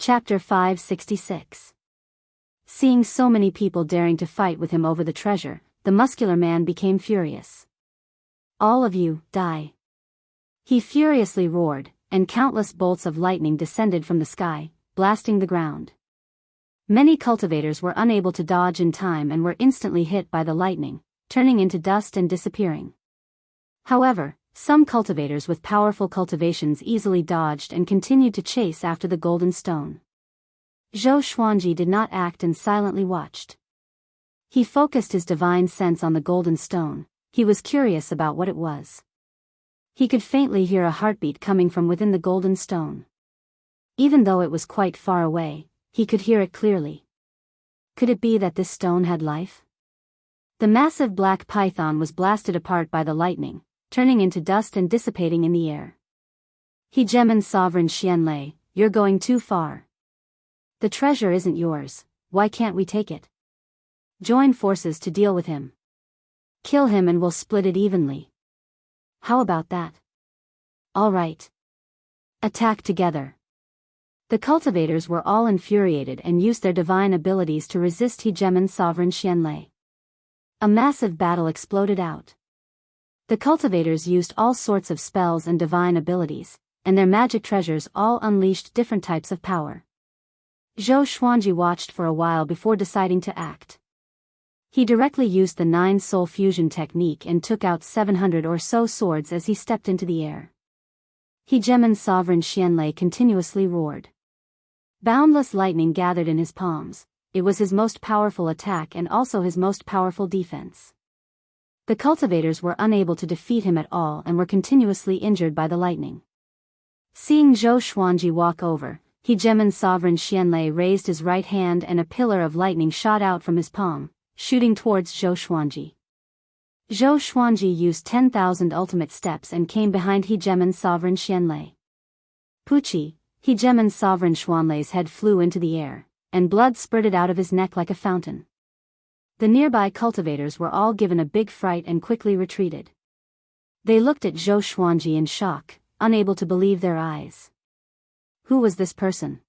Chapter 566. Seeing so many people daring to fight with him over the treasure, the muscular man became furious. "All of you, die!" He furiously roared, and countless bolts of lightning descended from the sky, blasting the ground. Many cultivators were unable to dodge in time and were instantly hit by the lightning, turning into dust and disappearing. However, some cultivators with powerful cultivations easily dodged and continued to chase after the golden stone. Zhou Xuanji did not act and silently watched. He focused his divine sense on the golden stone. He was curious about what it was. He could faintly hear a heartbeat coming from within the golden stone. Even though it was quite far away, he could hear it clearly. Could it be that this stone had life? The massive black python was blasted apart by the lightning, turning into dust and dissipating in the air. Hegemon Sovereign Xianlei, you're going too far. The treasure isn't yours, why can't we take it? Join forces to deal with him. Kill him and we'll split it evenly. How about that? All right. Attack together. The cultivators were all infuriated and used their divine abilities to resist Hegemon Sovereign Xianlei. A massive battle exploded out. The cultivators used all sorts of spells and divine abilities, and their magic treasures all unleashed different types of power. Zhou Xuanji watched for a while before deciding to act. He directly used the 9-soul fusion technique and took out 700 or so swords as he stepped into the air. Hegemon Sovereign Xianlei continuously roared. Boundless lightning gathered in his palms. It was his most powerful attack and also his most powerful defense. The cultivators were unable to defeat him at all and were continuously injured by the lightning. Seeing Zhou Xuanji walk over, Hegemon Sovereign Xianlei raised his right hand and a pillar of lightning shot out from his palm, shooting towards Zhou Xuanji. Zhou Xuanji used 10,000 ultimate steps and came behind Hegemon Sovereign Xianlei. Puchi, Hegemon Sovereign Xianlei's head flew into the air, and blood spurted out of his neck like a fountain. The nearby cultivators were all given a big fright and quickly retreated. They looked at Zhou Xuanji in shock, unable to believe their eyes. Who was this person?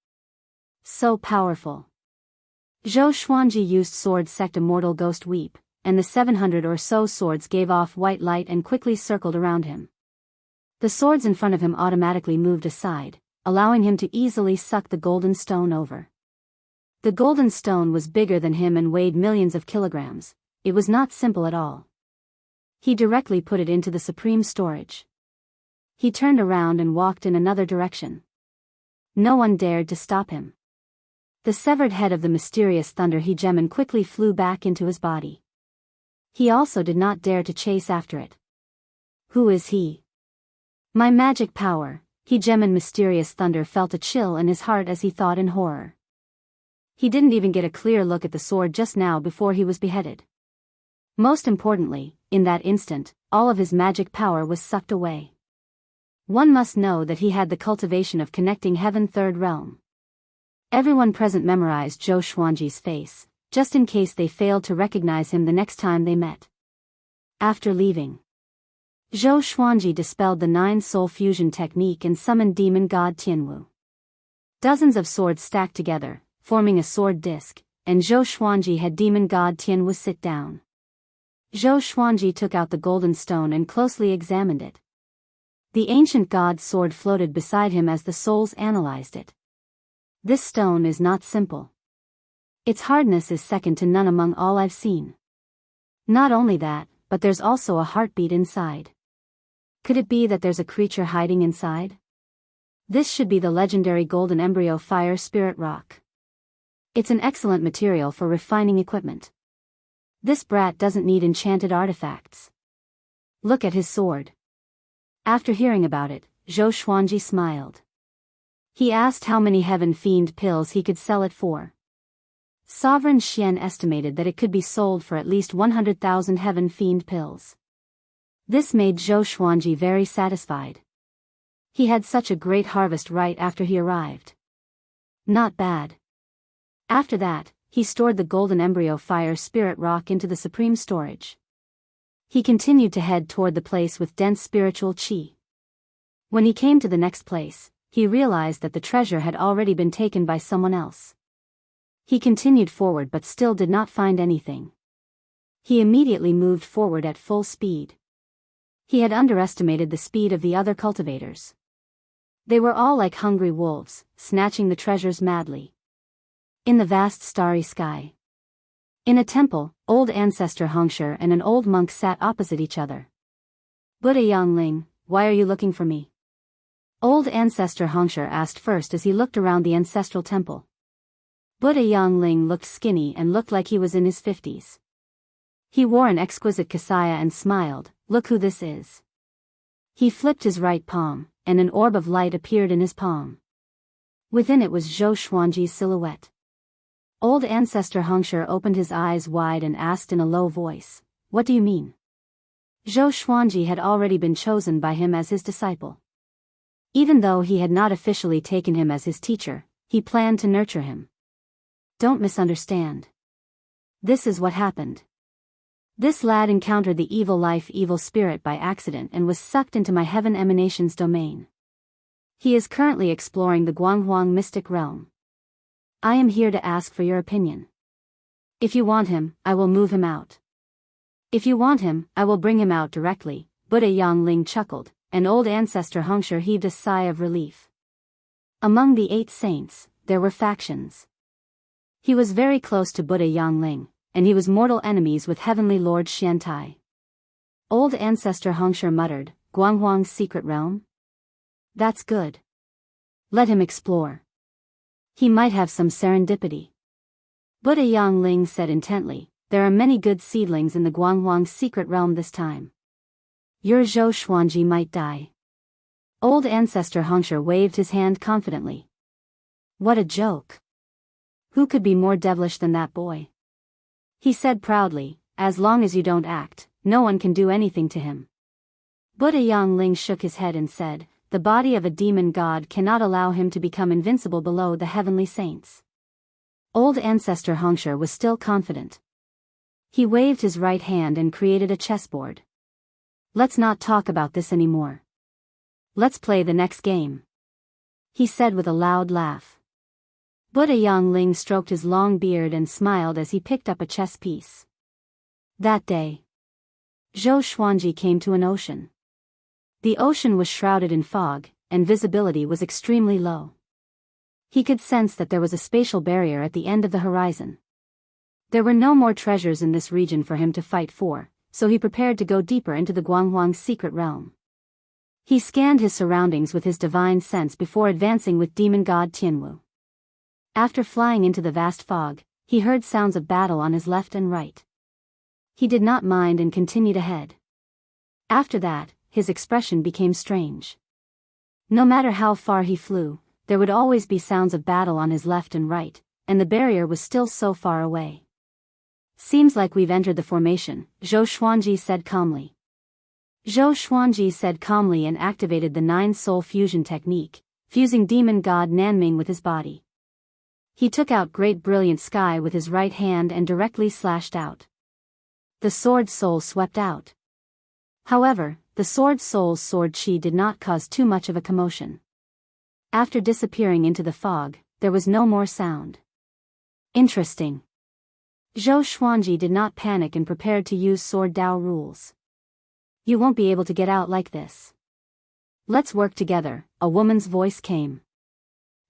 So powerful. Zhou Xuanji used sword sect Immortal Ghost Weep, and the 700 or so swords gave off white light and quickly circled around him. The swords in front of him automatically moved aside, allowing him to easily suck the golden stone over. The golden stone was bigger than him and weighed millions of kilograms. It was not simple at all. He directly put it into the supreme storage. He turned around and walked in another direction. No one dared to stop him. The severed head of the mysterious thunder hegemon quickly flew back into his body. He also did not dare to chase after it. Who is he? My magic power, Hegemon Mysterious Thunder felt a chill in his heart as he thought in horror. He didn't even get a clear look at the sword just now before he was beheaded. Most importantly, in that instant, all of his magic power was sucked away. One must know that he had the cultivation of connecting heaven third realm. Everyone present memorized Zhou Xuanji's face, just in case they failed to recognize him the next time they met. After leaving, Zhou Xuanji dispelled the 9-soul fusion technique and summoned demon god Tianwu. Dozens of swords stacked together, forming a sword disc, and Zhou Xuanji had demon god Tianwu sit down. Zhou Xuanji took out the golden stone and closely examined it. The ancient god's sword floated beside him as the souls analyzed it. This stone is not simple. Its hardness is second to none among all I've seen. Not only that, but there's also a heartbeat inside. Could it be that there's a creature hiding inside? This should be the legendary golden embryo fire spirit rock. It's an excellent material for refining equipment. This brat doesn't need enchanted artifacts. Look at his sword. After hearing about it, Zhou Xuanji smiled. He asked how many heaven fiend pills he could sell it for. Sovereign Xian estimated that it could be sold for at least 100,000 heaven fiend pills. This made Zhou Xuanji very satisfied. He had such a great harvest right after he arrived. Not bad. After that, he stored the golden embryo fire spirit rock into the supreme storage. He continued to head toward the place with dense spiritual qi. When he came to the next place, he realized that the treasure had already been taken by someone else. He continued forward but still did not find anything. He immediately moved forward at full speed. He had underestimated the speed of the other cultivators. They were all like hungry wolves, snatching the treasures madly. In the vast starry sky. In a temple, old ancestor Hongshi and an old monk sat opposite each other. Buddha Yangling, why are you looking for me? Old ancestor Hongshi asked first as he looked around the ancestral temple. Buddha Yangling looked skinny and looked like he was in his 50s. He wore an exquisite kasaya and smiled, look who this is. He flipped his right palm, and an orb of light appeared in his palm. Within it was Zhou Xuanji's silhouette. Old ancestor Hongshi opened his eyes wide and asked in a low voice, what do you mean? Zhou Xuanji had already been chosen by him as his disciple. Even though he had not officially taken him as his teacher, he planned to nurture him. Don't misunderstand. This is what happened. This lad encountered the evil life evil spirit by accident and was sucked into my heaven emanations domain. He is currently exploring the Guanghuang mystic realm. I am here to ask for your opinion. If you want him, I will move him out. If you want him, I will bring him out directly. Buddha Yangling chuckled, and old ancestor Hongshi heaved a sigh of relief. Among the 8 saints, there were factions. He was very close to Buddha Yangling, and he was mortal enemies with Heavenly Lord Xiantai. Old ancestor Hongshi muttered, Guanghuang's secret realm? That's good. Let him explore. He might have some serendipity. Buddha Yangling said intently, there are many good seedlings in the Guanghuang secret realm this time. Your Zhou Xuanji might die. Old ancestor Hongshi waved his hand confidently. What a joke. Who could be more devilish than that boy? He said proudly, as long as you don't act, no one can do anything to him. Buddha Yangling shook his head and said, the body of a demon god cannot allow him to become invincible below the heavenly saints. Old ancestor Hongshi was still confident. He waved his right hand and created a chessboard. Let's not talk about this anymore. Let's play the next game. He said with a loud laugh. Buddha Yangling stroked his long beard and smiled as he picked up a chess piece. That day, Zhou Xuanji came to an ocean. The ocean was shrouded in fog, and visibility was extremely low. He could sense that there was a spatial barrier at the end of the horizon. There were no more treasures in this region for him to fight for, so he prepared to go deeper into the Guanghuang secret realm. He scanned his surroundings with his divine sense before advancing with demon god Tianwu. After flying into the vast fog, he heard sounds of battle on his left and right. He did not mind and continued ahead. After that, his expression became strange. No matter how far he flew, there would always be sounds of battle on his left and right, and the barrier was still so far away. Seems like we've entered the formation, Zhou Xuanji said calmly. Zhou Xuanji said calmly and activated the 9-soul fusion technique, fusing demon god Nanming with his body. He took out great brilliant sky with his right hand and directly slashed out. The sword soul swept out. However, the sword soul's sword chi did not cause too much of a commotion. After disappearing into the fog, there was no more sound. Interesting. Zhou Xuanji did not panic and prepared to use sword Dao rules. You won't be able to get out like this. Let's work together, a woman's voice came.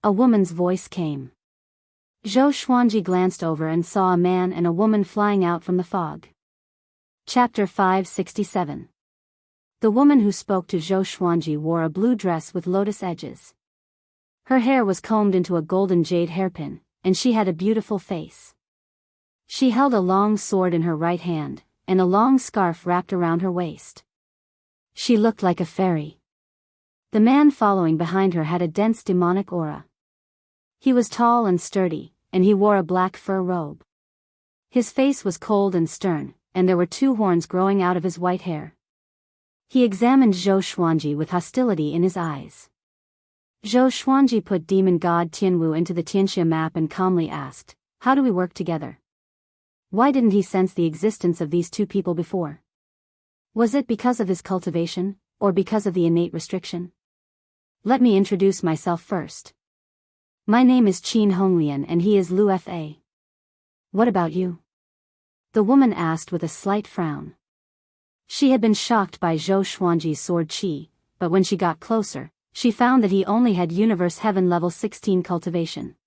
A woman's voice came. Zhou Xuanji glanced over and saw a man and a woman flying out from the fog. Chapter 567. The woman who spoke to Zhou Xuanji wore a blue dress with lotus edges. Her hair was combed into a golden jade hairpin, and she had a beautiful face. She held a long sword in her right hand, and a long scarf wrapped around her waist. She looked like a fairy. The man following behind her had a dense demonic aura. He was tall and sturdy, and he wore a black fur robe. His face was cold and stern, and there were 2 horns growing out of his white hair. He examined Zhou Xuanji with hostility in his eyes. Zhou Xuanji put demon god Tianwu into the Tianxia map and calmly asked, how do we work together? Why didn't he sense the existence of these 2 people before? Was it because of his cultivation, or because of the innate restriction? Let me introduce myself first. My name is Qin Honglian and he is Lu Fa. What about you? The woman asked with a slight frown. She had been shocked by Zhou Xuanji's sword qi, but when she got closer, she found that he only had Universe Heaven level 16 cultivation.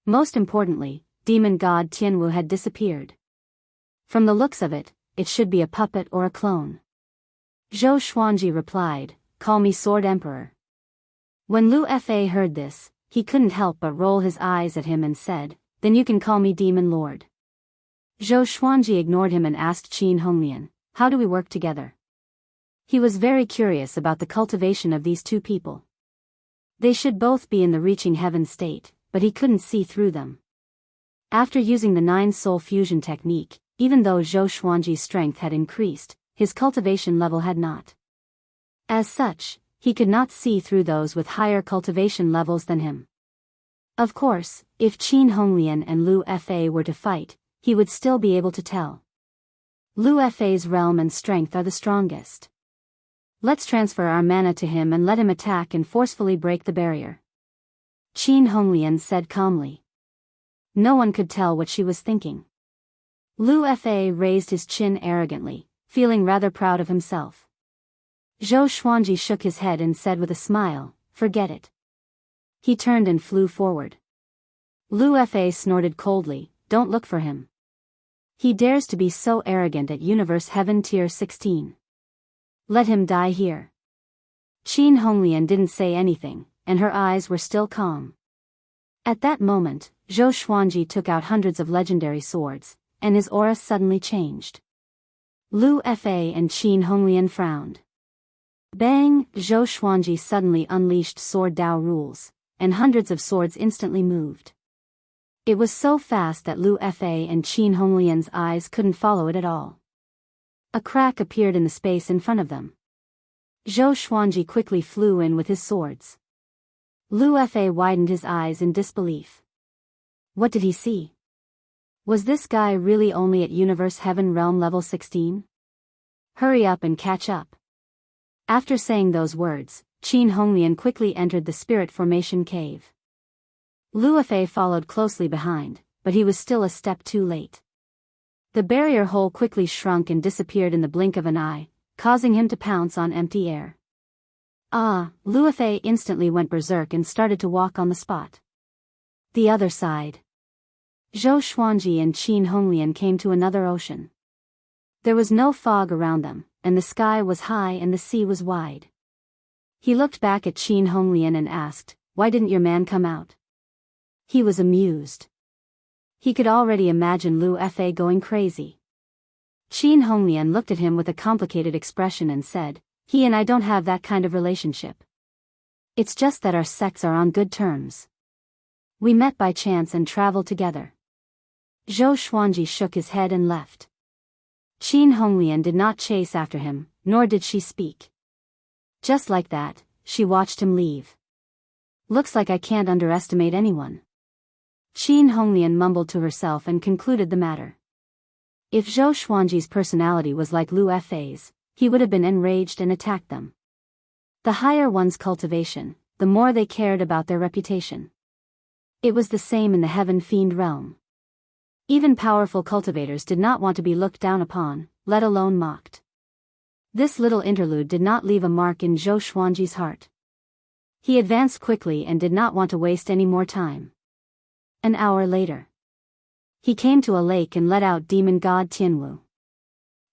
Most importantly, demon god Tianwu had disappeared. From the looks of it, it should be a puppet or a clone. Zhou Xuanji replied, "Call me Sword Emperor." When Lu Fa heard this, he couldn't help but roll his eyes at him and said, "Then you can call me Demon Lord." Zhou Xuanji ignored him and asked Qin Honglian, "How do we work together?" He was very curious about the cultivation of these two people. They should both be in the reaching heaven state, but he couldn't see through them. After using the 9-soul fusion technique, even though Zhou Xuanji's strength had increased, his cultivation level had not. As such, he could not see through those with higher cultivation levels than him. Of course, if Qin Honglian and Lu Fa were to fight, he would still be able to tell. Lu Fa's realm and strength are the strongest. Let's transfer our mana to him and let him attack and forcefully break the barrier. Qin Honglian said calmly. No one could tell what she was thinking. Lu Fa raised his chin arrogantly, feeling rather proud of himself. Zhou Xuanji shook his head and said with a smile, "Forget it." He turned and flew forward. Lu Fa snorted coldly, "Don't look for him. He dares to be so arrogant at Universe Heaven Tier 16. Let him die here." Qin Honglian didn't say anything, and her eyes were still calm. At that moment, Zhou Xuanji took out hundreds of legendary swords, and his aura suddenly changed. Lu Fa and Qin Honglian frowned. Bang! Zhou Xuanji suddenly unleashed Sword Dao rules, and hundreds of swords instantly moved. It was so fast that Lu Fa and Qin Honglian's eyes couldn't follow it at all. A crack appeared in the space in front of them. Zhou Xuanji quickly flew in with his swords. Lu Fa widened his eyes in disbelief. What did he see? Was this guy really only at Universe Heaven Realm level 16? Hurry up and catch up. After saying those words, Qin Honglian quickly entered the Spirit Formation Cave. Lu Fa followed closely behind, but he was still a step too late. The barrier hole quickly shrunk and disappeared in the blink of an eye, causing him to pounce on empty air. Lu Fa instantly went berserk and started to walk on the spot. The other side. Zhou Xuanji and Qin Honglian came to another ocean. There was no fog around them, and the sky was high and the sea was wide. He looked back at Qin Honglian and asked, "Why didn't your man come out?" He was amused. He could already imagine Lu Fa going crazy. Qin Honglian looked at him with a complicated expression and said, "He and I don't have that kind of relationship. It's just that our sects are on good terms. We met by chance and traveled together." Zhou Xuanji shook his head and left. Qin Honglian did not chase after him, nor did she speak. Just like that, she watched him leave. Looks like I can't underestimate anyone. Qin Honglian mumbled to herself and concluded the matter. If Zhou Xuanji's personality was like Lu Fa's, he would have been enraged and attacked them. The higher one's cultivation, the more they cared about their reputation. It was the same in the Heaven Fiend realm. Even powerful cultivators did not want to be looked down upon, let alone mocked. This little interlude did not leave a mark in Zhou Xuanji's heart. He advanced quickly and did not want to waste any more time. An hour later, he came to a lake and let out demon god Tianwu.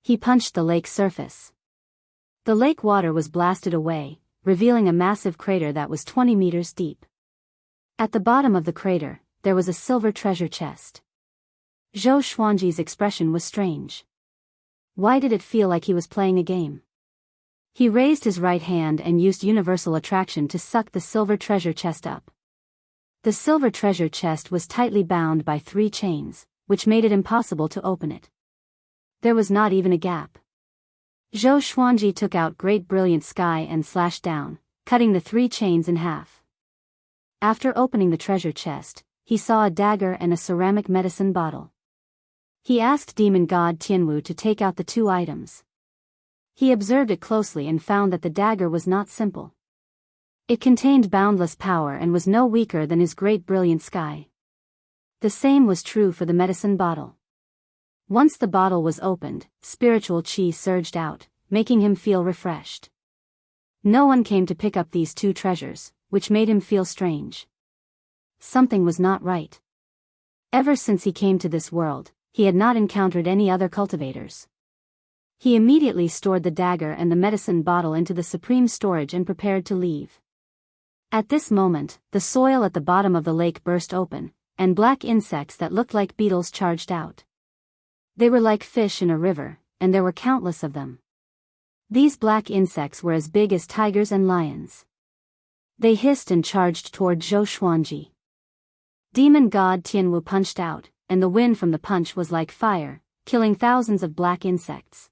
He punched the lake's surface. The lake water was blasted away, revealing a massive crater that was 20 meters deep. At the bottom of the crater, there was a silver treasure chest. Zhou Xuanji's expression was strange. Why did it feel like he was playing a game? He raised his right hand and used universal attraction to suck the silver treasure chest up. The silver treasure chest was tightly bound by 3 chains, which made it impossible to open it. There was not even a gap. Zhou Xuanji took out Great Brilliant Sky and slashed down, cutting the 3 chains in half. After opening the treasure chest, he saw a dagger and a ceramic medicine bottle. He asked demon god Tianwu to take out the 2 items. He observed it closely and found that the dagger was not simple. It contained boundless power and was no weaker than his great brilliant sky. The same was true for the medicine bottle. Once the bottle was opened, spiritual chi surged out, making him feel refreshed. No one came to pick up these two treasures, which made him feel strange. Something was not right. Ever since he came to this world, he had not encountered any other cultivators. He immediately stored the dagger and the medicine bottle into the supreme storage and prepared to leave. At this moment, the soil at the bottom of the lake burst open, and black insects that looked like beetles charged out. They were like fish in a river, and there were countless of them. These black insects were as big as tigers and lions. They hissed and charged toward Zhou Xuanji. Demon god Tianwu punched out, and the wind from the punch was like fire, killing thousands of black insects.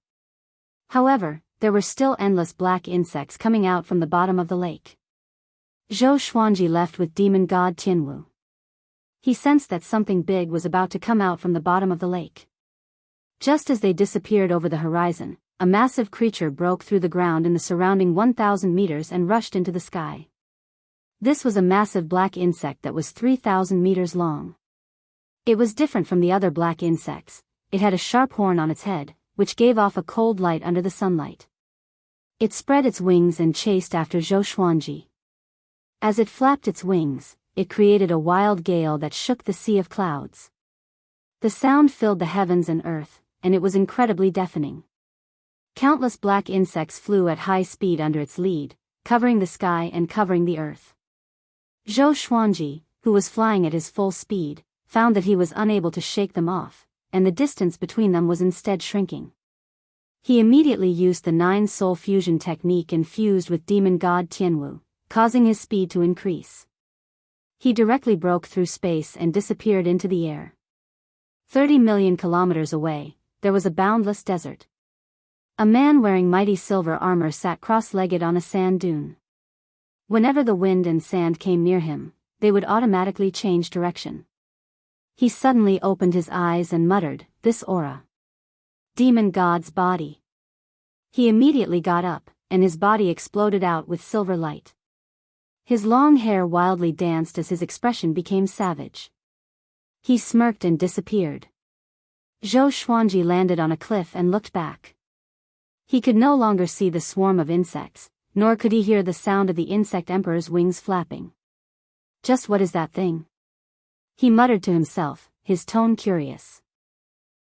However, there were still endless black insects coming out from the bottom of the lake. Zhou Xuanji left with demon god Tianwu. He sensed that something big was about to come out from the bottom of the lake. Just as they disappeared over the horizon, a massive creature broke through the ground in the surrounding 1,000 meters and rushed into the sky. This was a massive black insect that was 3,000 meters long. It was different from the other black insects. It had a sharp horn on its head, which gave off a cold light under the sunlight. It spread its wings and chased after Zhou Xuanji. As it flapped its wings, it created a wild gale that shook the sea of clouds. The sound filled the heavens and earth, and it was incredibly deafening. Countless black insects flew at high speed under its lead, covering the sky and covering the earth. Zhou Xuanji, who was flying at his full speed, found that he was unable to shake them off, and the distance between them was instead shrinking. He immediately used the 9-soul fusion technique and fused with demon god Tianwu, causing his speed to increase. He directly broke through space and disappeared into the air. 30 million kilometers away, there was a boundless desert. A man wearing mighty silver armor sat cross-legged on a sand dune. Whenever the wind and sand came near him, they would automatically change direction. He suddenly opened his eyes and muttered, "This aura. Demon god's body." He immediately got up, and his body exploded out with silver light. His long hair wildly danced as his expression became savage. He smirked and disappeared. Zhou Xuanji landed on a cliff and looked back. He could no longer see the swarm of insects, nor could he hear the sound of the insect emperor's wings flapping. "Just what is that thing?" he muttered to himself, his tone curious.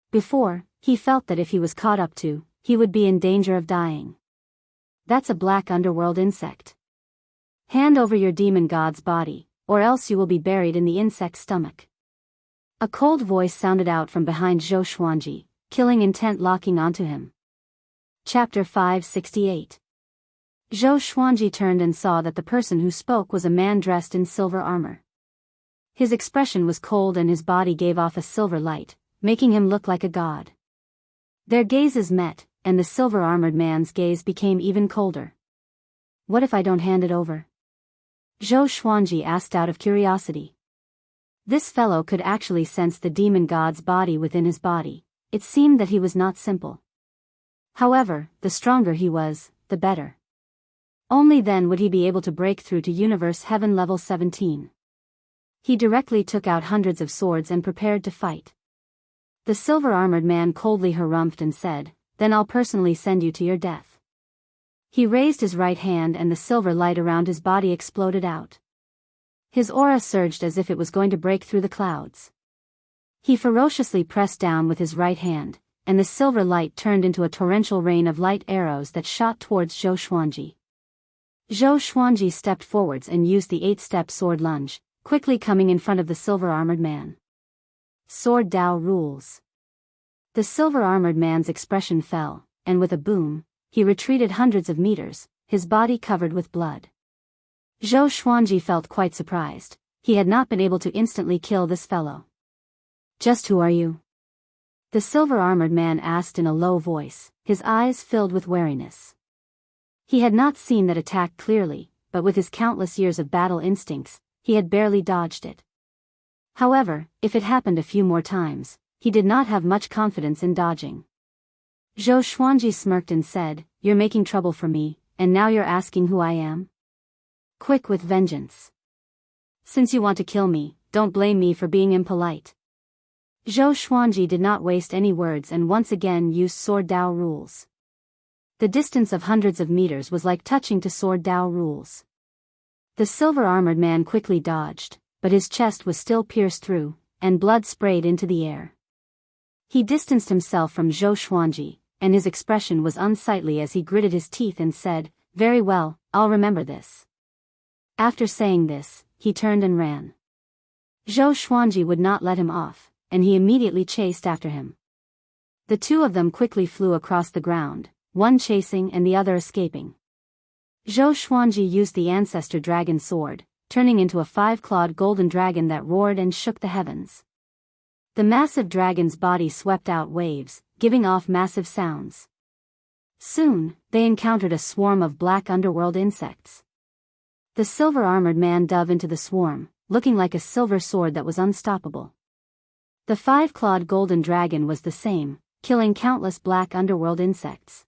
Before, he felt that if he was caught up to, he would be in danger of dying. "That's a black underworld insect. Hand over your demon god's body, or else you will be buried in the insect's stomach." A cold voice sounded out from behind Zhou Xuanji, killing intent locking onto him. Chapter 568. Zhou Xuanji turned and saw that the person who spoke was a man dressed in silver armor. His expression was cold and his body gave off a silver light, making him look like a god. Their gazes met, and the silver-armored man's gaze became even colder. "What if I don't hand it over?" Zhou Xuanji asked out of curiosity. This fellow could actually sense the demon god's body within his body. It seemed that he was not simple. However, the stronger he was, the better. Only then would he be able to break through to Universe Heaven Level 17. He directly took out hundreds of swords and prepared to fight. The silver-armored man coldly harumphed and said, "Then I'll personally send you to your death." He raised his right hand and the silver light around his body exploded out. His aura surged as if it was going to break through the clouds. He ferociously pressed down with his right hand, and the silver light turned into a torrential rain of light arrows that shot towards Zhou Xuanji. Zhou Xuanji stepped forwards and used the 8-step sword lunge, quickly coming in front of the silver-armored man. Sword Dao rules. The silver-armored man's expression fell, and with a boom, he retreated hundreds of meters, his body covered with blood. Zhou Xuanji felt quite surprised. He had not been able to instantly kill this fellow. "Just who are you?" the silver-armored man asked in a low voice, his eyes filled with wariness. He had not seen that attack clearly, but with his countless years of battle instincts, he had barely dodged it. However, if it happened a few more times, he did not have much confidence in dodging. Zhou Xuanji smirked and said, "You're making trouble for me, and now you're asking who I am?" quick with vengeance. Since you want to kill me, don't blame me for being impolite. Zhou Xuanji did not waste any words and once again used Sword Dao rules. The distance of hundreds of meters was like touching to Sword Dao rules. The silver-armored man quickly dodged, but his chest was still pierced through, and blood sprayed into the air. He distanced himself from Zhou Xuanji, and his expression was unsightly as he gritted his teeth and said, "Very well, I'll remember this." After saying this, he turned and ran. Zhou Xuanji would not let him off, and he immediately chased after him. The two of them quickly flew across the ground, one chasing and the other escaping. Zhou Xuanji used the ancestor dragon sword, turning into a 5-clawed golden dragon that roared and shook the heavens. The massive dragon's body swept out waves, giving off massive sounds. Soon, they encountered a swarm of black underworld insects. The silver-armored man dove into the swarm, looking like a silver sword that was unstoppable. The 5-clawed golden dragon was the same, killing countless black underworld insects.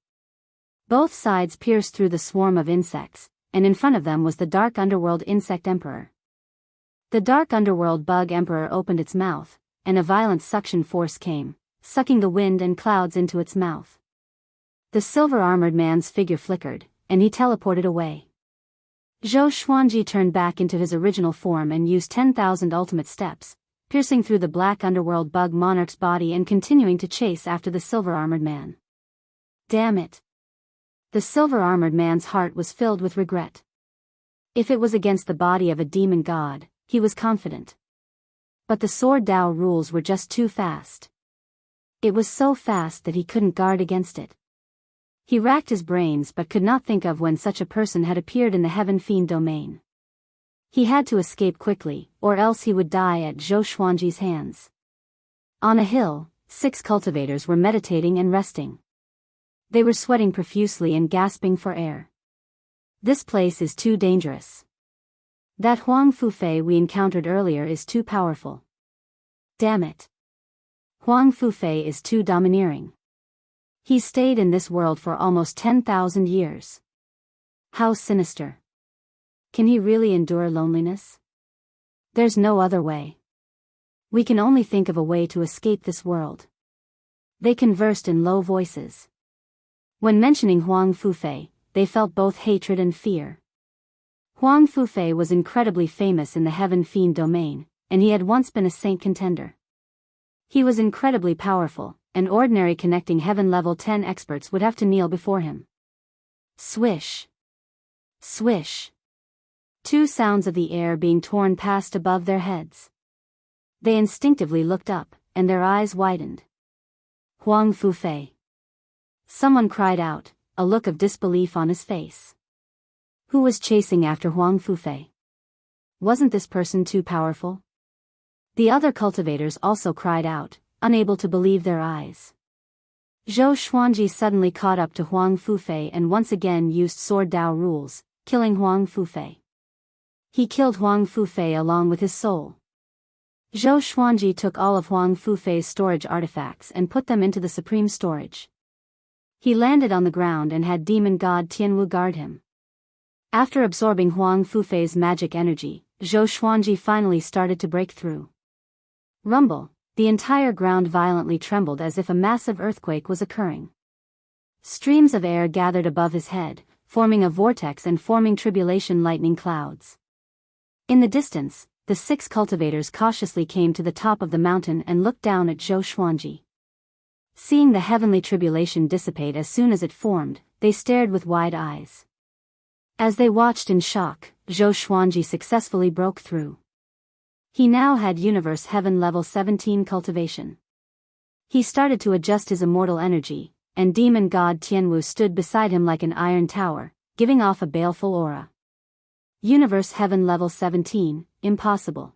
Both sides pierced through the swarm of insects, and in front of them was the dark underworld insect emperor. The dark underworld bug emperor opened its mouth, and a violent suction force came, sucking the wind and clouds into its mouth. The silver-armored man's figure flickered, and he teleported away. Zhou Xuanji turned back into his original form and used 10,000 ultimate steps, piercing through the black underworld bug monarch's body and continuing to chase after the silver-armored man. Damn it! The silver-armored man's heart was filled with regret. If it was against the body of a demon god, he was confident. But the Sword Dao rules were just too fast. It was so fast that he couldn't guard against it. He racked his brains but could not think of when such a person had appeared in the Heaven Fiend domain. He had to escape quickly, or else he would die at Zhou Xuanji's hands. On a hill, 6 cultivators were meditating and resting. They were sweating profusely and gasping for air. This place is too dangerous. That Huang Fufei we encountered earlier is too powerful. Damn it. Huang Fufei is too domineering. He stayed in this world for almost 10,000 years. How sinister. Can he really endure loneliness? There's no other way. We can only think of a way to escape this world. They conversed in low voices. When mentioning Huang Fufei, they felt both hatred and fear. Huang Fufei was incredibly famous in the Heaven Fiend domain, and he had once been a saint contender. He was incredibly powerful, and ordinary connecting heaven level 10 experts would have to kneel before him. Swish. Swish. 2 sounds of the air being torn passed above their heads. They instinctively looked up, and their eyes widened. Huang Fufei. Someone cried out, a look of disbelief on his face. Who was chasing after Huang Fufei? Wasn't this person too powerful? The other cultivators also cried out, unable to believe their eyes. Zhou Xuanji suddenly caught up to Huang Fufei and once again used Sword Dao rules, killing Huang Fufei. He killed Huang Fufei along with his soul. Zhou Xuanji took all of Huang Fufei's storage artifacts and put them into the supreme storage. He landed on the ground and had demon god Tianwu guard him. After absorbing Huang Fufei's magic energy, Zhou Xuanji finally started to break through. Rumble, the entire ground violently trembled as if a massive earthquake was occurring. Streams of air gathered above his head, forming a vortex and forming tribulation lightning clouds. In the distance, the 6 cultivators cautiously came to the top of the mountain and looked down at Zhou Xuanji. Seeing the heavenly tribulation dissipate as soon as it formed, they stared with wide eyes. As they watched in shock, Zhou Xuanji successfully broke through. He now had Universe Heaven Level 17 cultivation. He started to adjust his immortal energy, and demon god Tianwu stood beside him like an iron tower, giving off a baleful aura. Universe Heaven Level 17, impossible.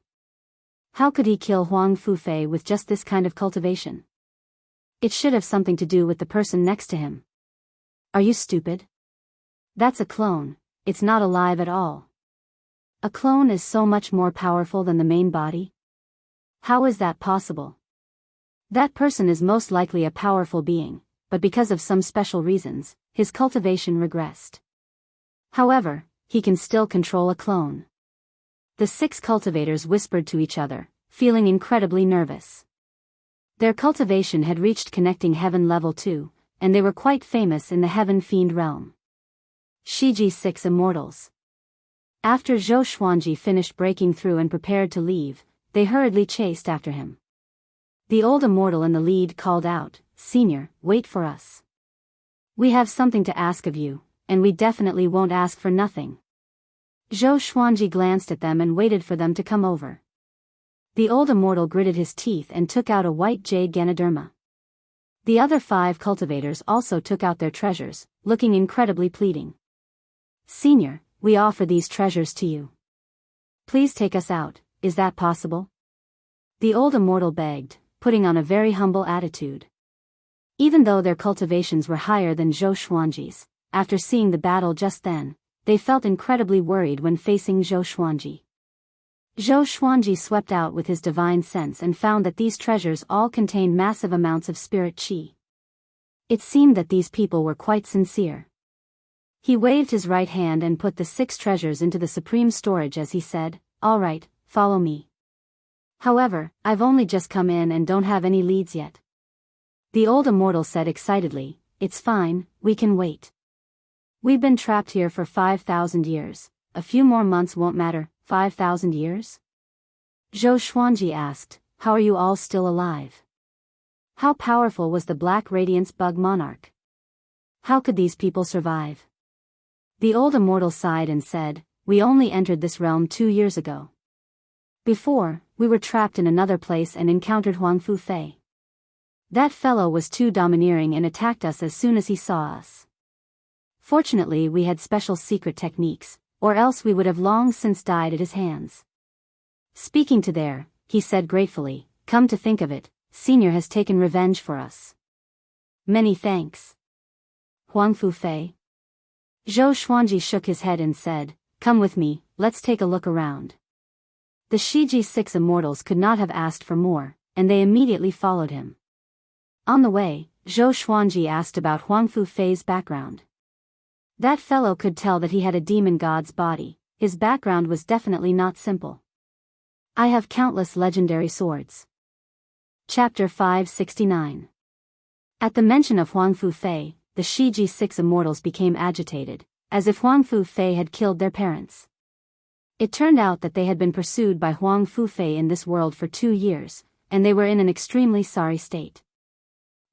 How could he kill Huang Fufei with just this kind of cultivation? It should have something to do with the person next to him. Are you stupid? That's a clone, it's not alive at all. A clone is so much more powerful than the main body? How is that possible? That person is most likely a powerful being, but because of some special reasons, his cultivation regressed. However, he can still control a clone. The 6 cultivators whispered to each other, feeling incredibly nervous. Their cultivation had reached connecting heaven level 2, and they were quite famous in the heaven fiend realm. Shiji 6 Immortals. After Zhou Xuanji finished breaking through and prepared to leave, they hurriedly chased after him. The old immortal in the lead called out, "Senior, wait for us. We have something to ask of you, and we definitely won't ask for nothing." Zhou Xuanji glanced at them and waited for them to come over. The old immortal gritted his teeth and took out a white jade Ganoderma. The other 5 cultivators also took out their treasures, looking incredibly pleading. "Senior, we offer these treasures to you. Please take us out, is that possible?" The old immortal begged, putting on a very humble attitude. Even though their cultivations were higher than Zhou Xuanji's, after seeing the battle just then, they felt incredibly worried when facing Zhou Xuanji. Zhou Xuanji swept out with his divine sense and found that these treasures all contained massive amounts of spirit qi. It seemed that these people were quite sincere. He waved his right hand and put the 6 treasures into the supreme storage as he said, "All right, follow me. However, I've only just come in and don't have any leads yet." The old immortal said excitedly, "It's fine, we can wait. We've been trapped here for 5,000 years, a few more months won't matter." 5,000 years? Zhou Xuanji asked, "How are you all still alive? How powerful was the Black Radiance Bug Monarch? How could these people survive?" The old immortal sighed and said, "We only entered this realm 2 years ago. Before, we were trapped in another place and encountered Huang Fu Fei. That fellow was too domineering and attacked us as soon as he saw us. Fortunately we had special secret techniques, or else we would have long since died at his hands." Speaking to there, he said gratefully, "Come to think of it, Senior has taken revenge for us. Many thanks." Huang Fu Fei? Zhou Xuanji shook his head and said, "Come with me, let's take a look around." The Shiji 6 Immortals could not have asked for more, and they immediately followed him. On the way, Zhou Xuanji asked about Huang Fu Fei's background. That fellow could tell that he had a demon god's body. His background was definitely not simple. "I have countless legendary swords." Chapter 569. At the mention of Huang Fu Fei, the Shiji 6 Immortals became agitated, as if Huang Fu Fei had killed their parents. It turned out that they had been pursued by Huang Fu Fei in this world for 2 years, and they were in an extremely sorry state.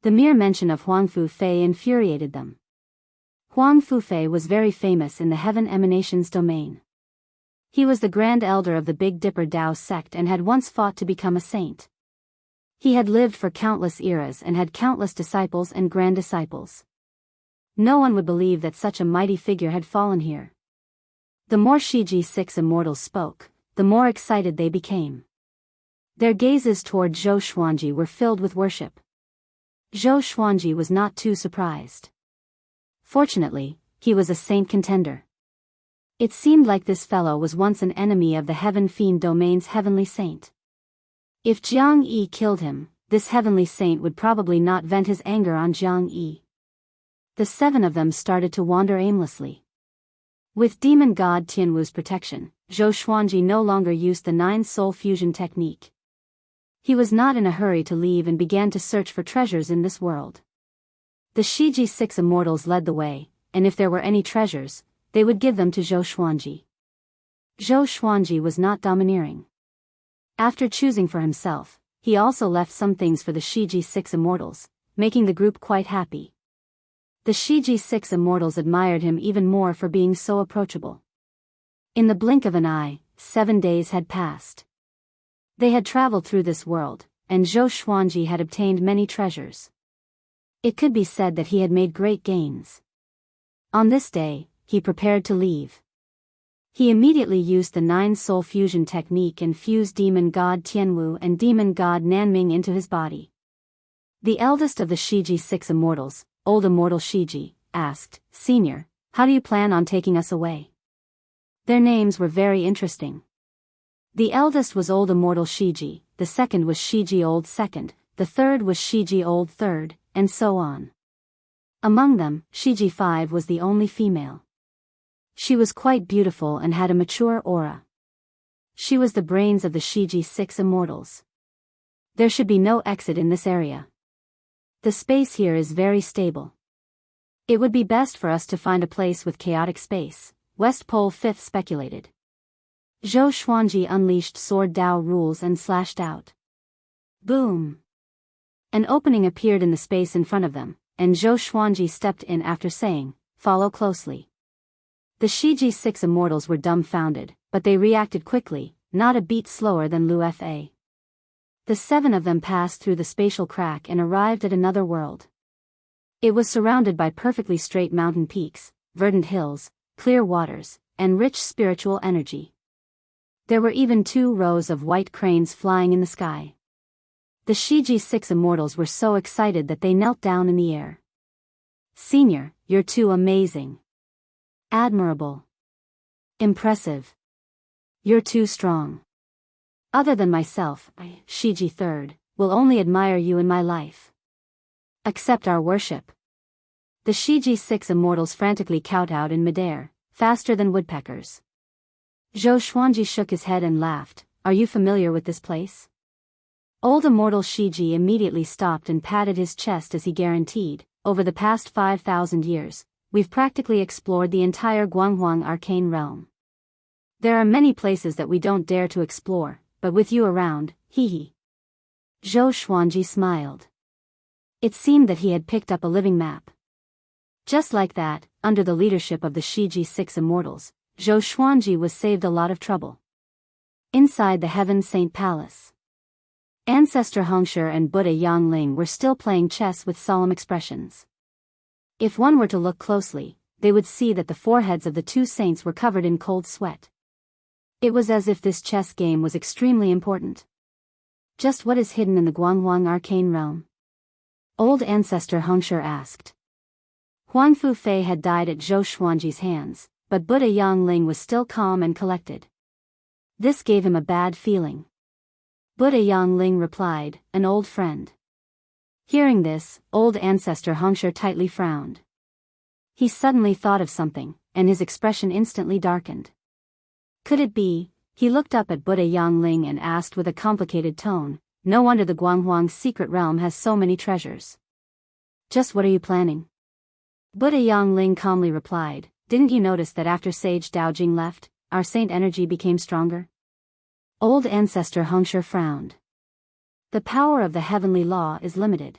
The mere mention of Huang Fu Fei infuriated them. Huang Fu Fei was very famous in the Heaven Emanations domain. He was the Grand Elder of the Big Dipper Tao sect and had once fought to become a saint. He had lived for countless eras and had countless disciples and grand disciples. No one would believe that such a mighty figure had fallen here. The more Shiji 6 Immortals spoke, the more excited they became. Their gazes toward Zhou Xuanji were filled with worship. Zhou Xuanji was not too surprised. Fortunately, he was a saint contender. It seemed like this fellow was once an enemy of the Heaven Fiend domain's heavenly saint. If Jianghu killed him, this heavenly saint would probably not vent his anger on Jianghu. The 7 of them started to wander aimlessly. With demon god Tianwu's protection, Zhou Xuanji no longer used the 9 soul fusion technique. He was not in a hurry to leave and began to search for treasures in this world. The Shiji 6 Immortals led the way, and if there were any treasures, they would give them to Zhou Xuanji. Zhou Xuanji was not domineering. After choosing for himself, he also left some things for the Shiji 6 Immortals, making the group quite happy. The Shiji 6 Immortals admired him even more for being so approachable. In the blink of an eye, 7 days had passed. They had traveled through this world, and Zhou Xuanji had obtained many treasures. It could be said that he had made great gains. On this day, he prepared to leave. He immediately used the 9 soul fusion technique and fused demon god Tianwu and demon god Nanming into his body. The eldest of the Shiji 6 Immortals, Old Immortal Shiji, asked, "Senior, how do you plan on taking us away?" Their names were very interesting. The eldest was Old Immortal Shiji, the second was Shiji Old Second, the third was Shiji Old Third, and so on. Among them, Shiji 5 was the only female. She was quite beautiful and had a mature aura. She was the brains of the Shiji 6 immortals. There should be no exit in this area. The space here is very stable. It would be best for us to find a place with chaotic space, West Pole 5th speculated. Zhou Xuanji unleashed sword Dao rules and slashed out. Boom! An opening appeared in the space in front of them, and Zhou Xuanji stepped in after saying, "Follow closely." The Shiji 6 immortals were dumbfounded, but they reacted quickly, not a beat slower than Lu Fa. The 7 of them passed through the spatial crack and arrived at another world. It was surrounded by perfectly straight mountain peaks, verdant hills, clear waters, and rich spiritual energy. There were even 2 rows of white cranes flying in the sky. The Shiji 6 immortals were so excited that they knelt down in the air. "Senior, you're too amazing. Admirable. Impressive. You're too strong. Other than myself, I, Shiji 3rd, will only admire you in my life. Accept our worship." The Shiji 6 immortals frantically kowtowed in midair, faster than woodpeckers. Zhou Xuanji shook his head and laughed. "Are you familiar with this place?" Old immortal Shiji immediately stopped and patted his chest as he guaranteed, "Over the past 5,000 years, we've practically explored the entire Guanghuang arcane realm. There are many places that we don't dare to explore, but with you around, hee." Zhou Xuanji smiled. It seemed that he had picked up a living map. Just like that, under the leadership of the Shiji 6 immortals, Zhou Xuanji was saved a lot of trouble. Inside the Heaven Saint Palace, Ancestor Hongshe and Buddha Yangling were still playing chess with solemn expressions. If one were to look closely, they would see that the foreheads of the 2 saints were covered in cold sweat. It was as if this chess game was extremely important. Just what is hidden in the Guanghuang arcane realm? Old Ancestor Hongshe asked. Huangfu Fei had died at Zhou Xuanji's hands, but Buddha Yangling was still calm and collected. This gave him a bad feeling. Buddha Yangling replied, "An old friend." Hearing this, old Ancestor Hongshe tightly frowned. He suddenly thought of something, and his expression instantly darkened. Could it be? He looked up at Buddha Yangling and asked with a complicated tone, "No wonder the Guanghuang secret realm has so many treasures. Just what are you planning?" Buddha Yangling calmly replied, "Didn't you notice that after Sage Daojing left, our saint energy became stronger?" Old Ancestor Hongshe frowned. The power of the heavenly law is limited.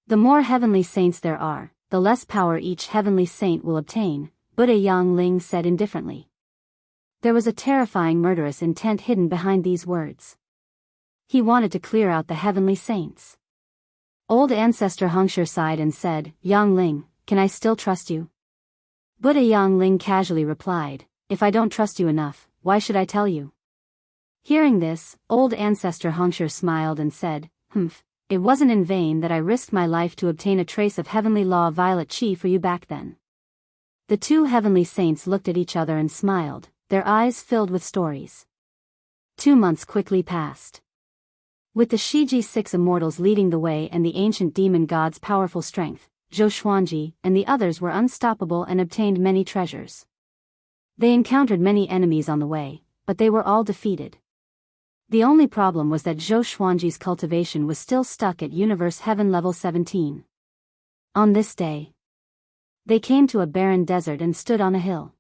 The more heavenly saints there are, the less power each heavenly saint will obtain, Buddha Yangling said indifferently. There was a terrifying murderous intent hidden behind these words. He wanted to clear out the heavenly saints. Old Ancestor Hongshe sighed and said, "Yangling, can I still trust you?" Buddha Yangling casually replied, "If I don't trust you enough, why should I tell you?" Hearing this, old Ancestor Hongshe smiled and said, It wasn't in vain that I risked my life to obtain a trace of heavenly law violet chi for you back then." The 2 heavenly saints looked at each other and smiled, their eyes filled with stories. 2 months quickly passed. With the Shiji 6 immortals leading the way and the ancient demon god's powerful strength, Zhou Xuanji and the others were unstoppable and obtained many treasures. They encountered many enemies on the way, but they were all defeated. The only problem was that Zhou Xuanji's cultivation was still stuck at Universe Heaven level 17. On this day, they came to a barren desert and stood on a hill.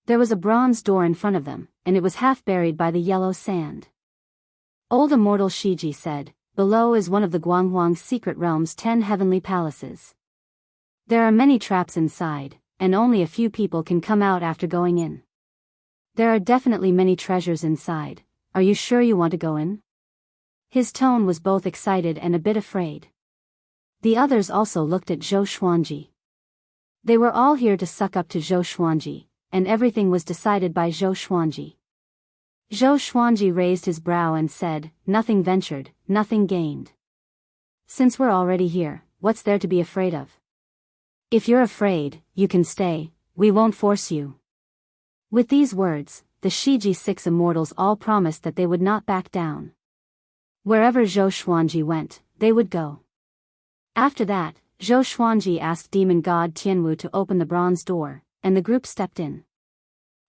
There was a bronze door in front of them, and it was half buried by the yellow sand. Old Immortal Shiji said, "Below is one of the Guanghuang secret realm's 10 heavenly palaces. There are many traps inside, and only a few people can come out after going in. There are definitely many treasures inside. Are you sure you want to go in?" His tone was both excited and a bit afraid. The others also looked at Zhou Xuanji. They were all here to suck up to Zhou Xuanji, and everything was decided by Zhou Xuanji. Zhou Xuanji raised his brow and said, "Nothing ventured, nothing gained. Since we're already here, what's there to be afraid of? If you're afraid, you can stay, we won't force you." With these words, the Shiji 6 immortals all promised that they would not back down. Wherever Zhou Xuanji went, they would go. After that, Zhou Xuanji asked demon god Tianwu to open the bronze door, and the group stepped in.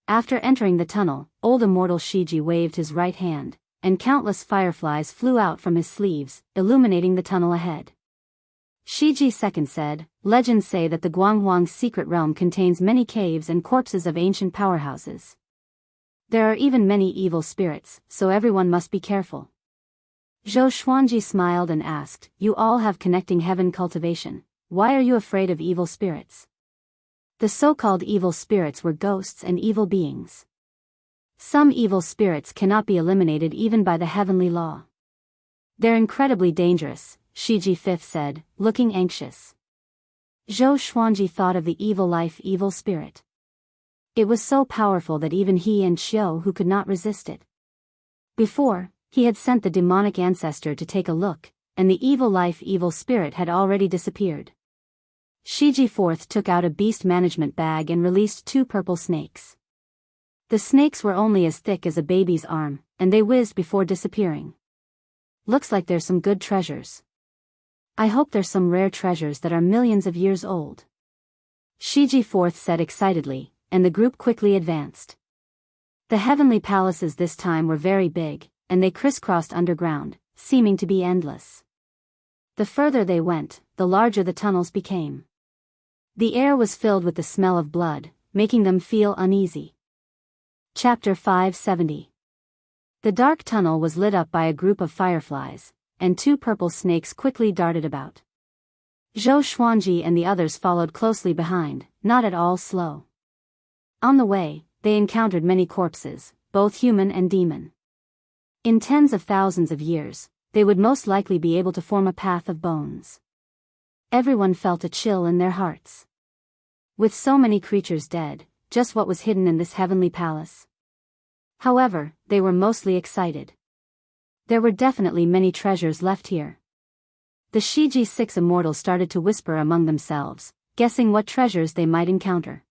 After entering the tunnel, old immortal Shiji waved his right hand, and countless fireflies flew out from his sleeves, illuminating the tunnel ahead. Shiji II said, "Legends say that the Guanghuang's secret realm contains many caves and corpses of ancient powerhouses. There are even many evil spirits, so everyone must be careful." Zhou Xuanji smiled and asked, "You all have connecting heaven cultivation. Why are you afraid of evil spirits?" The so-called evil spirits were ghosts and evil beings. Some evil spirits cannot be eliminated even by the heavenly law. They're incredibly dangerous, Shiji V said, looking anxious. Zhou Xuanji thought of the evil life evil spirit. It was so powerful that even he and Xiao Hu could not resist it. Before, he had sent the demonic ancestor to take a look, and the evil life evil spirit had already disappeared. Shiji IV took out a beast management bag and released 2 purple snakes. The snakes were only as thick as a baby's arm, and they whizzed before disappearing. "Looks like there's some good treasures. I hope there's some rare treasures that are millions of years old," Shiji IV said excitedly, and the group quickly advanced. The heavenly palaces this time were very big, and they crisscrossed underground, seeming to be endless. The further they went, the larger the tunnels became. The air was filled with the smell of blood, making them feel uneasy. Chapter 570. The dark tunnel was lit up by a group of fireflies, and 2 purple snakes quickly darted about. Zhou Xuanji and the others followed closely behind, not at all slow. On the way, they encountered many corpses, both human and demon. In tens of thousands of years, they would most likely be able to form a path of bones. Everyone felt a chill in their hearts. With so many creatures dead, just what was hidden in this heavenly palace? However, they were mostly excited. There were definitely many treasures left here. The Shiji VI immortals started to whisper among themselves, guessing what treasures they might encounter.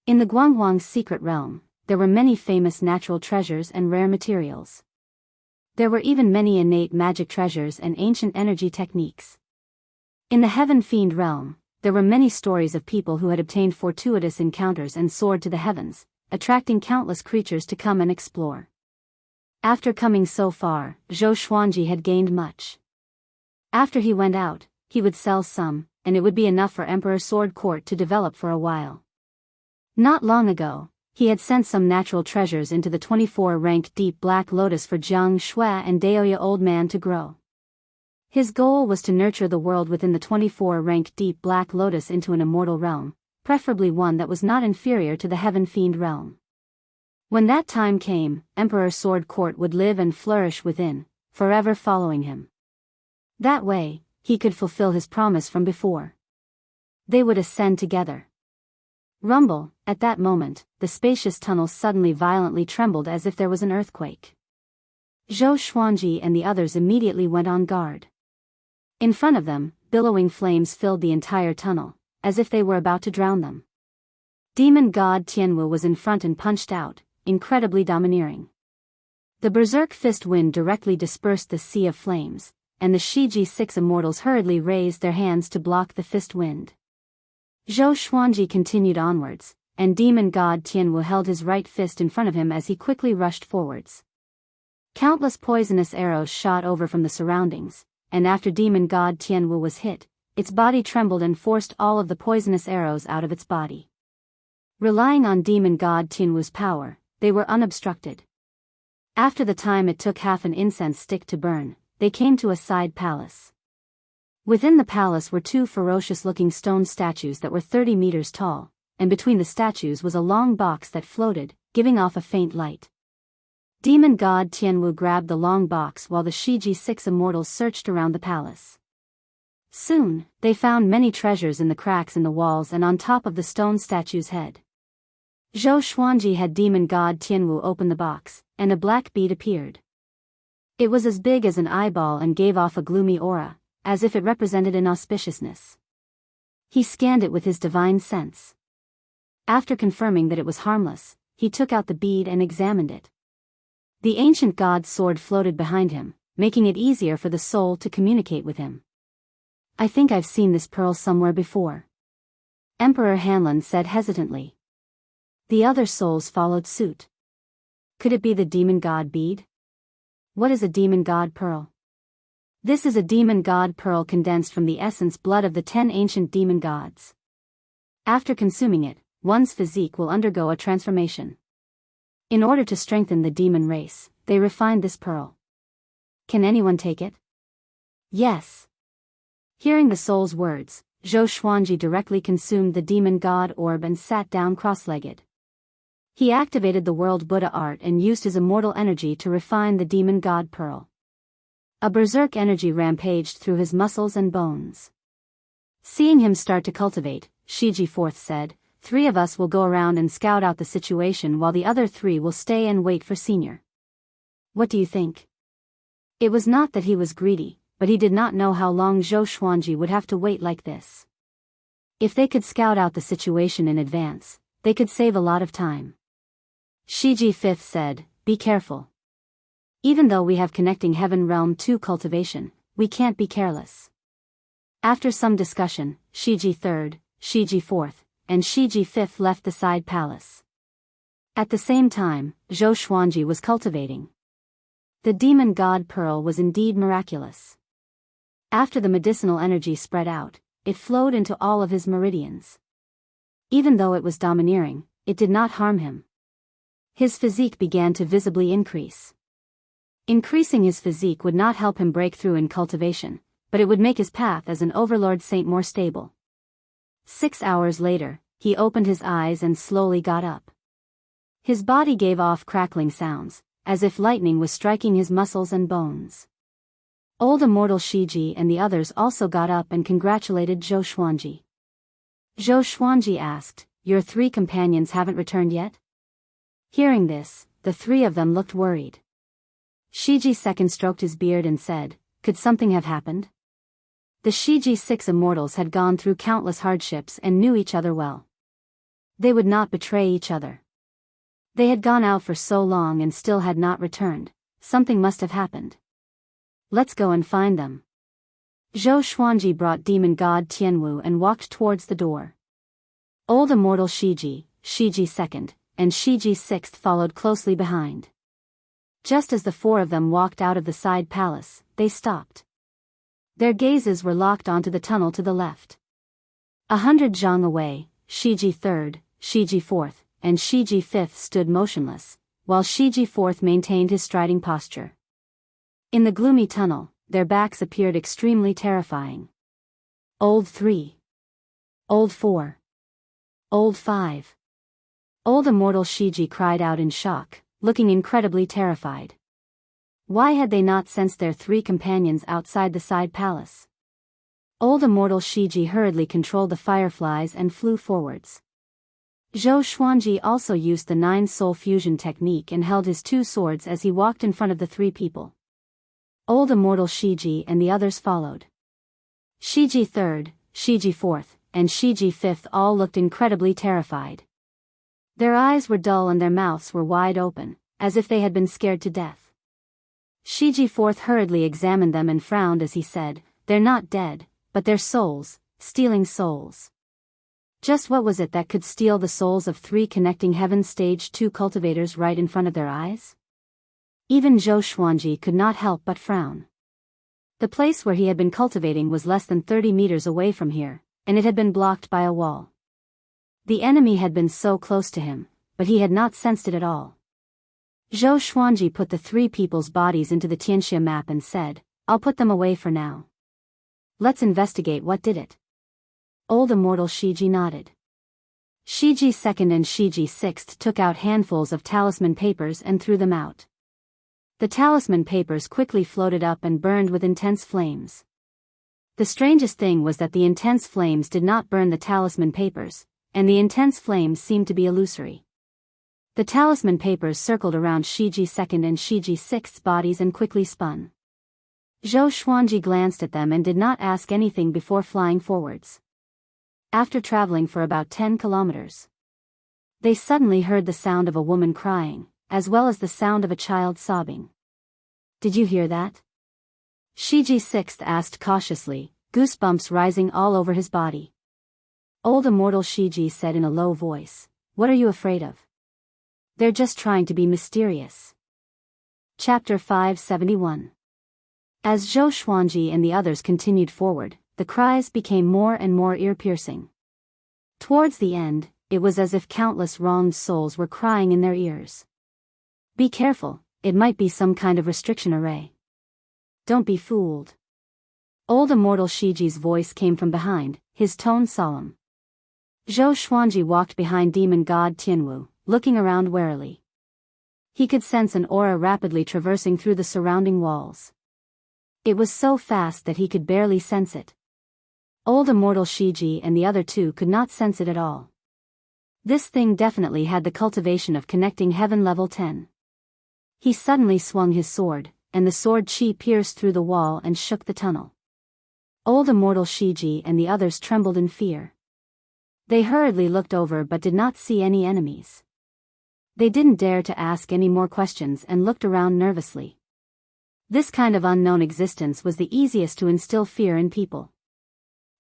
In the Guanghuang's secret realm, there were many famous natural treasures and rare materials. There were even many innate magic treasures and ancient energy techniques. In the Heaven Fiend realm, there were many stories of people who had obtained fortuitous encounters and soared to the heavens, attracting countless creatures to come and explore. After coming so far, Zhou Xuanji had gained much. After he went out, he would sell some, and it would be enough for Emperor Sword Court to develop for a while. Not long ago, he had sent some natural treasures into the 24-rank deep black lotus for Jianghu Shui and Daoya Old Man to grow. His goal was to nurture the world within the 24-rank deep black lotus into an immortal realm, preferably one that was not inferior to the Heaven Fiend realm. When that time came, Emperor Sword Court would live and flourish within, forever following him. That way, he could fulfill his promise from before. They would ascend together. Rumble, at that moment, the spacious tunnel suddenly violently trembled as if there was an earthquake. Zhou Xuanji and the others immediately went on guard. In front of them, billowing flames filled the entire tunnel, as if they were about to drown them. Demon god Tianwu was in front and punched out, incredibly domineering. The berserk fist wind directly dispersed the sea of flames, and the Shiji VI immortals hurriedly raised their hands to block the fist wind. Zhou Xuanji continued onwards, and demon god Tianwu held his right fist in front of him as he quickly rushed forwards. Countless poisonous arrows shot over from the surroundings, and after demon god Tianwu was hit, its body trembled and forced all of the poisonous arrows out of its body. Relying on demon god Tianwu's power, they were unobstructed. After the time it took half an incense stick to burn, they came to a side palace. Within the palace were 2 ferocious-looking stone statues that were 30 meters tall, and between the statues was a long box that floated, giving off a faint light. Demon god Tianwu grabbed the long box while the Shiji VI immortals searched around the palace. Soon, they found many treasures in the cracks in the walls and on top of the stone statue's head. Zhou Xuanji had demon god Tianwu open the box, and a black bead appeared. It was as big as an eyeball and gave off a gloomy aura, as if it represented inauspiciousness. He scanned it with his divine sense. After confirming that it was harmless, he took out the bead and examined it. The ancient god's sword floated behind him, making it easier for the soul to communicate with him. "I think I've seen this pearl somewhere before," Emperor Hanlin said hesitantly. The other souls followed suit. Could it be the demon god bead? What is a demon god pearl? This is a demon god pearl condensed from the essence blood of the 10 ancient demon gods. After consuming it, one's physique will undergo a transformation. In order to strengthen the demon race, they refined this pearl. Can anyone take it? Yes. Hearing the soul's words, Zhou Xuanji directly consumed the demon god orb and sat down cross-legged. He activated the world Buddha art and used his immortal energy to refine the demon god pearl. A berserk energy rampaged through his muscles and bones. Seeing him start to cultivate, Shiji IV said, 3 of us will go around and scout out the situation while the other 3 will stay and wait for Senior. What do you think? It was not that he was greedy, but he did not know how long Zhou Xuanji would have to wait like this. If they could scout out the situation in advance, they could save a lot of time. Shiji V said, be careful. Even though we have connecting heaven realm 2 cultivation, we can't be careless. After some discussion, Shiji III, Shiji IV, and Shiji V left the side palace. At the same time, Zhou Xuanji was cultivating. The demon god pearl was indeed miraculous. After the medicinal energy spread out, it flowed into all of his meridians. Even though it was domineering, it did not harm him. His physique began to visibly increase. Increasing his physique would not help him break through in cultivation, but it would make his path as an overlord saint more stable. 6 hours later, he opened his eyes and slowly got up. His body gave off crackling sounds, as if lightning was striking his muscles and bones. Old immortal Shiji and the others also got up and congratulated Zhou Xuanji. Zhou Xuanji asked, your 3 companions haven't returned yet? Hearing this, the 3 of them looked worried. Shiji II stroked his beard and said, could something have happened? The Shiji 6 immortals had gone through countless hardships and knew each other well. They would not betray each other. They had gone out for so long and still had not returned. Something must have happened. Let's go and find them. Zhou Xuanji brought demon god Tianwu and walked towards the door. Old immortal Shiji, Shiji II, and Shiji VI followed closely behind. Just as the 4 of them walked out of the side palace, they stopped. Their gazes were locked onto the tunnel to the left. 100 zhang away, Shiji III, Shiji IV, and Shiji V stood motionless, while Shiji IV maintained his striding posture. In the gloomy tunnel, their backs appeared extremely terrifying. Old 3. Old 4. Old 5. Old immortal Shiji cried out in shock, looking incredibly terrified. Why had they not sensed their 3 companions outside the side palace? Old immortal Shiji hurriedly controlled the fireflies and flew forwards. Zhou Xuanji also used the 9 soul fusion technique and held his 2 swords as he walked in front of the 3 people. Old immortal Shiji and the others followed. Shiji III, Shiji IV, and Shiji V all looked incredibly terrified. Their eyes were dull and their mouths were wide open, as if they had been scared to death. Shiji IV hurriedly examined them and frowned as he said, they're not dead, but they're souls, stealing souls. Just what was it that could steal the souls of 3 connecting heaven stage 2 cultivators right in front of their eyes? Even Zhou Xuanji could not help but frown. The place where he had been cultivating was less than 30 meters away from here, and it had been blocked by a wall. The enemy had been so close to him, but he had not sensed it at all. Zhou Xuanji put the 3 people's bodies into the Tianxia map and said, I'll put them away for now. Let's investigate what did it. Old immortal Shiji nodded. Shiji II and Shiji VI took out handfuls of talisman papers and threw them out. The talisman papers quickly floated up and burned with intense flames. The strangest thing was that the intense flames did not burn the talisman papers, and the intense flames seemed to be illusory. The talisman papers circled around Shiji II and Shiji VI's bodies and quickly spun. Zhou Xuanji glanced at them and did not ask anything before flying forwards. After traveling for about 10 kilometers, they suddenly heard the sound of a woman crying, as well as the sound of a child sobbing. Did you hear that? Shiji VI asked cautiously, goosebumps rising all over his body. Old immortal Shiji said in a low voice, What are you afraid of? They're just trying to be mysterious. Chapter 571. As Zhou Xuanji and the others continued forward, the cries became more and more ear-piercing. Towards the end, it was as if countless wronged souls were crying in their ears. Be careful, it might be some kind of restriction array. Don't be fooled. Old Immortal Shiji's voice came from behind, his tone solemn. Zhou Xuanji walked behind demon god Tianwu, looking around warily. He could sense an aura rapidly traversing through the surrounding walls. It was so fast that he could barely sense it. Old Immortal Shiji and the other two could not sense it at all. This thing definitely had the cultivation of connecting heaven level 10. He suddenly swung his sword, and the sword chi pierced through the wall and shook the tunnel. Old Immortal Shiji and the others trembled in fear. They hurriedly looked over but did not see any enemies. They didn't dare to ask any more questions and looked around nervously. This kind of unknown existence was the easiest to instill fear in people.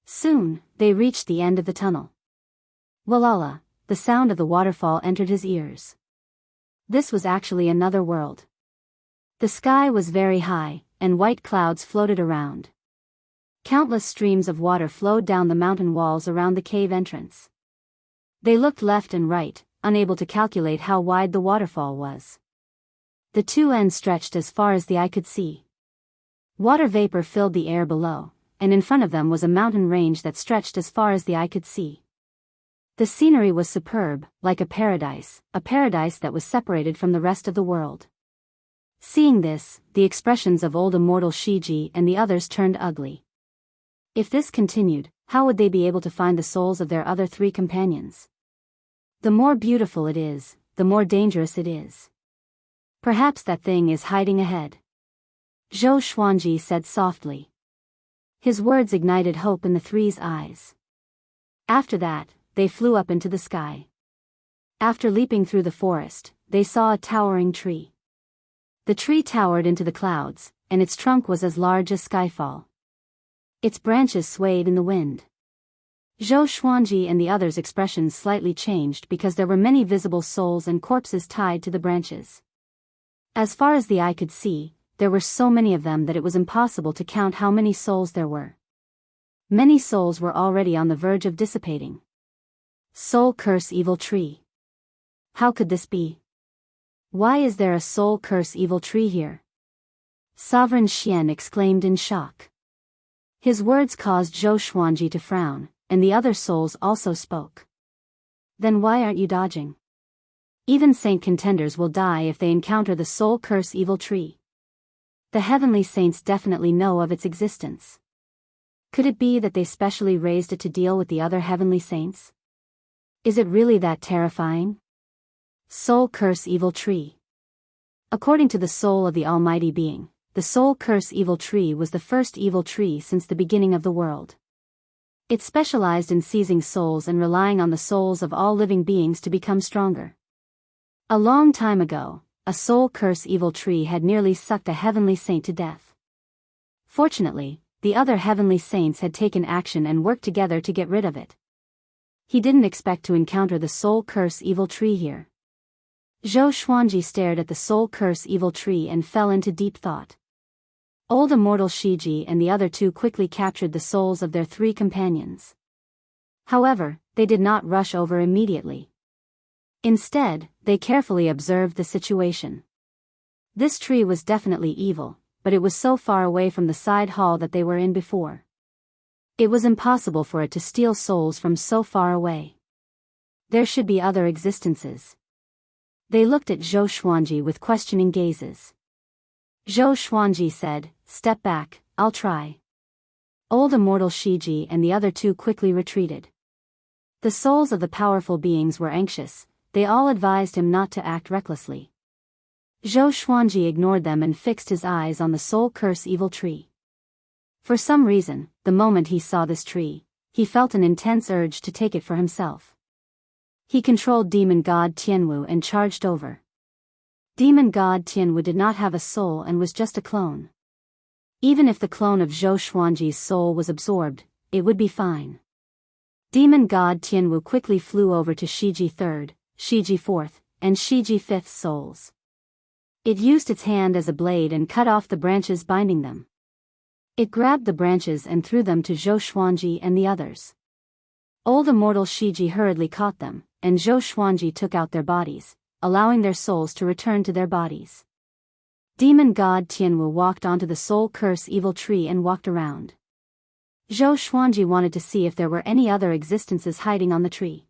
Soon, they reached the end of the tunnel. Walala, the sound of the waterfall entered his ears. This was actually another world. The sky was very high, and white clouds floated around. Countless streams of water flowed down the mountain walls around the cave entrance. They looked left and right, unable to calculate how wide the waterfall was. The two ends stretched as far as the eye could see. Water vapor filled the air below, and in front of them was a mountain range that stretched as far as the eye could see. The scenery was superb, like a paradise that was separated from the rest of the world. Seeing this, the expressions of Old Immortal Shiji and the others turned ugly. If this continued, how would they be able to find the souls of their other three companions? The more beautiful it is, the more dangerous it is. Perhaps that thing is hiding ahead. Zhou Xuanji said softly. His words ignited hope in the three's eyes. After that, they flew up into the sky. After leaping through the forest, they saw a towering tree. The tree towered into the clouds, and its trunk was as large as skyfall. Its branches swayed in the wind. Zhou Xuanji and the others' expressions slightly changed because there were many visible souls and corpses tied to the branches. As far as the eye could see, there were so many of them that it was impossible to count how many souls there were. Many souls were already on the verge of dissipating. Soul Curse Evil Tree. How could this be? Why is there a Soul Curse Evil Tree here? Sovereign Xian exclaimed in shock. His words caused Zhou Xuanji to frown, and the other souls also spoke. Then why aren't you dodging? Even saint contenders will die if they encounter the Soul Curse Evil Tree. The heavenly saints definitely know of its existence. Could it be that they specially raised it to deal with the other heavenly saints? Is it really that terrifying? Soul Curse Evil Tree. According to the soul of the Almighty Being, the Soul Curse Evil Tree was the first evil tree since the beginning of the world. It specialized in seizing souls and relying on the souls of all living beings to become stronger. A long time ago, a Soul Curse Evil Tree had nearly sucked a heavenly saint to death. Fortunately, the other heavenly saints had taken action and worked together to get rid of it. He didn't expect to encounter the Soul Curse Evil Tree here. Zhou Xuanji stared at the Soul Curse Evil Tree and fell into deep thought. Old Immortal Shiji and the other two quickly captured the souls of their three companions. However, they did not rush over immediately. Instead, they carefully observed the situation. This tree was definitely evil, but it was so far away from the side hall that they were in before. It was impossible for it to steal souls from so far away. There should be other existences. They looked at Zhou Xuanji with questioning gazes. Zhou Xuanji said, "Step back, I'll try." Old Immortal Shiji and the other two quickly retreated. The souls of the powerful beings were anxious, they all advised him not to act recklessly. Zhou Xuanji ignored them and fixed his eyes on the Soul Curse Evil Tree. For some reason, the moment he saw this tree, he felt an intense urge to take it for himself. He controlled Demon God Tianwu and charged over. Demon God Tianwu did not have a soul and was just a clone. Even if the clone of Zhou Xuanji's soul was absorbed, it would be fine. Demon God Tianwu quickly flew over to Shiji III, Shiji fourth, and Shiji fifth souls. It used its hand as a blade and cut off the branches binding them. It grabbed the branches and threw them to Zhou Xuanji and the others. Old immortal Shiji hurriedly caught them, and Zhou Xuanji took out their bodies, allowing their souls to return to their bodies. Demon god Tianwu walked onto the soul curse evil tree and walked around. Zhou Xuanji wanted to see if there were any other existences hiding on the tree.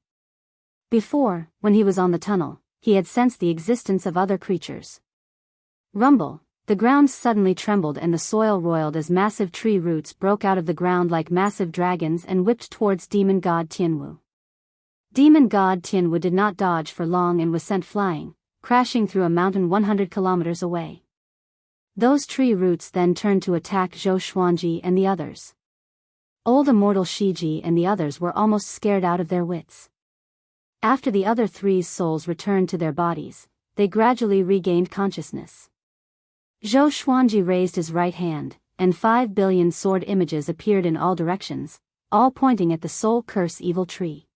Before, when he was on the tunnel, he had sensed the existence of other creatures. Rumble, the ground suddenly trembled and the soil roiled as massive tree roots broke out of the ground like massive dragons and whipped towards demon god Tianwu. Demon god Tianwu did not dodge for long and was sent flying, crashing through a mountain 100 kilometers away. Those tree roots then turned to attack Zhou Xuanji and the others. Old immortal Shiji and the others were almost scared out of their wits. After the other three's souls returned to their bodies, they gradually regained consciousness. Zhou Xuanji raised his right hand, and 5 billion sword images appeared in all directions, all pointing at the soul curse evil tree.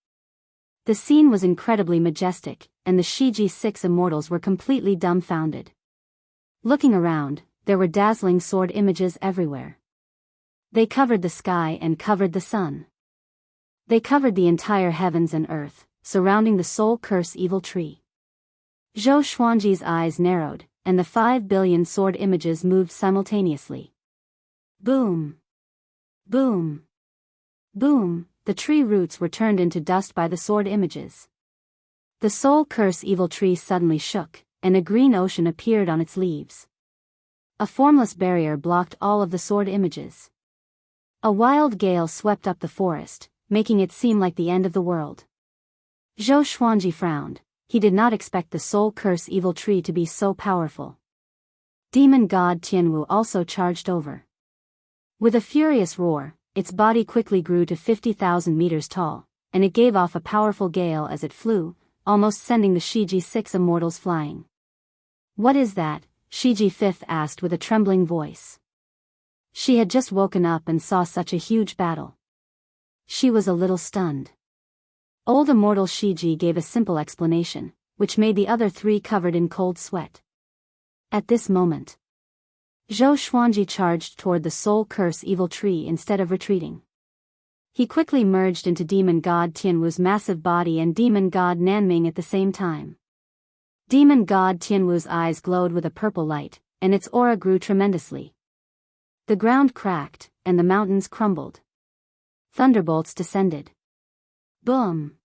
The scene was incredibly majestic, and the Shiji 6 immortals were completely dumbfounded. Looking around, there were dazzling sword images everywhere. They covered the sky and covered the sun. They covered the entire heavens and earth, surrounding the soul curse evil tree. Zhou Xuanji's eyes narrowed, and the 5 billion sword images moved simultaneously. Boom! Boom! Boom! The tree roots were turned into dust by the sword images. The soul curse evil tree suddenly shook, and a green ocean appeared on its leaves. A formless barrier blocked all of the sword images. A wild gale swept up the forest, making it seem like the end of the world. Zhou Xuanji frowned. He did not expect the soul curse evil tree to be so powerful. Demon god Tianwu also charged over. With a furious roar, its body quickly grew to 50,000 meters tall, and it gave off a powerful gale as it flew, almost sending the Shiji 6 immortals flying. What is that? Shiji 5th asked with a trembling voice. She had just woken up and saw such a huge battle. She was a little stunned. Old immortal Shiji gave a simple explanation, which made the other three covered in cold sweat. At this moment, Zhou Xuanji charged toward the soul curse evil tree instead of retreating. He quickly merged into demon god Tianwu's massive body and demon god Nanming at the same time. Demon god Tianwu's eyes glowed with a purple light, and its aura grew tremendously. The ground cracked, and the mountains crumbled. Thunderbolts descended. Boom!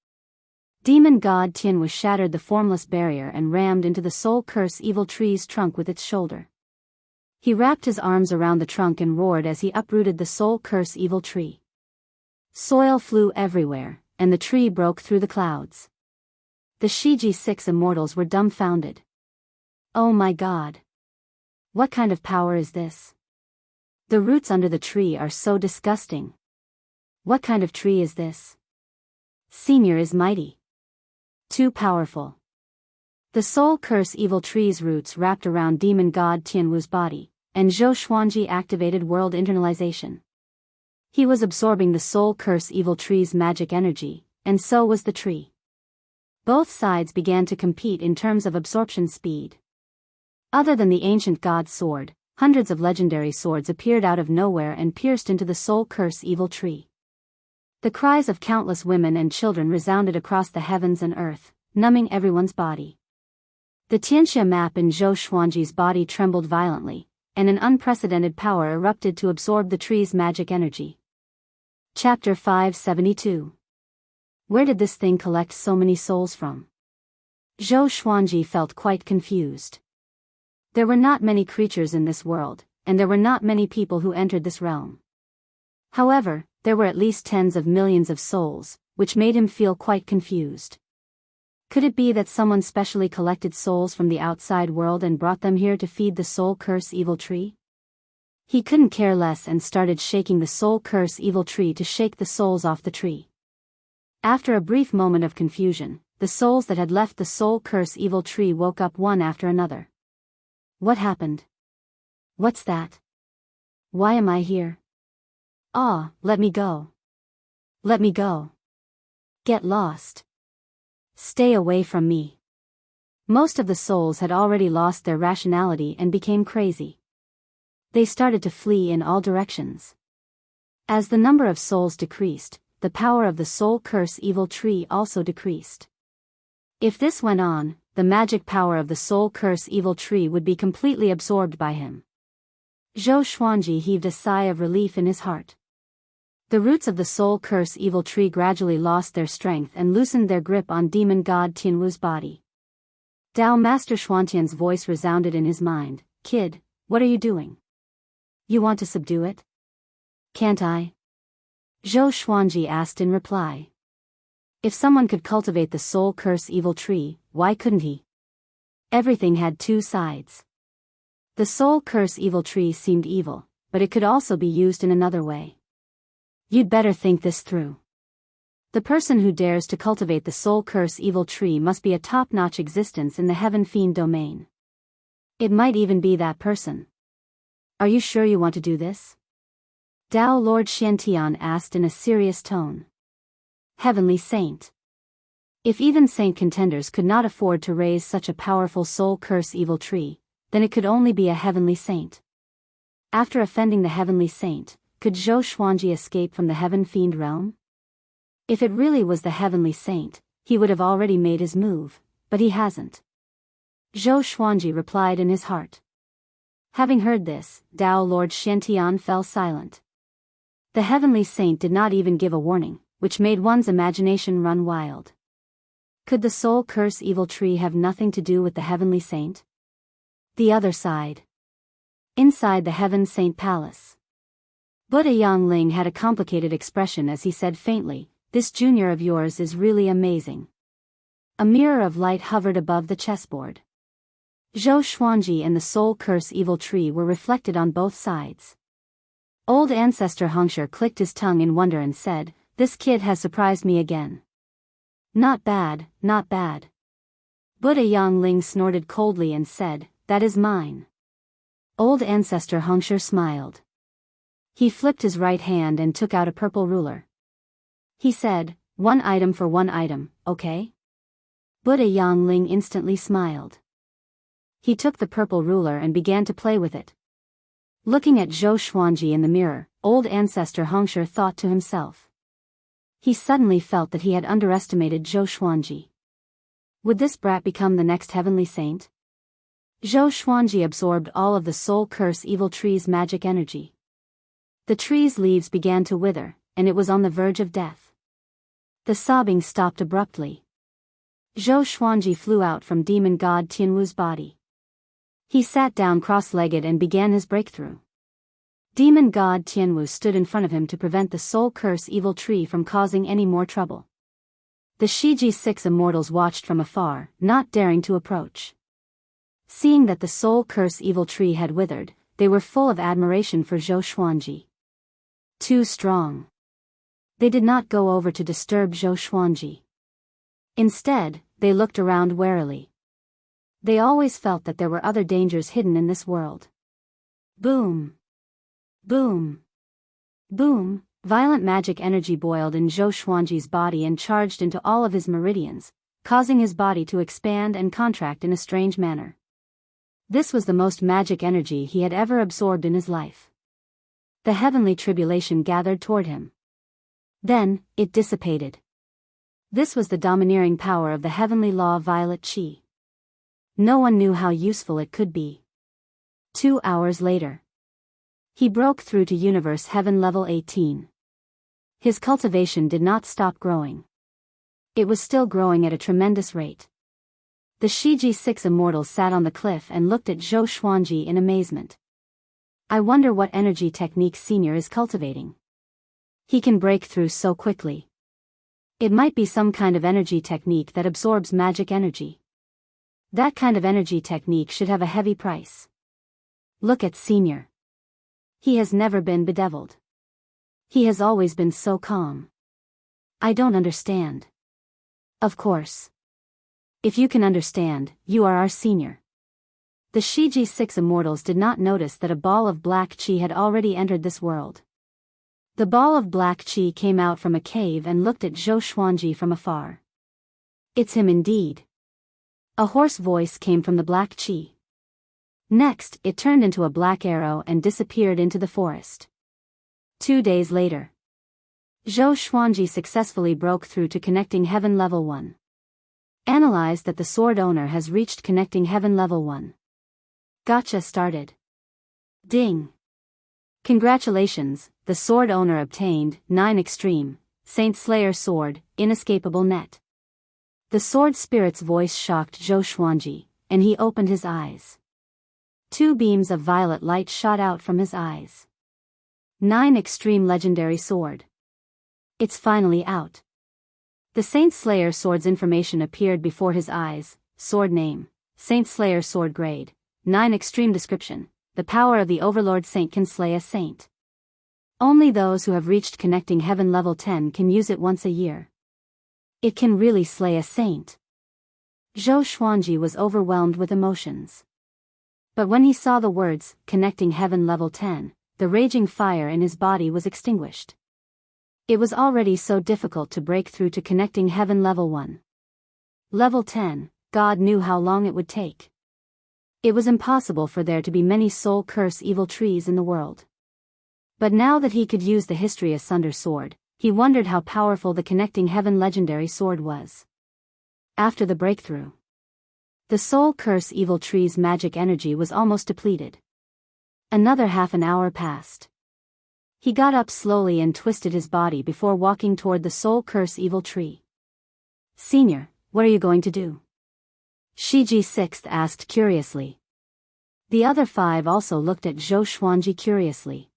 Demon god Tianwu shattered the formless barrier and rammed into the soul curse evil tree's trunk with its shoulder. He wrapped his arms around the trunk and roared as he uprooted the soul curse evil tree. Soil flew everywhere, and the tree broke through the clouds. The Shiji 6 immortals were dumbfounded. Oh my god! What kind of power is this? The roots under the tree are so disgusting. What kind of tree is this? Senior is mighty. Too powerful. The soul curse evil tree's roots wrapped around demon god Tianwu's body, and Zhou Xuanji activated world internalization. He was absorbing the soul curse evil tree's magic energy, and so was the tree. Both sides began to compete in terms of absorption speed. Other than the ancient god sword, hundreds of legendary swords appeared out of nowhere and pierced into the soul curse evil tree. The cries of countless women and children resounded across the heavens and earth, numbing everyone's body. The Tianxia map in Zhou Xuanji's body trembled violently, and an unprecedented power erupted to absorb the tree's magic energy. Chapter 572. Where did this thing collect so many souls from? Zhou Xuanji felt quite confused. There were not many creatures in this world, and there were not many people who entered this realm. However, there were at least tens of millions of souls, which made him feel quite confused. Could it be that someone specially collected souls from the outside world and brought them here to feed the soul curse evil tree? He couldn't care less and started shaking the soul curse evil tree to shake the souls off the tree. After a brief moment of confusion, the souls that had left the soul curse evil tree woke up one after another. What happened? What's that? Why am I here? Ah, let me go. Let me go. Get lost. Stay away from me. Most of the souls had already lost their rationality and became crazy. They started to flee in all directions. As the number of souls decreased, the power of the soul curse evil tree also decreased. If this went on, the magic power of the soul curse evil tree would be completely absorbed by him. Zhou Xuanji heaved a sigh of relief in his heart. The roots of the soul curse evil tree gradually lost their strength and loosened their grip on demon god Tianwu's body. Dao Master Xuantian's voice resounded in his mind. Kid, what are you doing? You want to subdue it? Can't I? Zhou Xuanji asked in reply. If someone could cultivate the soul curse evil tree, why couldn't he? Everything had two sides. The soul curse evil tree seemed evil, but it could also be used in another way. You'd better think this through. The person who dares to cultivate the soul curse evil tree must be a top-notch existence in the heaven fiend domain. It might even be that person. Are you sure you want to do this? Dao Lord Xiantian asked in a serious tone. Heavenly Saint. If even saint contenders could not afford to raise such a powerful soul curse evil tree, then it could only be a heavenly saint. After offending the heavenly saint, could Zhou Xuanji escape from the heaven fiend realm? If it really was the heavenly saint, he would have already made his move, but he hasn't. Zhou Xuanji replied in his heart. Having heard this, Dao Lord Xiantian fell silent. The heavenly saint did not even give a warning, which made one's imagination run wild. Could the soul curse evil tree have nothing to do with the heavenly saint? The other side. Inside the heaven saint palace. Buddha Yangling had a complicated expression as he said faintly, "This junior of yours is really amazing." A mirror of light hovered above the chessboard. Zhou Xuanji and the soul curse evil tree were reflected on both sides. Old ancestor Hongshi clicked his tongue in wonder and said, "This kid has surprised me again." Not bad, not bad. Buddha Yangling snorted coldly and said, "That is mine." Old ancestor Hongshi smiled. He flipped his right hand and took out a purple ruler. He said, "One item for one item, okay?" Buddha Yangling instantly smiled. He took the purple ruler and began to play with it. Looking at Zhou Xuanji in the mirror, old ancestor Hongshi thought to himself. He suddenly felt that he had underestimated Zhou Xuanji. Would this brat become the next heavenly saint? Zhou Xuanji absorbed all of the soul curse evil tree's magic energy. The tree's leaves began to wither, and it was on the verge of death. The sobbing stopped abruptly. Zhou Xuanji flew out from demon god Tianwu's body. He sat down cross-legged and began his breakthrough. Demon god Tianwu stood in front of him to prevent the soul curse evil tree from causing any more trouble. The Shiji 6 immortals watched from afar, not daring to approach. Seeing that the soul curse evil tree had withered, they were full of admiration for Zhou Xuanji. Too strong. They did not go over to disturb Zhou Xuanji. Instead, they looked around warily. They always felt that there were other dangers hidden in this world. Boom. Boom. Boom. Violent magic energy boiled in Zhou Xuanji's body and charged into all of his meridians, causing his body to expand and contract in a strange manner. This was the most magic energy he had ever absorbed in his life. The heavenly tribulation gathered toward him. Then, it dissipated. This was the domineering power of the heavenly law violet chi. No one knew how useful it could be. 2 hours later. He broke through to universe heaven level 18. His cultivation did not stop growing. It was still growing at a tremendous rate. The Shiji 6 immortals sat on the cliff and looked at Zhou Xuanji in amazement. I wonder what energy technique Senior is cultivating. He can break through so quickly. It might be some kind of energy technique that absorbs magic energy. That kind of energy technique should have a heavy price. Look at Senior. He has never been bedeviled. He has always been so calm. I don't understand. Of course. If you can understand, you are our Senior. The Shiji 6 immortals did not notice that a ball of black chi had already entered this world. The ball of black chi came out from a cave and looked at Zhou Xuanji from afar. It's him indeed. A hoarse voice came from the black chi. Next, it turned into a black arrow and disappeared into the forest. 2 days later, Zhou Xuanji successfully broke through to connecting heaven level 1. Analyzed that the sword owner has reached connecting heaven level 1. Gotcha started. Ding. Congratulations, the sword owner obtained 9 extreme, Saint Slayer sword, inescapable net. The sword spirit's voice shocked Zhou Xuanji, and he opened his eyes. 2 beams of violet light shot out from his eyes. 9 extreme legendary sword. It's finally out. The Saint Slayer sword's information appeared before his eyes. Sword name, Saint Slayer sword grade, 9 extreme description. The power of the Overlord Saint can slay a saint. Only those who have reached connecting heaven level 10 can use it once a year. It can really slay a saint. Zhou Xuanji was overwhelmed with emotions. But when he saw the words, connecting heaven level 10, the raging fire in his body was extinguished. It was already so difficult to break through to connecting heaven level 1. Level 10, God knew how long it would take. It was impossible for there to be many soul curse evil trees in the world. But now that he could use the History Asunder sword, he wondered how powerful the connecting heaven legendary sword was. After the breakthrough, the soul curse evil tree's magic energy was almost depleted. Another half an hour passed. He got up slowly and twisted his body before walking toward the soul curse evil tree. Senior, what are you going to do? Shiji Sixth asked curiously. The other 5 also looked at Zhou Xuanji curiously.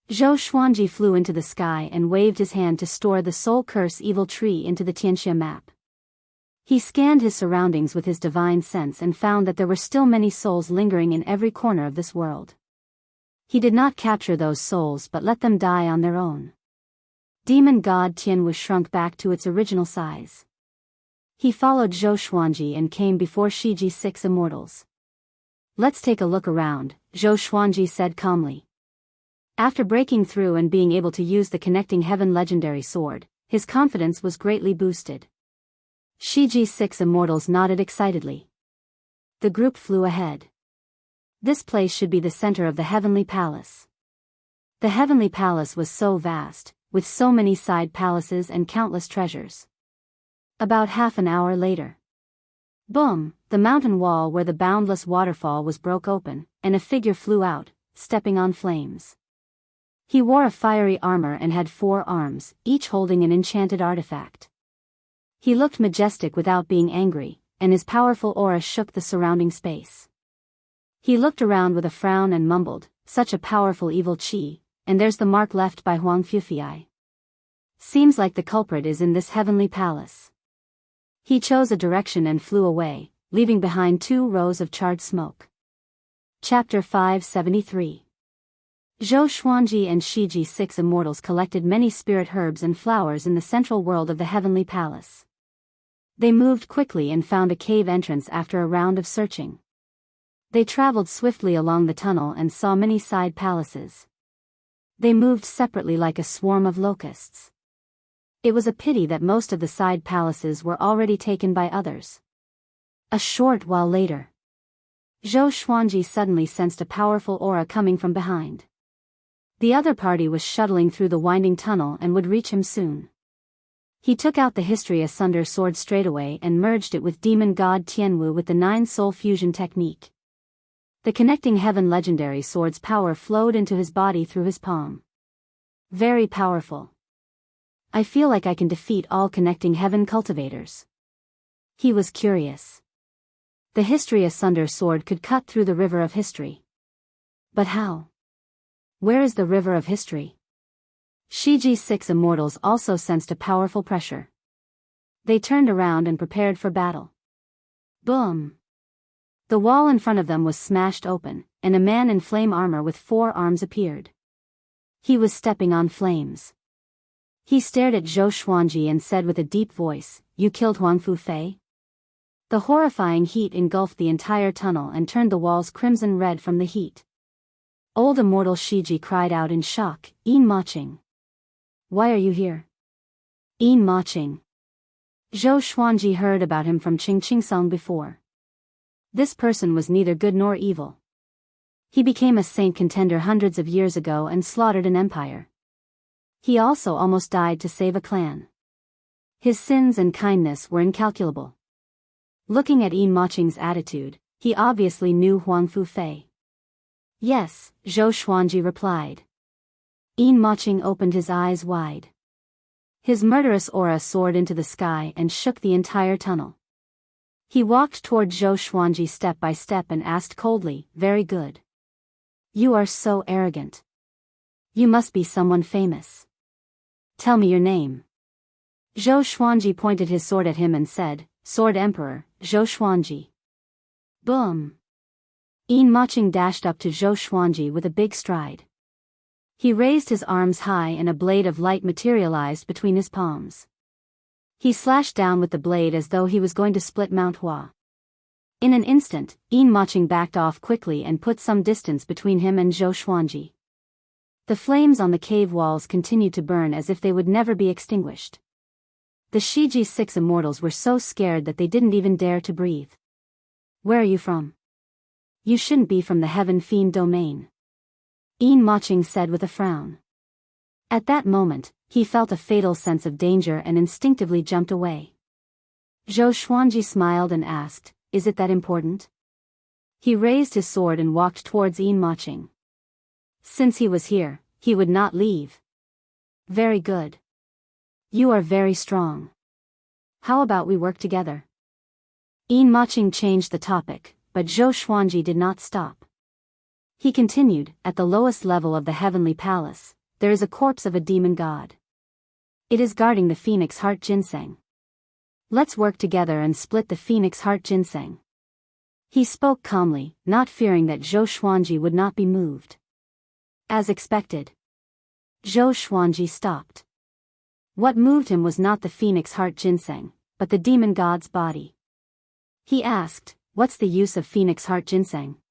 Zhou Xuanji flew into the sky and waved his hand to store the soul curse evil tree into the Tianxia map. He scanned his surroundings with his divine sense and found that there were still many souls lingering in every corner of this world. He did not capture those souls but let them die on their own. Demon god Tianwu shrunk back to its original size. He followed Zhou Xuanji and came before Shiji 6 immortals. Let's take a look around, Zhou Xuanji said calmly. After breaking through and being able to use the connecting heaven legendary sword, his confidence was greatly boosted. Shiji 6 immortals nodded excitedly. The group flew ahead. This place should be the center of the heavenly palace. The heavenly palace was so vast, with so many side palaces and countless treasures. About half an hour later. Boom, the mountain wall where the boundless waterfall was broke open, and a figure flew out, stepping on flames. He wore a fiery armor and had 4 arms, each holding an enchanted artifact. He looked majestic without being angry, and his powerful aura shook the surrounding space. He looked around with a frown and mumbled, such a powerful evil chi, and there's the mark left by Huang Fufei. Seems like the culprit is in this heavenly palace. He chose a direction and flew away, leaving behind 2 rows of charred smoke. Chapter 573. Zhou Xuanji and Shiji 6 immortals collected many spirit herbs and flowers in the central world of the heavenly palace. They moved quickly and found a cave entrance after a round of searching. They traveled swiftly along the tunnel and saw many side palaces. They moved separately like a swarm of locusts. It was a pity that most of the side palaces were already taken by others. A short while later, Zhou Xuanji suddenly sensed a powerful aura coming from behind. The other party was shuttling through the winding tunnel and would reach him soon. He took out the History Asunder sword straightaway and merged it with demon god Tianwu with the 9-soul fusion technique. The connecting heaven legendary sword's power flowed into his body through his palm. Very powerful. I feel like I can defeat all connecting heaven cultivators. He was curious. The History Asunder sword could cut through the river of history. But how? Where is the river of history? Shiji 6 immortals also sensed a powerful pressure. They turned around and prepared for battle. Boom! The wall in front of them was smashed open, and a man in flame armor with 4 arms appeared. He was stepping on flames. He stared at Zhou Xuanji and said with a deep voice, "You killed Huang Fufei?" The horrifying heat engulfed the entire tunnel and turned the walls crimson red from the heat. Old immortal Shiji cried out in shock, "Yin Ma Qing. Why are you here?" Yin Ma Qing. Zhou Xuanji heard about him from Qing Song before. This person was neither good nor evil. He became a saint contender hundreds of years ago and slaughtered an empire. He also almost died to save a clan. His sins and kindness were incalculable. Looking at Yin Maqing's attitude, he obviously knew Huang Fufei. Yes, Zhou Xuanji replied. Yin Maqing opened his eyes wide. His murderous aura soared into the sky and shook the entire tunnel. He walked toward Zhou Xuanji step by step and asked coldly, "Very good. You are so arrogant. You must be someone famous. Tell me your name." Zhou Xuanji pointed his sword at him and said, "Sword Emperor, Zhou Xuanji." Boom! Yin Maqing dashed up to Zhou Xuanji with a big stride. He raised his arms high and a blade of light materialized between his palms. He slashed down with the blade as though he was going to split Mount Hua. In an instant, Yin Maqing backed off quickly and put some distance between him and Zhou Xuanji. The flames on the cave walls continued to burn as if they would never be extinguished. The Shiji 6 immortals were so scared that they didn't even dare to breathe. "Where are you from?" "You shouldn't be from the Heaven Fiend domain," Yin Maqing said with a frown. At that moment, he felt a fatal sense of danger and instinctively jumped away. Zhou Xuanji smiled and asked, "Is it that important?" He raised his sword and walked towards Yin Maqing. Since he was here, he would not leave. "Very good. You are very strong. How about we work together?" Yin Maqing changed the topic, but Zhou Xuanji did not stop. He continued, "At the lowest level of the heavenly palace, there is a corpse of a demon god. It is guarding the phoenix heart ginseng. Let's work together and split the phoenix heart ginseng." He spoke calmly, not fearing that Zhou Xuanji would not be moved. As expected, Zhou Xuanji stopped. What moved him was not the phoenix heart ginseng, but the demon god's body. He asked, "What's the use of phoenix heart ginseng?"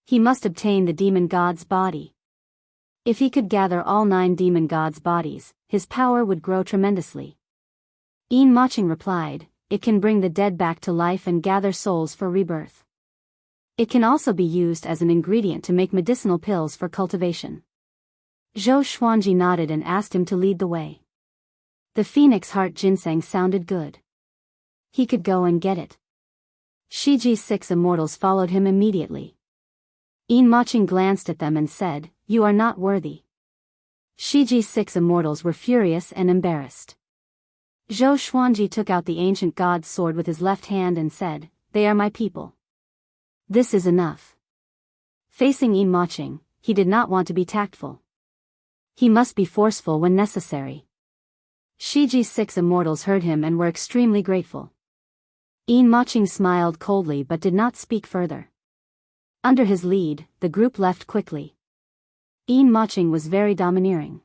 He must obtain the demon god's body. If he could gather all 9 demon gods' bodies, his power would grow tremendously. Yin Maqing replied, "It can bring the dead back to life and gather souls for rebirth. It can also be used as an ingredient to make medicinal pills for cultivation." Zhou Xuanji nodded and asked him to lead the way. The phoenix heart ginseng sounded good. He could go and get it. Shiji 6 immortals followed him immediately. Yin Maqing glanced at them and said, "You are not worthy." Shiji 6 immortals were furious and embarrassed. Zhou Xuanji took out the ancient god's sword with his left hand and said, "They are my people. This is enough." Facing Yin Maqing, he did not want to be tactful. He must be forceful when necessary. Shiji 6 immortals heard him and were extremely grateful. Yin Maqing smiled coldly but did not speak further. Under his lead, the group left quickly. Yin Maqing was very domineering.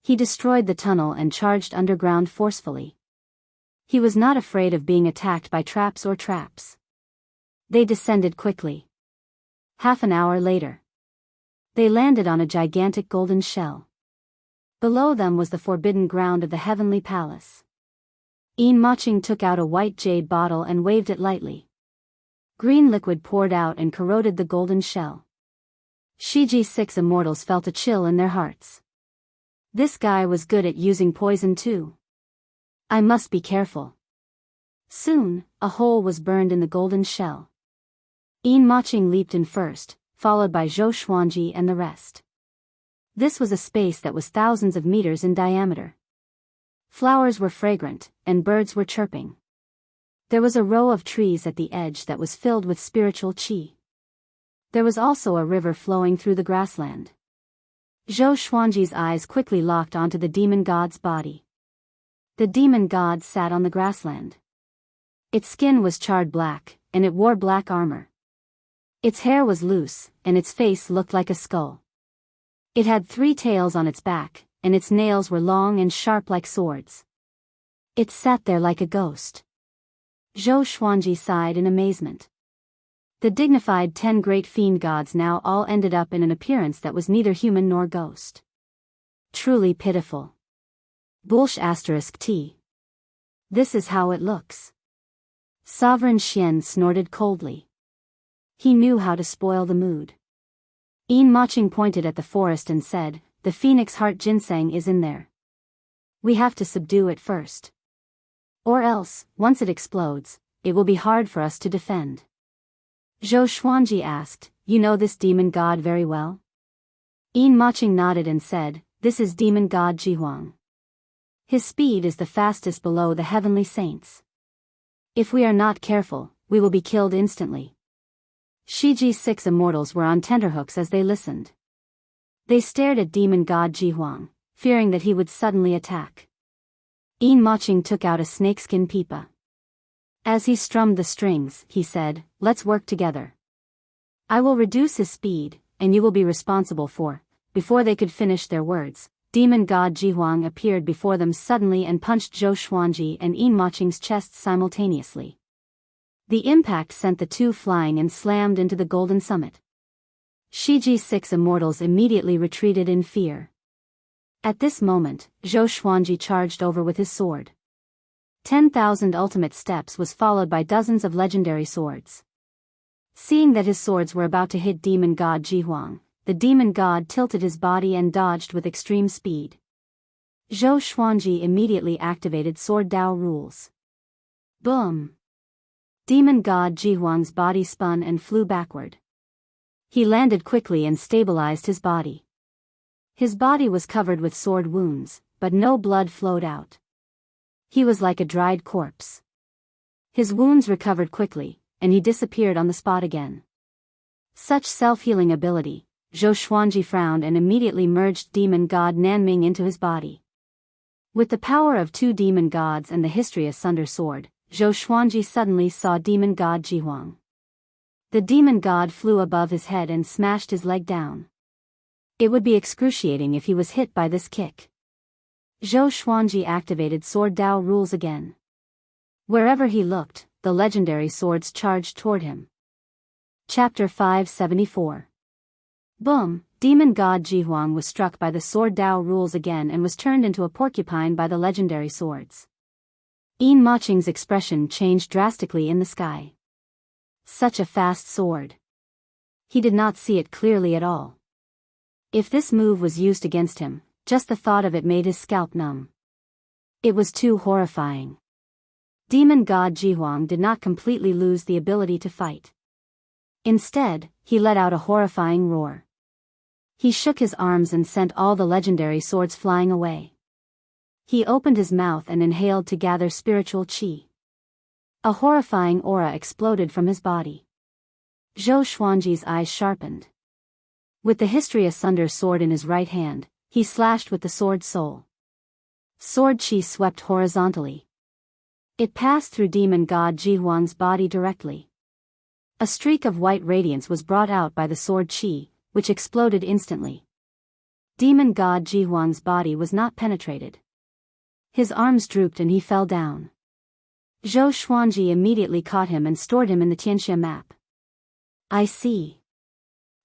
He destroyed the tunnel and charged underground forcefully. He was not afraid of being attacked by traps or traps. They descended quickly. Half an hour later, they landed on a gigantic golden shell. Below them was the forbidden ground of the heavenly palace. Yin Maqing took out a white jade bottle and waved it lightly. Green liquid poured out and corroded the golden shell. Shiji 6 immortals felt a chill in their hearts. This guy was good at using poison too. I must be careful. Soon, a hole was burned in the golden shell. Yin Maqing leaped in first, followed by Zhou Xuanji and the rest. This was a space that was thousands of meters in diameter. Flowers were fragrant, and birds were chirping. There was a row of trees at the edge that was filled with spiritual qi. There was also a river flowing through the grassland. Zhou Xuanji's eyes quickly locked onto the demon god's body. The demon god sat on the grassland. Its skin was charred black, and it wore black armor. Its hair was loose, and its face looked like a skull. It had 3 tails on its back, and its nails were long and sharp like swords. It sat there like a ghost. Zhou Xuanji sighed in amazement. The dignified 10 great fiend gods now all ended up in an appearance that was neither human nor ghost. Truly pitiful. Bulsh*t. This is how it looks. Sovereign Xian snorted coldly. He knew how to spoil the mood. Yin Maching pointed at the forest and said, "The phoenix heart ginseng is in there. We have to subdue it first. Or else, once it explodes, it will be hard for us to defend." Zhou Xuanji asked, "You know this demon god very well?" Yin Maching nodded and said, "This is demon god Jihuang. His speed is the fastest below the heavenly saints. If we are not careful, we will be killed instantly." Shiji's 6 immortals were on tenterhooks as they listened. They stared at demon god Jihuang, fearing that he would suddenly attack. Yin Maching took out a snakeskin pipa. As he strummed the strings, he said, "Let's work together. I will reduce his speed, and you will be responsible for." Before they could finish their words, demon god Jihuang appeared before them suddenly and punched Zhou Xuanji and Yin Maching's chests simultaneously. The impact sent the two flying and slammed into the golden summit. Shiji's 6 immortals immediately retreated in fear. At this moment, Zhou Xuanji charged over with his sword. 10,000 ultimate steps was followed by dozens of legendary swords. Seeing that his swords were about to hit demon god Jihuang, the demon god tilted his body and dodged with extreme speed. Zhou Xuanji immediately activated Sword Dao rules. Boom! Demon god Jihuang's body spun and flew backward. He landed quickly and stabilized his body. His body was covered with sword wounds, but no blood flowed out. He was like a dried corpse. His wounds recovered quickly, and he disappeared on the spot again. Such self-healing ability, Zhou Xuanji frowned and immediately merged demon god Nanming into his body. With the power of 2 demon gods and the history asunder sword, Zhou Xuanji suddenly saw demon god Jihuang. The demon god flew above his head and smashed his leg down. It would be excruciating if he was hit by this kick. Zhou Xuanji activated Sword Dao rules again. Wherever he looked, the legendary swords charged toward him. Chapter 574. Boom! Demon god Jihuang was struck by the Sword Dao rules again and was turned into a porcupine by the legendary swords. Yin Maching's expression changed drastically in the sky. Such a fast sword. He did not see it clearly at all. If this move was used against him, just the thought of it made his scalp numb. It was too horrifying. Demon god Jihuang did not completely lose the ability to fight. Instead, he let out a horrifying roar. He shook his arms and sent all the legendary swords flying away. He opened his mouth and inhaled to gather spiritual qi. A horrifying aura exploded from his body. Zhou Xuanji's eyes sharpened. With the history asunder sword in his right hand, he slashed with the sword soul. Sword qi swept horizontally. It passed through demon god Jihuang's body directly. A streak of white radiance was brought out by the sword qi, which exploded instantly. Demon god Jihuang's body was not penetrated. His arms drooped and he fell down. Zhou Xuanji immediately caught him and stored him in the Tianxia map. I see.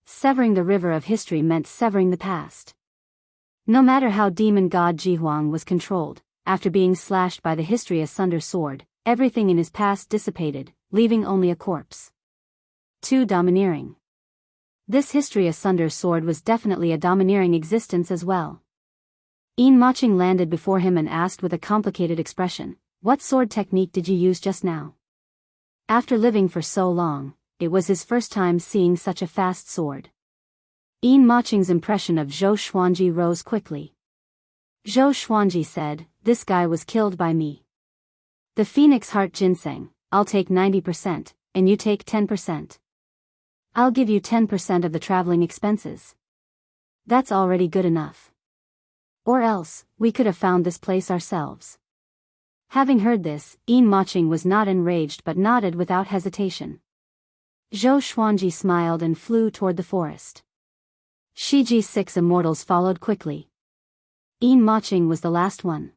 Severing the river of history meant severing the past. No matter how demon god Jihuang was controlled, after being slashed by the history asunder sword, everything in his past dissipated, leaving only a corpse. Too domineering. This history asunder sword was definitely a domineering existence as well. Yin Maching landed before him and asked with a complicated expression, "What sword technique did you use just now?" After living for so long, it was his first time seeing such a fast sword. Yin Maching's impression of Zhou Xuanji rose quickly. Zhou Xuanji said, "This guy was killed by me. The Phoenix Heart Ginseng, I'll take 90%, and you take 10%. I'll give you 10% of the traveling expenses. That's already good enough. Or else, we could have found this place ourselves." Having heard this, Yin Maching was not enraged but nodded without hesitation. Zhou Xuanji smiled and flew toward the forest. Shiji's 6 immortals followed quickly. Yin Maching was the last one.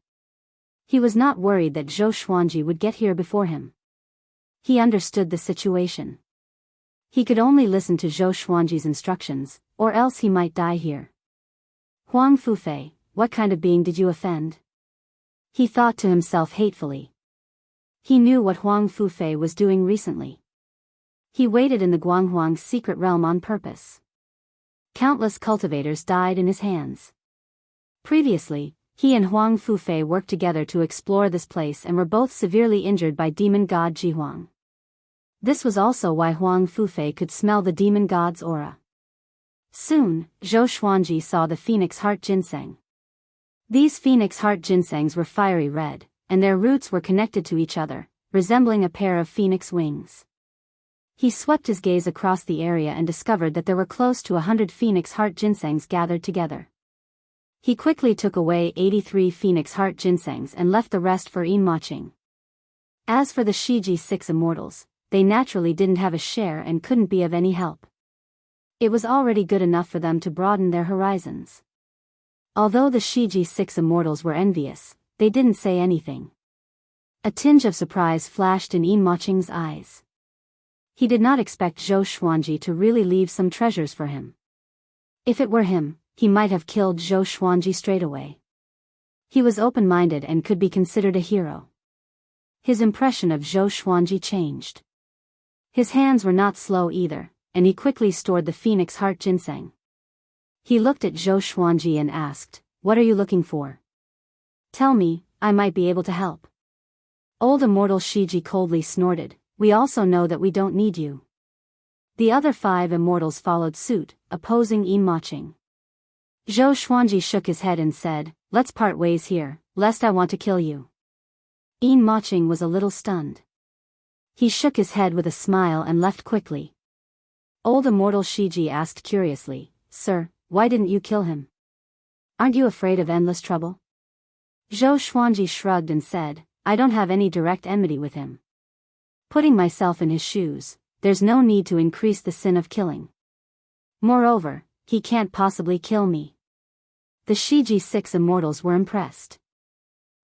He was not worried that Zhou Xuanji would get here before him. He understood the situation. He could only listen to Zhou Xuanji's instructions, or else he might die here. Huang Fufei, what kind of being did you offend? He thought to himself hatefully. He knew what Huang Fufei was doing recently. He waited in the Guanghuang's secret realm on purpose. Countless cultivators died in his hands. Previously, he and Huang Fufei worked together to explore this place and were both severely injured by demon god Jihuang. This was also why Huang Fufei could smell the demon god's aura. Soon, Zhou Xuanji saw the phoenix heart ginseng. These phoenix heart ginsengs were fiery red, and their roots were connected to each other, resembling a pair of phoenix wings. He swept his gaze across the area and discovered that there were close to 100 phoenix heart ginsengs gathered together. He quickly took away 83 phoenix heart ginsengs and left the rest for Yin Maching. As for the Shiji 6 immortals, they naturally didn't have a share and couldn't be of any help. It was already good enough for them to broaden their horizons. Although the Shiji 6 immortals were envious, they didn't say anything. A tinge of surprise flashed in Yin Maching's eyes. He did not expect Zhou Xuanji to really leave some treasures for him. If it were him, he might have killed Zhou Xuanji straight away. He was open-minded and could be considered a hero. His impression of Zhou Xuanji changed. His hands were not slow either, and he quickly stored the phoenix heart ginseng. He looked at Zhou Xuanji and asked, "What are you looking for? Tell me, I might be able to help." Old immortal Shiji coldly snorted, "We also know that we don't need you." The other 5 immortals followed suit, opposing Yin Maching. Zhou Xuanji shook his head and said, "Let's part ways here, lest I want to kill you." Yin Maching was a little stunned. He shook his head with a smile and left quickly. Old immortal Shiji asked curiously, "Sir, why didn't you kill him? Aren't you afraid of endless trouble?" Zhou Xuanji shrugged and said, "I don't have any direct enmity with him. Putting myself in his shoes, there's no need to increase the sin of killing. Moreover, he can't possibly kill me." The Shiji 6 immortals were impressed.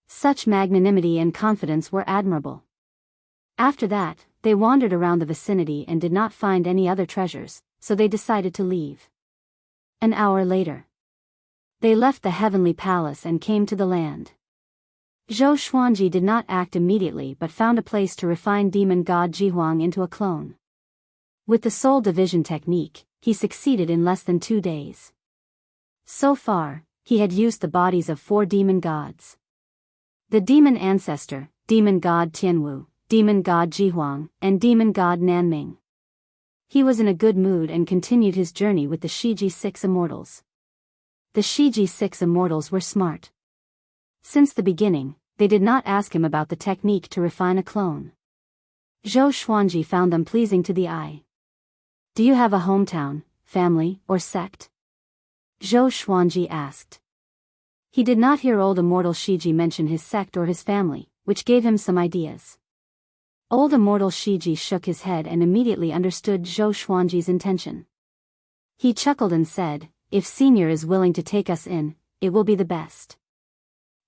Such magnanimity and confidence were admirable. After that, they wandered around the vicinity and did not find any other treasures, so they decided to leave. An hour later, they left the heavenly palace and came to the land. Zhou Xuanji did not act immediately but found a place to refine demon god Jihuang into a clone. With the soul division technique, he succeeded in less than 2 days. So far, he had used the bodies of 4 demon gods. The demon ancestor, demon god Tianwu, demon god Jihuang, and demon god Nanming. He was in a good mood and continued his journey with the Shiji 6 immortals. The Shiji 6 immortals were smart. Since the beginning, they did not ask him about the technique to refine a clone. Zhou Xuanji found them pleasing to the eye. "Do you have a hometown, family, or sect?" Zhou Xuanji asked. He did not hear old immortal Shiji mention his sect or his family, which gave him some ideas. Old immortal Shiji shook his head and immediately understood Zhou Xuanji's intention. He chuckled and said, "If Senior is willing to take us in, it will be the best.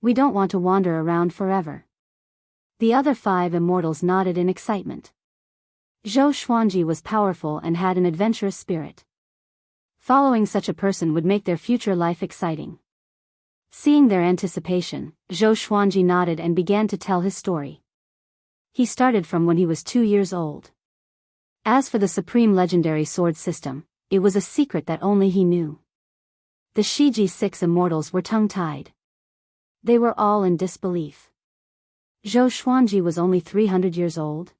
We don't want to wander around forever." The other 5 immortals nodded in excitement. Zhou Xuanji was powerful and had an adventurous spirit. Following such a person would make their future life exciting. Seeing their anticipation, Zhou Xuanji nodded and began to tell his story. He started from when he was 2 years old. As for the supreme legendary sword system, it was a secret that only he knew. The Shiji 6 immortals were tongue-tied. They were all in disbelief. Zhou Xuanji was only 300 years old?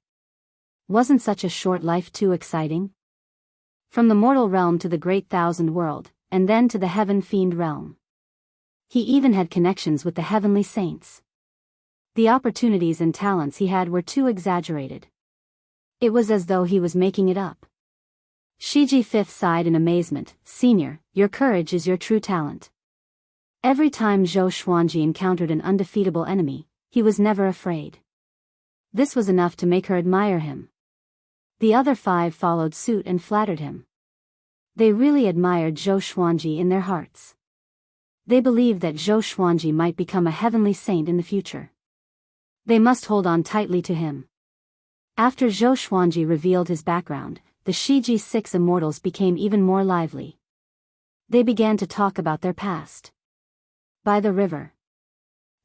Wasn't such a short life too exciting? From the mortal realm to the great thousand world, and then to the heaven fiend realm. He even had connections with the heavenly saints. The opportunities and talents he had were too exaggerated. It was as though he was making it up. Shiji 5th sighed in amazement, "Senior, your courage is your true talent." Every time Zhou Xuanji encountered an undefeatable enemy, he was never afraid. This was enough to make her admire him. The other 5 followed suit and flattered him. They really admired Zhou Xuanji in their hearts. They believed that Zhou Xuanji might become a heavenly saint in the future. They must hold on tightly to him. After Zhou Xuanji revealed his background, the Shiji 6 immortals became even more lively. They began to talk about their past. By the river,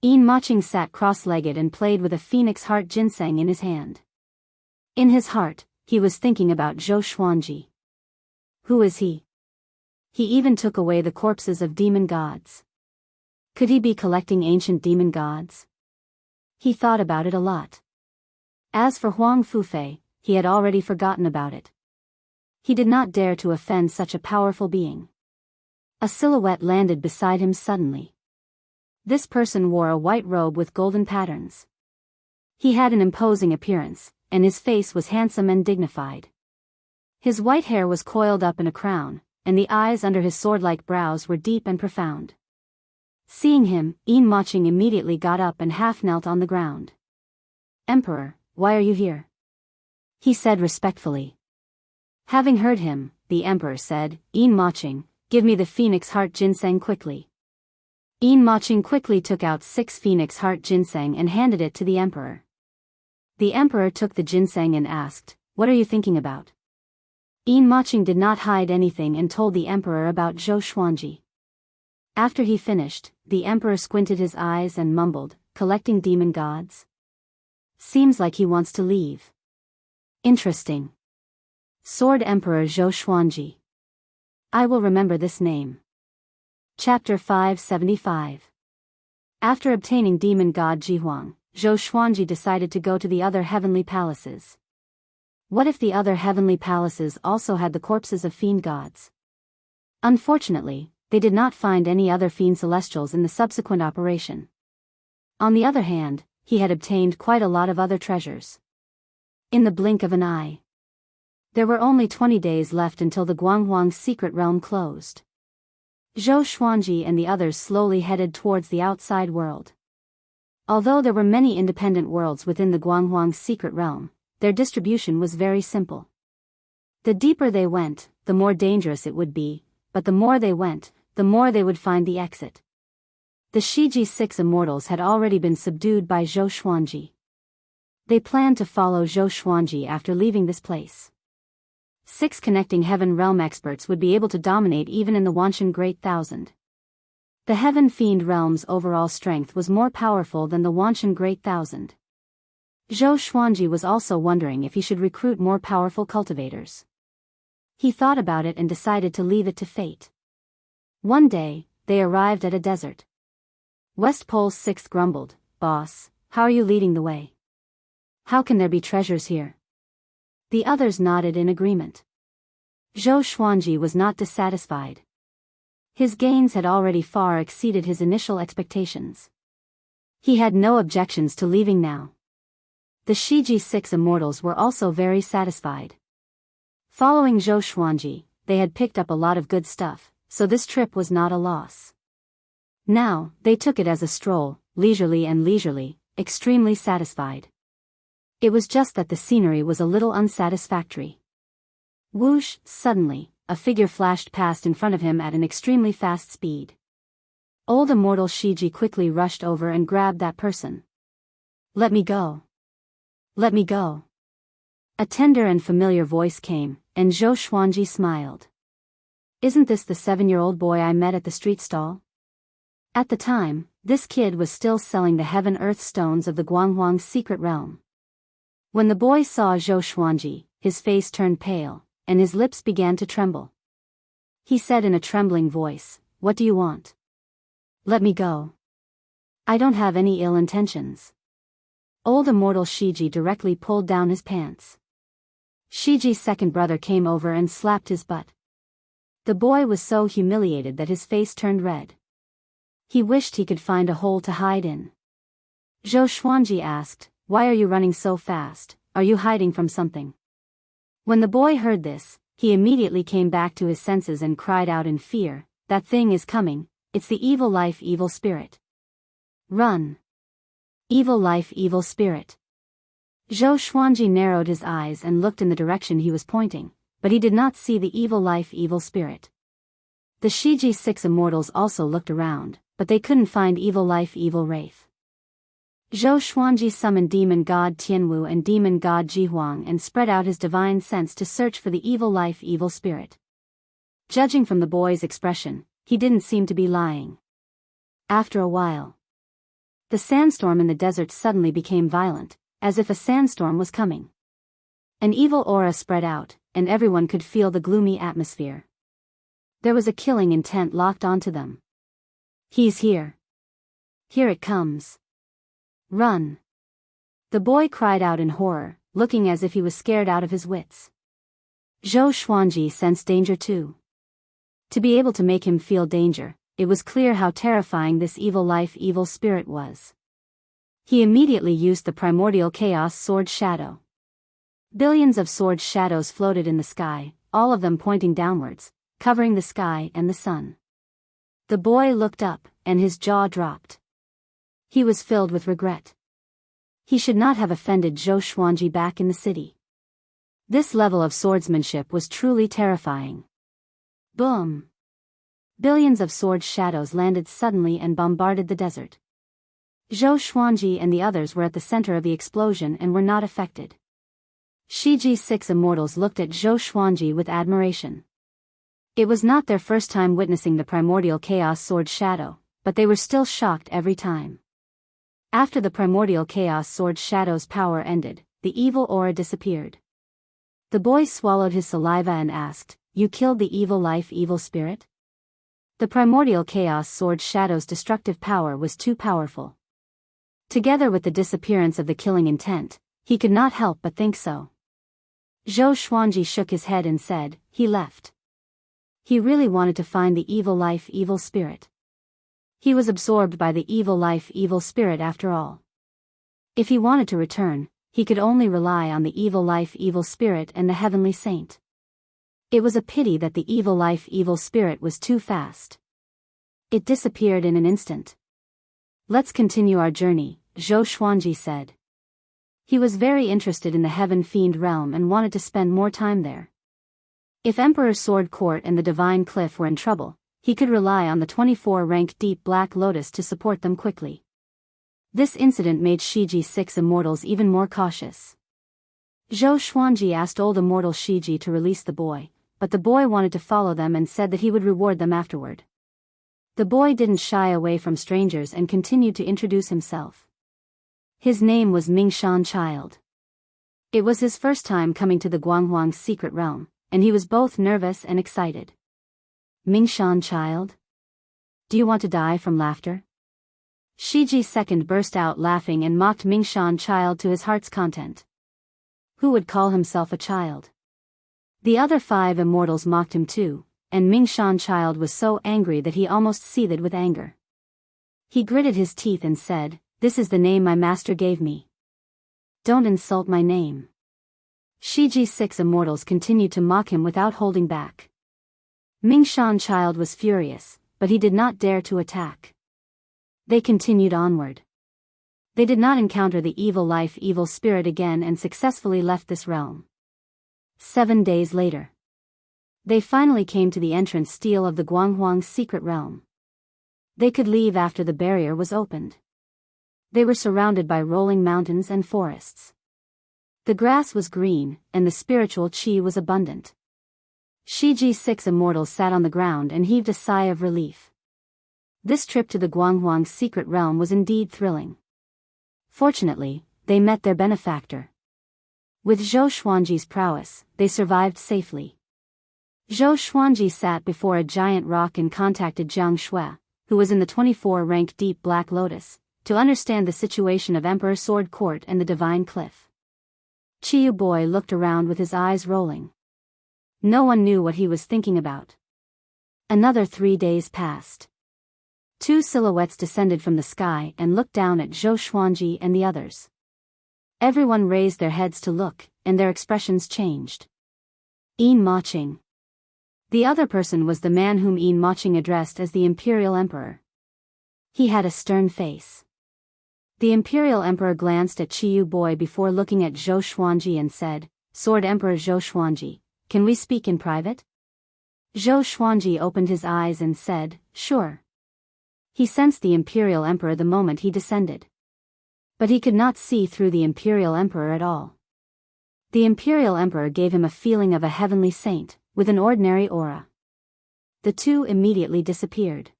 Maching sat cross-legged and played with a phoenix heart ginseng in his hand. In his heart, he was thinking about Zhou Xuanji. Who is he? He even took away the corpses of demon gods. Could he be collecting ancient demon gods? He thought about it a lot. As for Huang Fufei, he had already forgotten about it. He did not dare to offend such a powerful being. A silhouette landed beside him suddenly. This person wore a white robe with golden patterns. He had an imposing appearance, and his face was handsome and dignified. His white hair was coiled up in a crown, and the eyes under his sword-like brows were deep and profound. Seeing him, Maching immediately got up and half-knelt on the ground. "Emperor, why are you here?" he said respectfully. Having heard him, the emperor said, "Maching, give me the phoenix heart ginseng quickly." Maching quickly took out 6 phoenix heart ginseng and handed it to the emperor. The emperor took the ginseng and asked, "What are you thinking about?" Maching did not hide anything and told the emperor about Zhou Xuanji. After he finished, the emperor squinted his eyes and mumbled, "Collecting demon gods? Seems like he wants to leave. Interesting. Sword Emperor Zhou Xuanji. I will remember this name." Chapter 575. After obtaining demon god Jihuang, Zhou Xuanji decided to go to the other heavenly palaces. What if the other heavenly palaces also had the corpses of fiend gods? Unfortunately, they did not find any other fiend celestials in the subsequent operation. On the other hand, he had obtained quite a lot of other treasures. In the blink of an eye. There were only 20 days left until the Guanghuang's secret realm closed. Zhou Xuanji and the others slowly headed towards the outside world. Although there were many independent worlds within the Guanghuang's secret realm, their distribution was very simple. The deeper they went, the more dangerous it would be, but the more they went, the more they would find the exit. The Shiji 6 immortals had already been subdued by Zhou Xuanji. They planned to follow Zhou Xuanji after leaving this place. 6 connecting heaven realm experts would be able to dominate even in the Wanshan Great Thousand. The Heaven Fiend realm's overall strength was more powerful than the Wanshan Great Thousand. Zhou Xuanji was also wondering if he should recruit more powerful cultivators. He thought about it and decided to leave it to fate. One day, they arrived at a desert. West Pole's 6th grumbled, "Boss, how are you leading the way? How can there be treasures here?" The others nodded in agreement. Zhou Xuanji was not dissatisfied. His gains had already far exceeded his initial expectations. He had no objections to leaving now. The Shiji 6 immortals were also very satisfied. Following Zhou Xuanji, they had picked up a lot of good stuff, so this trip was not a loss. Now, they took it as a stroll, leisurely, extremely satisfied. It was just that the scenery was a little unsatisfactory. Whoosh, suddenly, a figure flashed past in front of him at an extremely fast speed. Old immortal Shiji quickly rushed over and grabbed that person. "Let me go. Let me go." A tender and familiar voice came, and Zhou Xuanji smiled. "Isn't this the 7-year-old boy I met at the street stall?" At the time, this kid was still selling the heaven-earth stones of the Guanghuang's secret realm. When the boy saw Zhou Xuanji, his face turned pale, and his lips began to tremble. He said in a trembling voice, "What do you want?" "Let me go. I don't have any ill intentions." Old immortal Shiji directly pulled down his pants. Shiji's second brother came over and slapped his butt. The boy was so humiliated that his face turned red. He wished he could find a hole to hide in. Zhou Xuanji asked, "Why are you running so fast? Are you hiding from something?" When the boy heard this, he immediately came back to his senses and cried out in fear, "That thing is coming, it's the evil life, evil spirit. Run! Evil life, evil spirit." Zhou Xuanji narrowed his eyes and looked in the direction he was pointing, but he did not see the evil life, evil spirit. The Shiji 6 immortals also looked around, but they couldn't find evil life, evil wraith. Zhou Xuanji summoned demon god Tianwu and demon god Jihuang and spread out his divine sense to search for the evil life, evil spirit. Judging from the boy's expression, he didn't seem to be lying. After a while, The sandstorm in the desert suddenly became violent, as if a sandstorm was coming. An evil aura spread out, and everyone could feel the gloomy atmosphere. There was a killing intent locked onto them. He's here. Here it comes. Run. The boy cried out in horror, looking as if he was scared out of his wits. Zhou Xuanji sensed danger too. To be able to make him feel danger, it was clear how terrifying this evil life evil spirit was. He immediately used the primordial chaos sword shadow. Billions of sword shadows floated in the sky, all of them pointing downwards, covering the sky and the sun. The boy looked up, and his jaw dropped. He was filled with regret. He should not have offended Zhou Xuanji back in the city. This level of swordsmanship was truly terrifying. Boom! Billions of sword shadows landed suddenly and bombarded the desert. Zhou Xuanji and the others were at the center of the explosion and were not affected. Shiji 6 immortals looked at Zhou Xuanji with admiration. It was not their first time witnessing the primordial chaos sword shadow, but they were still shocked every time. After the primordial chaos sword shadow's power ended, the evil aura disappeared. The boy swallowed his saliva and asked, "You killed the evil life evil spirit?" The primordial chaos sword shadow's destructive power was too powerful. Together with the disappearance of the killing intent, he could not help but think so. Zhou Xuanji shook his head and said, "He left. He really wanted to find the evil life evil spirit. He was absorbed by the evil life evil spirit after all. If he wanted to return, he could only rely on the evil life evil spirit and the heavenly saint. It was a pity that the evil life evil spirit was too fast. It disappeared in an instant. Let's continue our journey," Zhou Xuanji said. He was very interested in the Heaven Fiend realm and wanted to spend more time there. If Emperor Sword Court and the Divine Cliff were in trouble, he could rely on the 24-rank Deep Black Lotus to support them quickly. This incident made Shiji 6 immortals even more cautious. Zhou Xuanji asked old immortal Shiji to release the boy, but the boy wanted to follow them and said that he would reward them afterward. The boy didn't shy away from strangers and continued to introduce himself. His name was Mingshan Child. It was his first time coming to the Guanghuang's secret realm, and he was both nervous and excited. "Mingshan Child? Do you want to die from laughter?" Shiji II burst out laughing and mocked Mingshan Child to his heart's content. Who would call himself a child? The other 5 immortals mocked him too, and Mingshan Child was so angry that he almost seethed with anger. He gritted his teeth and said, "This is the name my master gave me. Don't insult my name." Shiji 6 immortals continued to mock him without holding back. Mingshan Child was furious, but he did not dare to attack. They continued onward. They did not encounter the evil life evil spirit again and successfully left this realm. 7 days later, they finally came to the entrance stele of the Guanghuang's secret realm. They could leave after the barrier was opened. They were surrounded by rolling mountains and forests. The grass was green, and the spiritual qi was abundant. Shiji 6 immortals sat on the ground and heaved a sigh of relief. This trip to the Guanghuang's secret realm was indeed thrilling. Fortunately, they met their benefactor. With Zhou Xuanji's prowess, they survived safely. Zhou Xuanji sat before a giant rock and contacted Jianghu, who was in the 24-rank Deep Black Lotus, to understand the situation of Emperor Sword Court and the Divine Cliff. Chiyu Boy looked around with his eyes rolling. No one knew what he was thinking about. Another 3 days passed. 2 silhouettes descended from the sky and looked down at Zhou Xuanji and the others. Everyone raised their heads to look, and their expressions changed. Yin Maching. The other person was the man whom Yin Maching addressed as the Imperial Emperor. He had a stern face. The Imperial Emperor glanced at Chiyu Boy before looking at Zhou Xuanji and said, "Sword Emperor Zhou Xuanji, can we speak in private?" Zhou Xuanji opened his eyes and said, "Sure." He sensed the Imperial Emperor the moment he descended. But he could not see through the Imperial Emperor at all. The Imperial Emperor gave him a feeling of a heavenly saint, with an ordinary aura. The two immediately disappeared.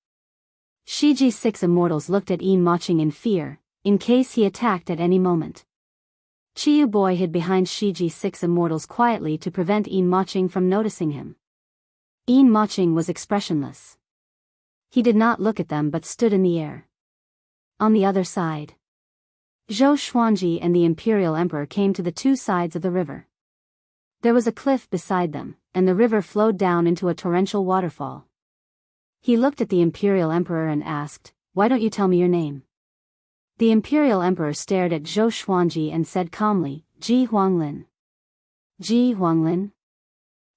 Shiji's 6 immortals looked at Yin Maching in fear, in case he attacked at any moment. Chiyu boy hid behind Shiji's 6 immortals quietly to prevent Yin Maching from noticing him. Yin Maching was expressionless. He did not look at them but stood in the air. On the other side, Zhou Xuanji and the Imperial Emperor came to the two sides of the river. There was a cliff beside them, and the river flowed down into a torrential waterfall. He looked at the Imperial Emperor and asked, "Why don't you tell me your name?" The Imperial Emperor stared at Zhou Xuanji and said calmly, "Ji Huanglin." Ji Huanglin?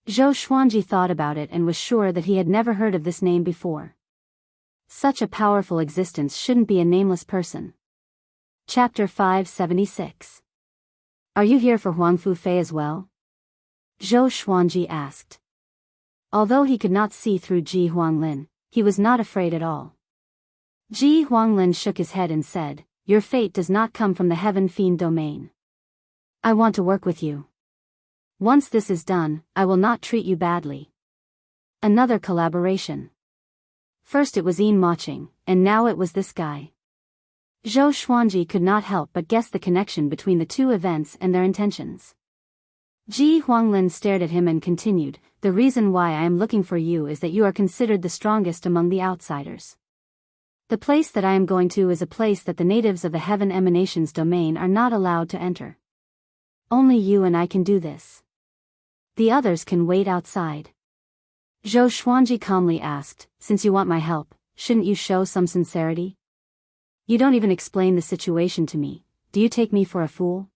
Zhou Xuanji thought about it and was sure that he had never heard of this name before. Such a powerful existence shouldn't be a nameless person. Chapter 576. Are you here for Huangfu Fei as well? Zhou Xuanji asked. Although he could not see through Ji Huanglin, he was not afraid at all. Ji Huanglin shook his head and said, "Your fate does not come from the Heaven Fiend domain. I want to work with you. Once this is done, I will not treat you badly." Another collaboration. First it was Yin Maching, and now it was this guy. Zhou Xuanji could not help but guess the connection between the two events and their intentions. Ji Huanglin stared at him and continued, "The reason why I am looking for you is that you are considered the strongest among the outsiders. The place that I am going to is a place that the natives of the Heaven Emanations domain are not allowed to enter. Only you and I can do this. The others can wait outside." Zhou Xuanji calmly asked, "Since you want my help, shouldn't you show some sincerity? You don't even explain the situation to me. Do you take me for a fool?"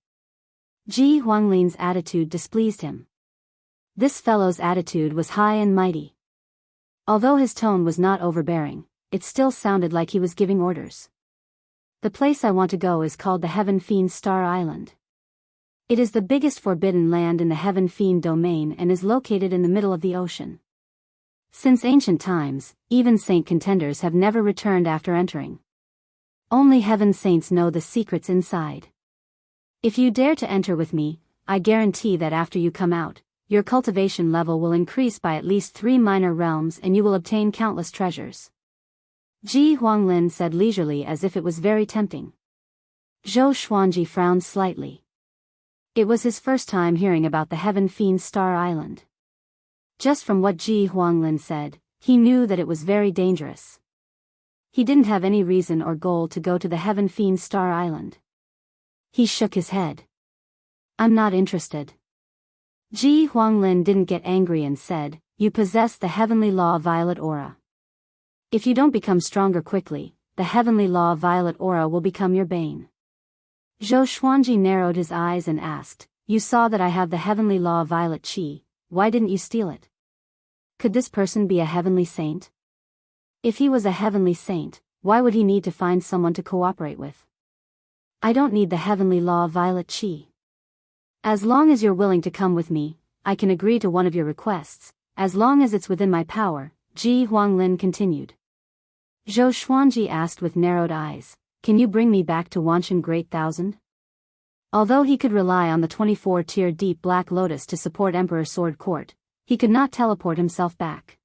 Ji Huanglin's attitude displeased him. This fellow's attitude was high and mighty. Although his tone was not overbearing, it still sounded like he was giving orders. "The place I want to go is called the Heaven Fiend Star Island. It is the biggest forbidden land in the Heaven Fiend domain and is located in the middle of the ocean. Since ancient times, even saint contenders have never returned after entering. Only heaven saints know the secrets inside. If you dare to enter with me, I guarantee that after you come out, your cultivation level will increase by at least 3 minor realms and you will obtain countless treasures." Ji Huanglin said leisurely as if it was very tempting. Zhou Xuanji frowned slightly. It was his first time hearing about the Heaven Fiend Star Island. Just from what Ji Huanglin said, he knew that it was very dangerous. He didn't have any reason or goal to go to the Heaven Fiend Star Island. He shook his head. "I'm not interested." Ji Huanglin didn't get angry and said, "You possess the heavenly law violet aura. If you don't become stronger quickly, the heavenly law violet aura will become your bane." Zhou Xuanji narrowed his eyes and asked, "You saw that I have the heavenly law violet qi, why didn't you steal it? Could this person be a heavenly saint? If he was a heavenly saint, why would he need to find someone to cooperate with? I don't need the heavenly law violet qi. As long as you're willing to come with me, I can agree to one of your requests, as long as it's within my power," Ji Huanglin continued. Zhou Xuanji asked with narrowed eyes, "Can you bring me back to Wanshan Great Thousand?" Although he could rely on the 24-tier deep black lotus to support Emperor Sword Court, he could not teleport himself back.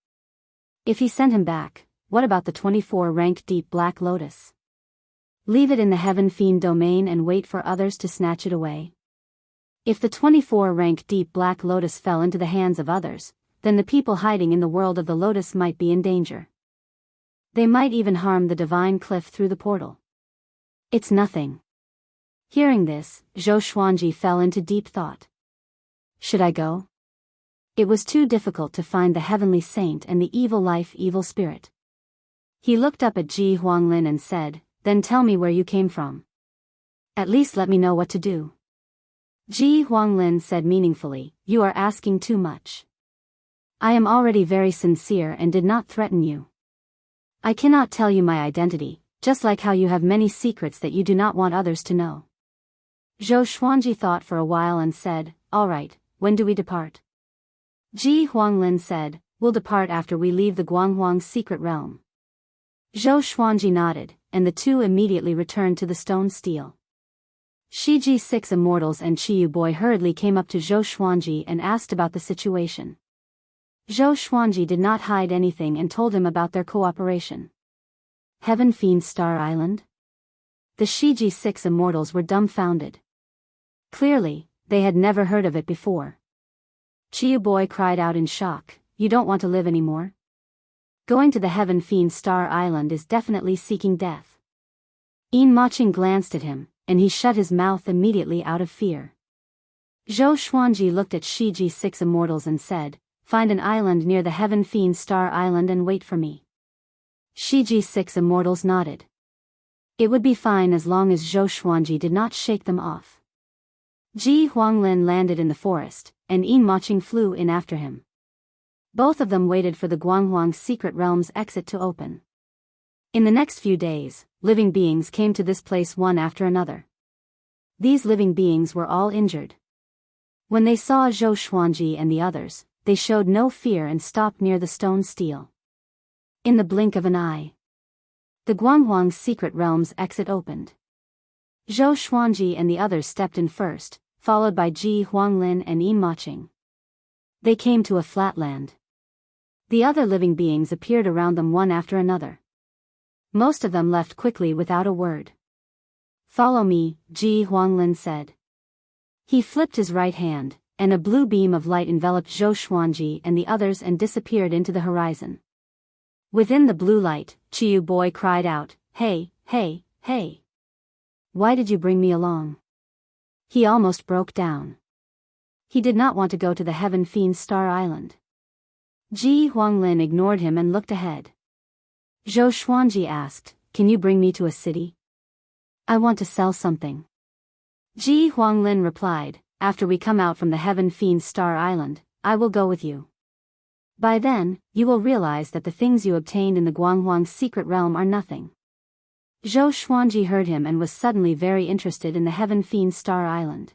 If he sent him back, what about the 24-rank deep black lotus? Leave it in the Heaven Fiend domain and wait for others to snatch it away? If the 24-rank deep black lotus fell into the hands of others, then the people hiding in the world of the lotus might be in danger. They might even harm the divine cliff through the portal. It's nothing. Hearing this, Zhou Xuanji fell into deep thought. Should I go? It was too difficult to find the heavenly saint and the evil life evil spirit. He looked up at Ji Huanglin and said, "Then tell me where you came from. At least let me know what to do." Ji Huanglin said meaningfully, "You are asking too much. I am already very sincere and did not threaten you. I cannot tell you my identity, just like how you have many secrets that you do not want others to know." Zhou Xuanji thought for a while and said, "All right, when do we depart?" Ji Huanglin said, "We'll depart after we leave the Guanghuang secret realm." Zhou Xuanji nodded, and the two immediately returned to the stone steel. Shiji's 6 immortals and Chiyu boy hurriedly came up to Zhou Xuanji and asked about the situation. Zhou Xuanji did not hide anything and told him about their cooperation. Heaven Fiend Star Island? The Shiji Six Immortals were dumbfounded. Clearly, they had never heard of it before. Chiyu Boy cried out in shock, "You don't want to live anymore? Going to the Heaven Fiend Star Island is definitely seeking death." Yin Maching glanced at him, and he shut his mouth immediately out of fear. Zhou Xuanji looked at Shiji Six Immortals and said, "Find an island near the Heaven Fiend Star Island and wait for me." Shiji Six Immortals nodded. It would be fine as long as Zhou Xuanji did not shake them off. Ji Huanglin landed in the forest, and Yin Maching flew in after him. Both of them waited for the Guanghuang Secret Realm's exit to open. In the next few days, living beings came to this place one after another. These living beings were all injured. When they saw Zhou Xuanji and the others, they showed no fear and stopped near the stone stele. In the blink of an eye, the Guanghuang Secret Realm's exit opened. Zhou Xuanji and the others stepped in first, followed by Ji Huanglin and Yin Maching. They came to a flatland. The other living beings appeared around them one after another. Most of them left quickly without a word. "Follow me," Ji Huanglin said. He flipped his right hand, and a blue beam of light enveloped Zhou Xuanji and the others and disappeared into the horizon. Within the blue light, Chiyu Boy cried out, "Hey, hey, hey! Why did you bring me along?" He almost broke down. He did not want to go to the Heaven Fiend Star Island. Ji Huanglin ignored him and looked ahead. Zhou Xuanji asked, "Can you bring me to a city? I want to sell something." Ji Huanglin replied, "After we come out from the Heaven Fiend Star Island, I will go with you. By then, you will realize that the things you obtained in the Guanghuang Secret Realm are nothing." Zhou Xuanji heard him and was suddenly very interested in the Heaven Fiend Star Island.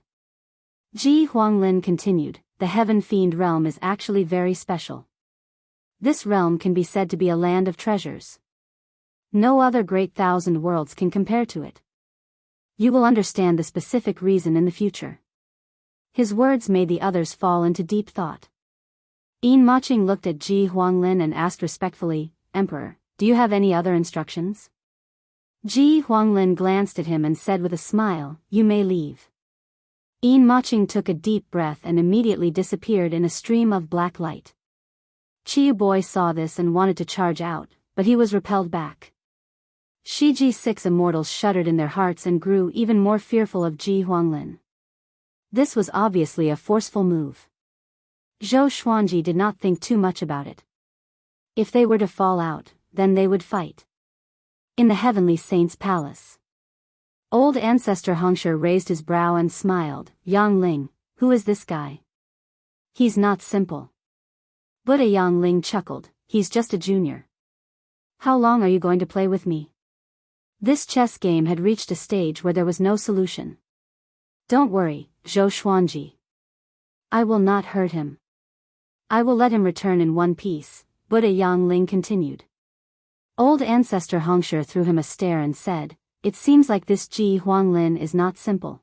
Ji Huanglin continued, "The Heaven Fiend Realm is actually very special. This realm can be said to be a land of treasures. No other great thousand worlds can compare to it. You will understand the specific reason in the future." His words made the others fall into deep thought. Yin Maching looked at Ji Huanglin and asked respectfully, "Emperor, do you have any other instructions?" Ji Huanglin glanced at him and said with a smile, "You may leave." Yin Maching took a deep breath and immediately disappeared in a stream of black light. Chiyu Boy saw this and wanted to charge out, but he was repelled back. Shiji Six Immortals shuddered in their hearts and grew even more fearful of Ji Huanglin. This was obviously a forceful move. Zhou Xuanji did not think too much about it. If they were to fall out, then they would fight. In the Heavenly Saint's palace, old ancestor Hongshe raised his brow and smiled. "Yang Ling, who is this guy? He's not simple." Buddha Yang Ling chuckled, "He's just a junior. How long are you going to play with me?" This chess game had reached a stage where there was no solution. "Don't worry, Zhou Xuanji. I will not hurt him. I will let him return in one piece," Buddha Yang Ling continued. Old ancestor Hongshe threw him a stare and said, "It seems like this Ji Huanglin is not simple.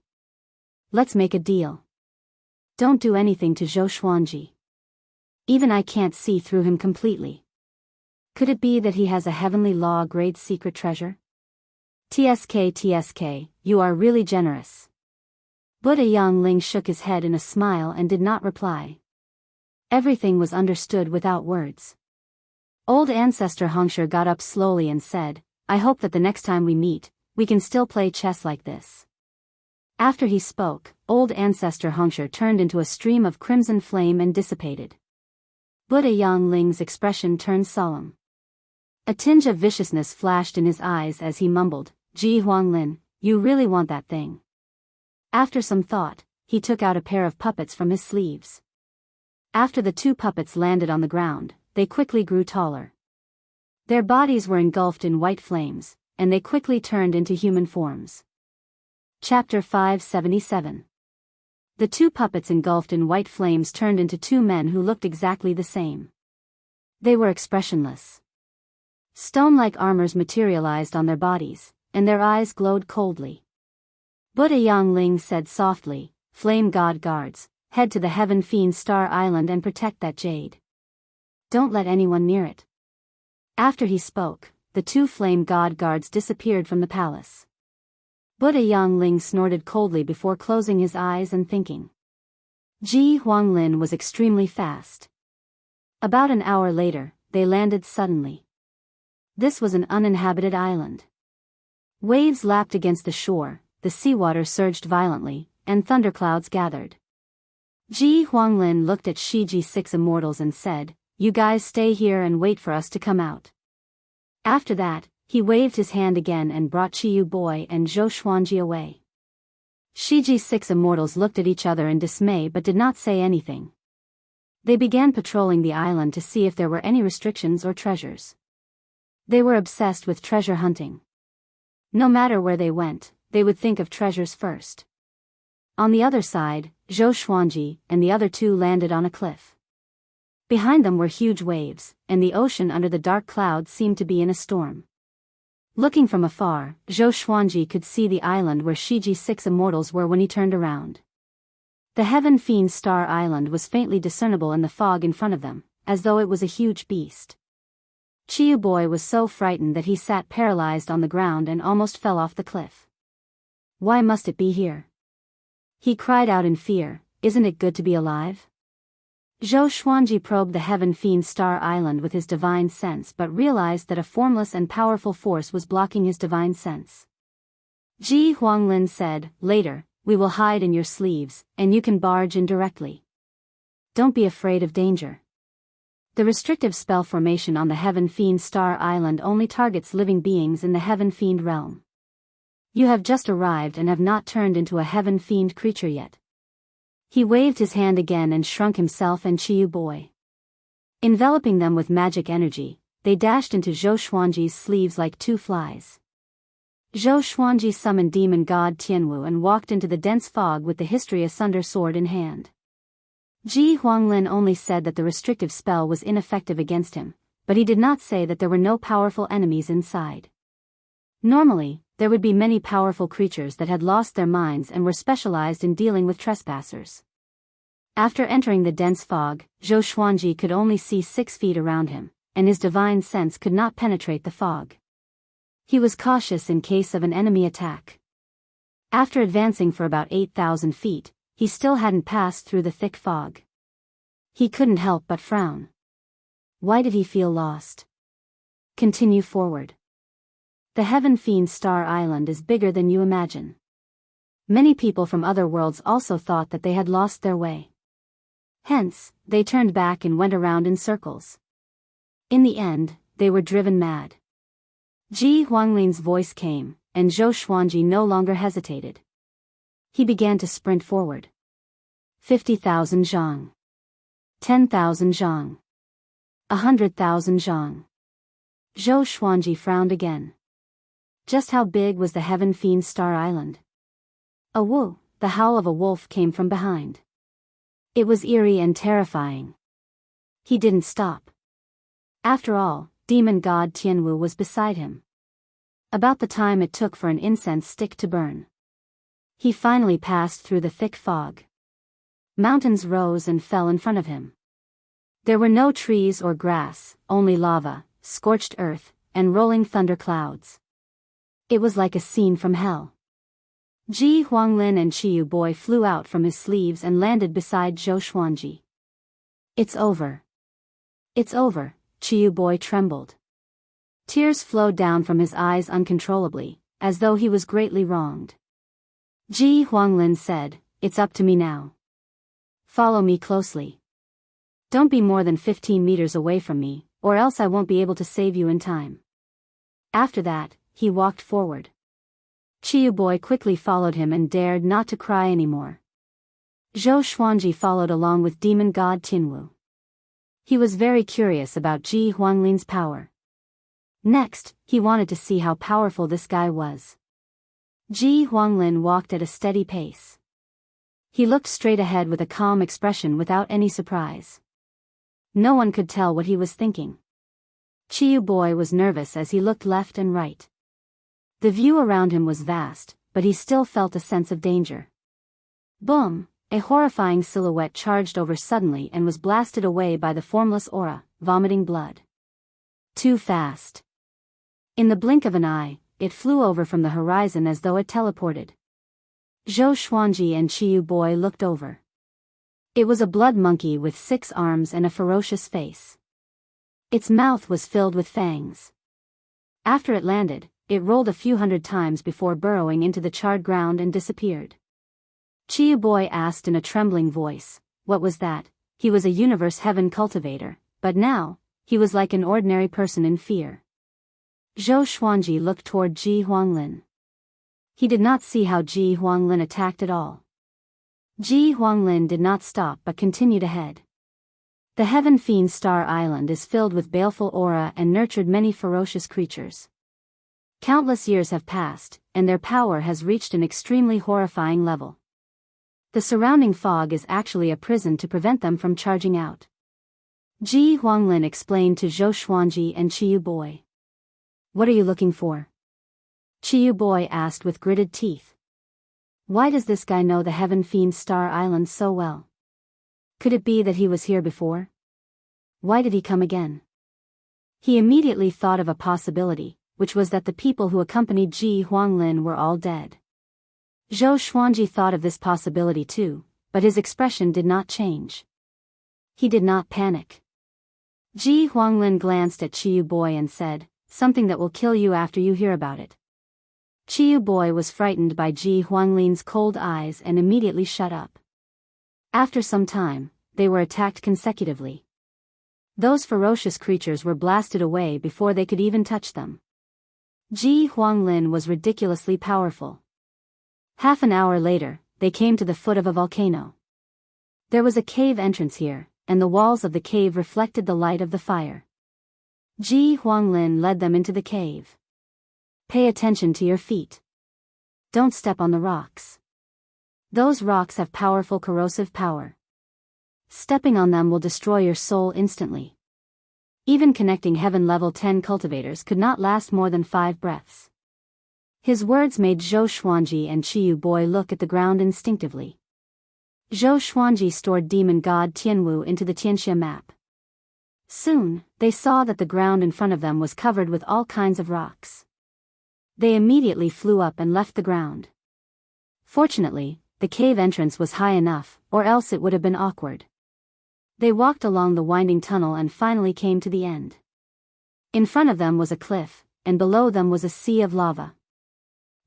Let's make a deal. Don't do anything to Zhou Xuanji. Even I can't see through him completely. Could it be that he has a heavenly law grade secret treasure?" TSK, you are really generous." Buddha Yang Ling shook his head in a smile and did not reply. Everything was understood without words. Old ancestor Hongshe got up slowly and said, "I hope that the next time we meet, we can still play chess like this." After he spoke, old ancestor Hongshe turned into a stream of crimson flame and dissipated. Buddha Yang Ling's expression turned solemn. A tinge of viciousness flashed in his eyes as he mumbled, "Ji Huanglin, you really want that thing?" After some thought, he took out a pair of puppets from his sleeves. After the two puppets landed on the ground, they quickly grew taller. Their bodies were engulfed in white flames, and they quickly turned into human forms. Chapter 577. The two puppets engulfed in white flames turned into two men who looked exactly the same. They were expressionless. Stone-like armors materialized on their bodies, and their eyes glowed coldly. Buddha Yang Ling said softly, "Flame God guards, head to the Heaven Fiend Star Island and protect that jade. Don't let anyone near it." After he spoke, the two flame god guards disappeared from the palace. Buddha Yangling snorted coldly before closing his eyes and thinking. Ji Huanglin was extremely fast. About an hour later, they landed suddenly. This was an uninhabited island. Waves lapped against the shore, the seawater surged violently, and thunderclouds gathered. Ji Huanglin looked at Shiji 6 immortals and said, "You guys stay here and wait for us to come out." After that, he waved his hand again and brought Chiyu Boy and Zhou Xuanji away. Shiji 6 immortals looked at each other in dismay but did not say anything. They began patrolling the island to see if there were any restrictions or treasures. They were obsessed with treasure hunting. No matter where they went, they would think of treasures first. On the other side, Zhou Xuanji and the other two landed on a cliff. Behind them were huge waves, and the ocean under the dark clouds seemed to be in a storm. Looking from afar, Zhou Xuanji could see the island where Shiji 6 immortals were when he turned around. The Heaven Fiend Star Island was faintly discernible in the fog in front of them, as though it was a huge beast. Chiyu Boy was so frightened that he sat paralyzed on the ground and almost fell off the cliff. "Why must it be here?" he cried out in fear. "Isn't it good to be alive?" Zhou Xuanji probed the Heaven Fiend Star Island with his divine sense but realized that a formless and powerful force was blocking his divine sense. Ji Huanglin said, "Later, we will hide in your sleeves, and you can barge in directly. Don't be afraid of danger." The restrictive spell formation on the Heaven Fiend Star Island only targets living beings in the Heaven Fiend realm. You have just arrived and have not turned into a Heaven Fiend creature yet. He waved his hand again and shrunk himself and Chiyu Boy. Enveloping them with magic energy, they dashed into Zhou Xuanji's sleeves like two flies. Zhou Xuanji summoned demon god Tianwu and walked into the dense fog with the History Asunder sword in hand. Ji Huanglin only said that the restrictive spell was ineffective against him, but he did not say that there were no powerful enemies inside. Normally, there would be many powerful creatures that had lost their minds and were specialized in dealing with trespassers. After entering the dense fog, Zhou Xuanji could only see 6 feet around him, and his divine sense could not penetrate the fog. He was cautious in case of an enemy attack. After advancing for about 8,000 feet, he still hadn't passed through the thick fog. He couldn't help but frown. Why did he feel lost? Continue forward. The Heaven Fiend Star Island is bigger than you imagine. Many people from other worlds also thought that they had lost their way. Hence, they turned back and went around in circles. In the end, they were driven mad. Ji Huanglin's voice came, and Zhou Xuanji no longer hesitated. He began to sprint forward. 50,000 zhang. 10,000 zhang. 100,000 zhang. Zhou Xuanji frowned again. Just how big was the Heaven Fiend Star Island? A woo, the howl of a wolf came from behind. It was eerie and terrifying. He didn't stop. After all, demon god Tianwu was beside him. About the time it took for an incense stick to burn. He finally passed through the thick fog. Mountains rose and fell in front of him. There were no trees or grass, only lava, scorched earth, and rolling thunder clouds. It was like a scene from hell. Ji Huanglin and Chiyu Boy flew out from his sleeves and landed beside Zhou Xuanji. "It's over. It's over," Chiyu Boy trembled. Tears flowed down from his eyes uncontrollably, as though he was greatly wronged. Ji Huanglin said, "It's up to me now. Follow me closely. Don't be more than 15 meters away from me, or else I won't be able to save you in time." After that, he walked forward. Chiyu Boy quickly followed him and dared not to cry anymore. Zhou Xuanji followed along with demon god Tianwu. He was very curious about Ji Huanglin's power. Next, he wanted to see how powerful this guy was. Ji Huanglin walked at a steady pace. He looked straight ahead with a calm expression without any surprise. No one could tell what he was thinking. Chiyu Boy was nervous as he looked left and right. The view around him was vast, but he still felt a sense of danger. Boom! A horrifying silhouette charged over suddenly and was blasted away by the formless aura, vomiting blood. Too fast. In the blink of an eye, it flew over from the horizon as though it teleported. Zhou Xuanji and Qiyu Boy looked over. It was a blood monkey with 6 arms and a ferocious face. Its mouth was filled with fangs. After it landed, it rolled a few hundred times before burrowing into the charred ground and disappeared. Qiyu Boy asked in a trembling voice, "What was that?" He was a universe heaven cultivator, but now, he was like an ordinary person in fear. Zhou Xuanji looked toward Ji Huanglin. He did not see how Ji Huanglin attacked at all. Ji Huanglin did not stop but continued ahead. The Heaven Fiend Star Island is filled with baleful aura and nurtured many ferocious creatures. Countless years have passed, and their power has reached an extremely horrifying level. The surrounding fog is actually a prison to prevent them from charging out. Ji Huanglin explained to Zhou Xuanji and Qiyu Boy. "What are you looking for?" Qiyu Boy asked with gritted teeth. "Why does this guy know the Heaven Fiend Star Island so well? Could it be that he was here before? Why did he come again?" He immediately thought of a possibility, which was that the people who accompanied Ji Huanglin were all dead. Zhou Xuanji thought of this possibility too, but his expression did not change. He did not panic. Ji Huanglin glanced at Qiyu Boy and said, "Something that will kill you after you hear about it." Qiyu Boy was frightened by Ji Huanglin's cold eyes and immediately shut up. After some time, they were attacked consecutively. Those ferocious creatures were blasted away before they could even touch them. Ji Huanglin was ridiculously powerful. Half an hour later, they came to the foot of a volcano. There was a cave entrance here, and the walls of the cave reflected the light of the fire. Ji Huanglin led them into the cave. "Pay attention to your feet. Don't step on the rocks. Those rocks have powerful corrosive power. Stepping on them will destroy your soul instantly. Even connecting heaven level 10 cultivators could not last more than 5 breaths." His words made Zhou Xuanji and Qiyu Boy look at the ground instinctively. Zhou Xuanji stored demon god Tianwu into the Tianxia map. Soon, they saw that the ground in front of them was covered with all kinds of rocks. They immediately flew up and left the ground. Fortunately, the cave entrance was high enough, or else it would have been awkward. They walked along the winding tunnel and finally came to the end. In front of them was a cliff, and below them was a sea of lava.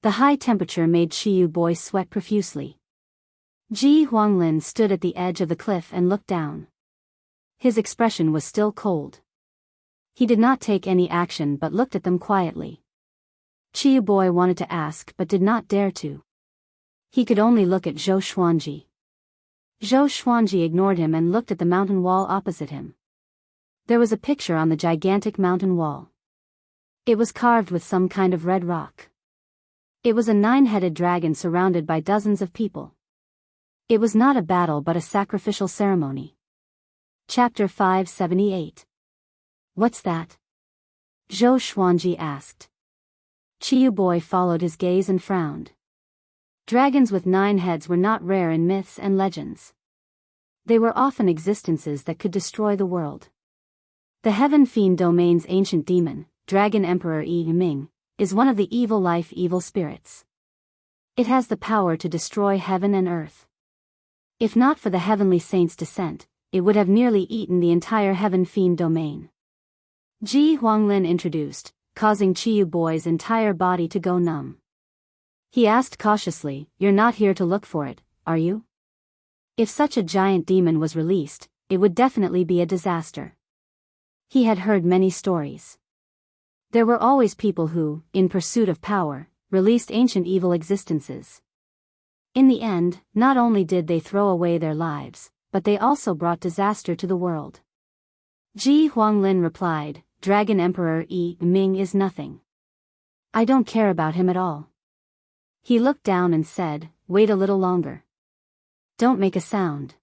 The high temperature made Qiyu Boy sweat profusely. Ji Huanglin stood at the edge of the cliff and looked down. His expression was still cold. He did not take any action but looked at them quietly. Qiyu Boy wanted to ask but did not dare to. He could only look at Zhou Xuanji. Zhou Xuanji ignored him and looked at the mountain wall opposite him. There was a picture on the gigantic mountain wall. It was carved with some kind of red rock. It was a 9-headed dragon surrounded by dozens of people. It was not a battle but a sacrificial ceremony. Chapter 578. "What's that?" Zhou Xuanji asked. Qiyu Boy followed his gaze and frowned. Dragons with 9 heads were not rare in myths and legends. They were often existences that could destroy the world. The Heaven Fiend Domain's ancient demon, Dragon Emperor Yi Ming, is one of the evil spirits. It has the power to destroy heaven and earth. If not for the heavenly saints' descent, it would have nearly eaten the entire Heaven Fiend Domain. Ji Huanglin introduced, causing Qiyu Boy's entire body to go numb. He asked cautiously, "You're not here to look for it, are you?" If such a giant demon was released, it would definitely be a disaster. He had heard many stories. There were always people who, in pursuit of power, released ancient evil existences. In the end, not only did they throw away their lives, but they also brought disaster to the world. Ji Huanglin replied, "Dragon Emperor Yi Ming is nothing. I don't care about him at all." He looked down and said, "Wait a little longer. Don't make a sound."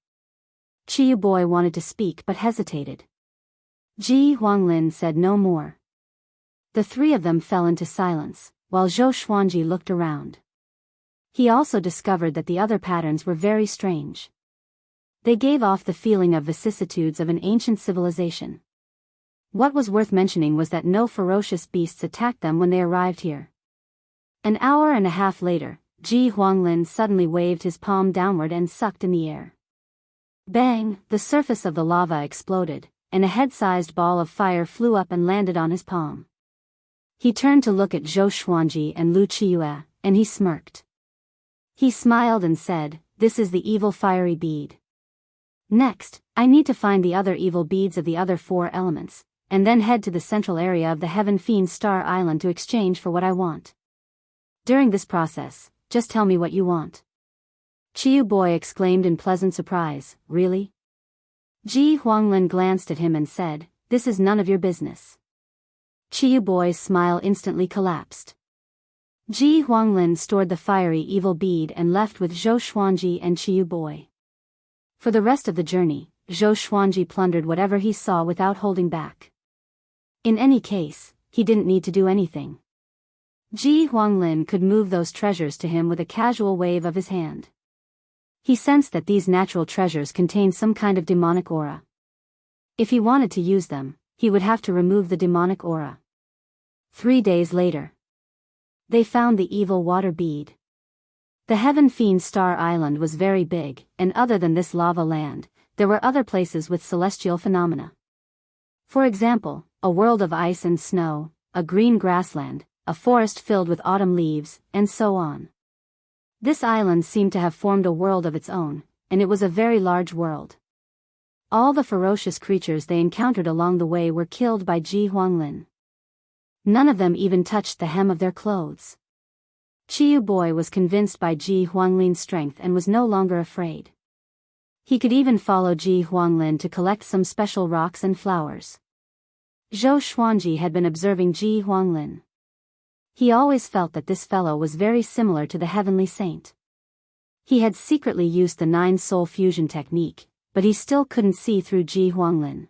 Qiyu Boy wanted to speak but hesitated. Ji Huanglin said no more. The 3 of them fell into silence, while Zhou Xuanji looked around. He also discovered that the other patterns were very strange. They gave off the feeling of vicissitudes of an ancient civilization. What was worth mentioning was that no ferocious beasts attacked them when they arrived here. An hour and a half later, Ji Huanglin suddenly waved his palm downward and sucked in the air. Bang! The surface of the lava exploded, and a head-sized ball of fire flew up and landed on his palm. He turned to look at Zhou Xuanji and Lu Qiuyue, and he smirked. He smiled and said, "This is the evil fiery bead. Next, I need to find the other evil beads of the other 4 elements, and then head to the central area of the Heaven Fiend Star Island to exchange for what I want. During this process, just tell me what you want." Chiyu Boy exclaimed in pleasant surprise, "Really?" Ji Huanglin glanced at him and said, "This is none of your business." Chiyu Boy's smile instantly collapsed. Ji Huanglin stored the fiery evil bead and left with Zhou Xuanji and Chiyu Boy. For the rest of the journey, Zhou Xuanji plundered whatever he saw without holding back. In any case, he didn't need to do anything. Ji Huanglin could move those treasures to him with a casual wave of his hand. He sensed that these natural treasures contained some kind of demonic aura. If he wanted to use them, he would have to remove the demonic aura. 3 days later, they found the evil water bead. The Heaven Fiend Star Island was very big, and other than this lava land, there were other places with celestial phenomena. For example, a world of ice and snow, a green grassland, a forest filled with autumn leaves, and so on. This island seemed to have formed a world of its own, and it was a very large world. All the ferocious creatures they encountered along the way were killed by Ji Huanglin. None of them even touched the hem of their clothes. Chiyu Boy was convinced by Ji Huanglin's strength and was no longer afraid. He could even follow Ji Huanglin to collect some special rocks and flowers. Zhou Xuanji had been observing Ji Huanglin. He always felt that this fellow was very similar to the heavenly saint. He had secretly used the 9-soul fusion technique, but he still couldn't see through Ji Huanglin.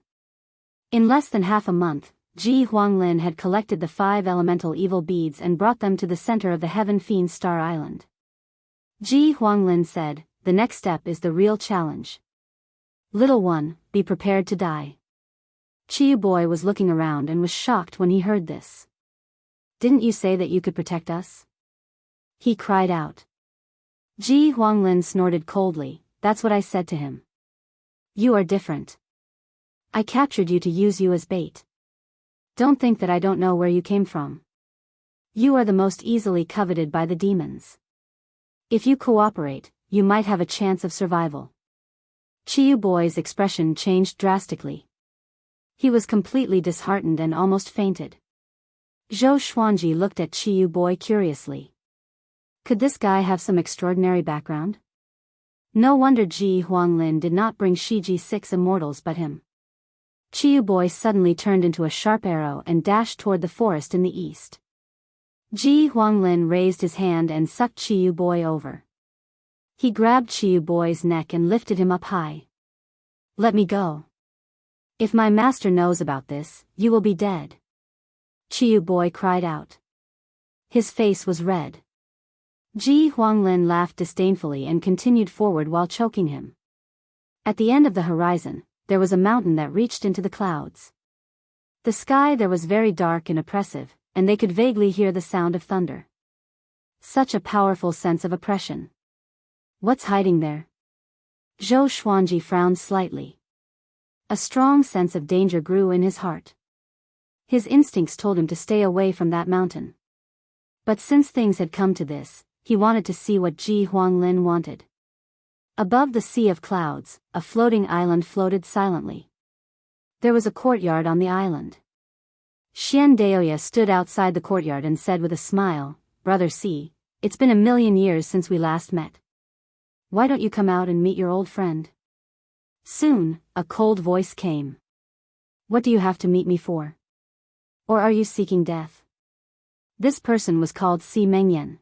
In less than half a month, Ji Huanglin had collected the 5 elemental evil beads and brought them to the center of the Heaven Fiend Star Island. Ji Huanglin said, "The next step is the real challenge. Little one, be prepared to die." Chiyu Boy was looking around and was shocked when he heard this. "Didn't you say that you could protect us?" he cried out. Ji Huanglin snorted coldly, "That's what I said to him. You are different. I captured you to use you as bait. Don't think that I don't know where you came from. You are the most easily coveted by the demons. If you cooperate, you might have a chance of survival." Chiyu Boy's expression changed drastically. He was completely disheartened and almost fainted. Zhou Xuanji looked at Chiyu Boy curiously. Could this guy have some extraordinary background? No wonder Ji Huanglin did not bring Shiji 6 immortals but him. Chiyu Boy suddenly turned into a sharp arrow and dashed toward the forest in the east. Ji Huanglin raised his hand and sucked Chiyu Boy over. He grabbed Chiyu Boy's neck and lifted him up high. "Let me go. If my master knows about this, you will be dead," Chiyu Boy cried out. His face was red. Ji Huanglin laughed disdainfully and continued forward while choking him. At the end of the horizon, there was a mountain that reached into the clouds. The sky there was very dark and oppressive, and they could vaguely hear the sound of thunder. Such a powerful sense of oppression. What's hiding there? Zhou Xuanji frowned slightly. A strong sense of danger grew in his heart. His instincts told him to stay away from that mountain. But since things had come to this, he wanted to see what Ji Huanglin wanted. Above the sea of clouds, a floating island floated silently. There was a courtyard on the island. Xian Daoya stood outside the courtyard and said with a smile, "Brother C, it's been 1,000,000 years since we last met. Why don't you come out and meet your old friend?" Soon, a cold voice came. "What do you have to meet me for? Or are you seeking death?" This person was called Si Mengyan.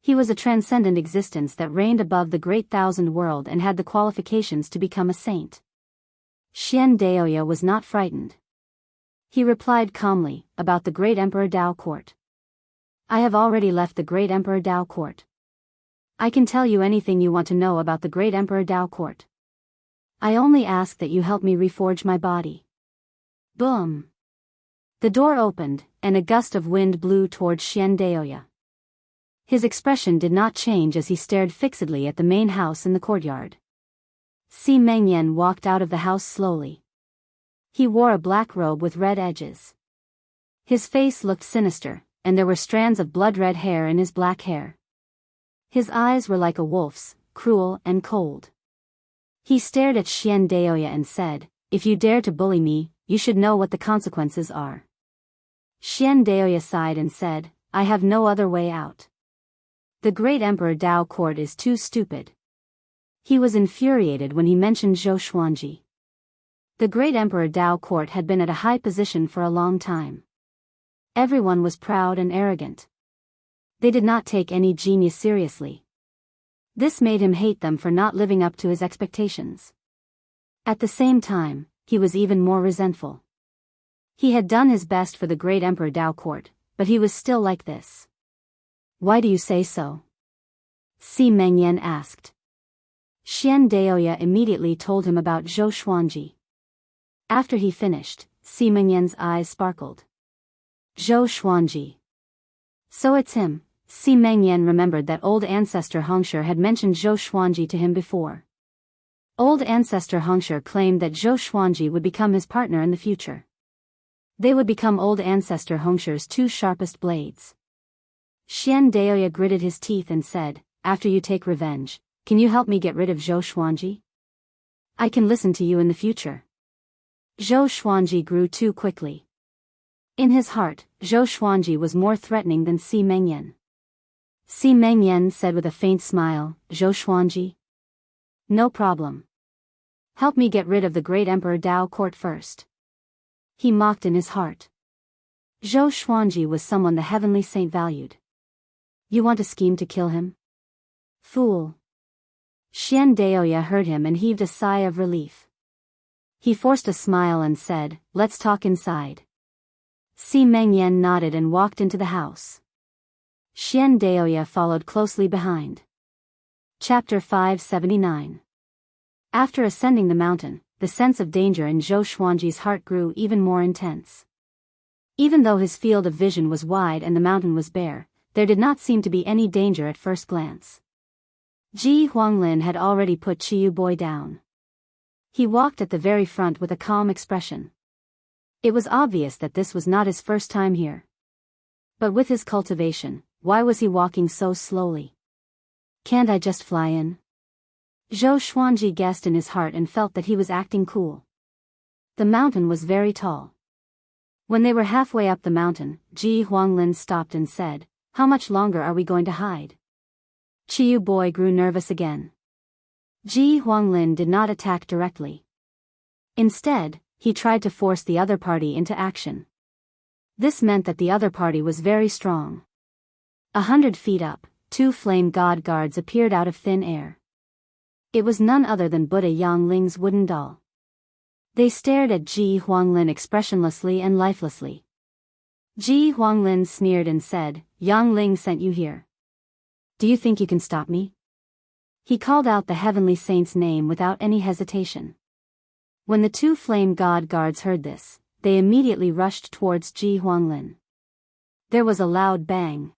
He was a transcendent existence that reigned above the great thousand world and had the qualifications to become a saint. Xian Daoya was not frightened. He replied calmly, "About the great Emperor Dao Court. I have already left the great Emperor Dao Court. I can tell you anything you want to know about the great Emperor Dao Court. I only ask that you help me reforge my body." Boom! The door opened, and a gust of wind blew towards Xian Daoya. His expression did not change as he stared fixedly at the main house in the courtyard. Si Mengyan walked out of the house slowly. He wore a black robe with red edges. His face looked sinister, and there were strands of blood-red hair in his black hair. His eyes were like a wolf's, cruel and cold. He stared at Xian Daoya and said, "If you dare to bully me, you should know what the consequences are." Xian Daoya sighed and said, "I have no other way out. The great Emperor Dao Court is too stupid." He was infuriated when he mentioned Zhou Xuanji. The great Emperor Dao Court had been at a high position for a long time. Everyone was proud and arrogant. They did not take any genius seriously. This made him hate them for not living up to his expectations. At the same time, he was even more resentful. He had done his best for the great Emperor Dao Court, but he was still like this. "Why do you say so?" Si Mengyan asked. Xian Daoya immediately told him about Zhou Xuanji. After he finished, Si Mengyan's eyes sparkled. "Zhou Xuanji. So it's him." Si Mengyan remembered that old ancestor Hongshe had mentioned Zhou Xuanji to him before. Old ancestor Hongshe claimed that Zhou Xuanji would become his partner in the future. They would become old ancestor Hongshe's two sharpest blades. Xian Daoya gritted his teeth and said, "After you take revenge, can you help me get rid of Zhou Xuanji? I can listen to you in the future." Zhou Xuanji grew too quickly. In his heart, Zhou Xuanji was more threatening than Si Mengyan. Si Mengyan said with a faint smile, "Zhou Xuanji? No problem. Help me get rid of the great Emperor Dao Court first." He mocked in his heart. Zhou Xuanji was someone the heavenly saint valued. "You want a scheme to kill him? Fool." Xian Daoya heard him and heaved a sigh of relief. He forced a smile and said, "Let's talk inside." Si Mengyan nodded and walked into the house. Xian Daoya followed closely behind. Chapter 579. After ascending the mountain, the sense of danger in Zhou Xuanji's heart grew even more intense. Even though his field of vision was wide and the mountain was bare, there did not seem to be any danger at first glance. Ji Huanglin had already put Qiyu Boy down. He walked at the very front with a calm expression. It was obvious that this was not his first time here. But with his cultivation, why was he walking so slowly? "Can't I just fly in?" Zhou Xuanji guessed in his heart and felt that he was acting cool. The mountain was very tall. When they were halfway up the mountain, Ji Huanglin stopped and said, "How much longer are we going to hide?" Qiyu Boy grew nervous again. Ji Huanglin did not attack directly. Instead, he tried to force the other party into action. This meant that the other party was very strong. 100 feet up, two flame god guards appeared out of thin air. It was none other than Buddha Yangling's wooden doll. They stared at Ji Huanglin expressionlessly and lifelessly. Ji Huanglin sneered and said, "Yangling sent you here. Do you think you can stop me?" He called out the heavenly saint's name without any hesitation. When the two flame god guards heard this, they immediately rushed towards Ji Huanglin. There was a loud bang.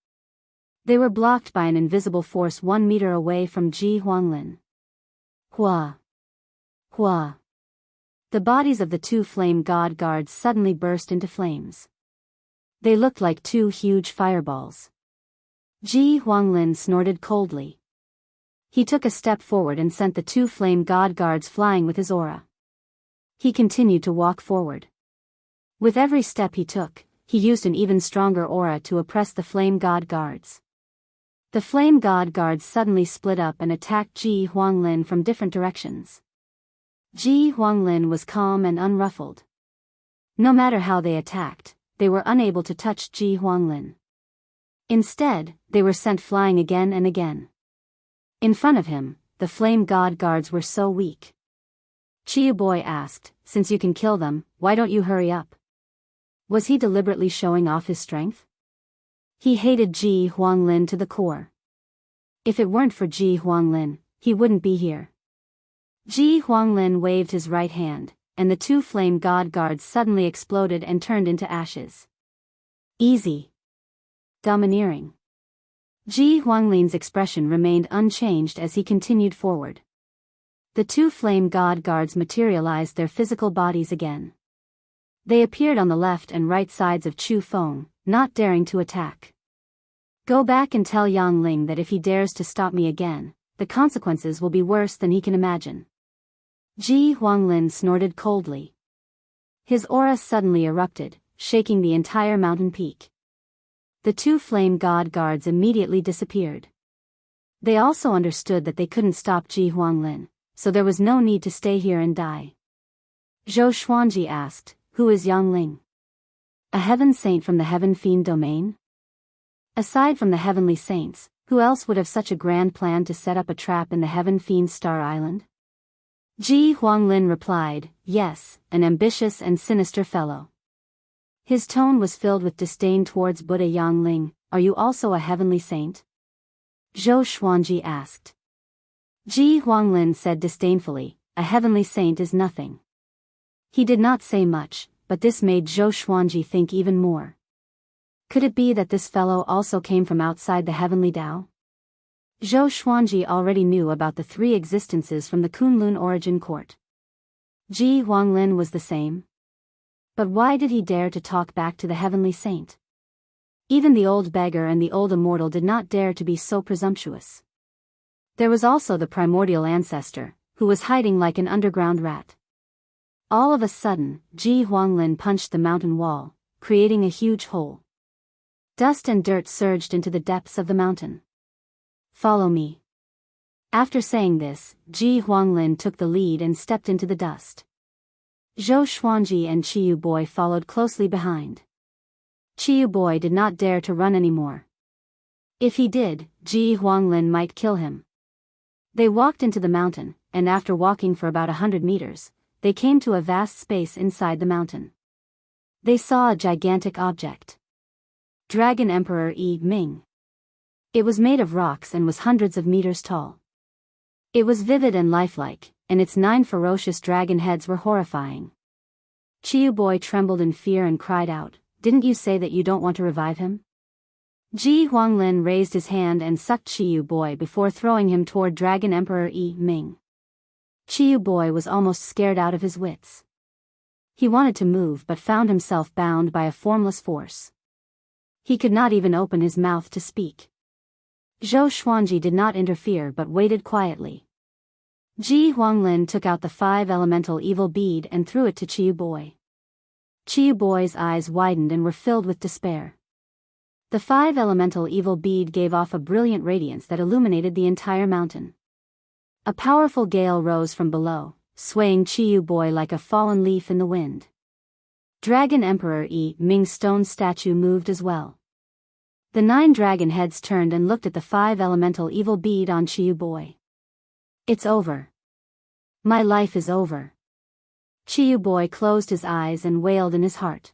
They were blocked by an invisible force 1 meter away from Ji Huanglin. Hua! Hua! The bodies of the two flame god guards suddenly burst into flames. They looked like two huge fireballs. Ji Huanglin snorted coldly. He took a step forward and sent the two flame god guards flying with his aura. He continued to walk forward. With every step he took, he used an even stronger aura to oppress the flame god guards. The flame god guards suddenly split up and attacked Ji Huanglin from different directions. Ji Huanglin was calm and unruffled. No matter how they attacked, they were unable to touch Ji Huanglin. Instead, they were sent flying again and again. In front of him, the flame god guards were so weak. Qiyu Boy asked, "Since you can kill them, why don't you hurry up?" Was he deliberately showing off his strength? He hated Ji Huanglin to the core. If it weren't for Ji Huanglin, he wouldn't be here. Ji Huanglin waved his right hand, and the two flame god guards suddenly exploded and turned into ashes. Easy. Domineering. Ji Huanglin's expression remained unchanged as he continued forward. The two flame god guards materialized their physical bodies again. They appeared on the left and right sides of Chu Feng, not daring to attack. Go back and tell Yang Ling that if he dares to stop me again, the consequences will be worse than he can imagine. Ji Huanglin snorted coldly. His aura suddenly erupted, shaking the entire mountain peak. The two flame god guards immediately disappeared. They also understood that they couldn't stop Ji Huanglin, so there was no need to stay here and die. Zhou Xuanji asked, "Who is Yang Ling? A heaven saint from the Heaven Fiend domain?" Aside from the heavenly saints, who else would have such a grand plan to set up a trap in the Heaven Fiend Star Island? Ji Huanglin replied, "Yes, an ambitious and sinister fellow." His tone was filled with disdain towards Buddha. "Yang Ling, are you also a heavenly saint?" Zhou Xuanji asked. Ji Huanglin said disdainfully, "A heavenly saint is nothing." He did not say much, but this made Zhou Xuanji think even more. Could it be that this fellow also came from outside the heavenly Tao? Zhou Xuanji already knew about the three existences from the Kunlun origin court. Ji Huanglin was the same. But why did he dare to talk back to the heavenly saint? Even the old beggar and the old immortal did not dare to be so presumptuous. There was also the primordial ancestor, who was hiding like an underground rat. All of a sudden, Ji Huanglin punched the mountain wall, creating a huge hole. Dust and dirt surged into the depths of the mountain. "Follow me." After saying this, Ji Huanglin took the lead and stepped into the dust. Zhou Xuanji and Qiyu Boy followed closely behind. Qiyu Boy did not dare to run anymore. If he did, Ji Huanglin might kill him. They walked into the mountain, and after walking for about 100 meters, they came to a vast space inside the mountain. They saw a gigantic object. Dragon Emperor Yi Ming. It was made of rocks and was hundreds of meters tall. It was vivid and lifelike, and its 9 ferocious dragon heads were horrifying. Qiyu Boy trembled in fear and cried out, "Didn't you say that you don't want to revive him?" Ji Huanglin raised his hand and sucked Qiyu Boy before throwing him toward Dragon Emperor Yi Ming. Qiyu Boy was almost scared out of his wits. He wanted to move but found himself bound by a formless force. He could not even open his mouth to speak. Zhou Xuanji did not interfere but waited quietly. Ji Huanglin took out the 5 elemental evil bead and threw it to Qiyu Boy. Qiyu Boy's eyes widened and were filled with despair. The 5 elemental evil bead gave off a brilliant radiance that illuminated the entire mountain. A powerful gale rose from below, swaying Qiyu Boy like a fallen leaf in the wind. Dragon Emperor Yi Ming's stone statue moved as well. The 9 dragon heads turned and looked at the 5 elemental evil bead on Qiyu Boy. "It's over. My life is over." Qiyu Boy closed his eyes and wailed in his heart.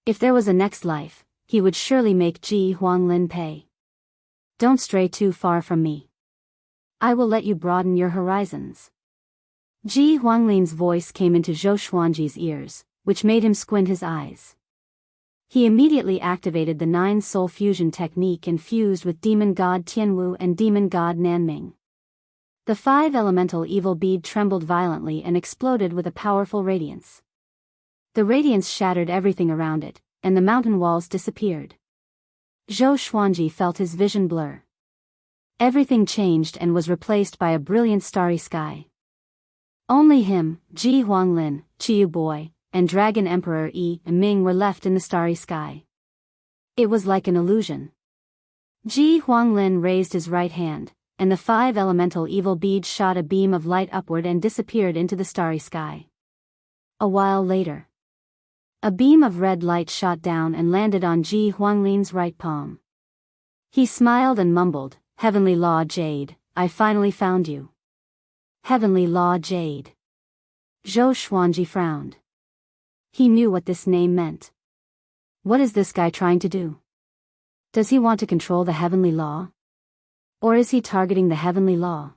If there was a next life, he would surely make Ji Huanglin pay. "Don't stray too far from me. I will let you broaden your horizons." Ji Huanglin's voice came into Zhou Xuanji's ears, which made him squint his eyes. He immediately activated the 9 soul fusion technique and fused with demon god Tianwu and demon god Nanming. The 5 elemental evil bead trembled violently and exploded with a powerful radiance. The radiance shattered everything around it, and the mountain walls disappeared. Zhou Xuanji felt his vision blur. Everything changed and was replaced by a brilliant starry sky. Only him, Ji Huanglin, Qiyu Boy, and Dragon Emperor Yi Ming were left in the starry sky. It was like an illusion. Ji Huanglin raised his right hand, and the 5 elemental evil bead shot a beam of light upward and disappeared into the starry sky. A while later, a beam of red light shot down and landed on Ji Huanglin's right palm. He smiled and mumbled, "Heavenly Law Jade, I finally found you." Heavenly Law Jade. Zhou Xuanji frowned. He knew what this name meant. What is this guy trying to do? Does he want to control the heavenly law? Or is he targeting the heavenly law?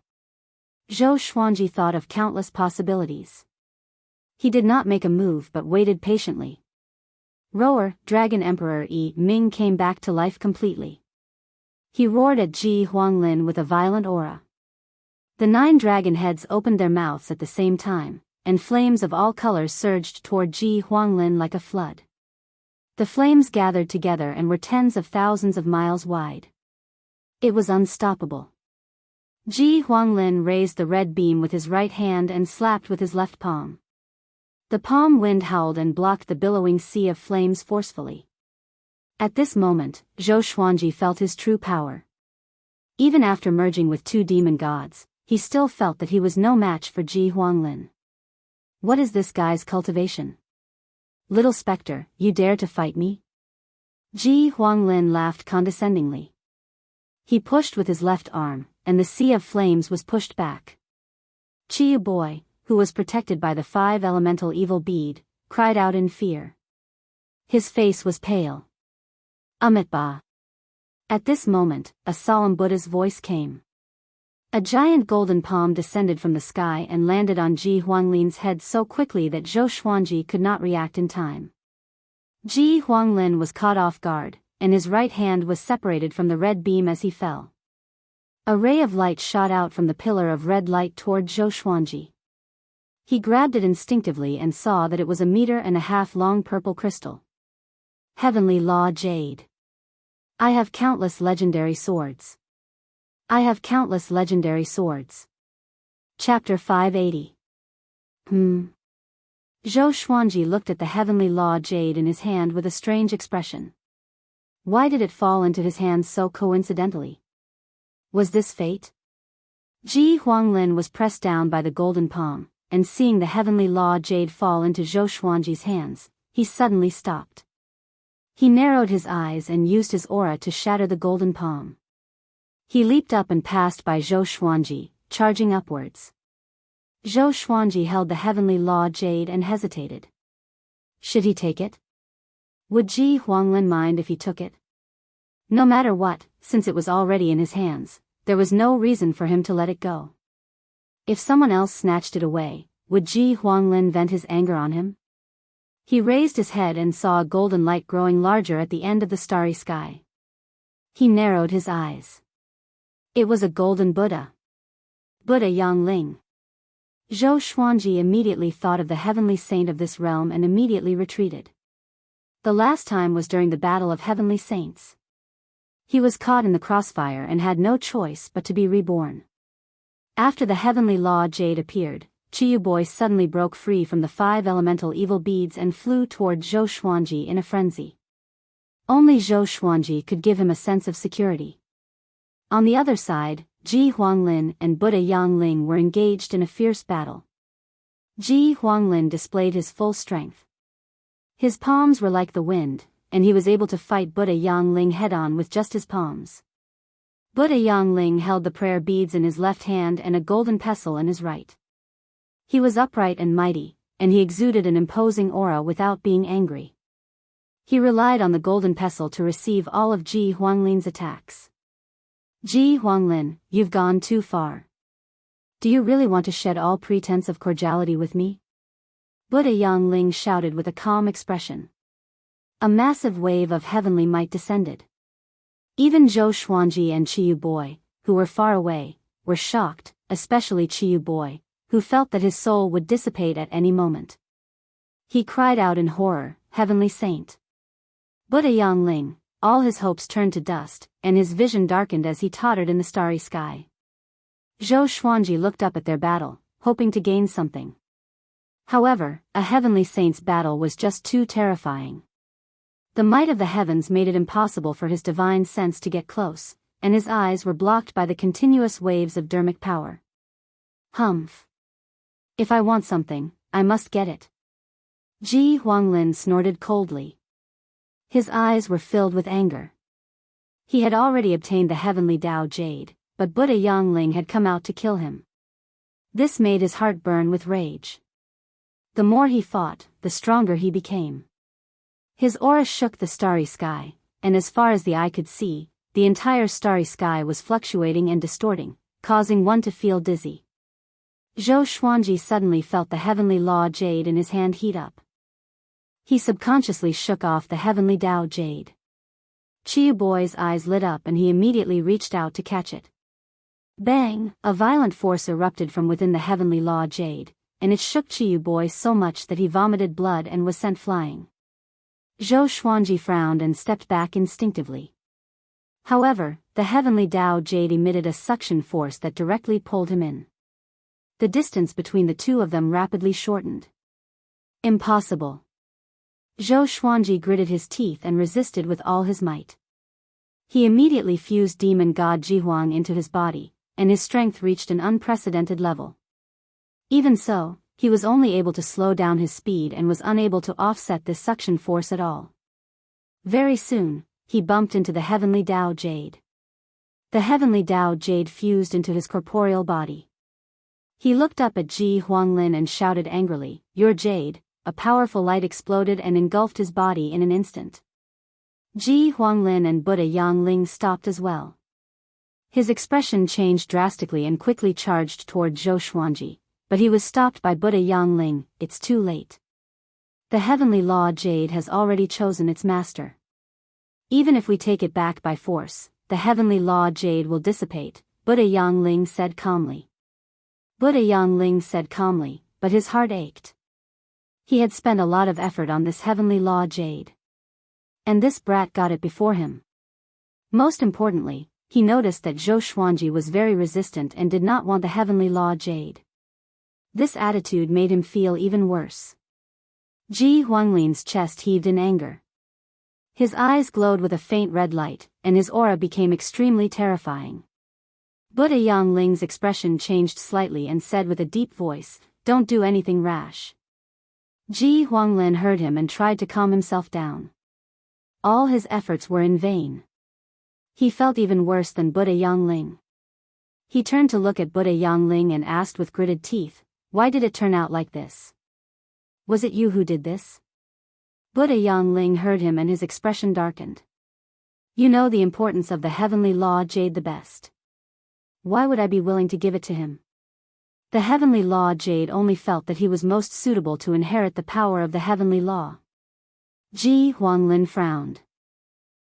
Zhou Xuanji thought of countless possibilities. He did not make a move but waited patiently. Roar, Dragon Emperor Yi Ming came back to life completely. He roared at Ji Huanglin with a violent aura. The 9 dragon heads opened their mouths at the same time, and flames of all colors surged toward Ji Huanglin like a flood. The flames gathered together and were tens of thousands of miles wide. It was unstoppable. Ji Huanglin raised the red beam with his right hand and slapped with his left palm. The palm wind howled and blocked the billowing sea of flames forcefully. At this moment, Zhou Xuanji felt his true power. Even after merging with 2 demon gods, he still felt that he was no match for Ji Huanglin. What is this guy's cultivation? Little specter, you dare to fight me? Ji Huanglin laughed condescendingly. He pushed with his left arm, and the sea of flames was pushed back. Chiyu Boy, who was protected by the 5 elemental evil bead, cried out in fear. His face was pale. Amitabha. At this moment, a solemn Buddha's voice came. A giant golden palm descended from the sky and landed on Ji Huanglin's head so quickly that Zhou Xuanji could not react in time. Ji Huanglin was caught off guard, and his right hand was separated from the red beam as he fell. A ray of light shot out from the pillar of red light toward Zhou Xuanji. He grabbed it instinctively and saw that it was 1.5 meters long purple crystal. Heavenly Law Jade. I have countless legendary swords. I have countless legendary swords. Chapter 580. Zhou Xuanji looked at the Heavenly Law Jade in his hand with a strange expression. Why did it fall into his hands so coincidentally? Was this fate? Ji Huanglin was pressed down by the golden palm, and seeing the Heavenly Law Jade fall into Zhou Xuanji's hands, he suddenly stopped. He narrowed his eyes and used his aura to shatter the golden palm. He leaped up and passed by Zhou Xuanji, charging upwards. Zhou Xuanji held the Heavenly Law Jade and hesitated. Should he take it? Would Ji Huanglin mind if he took it? No matter what, since it was already in his hands, there was no reason for him to let it go. If someone else snatched it away, would Ji Huanglin vent his anger on him? He raised his head and saw a golden light growing larger at the end of the starry sky. He narrowed his eyes. It was a golden Buddha. Buddha Yangling. Zhou Xuanji immediately thought of the heavenly saint of this realm and immediately retreated. The last time was during the battle of heavenly saints. He was caught in the crossfire and had no choice but to be reborn. After the Heavenly Law Jade appeared, Chiyu Boy suddenly broke free from the 5 elemental evil beads and flew toward Zhou Xuanji in a frenzy. Only Zhou Xuanji could give him a sense of security. On the other side, Ji Huanglin and Buddha Yangling were engaged in a fierce battle. Ji Huanglin displayed his full strength. His palms were like the wind, and he was able to fight Buddha Yangling head-on with just his palms. Buddha Yangling held the prayer beads in his left hand and a golden pestle in his right. He was upright and mighty, and he exuded an imposing aura without being angry. He relied on the golden pestle to receive all of Ji Huanglin's attacks. Ji Huanglin, you've gone too far. Do you really want to shed all pretense of cordiality with me? Buddha Yangling shouted with a calm expression. A massive wave of heavenly might descended. Even Zhou Xuanji and Chiyu Boy, who were far away, were shocked, especially Chiyu Boy, who felt that his soul would dissipate at any moment. He cried out in horror, Heavenly Saint. Buddha Yangling, all his hopes turned to dust, and his vision darkened as he tottered in the starry sky. Zhou Xuanji looked up at their battle, hoping to gain something. However, a heavenly saint's battle was just too terrifying. The might of the heavens made it impossible for his divine sense to get close, and his eyes were blocked by the continuous waves of dermic power. Humph. If I want something, I must get it. Ji Huanglin snorted coldly. His eyes were filled with anger. He had already obtained the heavenly Tao Jade, but Buddha Yangling had come out to kill him. This made his heart burn with rage. The more he fought, the stronger he became. His aura shook the starry sky, and as far as the eye could see, the entire starry sky was fluctuating and distorting, causing one to feel dizzy. Zhou Xuanji suddenly felt the heavenly law jade in his hand heat up. He subconsciously shook off the heavenly Tao jade. Chiu Boy's eyes lit up and he immediately reached out to catch it. Bang! A violent force erupted from within the heavenly law jade, and it shook Chiu Boy so much that he vomited blood and was sent flying. Zhou Xuanji frowned and stepped back instinctively. However, the heavenly Tao jade emitted a suction force that directly pulled him in. The distance between the two of them rapidly shortened. Impossible. Zhou Xuanji gritted his teeth and resisted with all his might. He immediately fused demon god Jihuang into his body, and his strength reached an unprecedented level. Even so, he was only able to slow down his speed and was unable to offset this suction force at all. Very soon, he bumped into the heavenly Tao jade. The heavenly Tao jade fused into his corporeal body. He looked up at Ji Huanglin and shouted angrily, "Your jade!" A powerful light exploded and engulfed his body in an instant. Ji Huanglin and Buddha Yangling stopped as well. His expression changed drastically and quickly charged toward Zhou Xuanji, but he was stopped by Buddha Yangling. "It's too late. The heavenly law jade has already chosen its master. Even if we take it back by force, the heavenly law jade will dissipate," Buddha Yangling said calmly. Buddha Yangling said calmly, but his heart ached. He had spent a lot of effort on this heavenly law jade. And this brat got it before him. Most importantly, he noticed that Zhou Xuanji was very resistant and did not want the heavenly law jade. This attitude made him feel even worse. Ji Huanglin's chest heaved in anger. His eyes glowed with a faint red light, and his aura became extremely terrifying. Buddha Yangling's expression changed slightly and said with a deep voice, "Don't do anything rash." Ji Huanglin heard him and tried to calm himself down. All his efforts were in vain. He felt even worse than Buddha Yangling. He turned to look at Buddha Yangling and asked with gritted teeth, "Why did it turn out like this? Was it you who did this?" Buddha Yangling heard him and his expression darkened. "You know the importance of the heavenly law jade the best. Why would I be willing to give it to him?" The heavenly law jade only felt that he was most suitable to inherit the power of the heavenly law. Ji Huanglin frowned.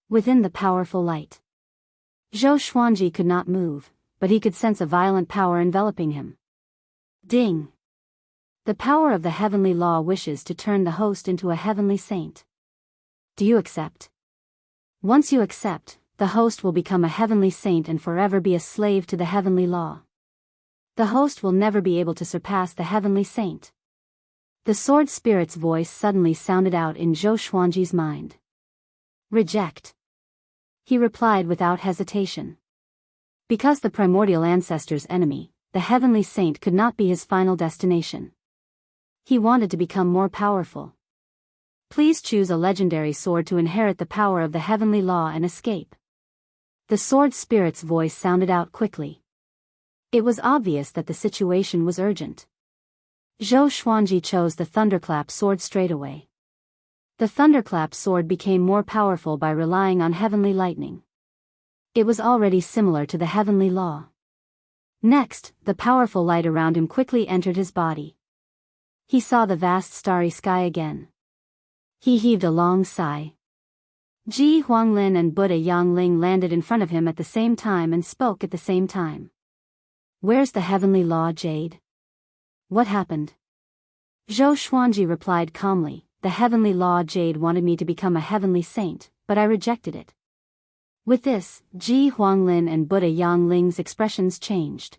Within the powerful light, Zhou Xuanji could not move, but he could sense a violent power enveloping him. Ding! The power of the heavenly law wishes to turn the host into a heavenly saint. Do you accept? Once you accept, the host will become a heavenly saint and forever be a slave to the heavenly law. The host will never be able to surpass the heavenly saint. The sword spirit's voice suddenly sounded out in Zhou Xuanji's mind. Reject. He replied without hesitation. Because the primordial ancestor's enemy, the heavenly saint could not be his final destination. He wanted to become more powerful. Please choose a legendary sword to inherit the power of the heavenly law and escape. The sword spirit's voice sounded out quickly. It was obvious that the situation was urgent. Zhou Xuanji chose the thunderclap sword straight away. The thunderclap sword became more powerful by relying on heavenly lightning. It was already similar to the heavenly law. Next, the powerful light around him quickly entered his body. He saw the vast starry sky again. He heaved a long sigh. Ji Huanglin and Buddha Yangling landed in front of him at the same time and spoke at the same time. "Where's the heavenly law jade? What happened?" Zhou Xuanji replied calmly, "The heavenly law jade wanted me to become a heavenly saint, but I rejected it." With this, Ji Huanglin and Buddha Yangling's expressions changed.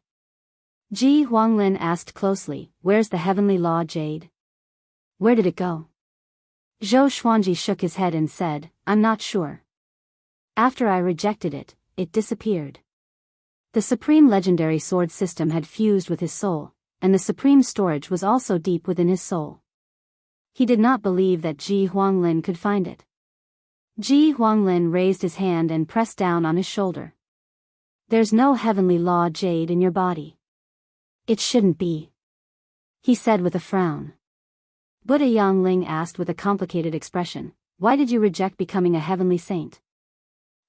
Ji Huanglin asked closely, "Where's the heavenly law jade? Where did it go?" Zhou Xuanji shook his head and said, "I'm not sure. After I rejected it, it disappeared." The supreme legendary sword system had fused with his soul, and the supreme storage was also deep within his soul. He did not believe that Ji Huanglin could find it. Ji Huanglin raised his hand and pressed down on his shoulder. "There's no heavenly law jade in your body. It shouldn't be," he said with a frown. Buddha Yangling asked with a complicated expression, "Why did you reject becoming a heavenly saint?"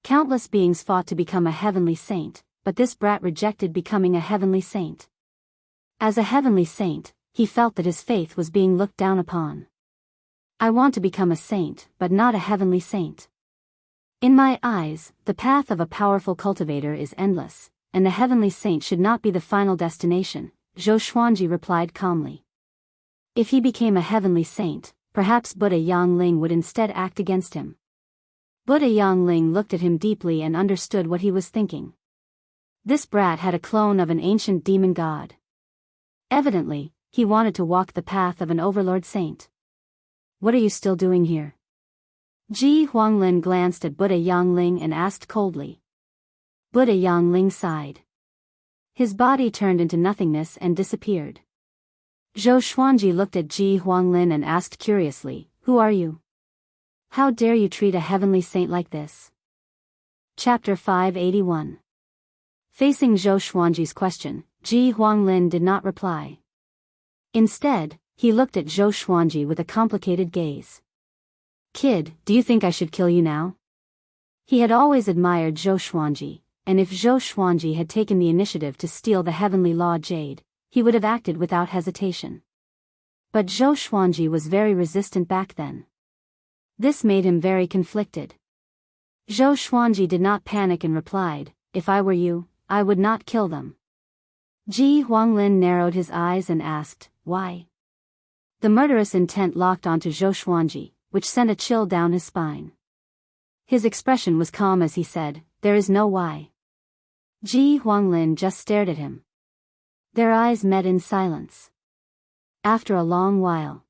Countless beings fought to become a heavenly saint, but this brat rejected becoming a heavenly saint. As a heavenly saint, he felt that his faith was being looked down upon. I want to become a saint, but not a heavenly saint. In my eyes, the path of a powerful cultivator is endless, and the heavenly saint should not be the final destination, Zhou Xuanji replied calmly. If he became a heavenly saint, perhaps Buddha Yangling would instead act against him. Buddha Yangling looked at him deeply and understood what he was thinking. This brat had a clone of an ancient demon god. Evidently, he wanted to walk the path of an overlord saint. What are you still doing here? Ji Huanglin glanced at Buddha Yangling and asked coldly. Buddha Yangling sighed. His body turned into nothingness and disappeared. Zhou Xuanji looked at Ji Huanglin and asked curiously, "Who are you? How dare you treat a heavenly saint like this?" Chapter 581. Facing Zhou Xuanji's question, Ji Huanglin did not reply. Instead, he looked at Zhou Xuanji with a complicated gaze. Kid, do you think I should kill you now? He had always admired Zhou Xuanji, and if Zhou Xuanji had taken the initiative to steal the heavenly law jade, he would have acted without hesitation. But Zhou Xuanji was very resistant back then. This made him very conflicted. Zhou Xuanji did not panic and replied, "If I were you, I would not kill them." Ji Huanglin narrowed his eyes and asked, "Why?" The murderous intent locked onto Zhou Xuanji, which sent a chill down his spine. His expression was calm as he said, "There is no why." Ji Huanglin just stared at him. Their eyes met in silence. After a long while,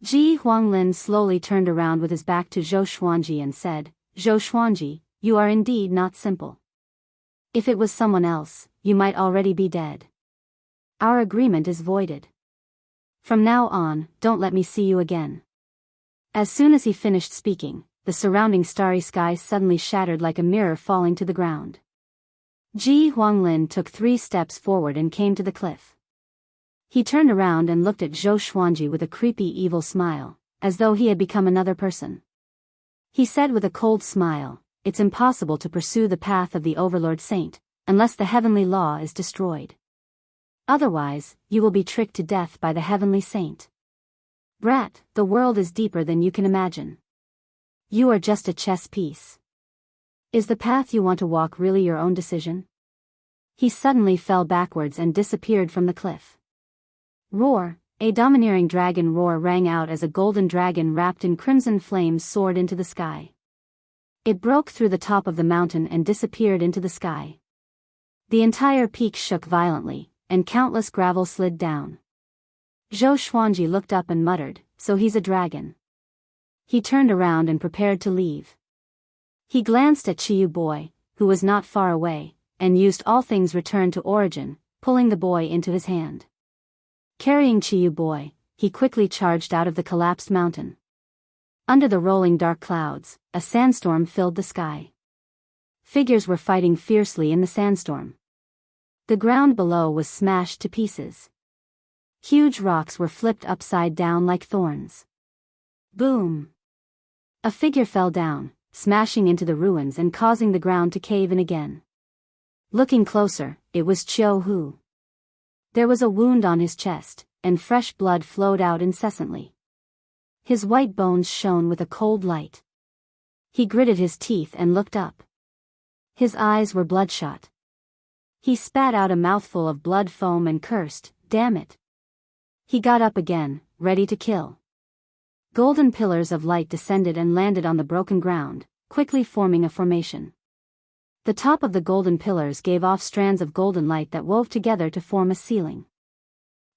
Ji Huanglin slowly turned around with his back to Zhou Xuanji and said, "Zhou Xuanji, you are indeed not simple. If it was someone else, you might already be dead. Our agreement is voided. From now on, don't let me see you again." As soon as he finished speaking, the surrounding starry sky suddenly shattered like a mirror falling to the ground. Ji Huanglin took 3 steps forward and came to the cliff. He turned around and looked at Zhou Xuanji with a creepy evil smile, as though he had become another person. He said with a cold smile, "It's impossible to pursue the path of the Overlord Saint, unless the heavenly law is destroyed. Otherwise, you will be tricked to death by the heavenly saint. Brat, the world is deeper than you can imagine. You are just a chess piece. Is the path you want to walk really your own decision?" He suddenly fell backwards and disappeared from the cliff. Roar! A domineering dragon roar rang out as a golden dragon wrapped in crimson flames soared into the sky. It broke through the top of the mountain and disappeared into the sky. The entire peak shook violently, and countless gravel slid down. Zhou Xuanji looked up and muttered, "So he's a dragon." He turned around and prepared to leave. He glanced at Chiyu Boy, who was not far away, and used all things return to origin, pulling the boy into his hand. Carrying Chiyu Boy, he quickly charged out of the collapsed mountain. Under the rolling dark clouds, a sandstorm filled the sky. Figures were fighting fiercely in the sandstorm. The ground below was smashed to pieces. Huge rocks were flipped upside down like thorns. Boom! A figure fell down, smashing into the ruins and causing the ground to cave in again. Looking closer, it was Jianghu. There was a wound on his chest, and fresh blood flowed out incessantly. His white bones shone with a cold light. He gritted his teeth and looked up. His eyes were bloodshot. He spat out a mouthful of blood foam and cursed, "Damn it." He got up again, ready to kill. Golden pillars of light descended and landed on the broken ground, quickly forming a formation. The top of the golden pillars gave off strands of golden light that wove together to form a ceiling.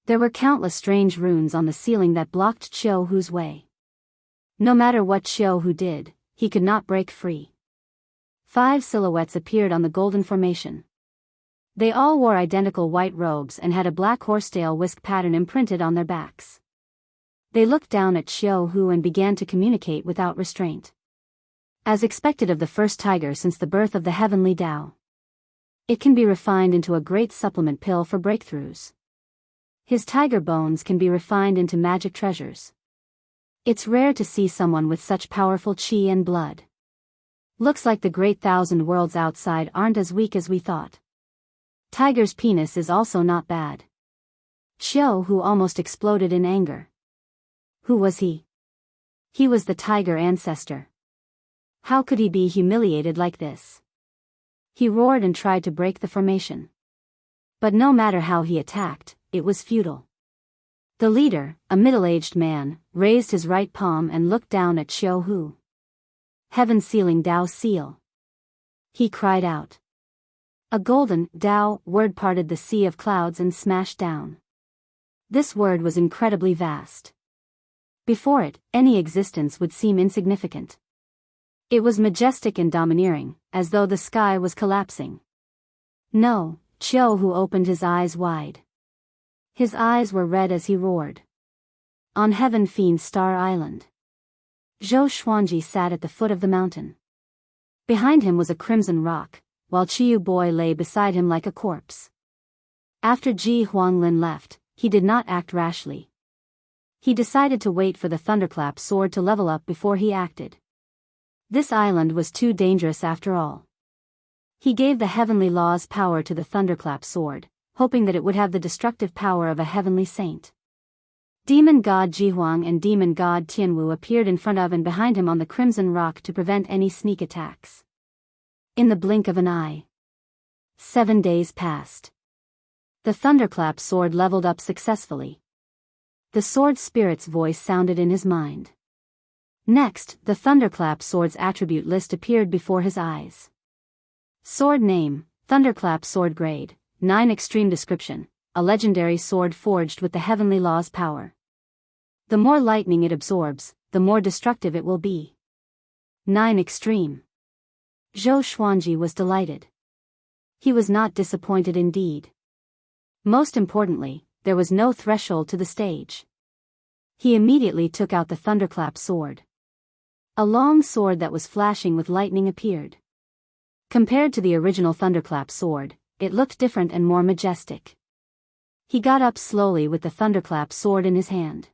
There were countless strange runes on the ceiling that blocked Jianghu's way. No matter what Jianghu did, he could not break free. 5 silhouettes appeared on the golden formation. They all wore identical white robes and had a black horsetail whisk pattern imprinted on their backs. They looked down at Jianghu and began to communicate without restraint. As expected of the first tiger since the birth of the heavenly Tao. It can be refined into a great supplement pill for breakthroughs. His tiger bones can be refined into magic treasures. It's rare to see someone with such powerful chi and blood. Looks like the great 1,000 worlds outside aren't as weak as we thought. Tiger's penis is also not bad. Jianghu almost exploded in anger. Who was he? He was the tiger ancestor. How could he be humiliated like this? He roared and tried to break the formation. But no matter how he attacked, it was futile. The leader, a middle-aged man, raised his right palm and looked down at Jianghu. Heaven-sealing Dao seal. He cried out. A golden Dao word parted the sea of clouds and smashed down. This word was incredibly vast. Before it, any existence would seem insignificant. It was majestic and domineering, as though the sky was collapsing. No, Jianghu opened his eyes wide. His eyes were red as he roared. On Heaven Fiend Star Island, Zhou Xuanji sat at the foot of the mountain. Behind him was a crimson rock, while Qiyu Boy lay beside him like a corpse. After Ji Huanglin left, he did not act rashly. He decided to wait for the thunderclap sword to level up before he acted. This island was too dangerous after all. He gave the heavenly law's power to the thunderclap sword, hoping that it would have the destructive power of a heavenly saint. Demon god Jihuang and demon god Tianwu appeared in front of and behind him on the crimson rock to prevent any sneak attacks. In the blink of an eye. 7 days passed. The thunderclap sword leveled up successfully. The sword spirit's voice sounded in his mind. Next, the thunderclap sword's attribute list appeared before his eyes. Sword name, Thunderclap sword grade, 9 extreme description, a legendary sword forged with the heavenly law's power. The more lightning it absorbs, the more destructive it will be. 9 extreme. Zhou Xuanji was delighted. He was not disappointed indeed. Most importantly, there was no threshold to the stage. He immediately took out the thunderclap sword. A long sword that was flashing with lightning appeared. Compared to the original thunderclap sword, it looked different and more majestic. He got up slowly with the thunderclap sword in his hand.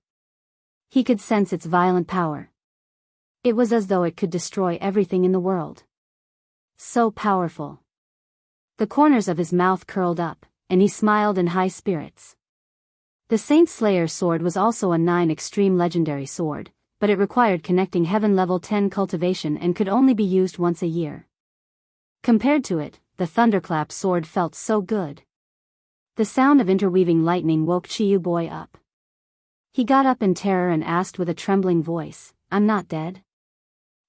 He could sense its violent power. It was as though it could destroy everything in the world. So powerful. The corners of his mouth curled up, and he smiled in high spirits. The Saint Slayer sword was also a 9 extreme legendary sword, but it required connecting heaven level 10 cultivation and could only be used once a year. Compared to it, the thunderclap sword felt so good. The sound of interweaving lightning woke Qiyu Boy up. He got up in terror and asked with a trembling voice, "I'm not dead?"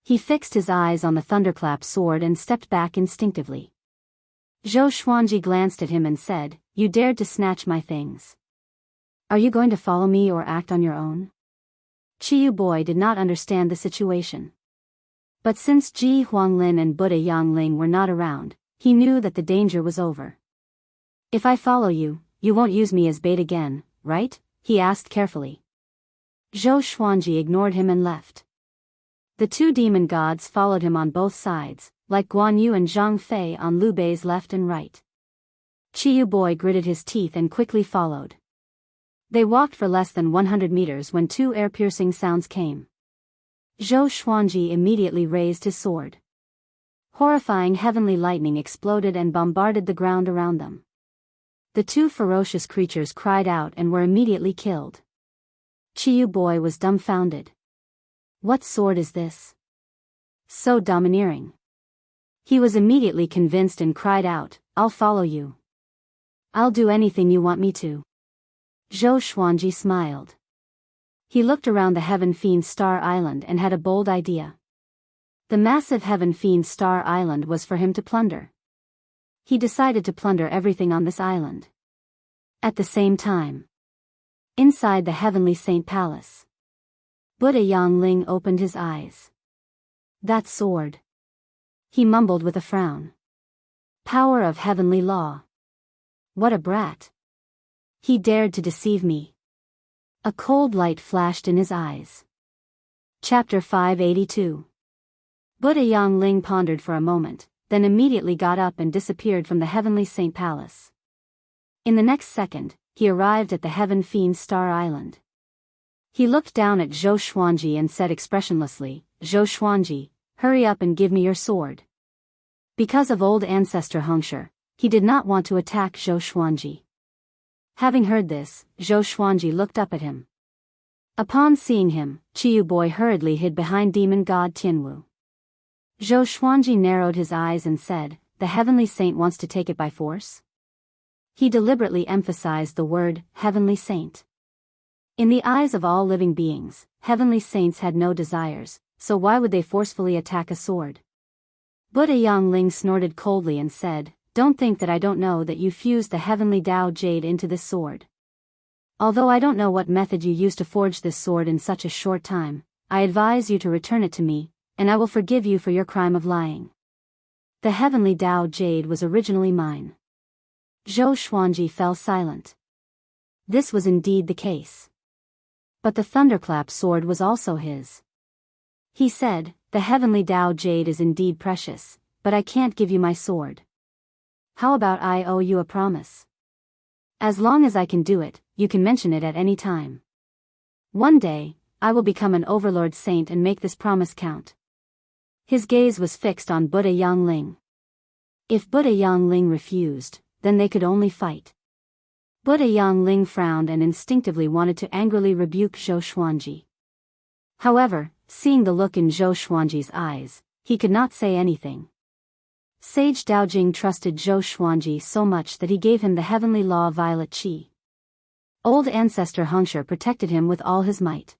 He fixed his eyes on the thunderclap sword and stepped back instinctively. Zhou Xuanji glanced at him and said, "You dared to snatch my things. Are you going to follow me or act on your own?" Qiyu Boy did not understand the situation. But since Ji Huanglin and Buddha Yangling were not around, he knew that the danger was over. "If I follow you, you won't use me as bait again, right?" he asked carefully. Zhou Xuanji ignored him and left. The 2 demon gods followed him on both sides, like Guan Yu and Zhang Fei on Liu Bei's left and right. Qiyu Boy gritted his teeth and quickly followed. They walked for less than 100 meters when 2 ear-piercing sounds came. Zhou Xuanji immediately raised his sword. Horrifying heavenly lightning exploded and bombarded the ground around them. The 2 ferocious creatures cried out and were immediately killed. Qiyu Boy was dumbfounded. What sword is this? So domineering. He was immediately convinced and cried out, "I'll follow you. I'll do anything you want me to." Zhou Xuanji smiled. He looked around the Heaven Fiend Star Island and had a bold idea. The massive Heaven Fiend Star Island was for him to plunder. He decided to plunder everything on this island. At the same time, inside the Heavenly Saint Palace, Buddha Yangling opened his eyes. "That sword," he mumbled with a frown. "Power of heavenly law. What a brat. He dared to deceive me." A cold light flashed in his eyes. Chapter 582. Buddha Yangling pondered for a moment, then immediately got up and disappeared from the Heavenly Saint Palace. In the next second, he arrived at the Heaven Fiend Star Island. He looked down at Zhou Xuanji and said expressionlessly, "Zhou Xuanji, hurry up and give me your sword." Because of old ancestor Hengshi, he did not want to attack Zhou Xuanji. Having heard this, Zhou Xuanji looked up at him. Upon seeing him, Qiyu Boy hurriedly hid behind demon god Tianwu. Zhou Xuanji narrowed his eyes and said, "The heavenly saint wants to take it by force?" He deliberately emphasized the word, heavenly saint. In the eyes of all living beings, heavenly saints had no desires, so why would they forcefully attack a sword? Buddha Yangling snorted coldly and said, "Don't think that I don't know that you fused the heavenly Tao jade into this sword. Although I don't know what method you used to forge this sword in such a short time, I advise you to return it to me, and I will forgive you for your crime of lying. The heavenly Tao jade was originally mine." Zhou Xuanji fell silent. This was indeed the case. But the thunderclap sword was also his. He said, "The heavenly Tao jade is indeed precious, but I can't give you my sword. How about I owe you a promise? As long as I can do it, you can mention it at any time. One day, I will become an overlord saint and make this promise count." His gaze was fixed on Buddha Yangling. If Buddha Yangling refused, then they could only fight. Buddha Yangling frowned and instinctively wanted to angrily rebuke Zhou Xuanji. However, seeing the look in Zhou Xuanji's eyes, he could not say anything. Sage Daojing trusted Zhou Xuanji so much that he gave him the heavenly law violet qi. Old ancestor Hengshi protected him with all his might.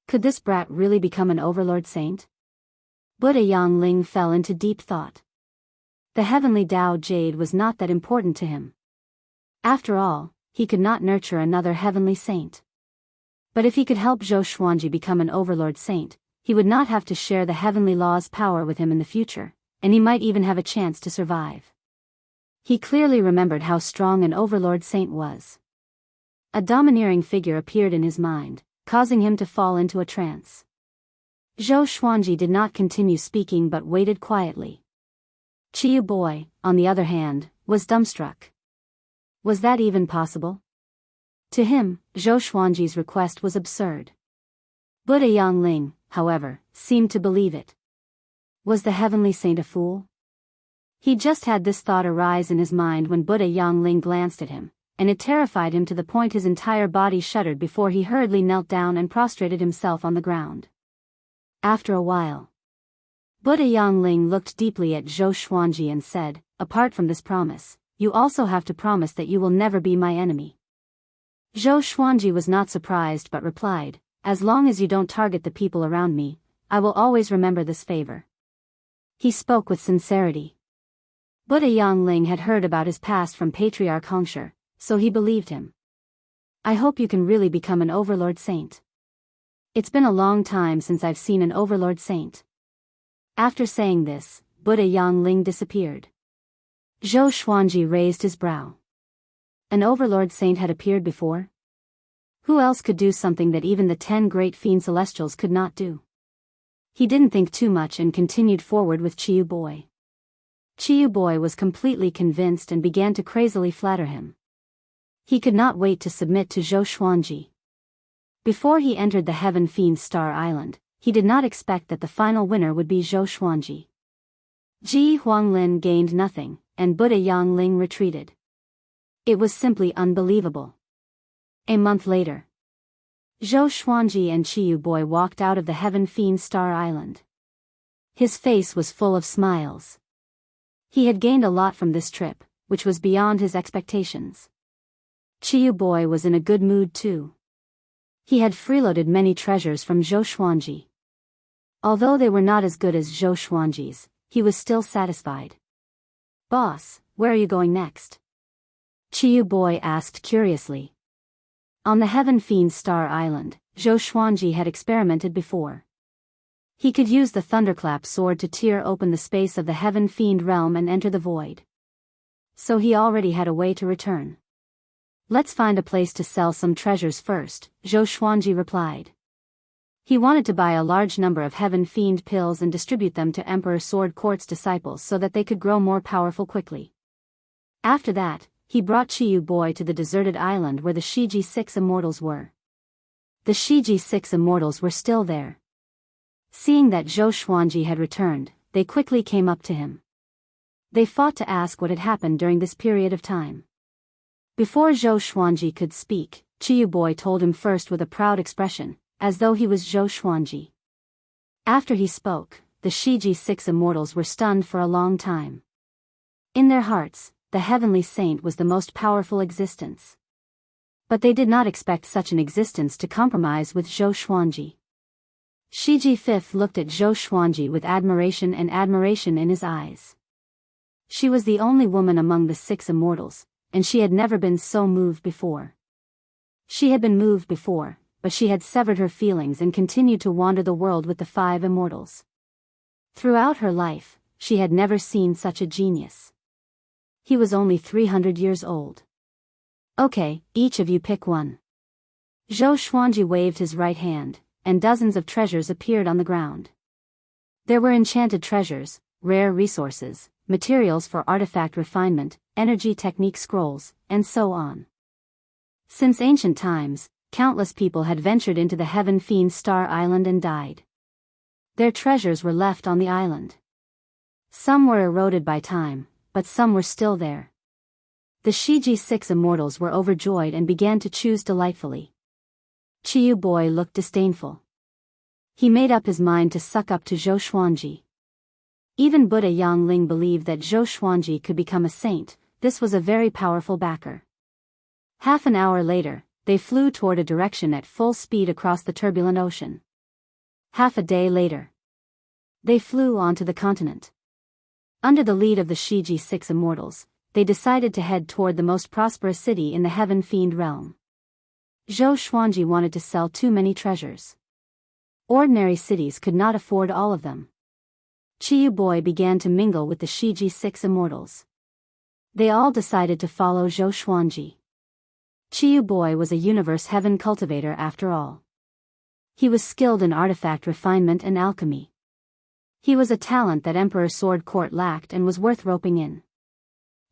Could this brat really become an overlord saint? Buddha Yangling fell into deep thought. The heavenly Tao jade was not that important to him. After all, he could not nurture another heavenly saint. But if he could help Zhou Xuanji become an overlord saint, he would not have to share the heavenly law's power with him in the future, and he might even have a chance to survive. He clearly remembered how strong an overlord saint was. A domineering figure appeared in his mind, causing him to fall into a trance. Zhou Xuanji did not continue speaking but waited quietly. Qiyu Boy, on the other hand, was dumbstruck. Was that even possible? To him, Zhou Xuanji's request was absurd. Buddha Yangling, however, seemed to believe it. Was the heavenly saint a fool? He just had this thought arise in his mind when Buddha Yangling glanced at him, and it terrified him to the point his entire body shuddered before he hurriedly knelt down and prostrated himself on the ground. After a while, Buddha Yangling looked deeply at Zhou Xuanji and said, "Apart from this promise, you also have to promise that you will never be my enemy." Zhou Xuanji was not surprised but replied, "As long as you don't target the people around me, I will always remember this favor." He spoke with sincerity. Buddha Yangling had heard about his past from Patriarch Hengshi, so he believed him. "I hope you can really become an overlord saint. It's been a long time since I've seen an overlord saint." After saying this, Buddha Yangling disappeared. Zhou Xuanji raised his brow. An overlord saint had appeared before? Who else could do something that even the 10 great fiend celestials could not do? He didn't think too much and continued forward with Qiyu Boy. Qiyu Boy was completely convinced and began to crazily flatter him. He could not wait to submit to Zhou Xuanji. Before he entered the Heaven Fiend Star Island, he did not expect that the final winner would be Zhou Xuanji. Ji Huanglin gained nothing, and Buddha Yangling retreated. It was simply unbelievable. A month later, Zhou Xuanji and Qiyu Boy walked out of the Heaven Fiend Star Island. His face was full of smiles. He had gained a lot from this trip, which was beyond his expectations. Qiyu Boy was in a good mood too. He had freeloaded many treasures from Zhou Xuanji. Although they were not as good as Zhou Xuanji's, he was still satisfied. "Boss, where are you going next?" Qiyu Boy asked curiously. On the Heaven Fiend Star Island, Zhou Xuanji had experimented before. He could use the thunderclap sword to tear open the space of the Heaven Fiend realm and enter the void. So he already had a way to return. "Let's find a place to sell some treasures first," Zhou Xuanji replied. He wanted to buy a large number of Heaven Fiend pills and distribute them to Emperor Sword Court's disciples so that they could grow more powerful quickly. After that, he brought Qiyu Boy to the deserted island where the Shiji 6 immortals were. The Shiji 6 immortals were still there. Seeing that Zhou Xuanji had returned, they quickly came up to him. They fought to ask what had happened during this period of time. Before Zhou Xuanji could speak, Chiyu Boy told him first with a proud expression, as though he was Zhou Xuanji. After he spoke, the Shiji six immortals were stunned for a long time. In their hearts, the heavenly saint was the most powerful existence. But they did not expect such an existence to compromise with Zhou Xuanji. Shiji Fifth looked at Zhou Xuanji with admiration in his eyes. She was the only woman among the six immortals, and she had never been so moved before. She had been moved before, but she had severed her feelings and continued to wander the world with the five immortals. Throughout her life, she had never seen such a genius. He was only 300 years old. Okay, each of you pick one. Zhou Xuanji waved his right hand, and dozens of treasures appeared on the ground. There were enchanted treasures, rare resources, materials for artifact refinement, energy technique scrolls, and so on. Since ancient times, countless people had ventured into the Heaven Fiend Star Island and died. Their treasures were left on the island. Some were eroded by time, but some were still there. The Shiji six immortals were overjoyed and began to choose delightfully. Chiyu Boy looked disdainful. He made up his mind to suck up to Zhou Xuanji. Even Buddha Yangling believed that Zhou Xuanji could become a saint. This was a very powerful backer. Half an hour later, they flew toward a direction at full speed across the turbulent ocean. Half a day later, they flew onto the continent. Under the lead of the Shiji six immortals, they decided to head toward the most prosperous city in the Heaven Fiend realm. Zhou Xuanji wanted to sell too many treasures. Ordinary cities could not afford all of them. Chiyu Boy began to mingle with the Shiji six immortals. They all decided to follow Zhou Xuanji. Chiyu Boy was a universe heaven cultivator after all. He was skilled in artifact refinement and alchemy. He was a talent that Emperor Sword Court lacked and was worth roping in.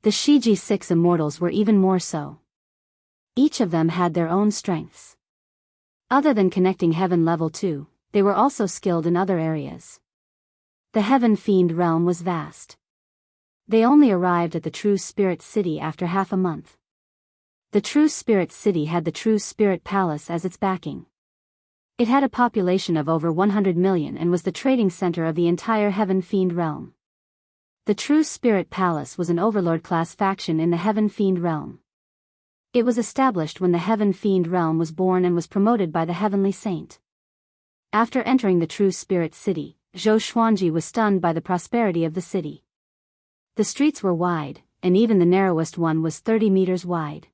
The Shiji six immortals were even more so. Each of them had their own strengths. Other than connecting heaven level 2, they were also skilled in other areas. The Heaven Fiend realm was vast. They only arrived at the True Spirit City after half a month. The True Spirit City had the True Spirit Palace as its backing. It had a population of over 100 million and was the trading center of the entire Heaven Fiend realm. The True Spirit Palace was an overlord-class faction in the Heaven Fiend realm. It was established when the Heaven Fiend realm was born and was promoted by the Heavenly Saint. After entering the True Spirit City, Zhou Xuanji was stunned by the prosperity of the city. The streets were wide, and even the narrowest one was 30 meters wide.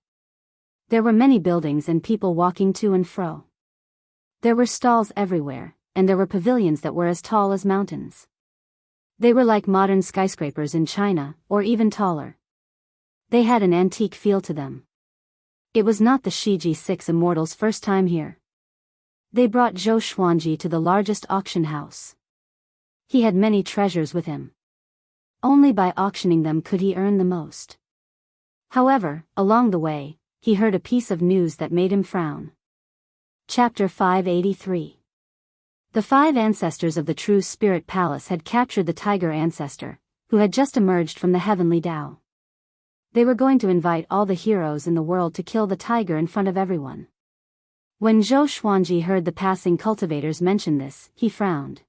There were many buildings and people walking to and fro. There were stalls everywhere, and there were pavilions that were as tall as mountains. They were like modern skyscrapers in China, or even taller. They had an antique feel to them. It was not the Shiji six immortals' first time here. They brought Zhou Xuanji to the largest auction house. He had many treasures with him. Only by auctioning them could he earn the most. However, along the way, he heard a piece of news that made him frown. Chapter 583. The five ancestors of the True Spirit Palace had captured the Tiger Ancestor, who had just emerged from the Heavenly Tao. They were going to invite all the heroes in the world to kill the tiger in front of everyone. When Zhou Xuanji heard the passing cultivators mention this, he frowned.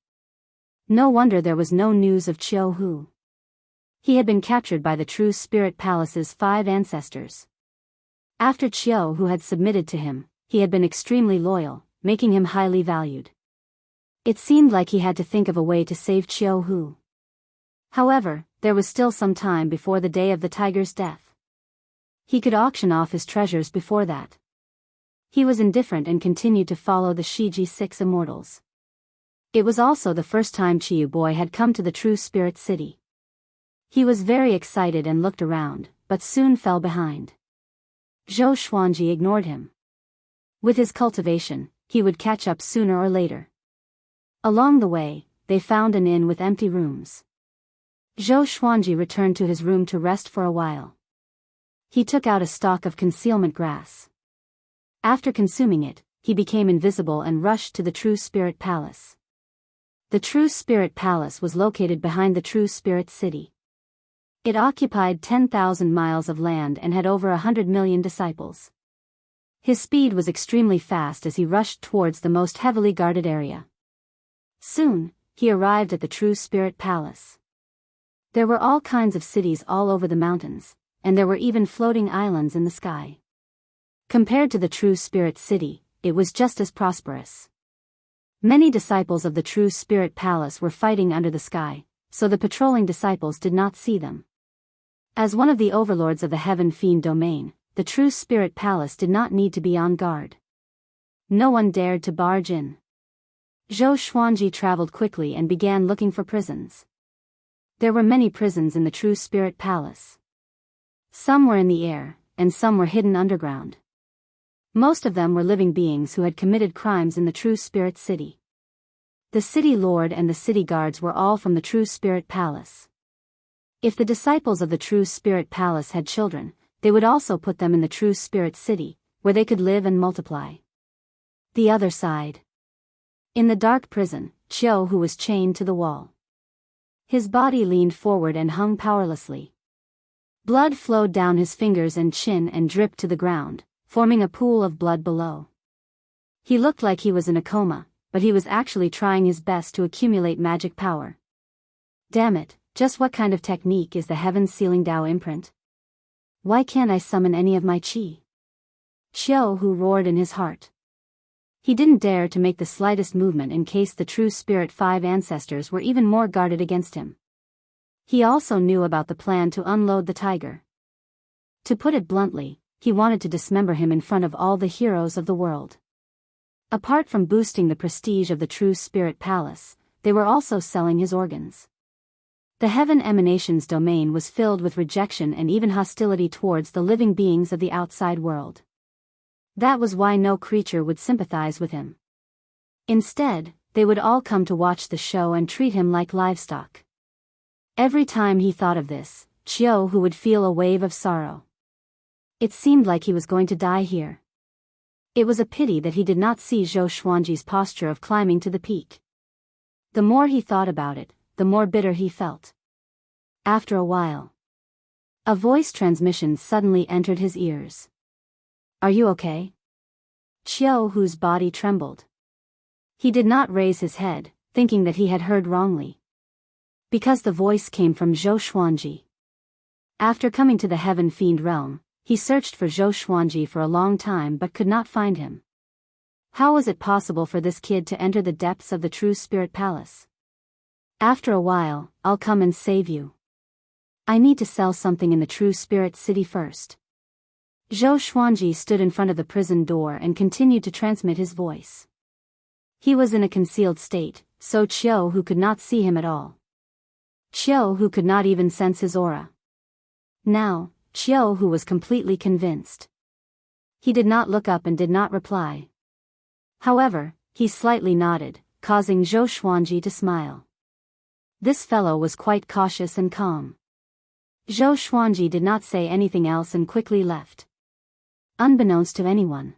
No wonder there was no news of Jianghu. He had been captured by the True Spirit Palace's five ancestors. After Jianghu had submitted to him, he had been extremely loyal, making him highly valued. It seemed like he had to think of a way to save Jianghu. However, there was still some time before the day of the tiger's death. He could auction off his treasures before that. He was indifferent and continued to follow the Shiji six immortals. It was also the first time Chiyu Boy had come to the True Spirit City. He was very excited and looked around, but soon fell behind. Zhou Xuanji ignored him. With his cultivation, he would catch up sooner or later. Along the way, they found an inn with empty rooms. Zhou Xuanji returned to his room to rest for a while. He took out a stalk of concealment grass. After consuming it, he became invisible and rushed to the True Spirit Palace. The True Spirit Palace was located behind the True Spirit City. It occupied 10,000 miles of land and had over 100 million disciples. His speed was extremely fast as he rushed towards the most heavily guarded area. Soon, he arrived at the True Spirit Palace. There were all kinds of cities all over the mountains, and there were even floating islands in the sky. Compared to the True Spirit City, it was just as prosperous. Many disciples of the True Spirit Palace were fighting under the sky, so the patrolling disciples did not see them. As one of the overlords of the Heaven Fiend domain, the True Spirit Palace did not need to be on guard. No one dared to barge in. Zhou Xuanji traveled quickly and began looking for prisons. There were many prisons in the True Spirit Palace. Some were in the air, and some were hidden underground. Most of them were living beings who had committed crimes in the True Spirit City. The city lord and the city guards were all from the True Spirit Palace. If the disciples of the True Spirit Palace had children, they would also put them in the True Spirit City, where they could live and multiply. The other side. In the dark prison, Qiu Hu was chained to the wall. His body leaned forward and hung powerlessly. Blood flowed down his fingers and chin and dripped to the ground, forming a pool of blood below. He looked like he was in a coma, but he was actually trying his best to accumulate magic power. Damn it, just what kind of technique is the Heaven's Sealing Dao imprint? Why can't I summon any of my qi? Qiu Hu roared in his heart. He didn't dare to make the slightest movement in case the True Spirit 5 ancestors were even more guarded against him. He also knew about the plan to unload the tiger. To put it bluntly, he wanted to dismember him in front of all the heroes of the world. Apart from boosting the prestige of the True Spirit Palace, they were also selling his organs. The Heaven Emanations domain was filled with rejection and even hostility towards the living beings of the outside world. That was why no creature would sympathize with him. Instead, they would all come to watch the show and treat him like livestock. Every time he thought of this, Qiu Hu would feel a wave of sorrow. It seemed like he was going to die here. It was a pity that he did not see Zhou Xuanji's posture of climbing to the peak. The more he thought about it, the more bitter he felt. After a while, a voice transmission suddenly entered his ears. Are you okay? Qiu Hu's body trembled. He did not raise his head, thinking that he had heard wrongly. Because the voice came from Zhou Xuanji. After coming to the Heaven Fiend realm, he searched for Zhou Xuanji for a long time but could not find him. How was it possible for this kid to enter the depths of the True Spirit Palace? After a while, I'll come and save you. I need to sell something in the True Spirit City first. Zhou Xuanji stood in front of the prison door and continued to transmit his voice. He was in a concealed state, so Qiu Hu could not see him at all. Qiu Hu could not even sense his aura. Now, Qiu Hu was completely convinced. He did not look up and did not reply. However, he slightly nodded, causing Zhou Xuanji to smile. This fellow was quite cautious and calm. Zhou Xuanji did not say anything else and quickly left. Unbeknownst to anyone.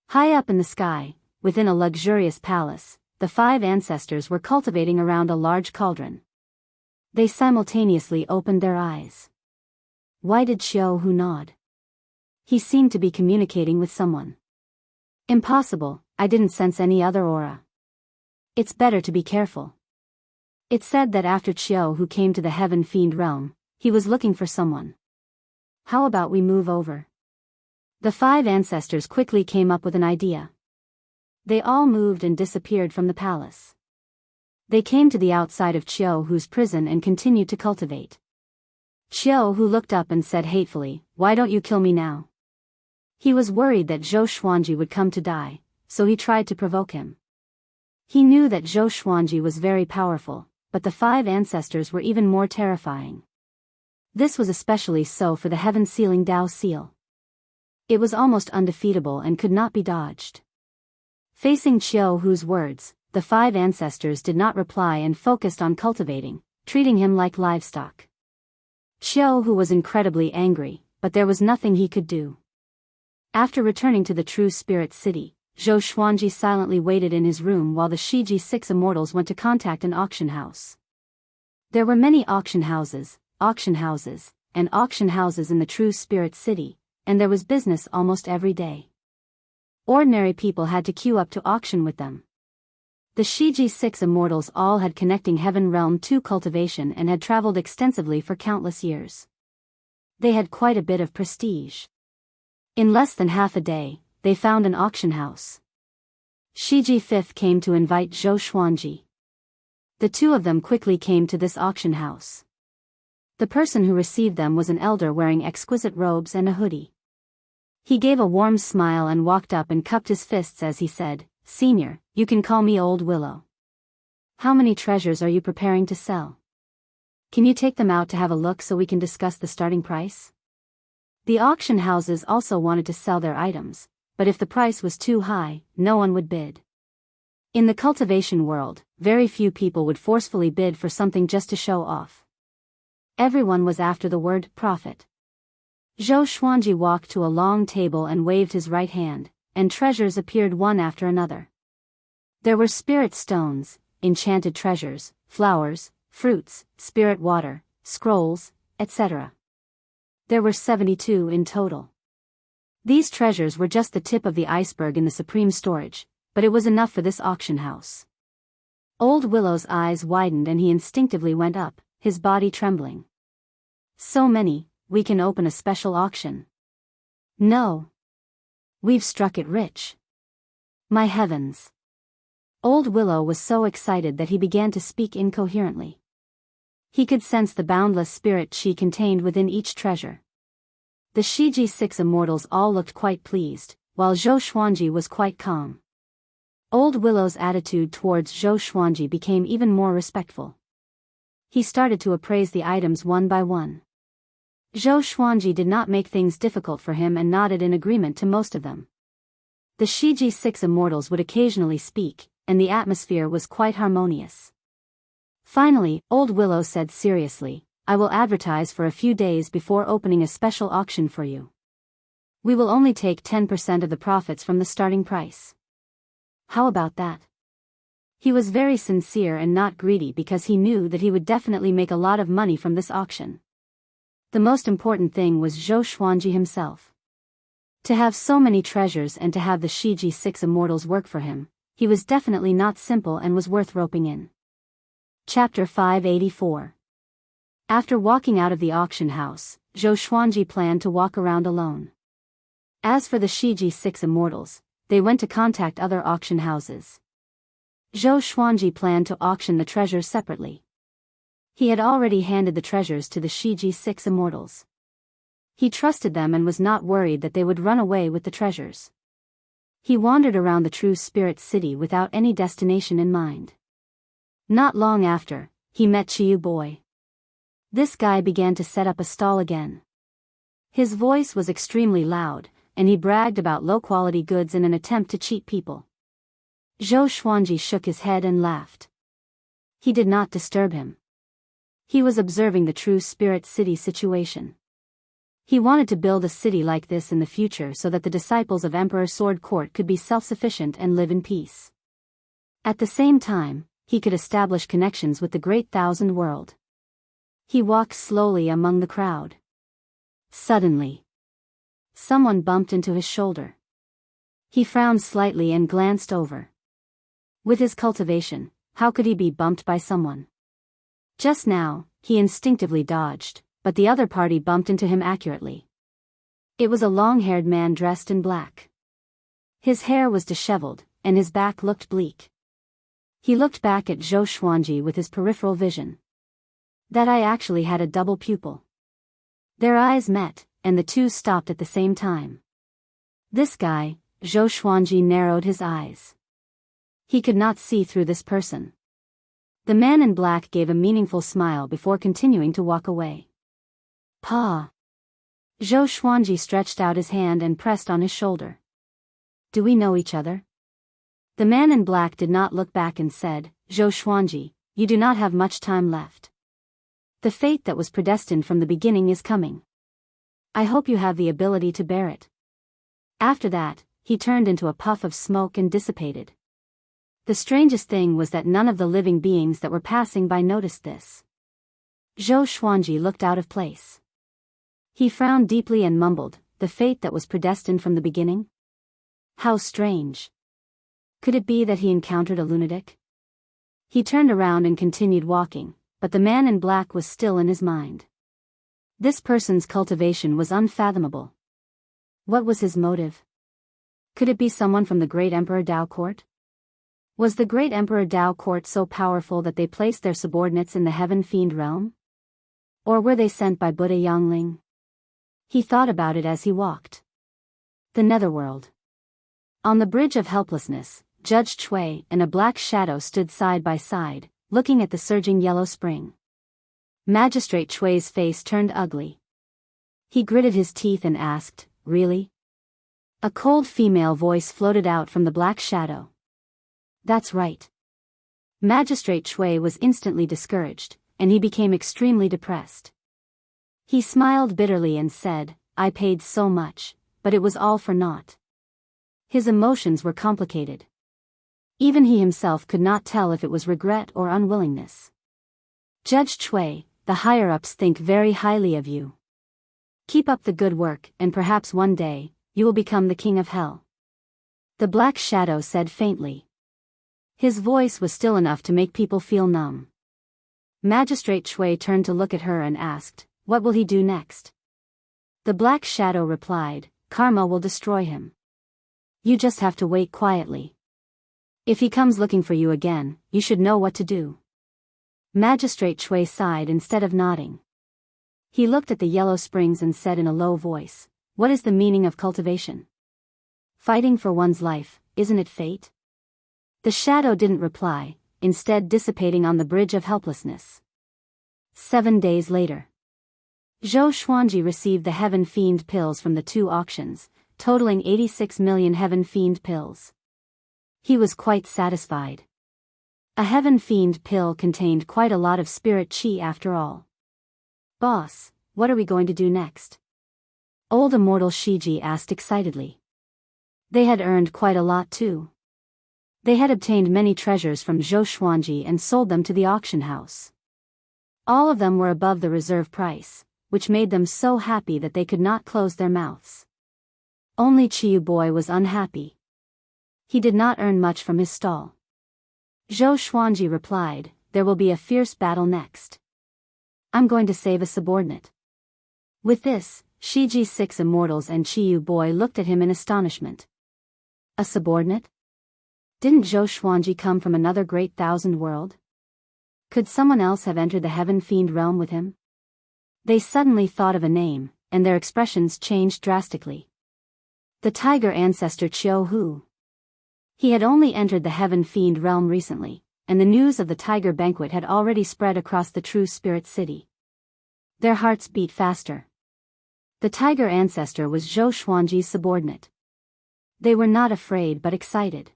High up in the sky, within a luxurious palace, the 5 ancestors were cultivating around a large cauldron. They simultaneously opened their eyes. Why did Qiu Hu nod? He seemed to be communicating with someone. Impossible, I didn't sense any other aura. It's better to be careful. It said that after Qiu Hu came to the Heaven Fiend realm, he was looking for someone. How about we move over? The 5 ancestors quickly came up with an idea. They all moved and disappeared from the palace. They came to the outside of Qiu Hu's prison and continued to cultivate. Qiu Hu looked up and said hatefully, "Why don't you kill me now?" He was worried that Zhou Xuanji would come to die, so he tried to provoke him. He knew that Zhou Xuanji was very powerful, but the 5 ancestors were even more terrifying. This was especially so for the Heaven Sealing Dao seal. It was almost undefeatable and could not be dodged. Facing Qiu Hu's words, the 5 ancestors did not reply and focused on cultivating, treating him like livestock. Qiu Hu was incredibly angry, but there was nothing he could do. After returning to the True Spirit City, Zhou Xuanji silently waited in his room while the Shiji 6 immortals went to contact an auction house. There were many auction houses, auction houses in the true spirit city, and there was business almost every day. Ordinary people had to queue up to auction with them. The Shiji-6 immortals all had connecting heaven realm to cultivation and had traveled extensively for countless years. They had quite a bit of prestige. In less than half a day, they found an auction house. Shiji-5 came to invite Zhou Xuanji. The two of them quickly came to this auction house. The person who received them was an elder wearing exquisite robes and a hoodie. He gave a warm smile and walked up and cupped his fists as he said, "Senior, you can call me Old Willow. How many treasures are you preparing to sell? Can you take them out to have a look so we can discuss the starting price?" The auction houses also wanted to sell their items, but if the price was too high, no one would bid. In the cultivation world, very few people would forcefully bid for something just to show off. Everyone was after the word profit. Zhou Xuanji walked to a long table and waved his right hand, and treasures appeared one after another. There were spirit stones, enchanted treasures, flowers, fruits, spirit water, scrolls, etc. There were 72 in total. These treasures were just the tip of the iceberg in the supreme storage, but it was enough for this auction house. Old Willow's eyes widened and he instinctively went up, his body trembling. "So many, we can open a special auction." "No. We've struck it rich. My heavens." Old Willow was so excited that he began to speak incoherently. He could sense the boundless spirit chi contained within each treasure. The Shiji-6 immortals all looked quite pleased, while Zhou Xuanji was quite calm. Old Willow's attitude towards Zhou Xuanji became even more respectful. He started to appraise the items one by one. Zhou Xuanji did not make things difficult for him and nodded in agreement to most of them. The Shiji-6 immortals would occasionally speak, and the atmosphere was quite harmonious. Finally, Old Willow said seriously, "I will advertise for a few days before opening a special auction for you. We will only take 10% of the profits from the starting price. How about that?" He was very sincere and not greedy because he knew that he would definitely make a lot of money from this auction. The most important thing was Zhou Xuanji himself. To have so many treasures and to have the Shiji-6 immortals work for him, he was definitely not simple and was worth roping in. Chapter 584. After walking out of the auction house, Zhou Xuanji planned to walk around alone. As for the Shiji-6 immortals, they went to contact other auction houses. Zhou Xuanji planned to auction the treasures separately. He had already handed the treasures to the Shiji-6 immortals. He trusted them and was not worried that they would run away with the treasures. He wandered around the true spirit city without any destination in mind. Not long after, he met Chiyu Boy. This guy began to set up a stall again. His voice was extremely loud, and he bragged about low-quality goods in an attempt to cheat people. Zhou Xuanji shook his head and laughed. He did not disturb him. He was observing the true spirit city situation. He wanted to build a city like this in the future so that the disciples of Emperor Sword Court could be self-sufficient and live in peace. At the same time, he could establish connections with the Great Thousand World. He walked slowly among the crowd. Suddenly, someone bumped into his shoulder. He frowned slightly and glanced over. With his cultivation, how could he be bumped by someone? Just now, he instinctively dodged, but the other party bumped into him accurately. It was a long-haired man dressed in black. His hair was disheveled, and his back looked bleak. He looked back at Zhou Xuanji with his peripheral vision. That eye actually had a double pupil. Their eyes met, and the two stopped at the same time. This guy, Zhou Xuanji narrowed his eyes. He could not see through this person. The man in black gave a meaningful smile before continuing to walk away. "Pa." Zhou Xuanji stretched out his hand and pressed on his shoulder. "Do we know each other?" The man in black did not look back and said, "Zhou Xuanji, you do not have much time left. The fate that was predestined from the beginning is coming. I hope you have the ability to bear it." After that, he turned into a puff of smoke and dissipated. The strangest thing was that none of the living beings that were passing by noticed this. Zhou Xuanji looked out of place. He frowned deeply and mumbled, the fate that was predestined from the beginning? How strange. Could it be that he encountered a lunatic? He turned around and continued walking, but the man in black was still in his mind. This person's cultivation was unfathomable. What was his motive? Could it be someone from the great Emperor Dao court? Was the great Emperor Dao court so powerful that they placed their subordinates in the heaven fiend realm? Or were they sent by Buddha Yangling? He thought about it as he walked. The netherworld. On the bridge of helplessness, Judge Chui and a black shadow stood side by side, looking at the surging yellow spring. Magistrate Chui's face turned ugly. He gritted his teeth and asked, "Really?" A cold female voice floated out from the black shadow. "That's right." Magistrate Chui was instantly discouraged, and he became extremely depressed. He smiled bitterly and said, "I paid so much, but it was all for naught." His emotions were complicated. Even he himself could not tell if it was regret or unwillingness. "Judge Chui, the higher-ups think very highly of you. Keep up the good work and perhaps one day, you will become the king of hell," the black shadow said faintly. His voice was still enough to make people feel numb. Magistrate Chui turned to look at her and asked, "What will he do next?" The black shadow replied, "Karma will destroy him. You just have to wait quietly. If he comes looking for you again, you should know what to do." Magistrate Chui sighed instead of nodding. He looked at the yellow springs and said in a low voice, "What is the meaning of cultivation? Fighting for one's life, isn't it fate?" The shadow didn't reply, instead dissipating on the bridge of helplessness. 7 days later. Zhou Xuanji received the Heaven Fiend pills from the 2 auctions, totaling 86 million Heaven Fiend pills. He was quite satisfied. A Heaven Fiend pill contained quite a lot of spirit qi after all. "Boss, what are we going to do next?" Old Immortal Shiji asked excitedly. They had earned quite a lot too. They had obtained many treasures from Zhou Xuanji and sold them to the auction house. All of them were above the reserve price, which made them so happy that they could not close their mouths. Only Chiyu Boy was unhappy. He did not earn much from his stall. Zhou Xuanji replied, "There will be a fierce battle next. I'm going to save a subordinate." With this, Shiji's 6 immortals and Chiyu Boy looked at him in astonishment. A subordinate? Didn't Zhou Xuanji come from another great thousand world? Could someone else have entered the Heaven Fiend realm with him? They suddenly thought of a name, and their expressions changed drastically. The tiger ancestor Jianghu. He had only entered the Heaven Fiend realm recently, and the news of the tiger banquet had already spread across the true spirit city. Their hearts beat faster. The tiger ancestor was Zhou Xuanji's subordinate. They were not afraid but excited.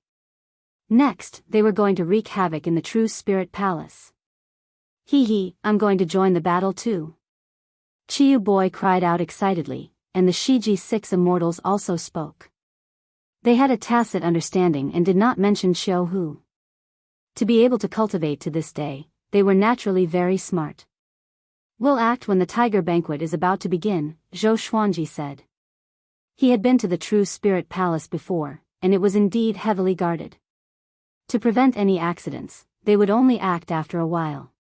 Next, they were going to wreak havoc in the true spirit palace. "Hee, I'm going to join the battle too." Chiyu Boy cried out excitedly, and the Shiji 6 immortals also spoke. They had a tacit understanding and did not mention Jianghu. To be able to cultivate to this day, they were naturally very smart. "We'll act when the tiger banquet is about to begin," Zhou Xuanji said. He had been to the true spirit palace before, and it was indeed heavily guarded. To prevent any accidents, they would only act after a while.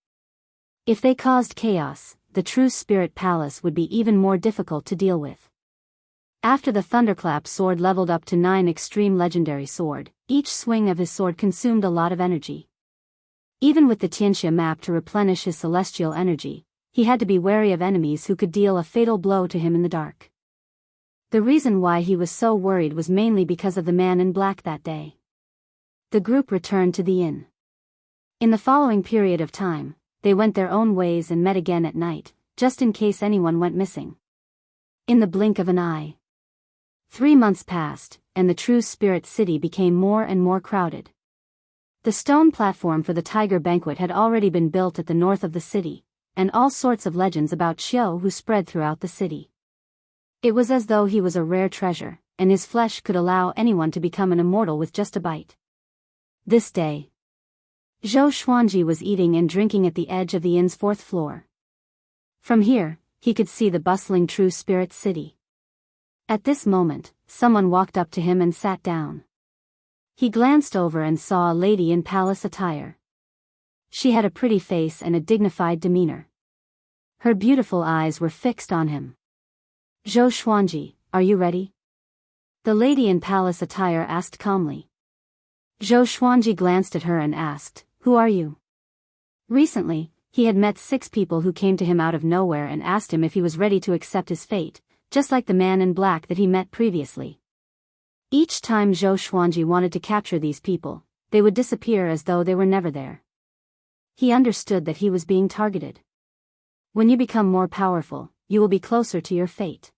If they caused chaos, the true spirit palace would be even more difficult to deal with. After the thunderclap sword leveled up to 9 extreme legendary sword, each swing of his sword consumed a lot of energy. Even with the Tianxia map to replenish his celestial energy, he had to be wary of enemies who could deal a fatal blow to him in the dark. The reason why he was so worried was mainly because of the man in black that day. The group returned to the inn. In the following period of time, they went their own ways and met again at night, just in case anyone went missing. In the blink of an eye. 3 months passed, and the true spirit city became more and more crowded. The stone platform for the tiger banquet had already been built at the north of the city, and all sorts of legends about Jianghu spread throughout the city. It was as though he was a rare treasure, and his flesh could allow anyone to become an immortal with just a bite. This day, Zhou Xuanji was eating and drinking at the edge of the inn's 4th floor. From here, he could see the bustling True Spirit city. At this moment, someone walked up to him and sat down. He glanced over and saw a lady in palace attire. She had a pretty face and a dignified demeanor. Her beautiful eyes were fixed on him. "Zhou Xuanji, are you ready?" The lady in palace attire asked calmly. Zhou Xuanji glanced at her and asked, "Who are you?" Recently, he had met 6 people who came to him out of nowhere and asked him if he was ready to accept his fate, just like the man in black that he met previously. Each time Zhou Xuanji wanted to capture these people, they would disappear as though they were never there. He understood that he was being targeted. When you become more powerful, you will be closer to your fate.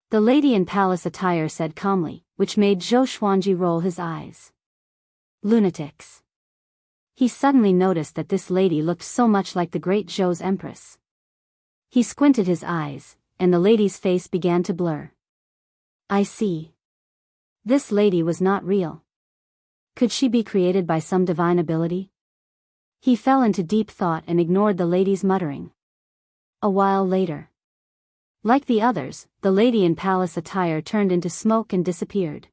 The lady in palace attire said calmly, which made Zhou Xuanji roll his eyes. Lunatics. He suddenly noticed that this lady looked so much like the great Zhou's empress. He squinted his eyes, and the lady's face began to blur. I see. This lady was not real. Could she be created by some divine ability? He fell into deep thought and ignored the lady's muttering. A while later. Like the others, the lady in palace attire turned into smoke and disappeared.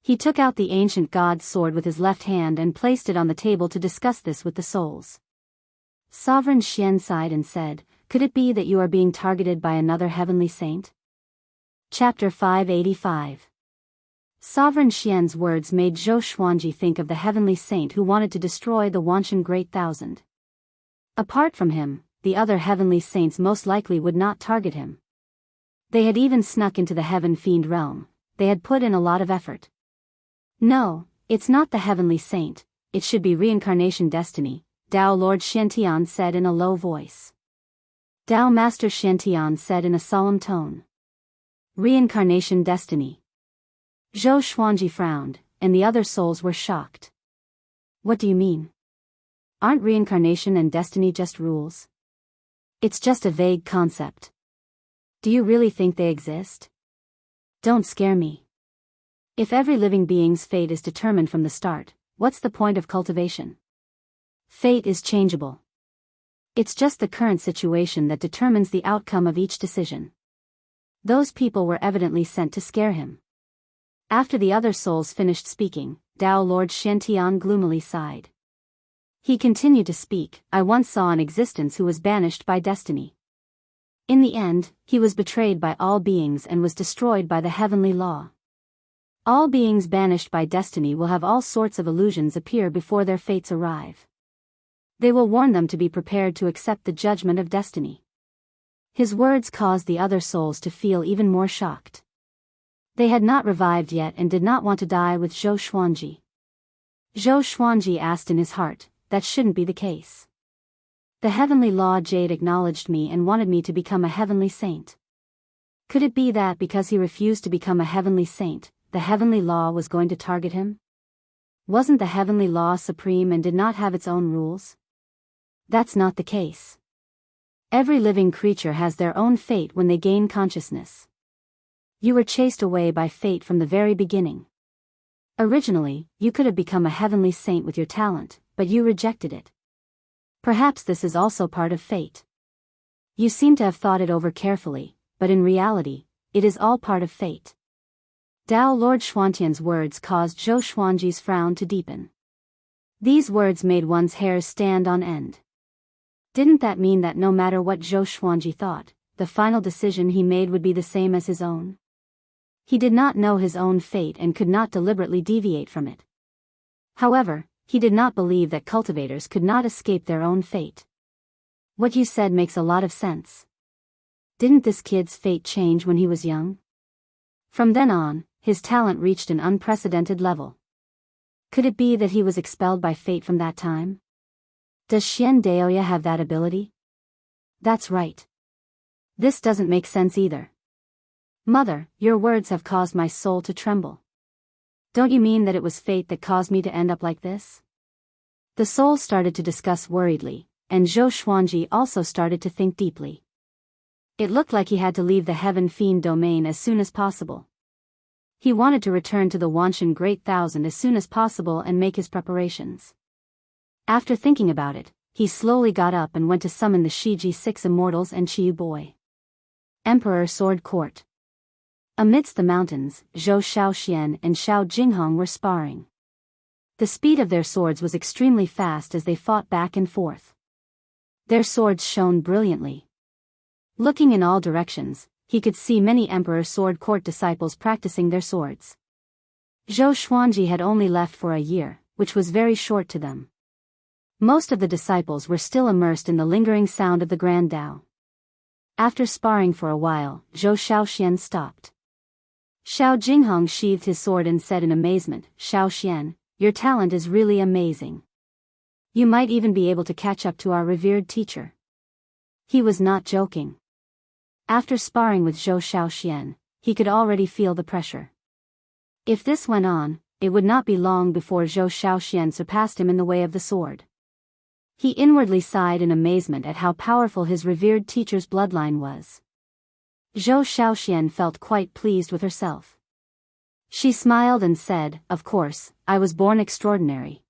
He took out the ancient god's sword with his left hand and placed it on the table to discuss this with the souls. Sovereign Xian sighed and said, "Could it be that you are being targeted by another heavenly saint?" Chapter 585. Sovereign Xian's words made Zhou Xuanji think of the heavenly saint who wanted to destroy the Wanshan Great Thousand. Apart from him, the other heavenly saints most likely would not target him. They had even snuck into the heaven fiend realm. They had put in a lot of effort. No, it's not the heavenly saint, it should be reincarnation destiny, Tao Lord Xiantian said in a low voice. Tao Master Xiantian said in a solemn tone. Reincarnation destiny. Zhou Xuanji frowned, and the other souls were shocked. What do you mean? Aren't reincarnation and destiny just rules? It's just a vague concept. Do you really think they exist? Don't scare me. If every living being's fate is determined from the start, what's the point of cultivation? Fate is changeable. It's just the current situation that determines the outcome of each decision. Those people were evidently sent to scare him. After the other souls finished speaking, Tao Lord Xiantian gloomily sighed. He continued to speak, I once saw an existence who was banished by destiny. In the end, he was betrayed by all beings and was destroyed by the heavenly law. All beings banished by destiny will have all sorts of illusions appear before their fates arrive. They will warn them to be prepared to accept the judgment of destiny. His words caused the other souls to feel even more shocked. They had not revived yet and did not want to die with Zhou Xuanji. Zhou Xuanji asked in his heart, that shouldn't be the case. The heavenly law Jade acknowledged me and wanted me to become a heavenly saint. Could it be that because he refused to become a heavenly saint, the heavenly law was going to target him? Wasn't the heavenly law supreme and did not have its own rules? That's not the case. Every living creature has their own fate when they gain consciousness. You were chased away by fate from the very beginning. Originally, you could have become a heavenly saint with your talent, but you rejected it. Perhaps this is also part of fate. You seem to have thought it over carefully, but in reality, it is all part of fate. Tao Lord Xuantian's words caused Zhou Xuanji's frown to deepen. These words made one's hairs stand on end. Didn't that mean that no matter what Zhou Xuanji thought, the final decision he made would be the same as his own? He did not know his own fate and could not deliberately deviate from it. However, he did not believe that cultivators could not escape their own fate. What you said makes a lot of sense. Didn't this kid's fate change when he was young? From then on, his talent reached an unprecedented level. Could it be that he was expelled by fate from that time? Does Xian Daoya have that ability? That's right. This doesn't make sense either. Mother, your words have caused my soul to tremble. Don't you mean that it was fate that caused me to end up like this? The soul started to discuss worriedly, and Zhou Xuanji also started to think deeply. It looked like he had to leave the Heaven Fiend domain as soon as possible. He wanted to return to the Wanshan Great Thousand as soon as possible and make his preparations. After thinking about it, he slowly got up and went to summon the Shiji Six Immortals and Qiyu Boy. Emperor Sword Court. Amidst the mountains, Zhou Shaoxian and Xiao Jinghong were sparring. The speed of their swords was extremely fast as they fought back and forth. Their swords shone brilliantly. Looking in all directions, he could see many Emperor Sword Court disciples practicing their swords. Zhou Xuanji had only left for a year, which was very short to them. Most of the disciples were still immersed in the lingering sound of the Grand Tao. After sparring for a while, Zhou Shaoxian stopped. Xiao Jinghong sheathed his sword and said in amazement, "Shaoxian, your talent is really amazing. You might even be able to catch up to our revered teacher." He was not joking. After sparring with Zhou Shaoxian, he could already feel the pressure. If this went on, it would not be long before Zhou Shaoxian surpassed him in the way of the sword. He inwardly sighed in amazement at how powerful his revered teacher's bloodline was. Zhou Shaoxian felt quite pleased with herself. She smiled and said, "Of course, I was born extraordinary."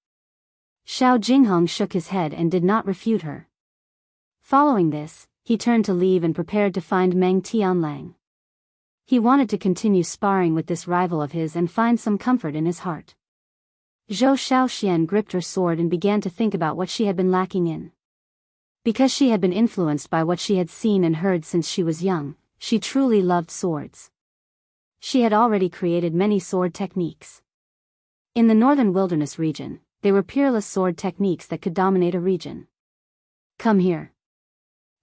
Xiao Jinghong shook his head and did not refute her. Following this, he turned to leave and prepared to find Meng Tianlang. He wanted to continue sparring with this rival of his and find some comfort in his heart. Zhou Shaoxian gripped her sword and began to think about what she had been lacking in. Because she had been influenced by what she had seen and heard since she was young, she truly loved swords. She had already created many sword techniques. In the northern wilderness region, they were peerless sword techniques that could dominate a region. "Come here."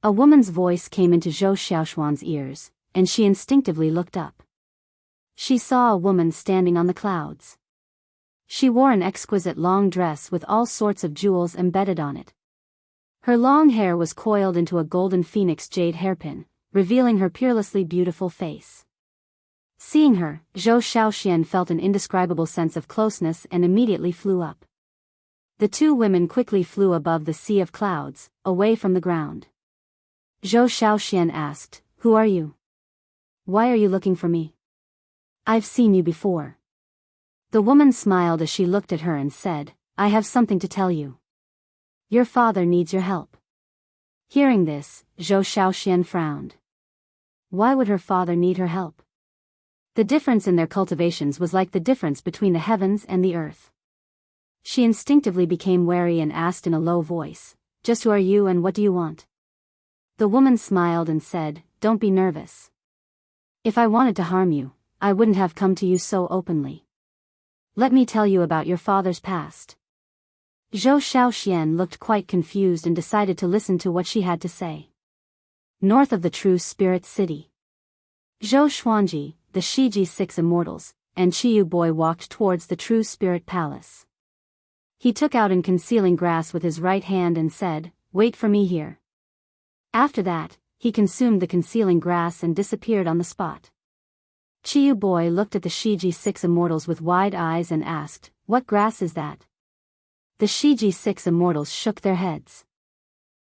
A woman's voice came into Zhou Xiaoshuan's ears, and she instinctively looked up. She saw a woman standing on the clouds. She wore an exquisite long dress with all sorts of jewels embedded on it. Her long hair was coiled into a golden phoenix jade hairpin, revealing her peerlessly beautiful face. Seeing her, Zhou Shaoxian felt an indescribable sense of closeness and immediately flew up. The two women quickly flew above the sea of clouds, away from the ground. Zhou Shaoxian asked, "Who are you? Why are you looking for me? I've seen you before." The woman smiled as she looked at her and said, "I have something to tell you. Your father needs your help." Hearing this, Zhou Shaoxian frowned. Why would her father need her help? The difference in their cultivations was like the difference between the heavens and the earth. She instinctively became wary and asked in a low voice, "Just who are you and what do you want?" The woman smiled and said, "Don't be nervous. If I wanted to harm you, I wouldn't have come to you so openly. Let me tell you about your father's past." Zhou Shaoxian looked quite confused and decided to listen to what she had to say. North of the True Spirit City, Zhou Xuanji, the Shiji Six Immortals, and Qiyu Boy walked towards the True Spirit Palace. He took out an concealing grass with his right hand and said, "Wait for me here." After that, he consumed the concealing grass and disappeared on the spot. Qiyu Boy looked at the Shiji Six Immortals with wide eyes and asked, "What grass is that?" The Shiji Six Immortals shook their heads.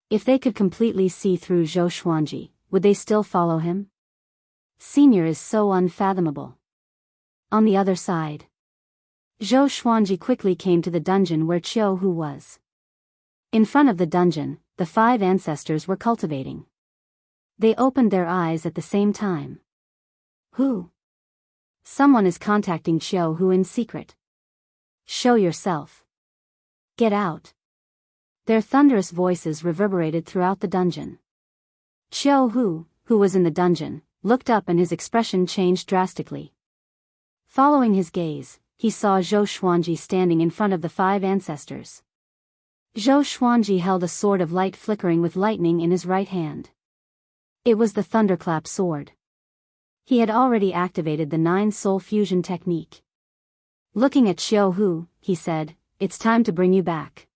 If they could completely see through Zhou Xuanji, would they still follow him? Senior is so unfathomable. On the other side, Zhou Xuanji quickly came to the dungeon where Jianghu was. In front of the dungeon, the five ancestors were cultivating. They opened their eyes at the same time. Who? Someone is contacting Jianghu in secret. Show yourself. Get out. Their thunderous voices reverberated throughout the dungeon. Jianghu, who was in the dungeon, looked up and his expression changed drastically. Following his gaze, he saw Zhou Xuanji standing in front of the five ancestors. Zhou Xuanji held a sword of light flickering with lightning in his right hand. It was the thunderclap sword. He had already activated the 9-soul fusion technique. Looking at Jianghu, he said, "It's time to bring you back."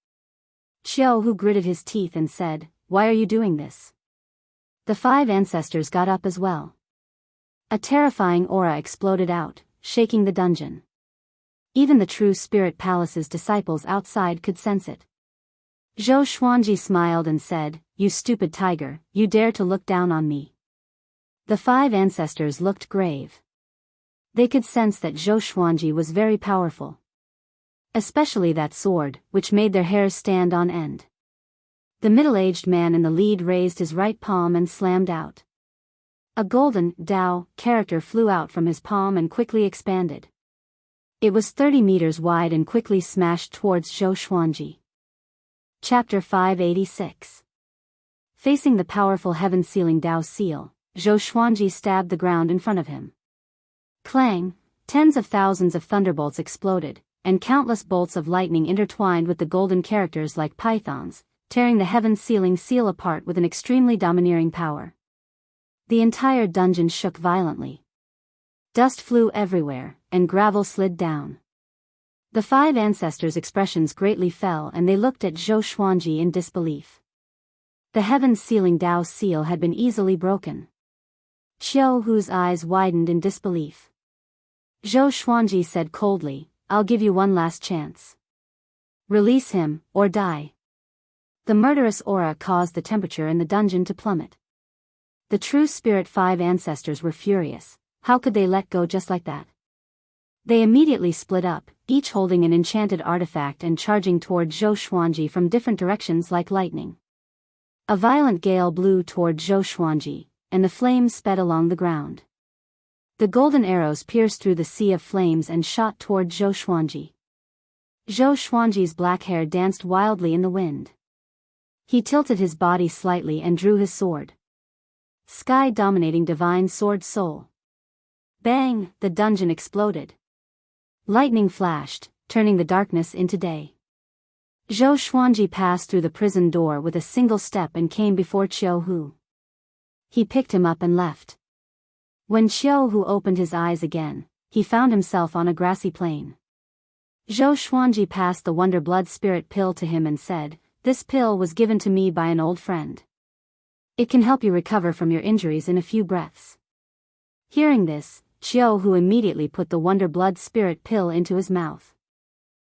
Jianghu gritted his teeth and said, "Why are you doing this?" The five ancestors got up as well. A terrifying aura exploded out, shaking the dungeon. Even the True Spirit Palace's disciples outside could sense it. Zhou Xuanji smiled and said, "You stupid tiger, you dare to look down on me." The five ancestors looked grave. They could sense that Zhou Xuanji was very powerful. Especially that sword, which made their hairs stand on end. The middle-aged man in the lead raised his right palm and slammed out. A golden Dao character flew out from his palm and quickly expanded. It was 30 meters wide and quickly smashed towards Zhou Xuanji. Chapter 586. Facing the powerful heaven-sealing Dao seal, Zhou Xuanji stabbed the ground in front of him. Clang! Tens of thousands of thunderbolts exploded, and countless bolts of lightning intertwined with the golden characters like pythons, tearing the heaven-sealing seal apart with an extremely domineering power. The entire dungeon shook violently. Dust flew everywhere, and gravel slid down. The 5 ancestors' expressions greatly fell and they looked at Zhou Xuanji in disbelief. The heaven-sealing Dao seal had been easily broken. Jianghu's eyes widened in disbelief. Zhou Xuanji said coldly, "I'll give you one last chance. Release him, or die." The murderous aura caused the temperature in the dungeon to plummet. The true spirit 5 ancestors were furious. How could they let go just like that? They immediately split up, each holding an enchanted artifact and charging toward Zhou Xuanji from different directions like lightning. A violent gale blew toward Zhou Xuanji, and the flames sped along the ground. The golden arrows pierced through the sea of flames and shot toward Zhou Xuanji. Zhou Xuanji's black hair danced wildly in the wind. He tilted his body slightly and drew his sword. Sky-dominating divine sword soul. Bang! The dungeon exploded. Lightning flashed, turning the darkness into day. Zhou Xuanji passed through the prison door with a single step and came before Jianghu. He picked him up and left. When Jianghu opened his eyes again, he found himself on a grassy plain. Zhou Xuanji passed the Wonder Blood Spirit pill to him and said, "This pill was given to me by an old friend. It can help you recover from your injuries in a few breaths." Hearing this, Jianghu immediately put the Wonder Blood Spirit pill into his mouth.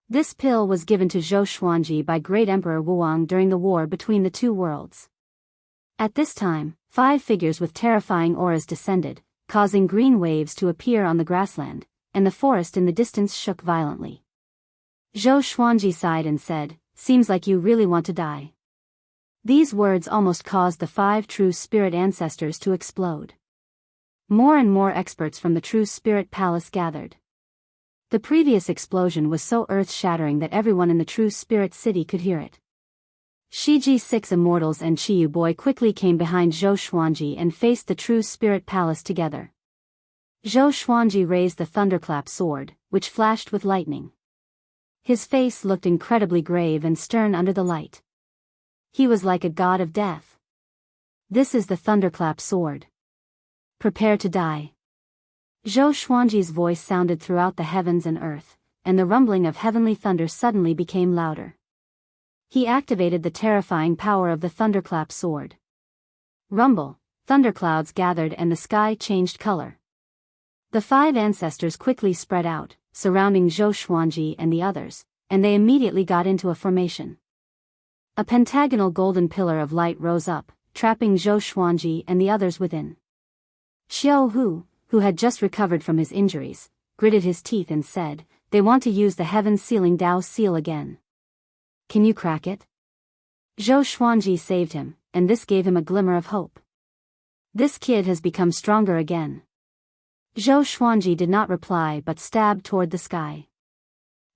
This pill was given to Zhou Xuanji by Great Emperor Wuang during the war between the two worlds. At this time, 5 figures with terrifying auras descended, causing green waves to appear on the grassland, and the forest in the distance shook violently. Zhou Xuanji sighed and said, "Seems like you really want to die." These words almost caused the 5 true spirit ancestors to explode. More and more experts from the True Spirit Palace gathered. The previous explosion was so earth-shattering that everyone in the True Spirit City could hear it. Shiji 6 immortals and Qiyu Boy quickly came behind Zhou Xuanji and faced the True Spirit Palace together. Zhou Xuanji raised the thunderclap sword, which flashed with lightning. His face looked incredibly grave and stern under the light. He was like a god of death. "This is the thunderclap sword. Prepare to die." Zhou Xuanji's voice sounded throughout the heavens and earth, and the rumbling of heavenly thunder suddenly became louder. He activated the terrifying power of the thunderclap sword. Rumble, thunderclouds gathered and the sky changed color. The 5 ancestors quickly spread out, surrounding Zhou Xuanji and the others, and they immediately got into a formation. A pentagonal golden pillar of light rose up, trapping Zhou Xuanji and the others within. Jianghu, who had just recovered from his injuries, gritted his teeth and said, "They want to use the heaven-sealing Dao seal again. Can you crack it?" Zhou Xuanji saved him, and this gave him a glimmer of hope. This kid has become stronger again. Zhou Xuanji did not reply but stabbed toward the sky.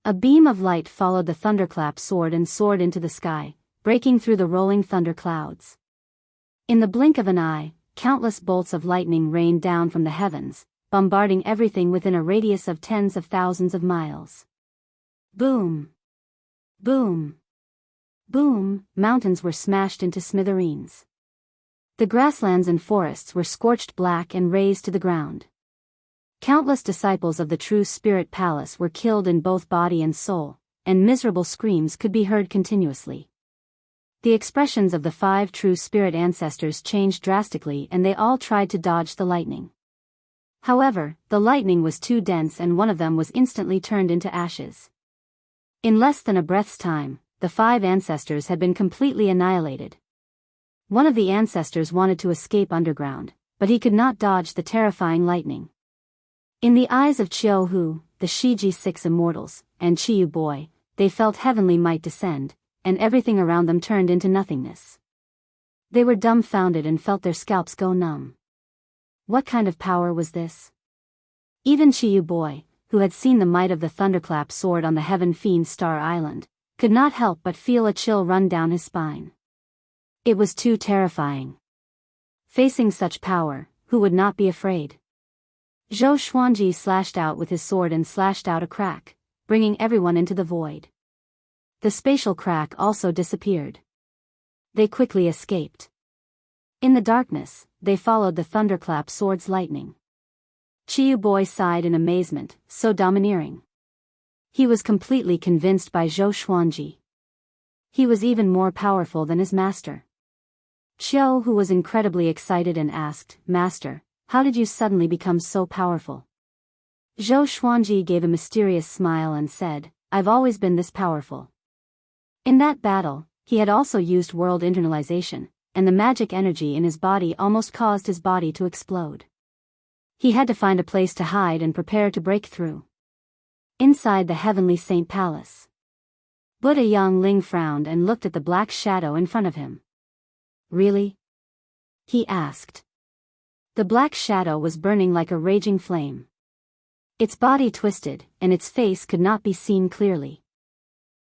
A beam of light followed the thunderclap sword and soared into the sky, breaking through the rolling thunder clouds. In the blink of an eye, countless bolts of lightning rained down from the heavens, bombarding everything within a radius of tens of thousands of miles. Boom! Boom! Boom! Mountains were smashed into smithereens. The grasslands and forests were scorched black and razed to the ground. Countless disciples of the True Spirit Palace were killed in both body and soul, and miserable screams could be heard continuously. The expressions of the 5 true spirit ancestors changed drastically and they all tried to dodge the lightning. However, the lightning was too dense and one of them was instantly turned into ashes. In less than a breath's time, the 5 ancestors had been completely annihilated. One of the ancestors wanted to escape underground, but he could not dodge the terrifying lightning. In the eyes of Jianghu, the Shiji 6 immortals, and Qiyu Boy, they felt heavenly might descend, and everything around them turned into nothingness. They were dumbfounded and felt their scalps go numb. What kind of power was this? Even Chiyu Boy, who had seen the might of the thunderclap sword on the Heaven Fiend Star Island, could not help but feel a chill run down his spine. It was too terrifying. Facing such power, who would not be afraid? Zhou Xuanji slashed out with his sword and slashed out a crack, bringing everyone into the void. The spatial crack also disappeared. They quickly escaped. In the darkness, they followed the thunderclap sword's lightning. Chiyu Boy sighed in amazement, so domineering. He was completely convinced by Zhou Xuanji. He was even more powerful than his master. Qiu, who was incredibly excited, and asked, "Master, how did you suddenly become so powerful?" Zhou Xuanji gave a mysterious smile and said, "I've always been this powerful." In that battle, he had also used world internalization, and the magic energy in his body almost caused his body to explode. He had to find a place to hide and prepare to break through. Inside the Heavenly Saint Palace, Buddha Yangling frowned and looked at the black shadow in front of him. "Really?" he asked. The black shadow was burning like a raging flame. Its body twisted, and its face could not be seen clearly.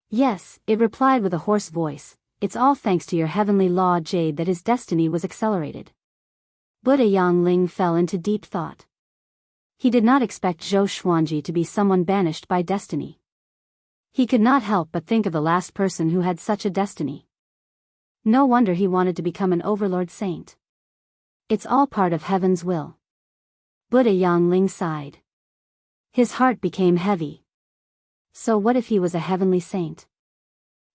"Yes," it replied with a hoarse voice, "it's all thanks to your heavenly law Jade that his destiny was accelerated." Buddha Yangling fell into deep thought. He did not expect Zhou Xuanji to be someone banished by destiny. He could not help but think of the last person who had such a destiny. No wonder he wanted to become an overlord saint. It's all part of heaven's will. Buddha Yangling sighed. His heart became heavy. So what if he was a heavenly saint?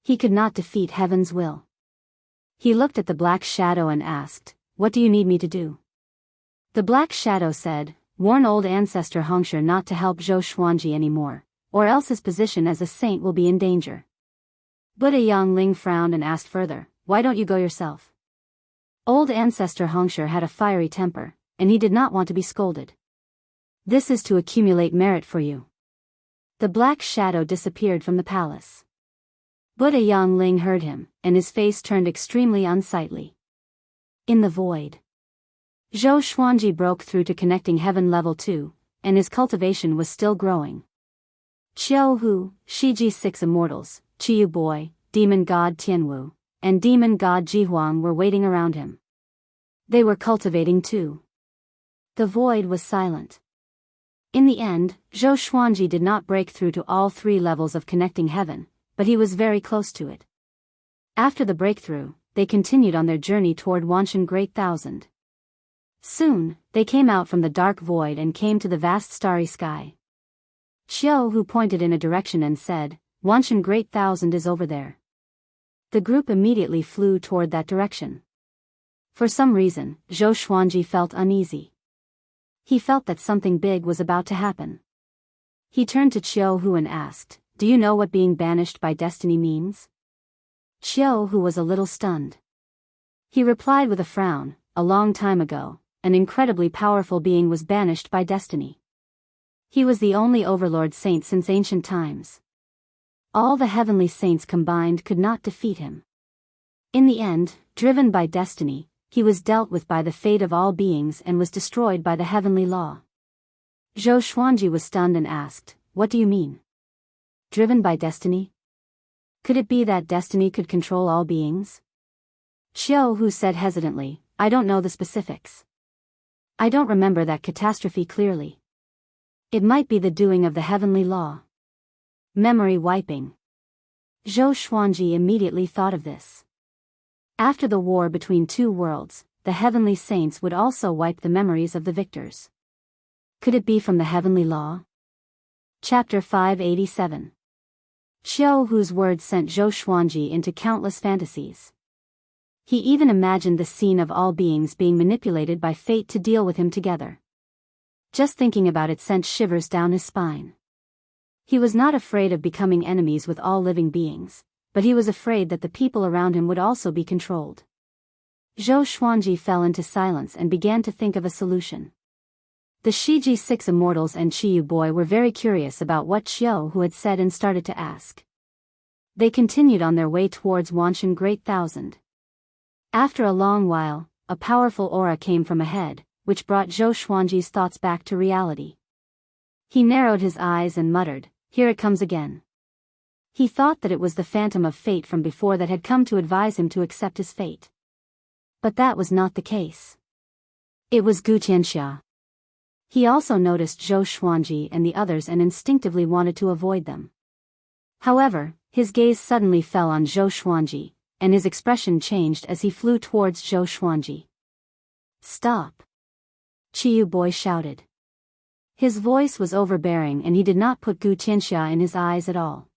He could not defeat heaven's will. He looked at the black shadow and asked, "What do you need me to do?" The black shadow said, "Warn old ancestor Hongshe not to help Zhou Xuanji anymore, or else his position as a saint will be in danger." Buddha Yangling frowned and asked further, "Why don't you go yourself?" Old ancestor Hongshe had a fiery temper, and he did not want to be scolded. "This is to accumulate merit for you." The black shadow disappeared from the palace. Buddha Yangling heard him, and his face turned extremely unsightly. In the void, Zhou Xuanji broke through to connecting heaven level 2, and his cultivation was still growing. Qiu Hu, Shiji 6 Immortals, Chiyu Boy, Demon God Tianwu, and Demon God Jihuang were waiting around him. They were cultivating too. The void was silent. In the end, Zhou Xuanji did not break through to all 3 levels of connecting heaven, but he was very close to it. After the breakthrough, they continued on their journey toward Wanshan Great Thousand. Soon, they came out from the dark void and came to the vast starry sky. Qiu Hu pointed in a direction and said, "Wanshan Great Thousand is over there." The group immediately flew toward that direction. For some reason, Zhou Xuanji felt uneasy. He felt that something big was about to happen. He turned to Qiu Hu and asked, "Do you know what being banished by destiny means?" Qiu Hu was a little stunned. He replied with a frown, "A long time ago, an incredibly powerful being was banished by destiny. He was the only overlord saint since ancient times. All the heavenly saints combined could not defeat him. In the end, driven by destiny, he was dealt with by the fate of all beings and was destroyed by the heavenly law." Zhou Xuanji was stunned and asked, "What do you mean? Driven by destiny? Could it be that destiny could control all beings?" Qiu Hu said hesitantly, "I don't know the specifics. I don't remember that catastrophe clearly. It might be the doing of the heavenly law." Memory wiping. Zhou Xuanji immediately thought of this. After the war between 2 worlds, the heavenly saints would also wipe the memories of the victors. Could it be from the heavenly law? Chapter 587. Qiu Hu's words sent Zhou Xuanji into countless fantasies. He even imagined the scene of all beings being manipulated by fate to deal with him together. Just thinking about it sent shivers down his spine. He was not afraid of becoming enemies with all living beings, but he was afraid that the people around him would also be controlled. Zhou Xuanji fell into silence and began to think of a solution. The Shiji 6 Immortals and Chiyu Boy were very curious about what Qiu Hu had said and started to ask. They continued on their way towards Wanshan Great Thousand. After a long while, a powerful aura came from ahead, which brought Zhou Xuanji's thoughts back to reality. He narrowed his eyes and muttered, "Here it comes again." He thought that it was the phantom of fate from before that had come to advise him to accept his fate. But that was not the case. It was Gu Tianxia. He also noticed Zhou Xuanji and the others and instinctively wanted to avoid them. However, his gaze suddenly fell on Zhou Xuanji, and his expression changed as he flew towards Zhou Xuanji. "Stop!" Qiyu boy shouted. His voice was overbearing and he did not put Gu Tianxia in his eyes at all.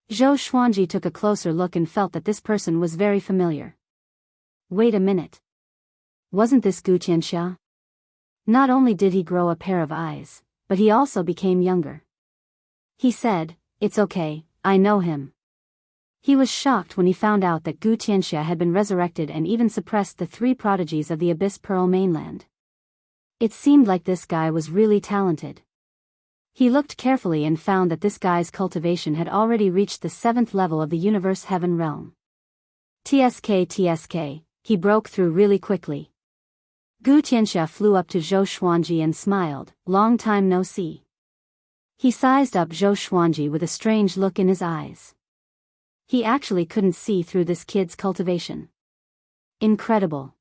Zhou Xuanji took a closer look and felt that this person was very familiar. Wait a minute. Wasn't this Gu Tianxia? Not only did he grow a pair of eyes, but he also became younger. He said, "It's okay, I know him." He was shocked when he found out that Gu Tianxia had been resurrected and even suppressed the 3 prodigies of the Abyss Pearl mainland. It seemed like this guy was really talented. He looked carefully and found that this guy's cultivation had already reached the 7th level of the universe heaven realm. TSK, he broke through really quickly. Gu Tianxia flew up to Zhou Xuanji and smiled, "Long time no see." He sized up Zhou Xuanji with a strange look in his eyes. He actually couldn't see through this kid's cultivation. Incredible.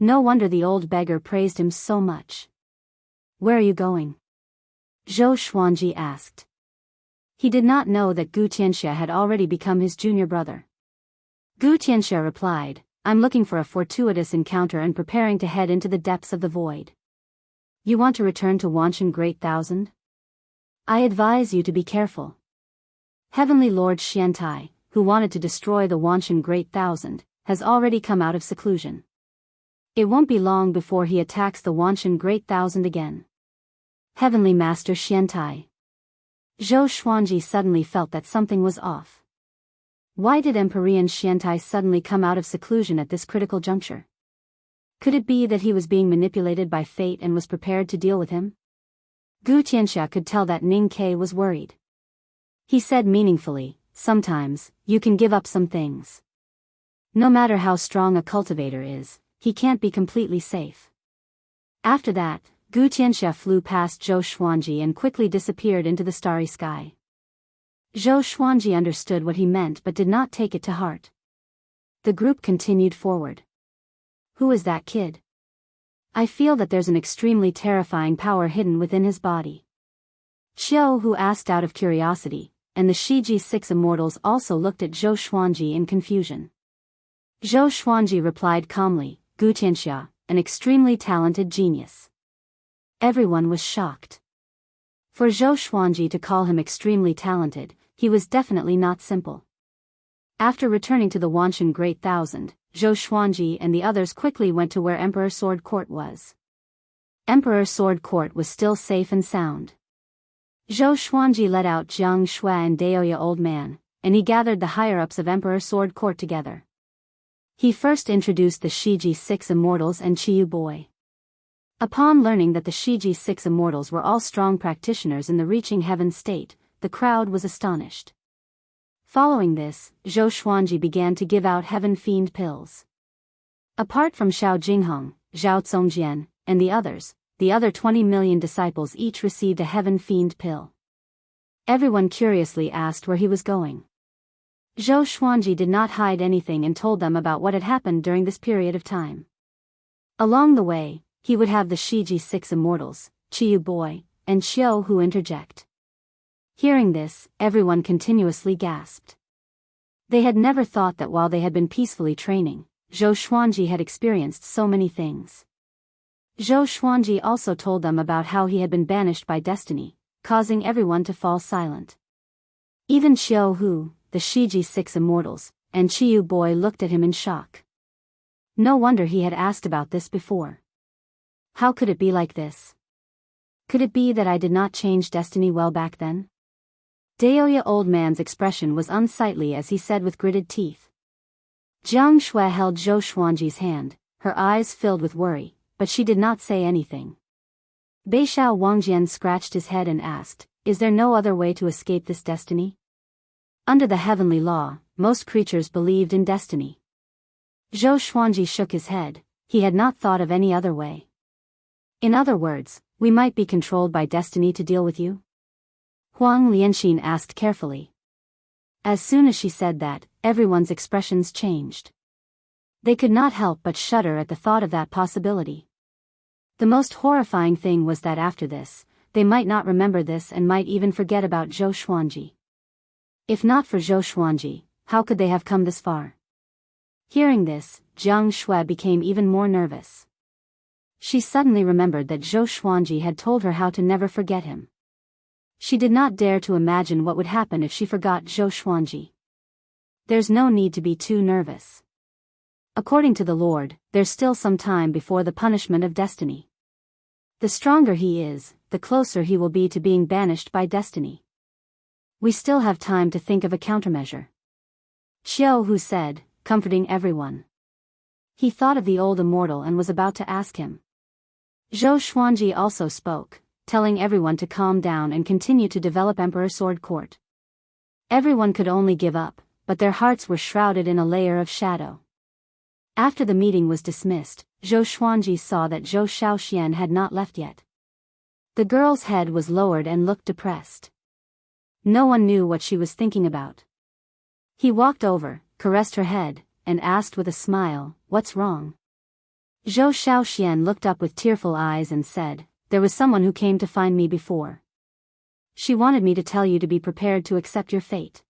No wonder the old beggar praised him so much. "Where are you going?" Zhou Xuanji asked. He did not know that Gu Tianxia had already become his junior brother. Gu Tianxia replied, "I'm looking for a fortuitous encounter and preparing to head into the depths of the void." "You want to return to Wanshan Great Thousand? I advise you to be careful. Heavenly Lord Xiantai, who wanted to destroy the Wanshan Great Thousand, has already come out of seclusion. It won't be long before he attacks the Wanshan Great Thousand again." Heavenly Master Xiantai. Zhou Xuanji suddenly felt that something was off. Why did Emperor Xiantai suddenly come out of seclusion at this critical juncture? Could it be that he was being manipulated by fate and was prepared to deal with him? Gu Tianxia could tell that Ning Ke was worried. He said meaningfully, "Sometimes, you can give up some things. No matter how strong a cultivator is, he can't be completely safe." After that, Gu Tianxia flew past Zhou Xuanji and quickly disappeared into the starry sky. Zhou Xuanji understood what he meant but did not take it to heart. The group continued forward. "Who is that kid? I feel that there's an extremely terrifying power hidden within his body." Xiao Hu asked out of curiosity, and the Shiji 6 immortals also looked at Zhou Xuanji in confusion. Zhou Xuanji replied calmly, "Gu Tianxia, an extremely talented genius." Everyone was shocked. For Zhou Xuanji to call him extremely talented, he was definitely not simple. After returning to the Wanshan Great Thousand, Zhou Xuanji and the others quickly went to where Emperor Sword Court was. Emperor Sword Court was still safe and sound. Zhou Xuanji led out Jiang Shui and Daoya Old Man, and he gathered the higher-ups of Emperor Sword Court together. He first introduced the Shiji 6 immortals and Qiyu boy. Upon learning that the Shiji 6 immortals were all strong practitioners in the reaching heaven state, the crowd was astonished. Following this, Zhou Xuanji began to give out heaven fiend pills. Apart from Xiao Jinghong, Zhao Congjian, and the other 20 million disciples each received a heaven fiend pill. Everyone curiously asked where he was going. Zhou Xuanji did not hide anything and told them about what had happened during this period of time. Along the way, he would have the Shiji 6 immortals, Qiyu boy, and Xiao Hu interject. Hearing this, everyone continuously gasped. They had never thought that while they had been peacefully training, Zhou Xuanji had experienced so many things. Zhou Xuanji also told them about how he had been banished by destiny, causing everyone to fall silent. Even Xiao Hu, the Shiji 6 immortals, and Qiyu boy looked at him in shock. No wonder he had asked about this before. How could it be like this? Could it be that I did not change destiny well back then? Daoya Old Man's expression was unsightly as he said with gritted teeth. Jiang Shui held Zhou Xuanji's hand, her eyes filled with worry, but she did not say anything. Beixiao Wangjian scratched his head and asked, "Is there no other way to escape this destiny?" Under the heavenly law, most creatures believed in destiny. Zhou Xuanji shook his head. He had not thought of any other way. In other words, we might be controlled by destiny to deal with you? Huang Lianxin asked carefully. As soon as she said that, everyone's expressions changed. They could not help but shudder at the thought of that possibility. The most horrifying thing was that after this, they might not remember this and might even forget about Zhou Xuanji. If not for Zhou Xuanji, how could they have come this far? Hearing this, Jiang Shui became even more nervous. She suddenly remembered that Zhou Xuanji had told her how to never forget him. She did not dare to imagine what would happen if she forgot Zhou Xuanji. There's no need to be too nervous. According to the Lord, there's still some time before the punishment of destiny. The stronger he is, the closer he will be to being banished by destiny. We still have time to think of a countermeasure. Xiao Hu said, comforting everyone. He thought of the old immortal and was about to ask him. Zhou Xuanji also spoke, telling everyone to calm down and continue to develop Emperor Sword Court. Everyone could only give up, but their hearts were shrouded in a layer of shadow. After the meeting was dismissed, Zhou Xuanji saw that Zhou Shaoxian had not left yet. The girl's head was lowered and looked depressed. No one knew what she was thinking about. He walked over, caressed her head, and asked with a smile, "What's wrong?" Zhou Shaoxian looked up with tearful eyes and said, "There was someone who came to find me before. She wanted me to tell you to be prepared to accept your fate.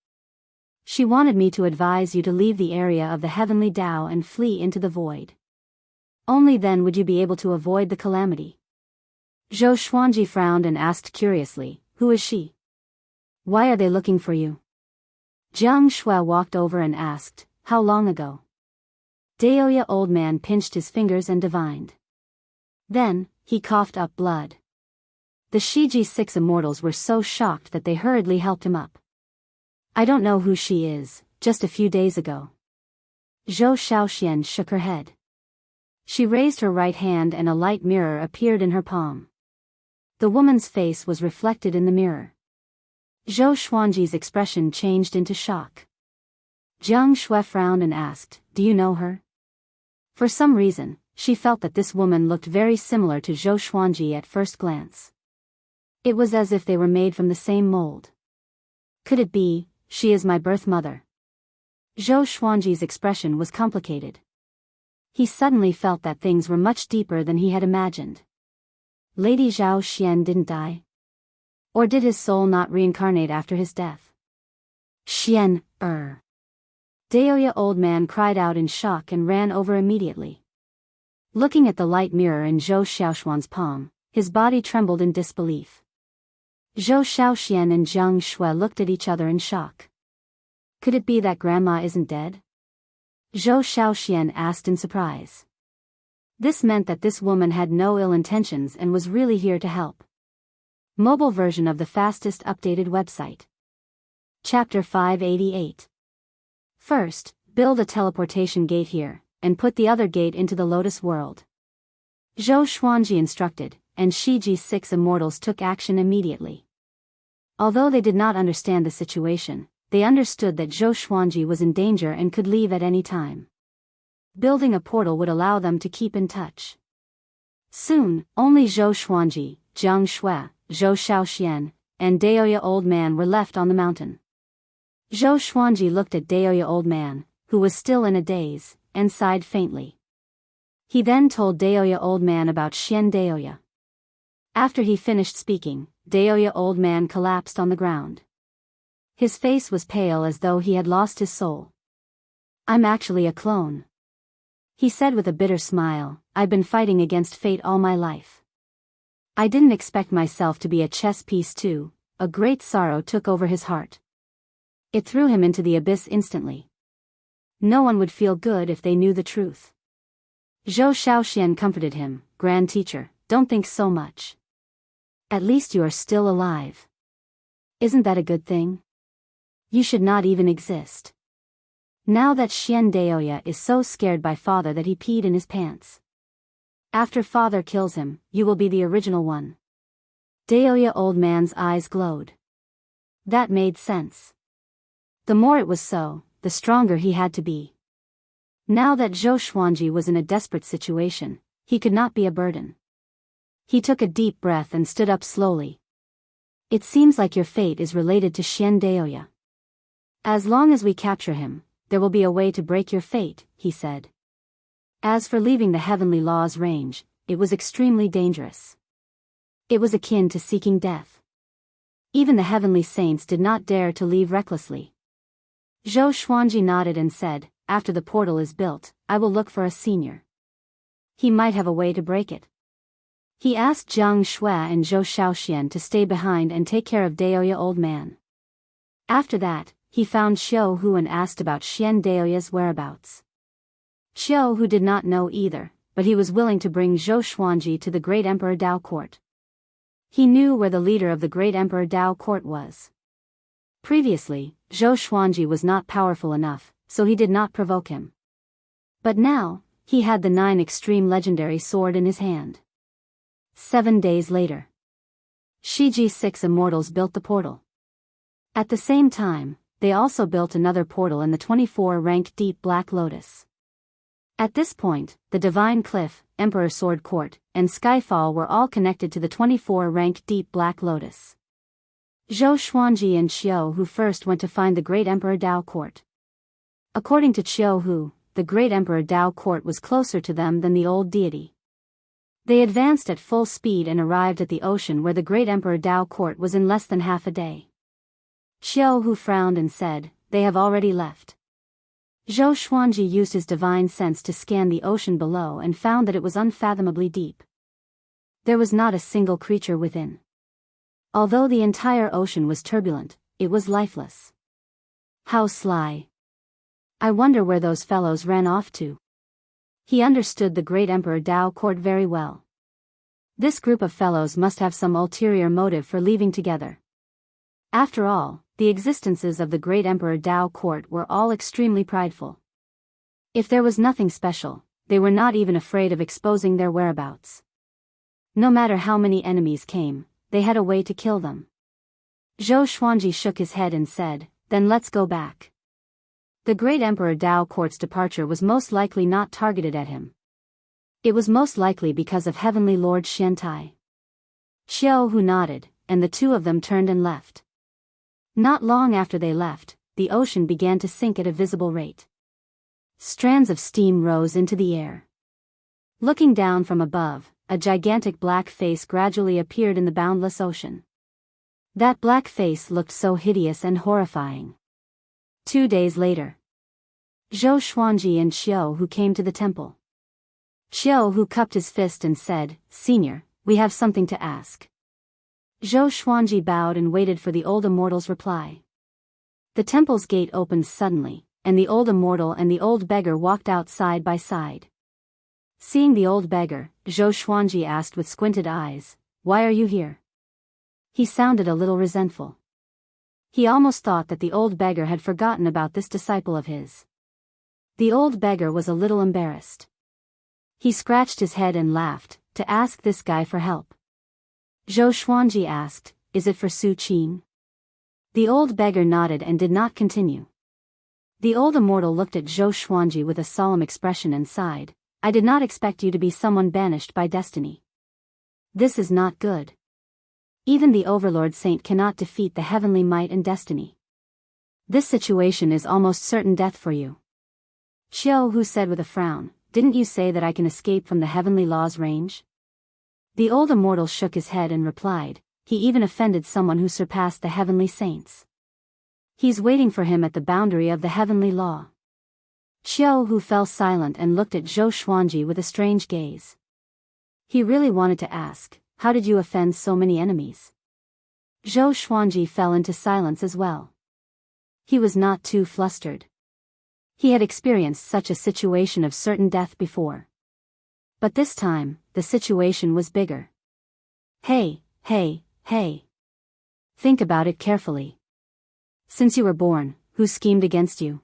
She wanted me to advise you to leave the area of the heavenly Tao and flee into the void. Only then would you be able to avoid the calamity." Zhou Xuanji frowned and asked curiously, "Who is she? Why are they looking for you?" Jiang Shui walked over and asked, "How long ago?" Daoya old man pinched his fingers and divined. Then, he coughed up blood. The Shiji 6 immortals were so shocked that they hurriedly helped him up. "I don't know who she is, just a few days ago." Zhou Shaoxian shook her head. She raised her right hand and a light mirror appeared in her palm. The woman's face was reflected in the mirror. Zhou Xuanji's expression changed into shock. Jiang Shui frowned and asked, "Do you know her?" For some reason, she felt that this woman looked very similar to Zhou Xuanji at first glance. It was as if they were made from the same mold. Could it be, she is my birth mother? Zhou Xuanji's expression was complicated. He suddenly felt that things were much deeper than he had imagined. Lady Zhao Xian didn't die? Or did his soul not reincarnate after his death? Xian, Daoya old man cried out in shock and ran over immediately. Looking at the light mirror in Zhou Xiaoxuan's palm, his body trembled in disbelief. Zhou Shaoxian and Jiang Shui looked at each other in shock. Could it be that grandma isn't dead? Zhou Shaoxian asked in surprise. This meant that this woman had no ill intentions and was really here to help. Mobile version of the fastest updated website. Chapter 588. First, build a teleportation gate here, and put the other gate into the Lotus World. Zhou Xuanji instructed, and Shiji 6 immortals took action immediately. Although they did not understand the situation, they understood that Zhou Xuanji was in danger and could leave at any time. Building a portal would allow them to keep in touch. Soon, only Zhou Xuanji, Jiang Shui, Zhou Shaoxian, and Daoya old man were left on the mountain. Zhou Xuanji looked at Daoya old man, who was still in a daze, and sighed faintly. He then told Daoya old man about Xian Daoya. After he finished speaking, Daoya old man collapsed on the ground. His face was pale as though he had lost his soul. "I'm actually a clone," he said with a bitter smile. "I've been fighting against fate all my life. I didn't expect myself to be a chess piece too." A great sorrow took over his heart. It threw him into the abyss instantly. No one would feel good if they knew the truth. Zhou Shaoxian comforted him. "Grand teacher, don't think so much. At least you are still alive. Isn't that a good thing? You should not even exist. Now that Xian Daoya is so scared by father that he peed in his pants. After father kills him, you will be the original one." Daoya old man's eyes glowed. That made sense. The more it was so, the stronger he had to be. Now that Zhou Xuanji was in a desperate situation, he could not be a burden. He took a deep breath and stood up slowly. It seems like your fate is related to Xian Daoya. As long as we capture him, there will be a way to break your fate, he said. As for leaving the heavenly law's range, it was extremely dangerous. It was akin to seeking death. Even the heavenly saints did not dare to leave recklessly. Zhou Xuanji nodded and said, after the portal is built, I will look for a senior. He might have a way to break it. He asked Jiang Shui and Zhou Shaoxian to stay behind and take care of Daoya old man. After that, he found Xiao Hu and asked about Xian Daoya's whereabouts. Xiao Hu did not know either, but he was willing to bring Zhou Xuanji to the great Emperor Dao court. He knew where the leader of the great Emperor Dao court was. Previously, Zhou Xuanji was not powerful enough, so he did not provoke him. But now, he had the 9 extreme legendary sword in his hand. 7 days later, Shiji 6 immortals built the portal. At the same time, they also built another portal in the 24-rank Deep Black Lotus. At this point, the Divine Cliff, Emperor Sword Court, and Skyfall were all connected to the 24-rank Deep Black Lotus. Zhou Xuanji and Xiao Hu first went to find the great Emperor Dao court. According to Xiao Hu, the great Emperor Dao court was closer to them than the old deity. They advanced at full speed and arrived at the ocean where the great Emperor Dao court was in less than half a day. Xiao Hu frowned and said, they have already left. Zhou Xuanji used his divine sense to scan the ocean below and found that it was unfathomably deep. There was not a single creature within. Although the entire ocean was turbulent, it was lifeless. How sly. I wonder where those fellows ran off to. He understood the great Emperor Dao court very well. This group of fellows must have some ulterior motive for leaving together. After all, the existences of the great Emperor Dao court were all extremely prideful. If there was nothing special, they were not even afraid of exposing their whereabouts. No matter how many enemies came, they had a way to kill them. Zhou Xuanji shook his head and said, then let's go back. The great Emperor Dao court's departure was most likely not targeted at him. It was most likely because of Heavenly Lord Xiantai. Xiao Hu nodded, and the two of them turned and left. Not long after they left, the ocean began to sink at a visible rate. Strands of steam rose into the air. Looking down from above, a gigantic black face gradually appeared in the boundless ocean. That black face looked so hideous and horrifying. 2 days later, Zhou Xuanji and Xiao Hu came to the temple. Xiao Hu cupped his fist and said, Senior, we have something to ask. Zhou Xuanji bowed and waited for the old immortal's reply. The temple's gate opened suddenly, and the old immortal and the old beggar walked out side by side. Seeing the old beggar, Zhou Xuanji asked with squinted eyes, Why are you here? He sounded a little resentful. He almost thought that the old beggar had forgotten about this disciple of his. The old beggar was a little embarrassed. He scratched his head and laughed, to ask this guy for help. Zhou Xuanji asked, Is it for Su Qin? The old beggar nodded and did not continue. The old immortal looked at Zhou Xuanji with a solemn expression and sighed, I did not expect you to be someone banished by destiny. This is not good. Even the Overlord Saint cannot defeat the heavenly might and destiny. This situation is almost certain death for you. Xiao Hu said with a frown, Didn't you say that I can escape from the heavenly law's range? The old immortal shook his head and replied, He even offended someone who surpassed the heavenly saints. He's waiting for him at the boundary of the heavenly law. Xiao Hu fell silent and looked at Zhou Xuanji with a strange gaze. He really wanted to ask, How did you offend so many enemies? Zhou Xuanji fell into silence as well. He was not too flustered. He had experienced such a situation of certain death before. But this time, the situation was bigger. Hey. Think about it carefully. Since you were born, who schemed against you?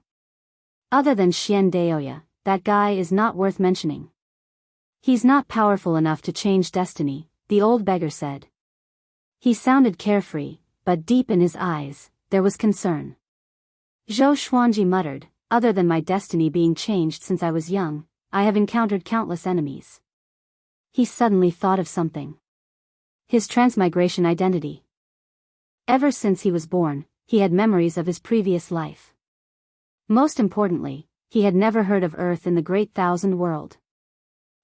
Other than Xian Daoya, that guy is not worth mentioning. He's not powerful enough to change destiny, the old beggar said. He sounded carefree, but deep in his eyes, there was concern. Zhou Xuanji muttered, other than my destiny being changed since I was young, I have encountered countless enemies. He suddenly thought of something. His transmigration identity. Ever since he was born, he had memories of his previous life. Most importantly, he had never heard of Earth in the Great Thousand World.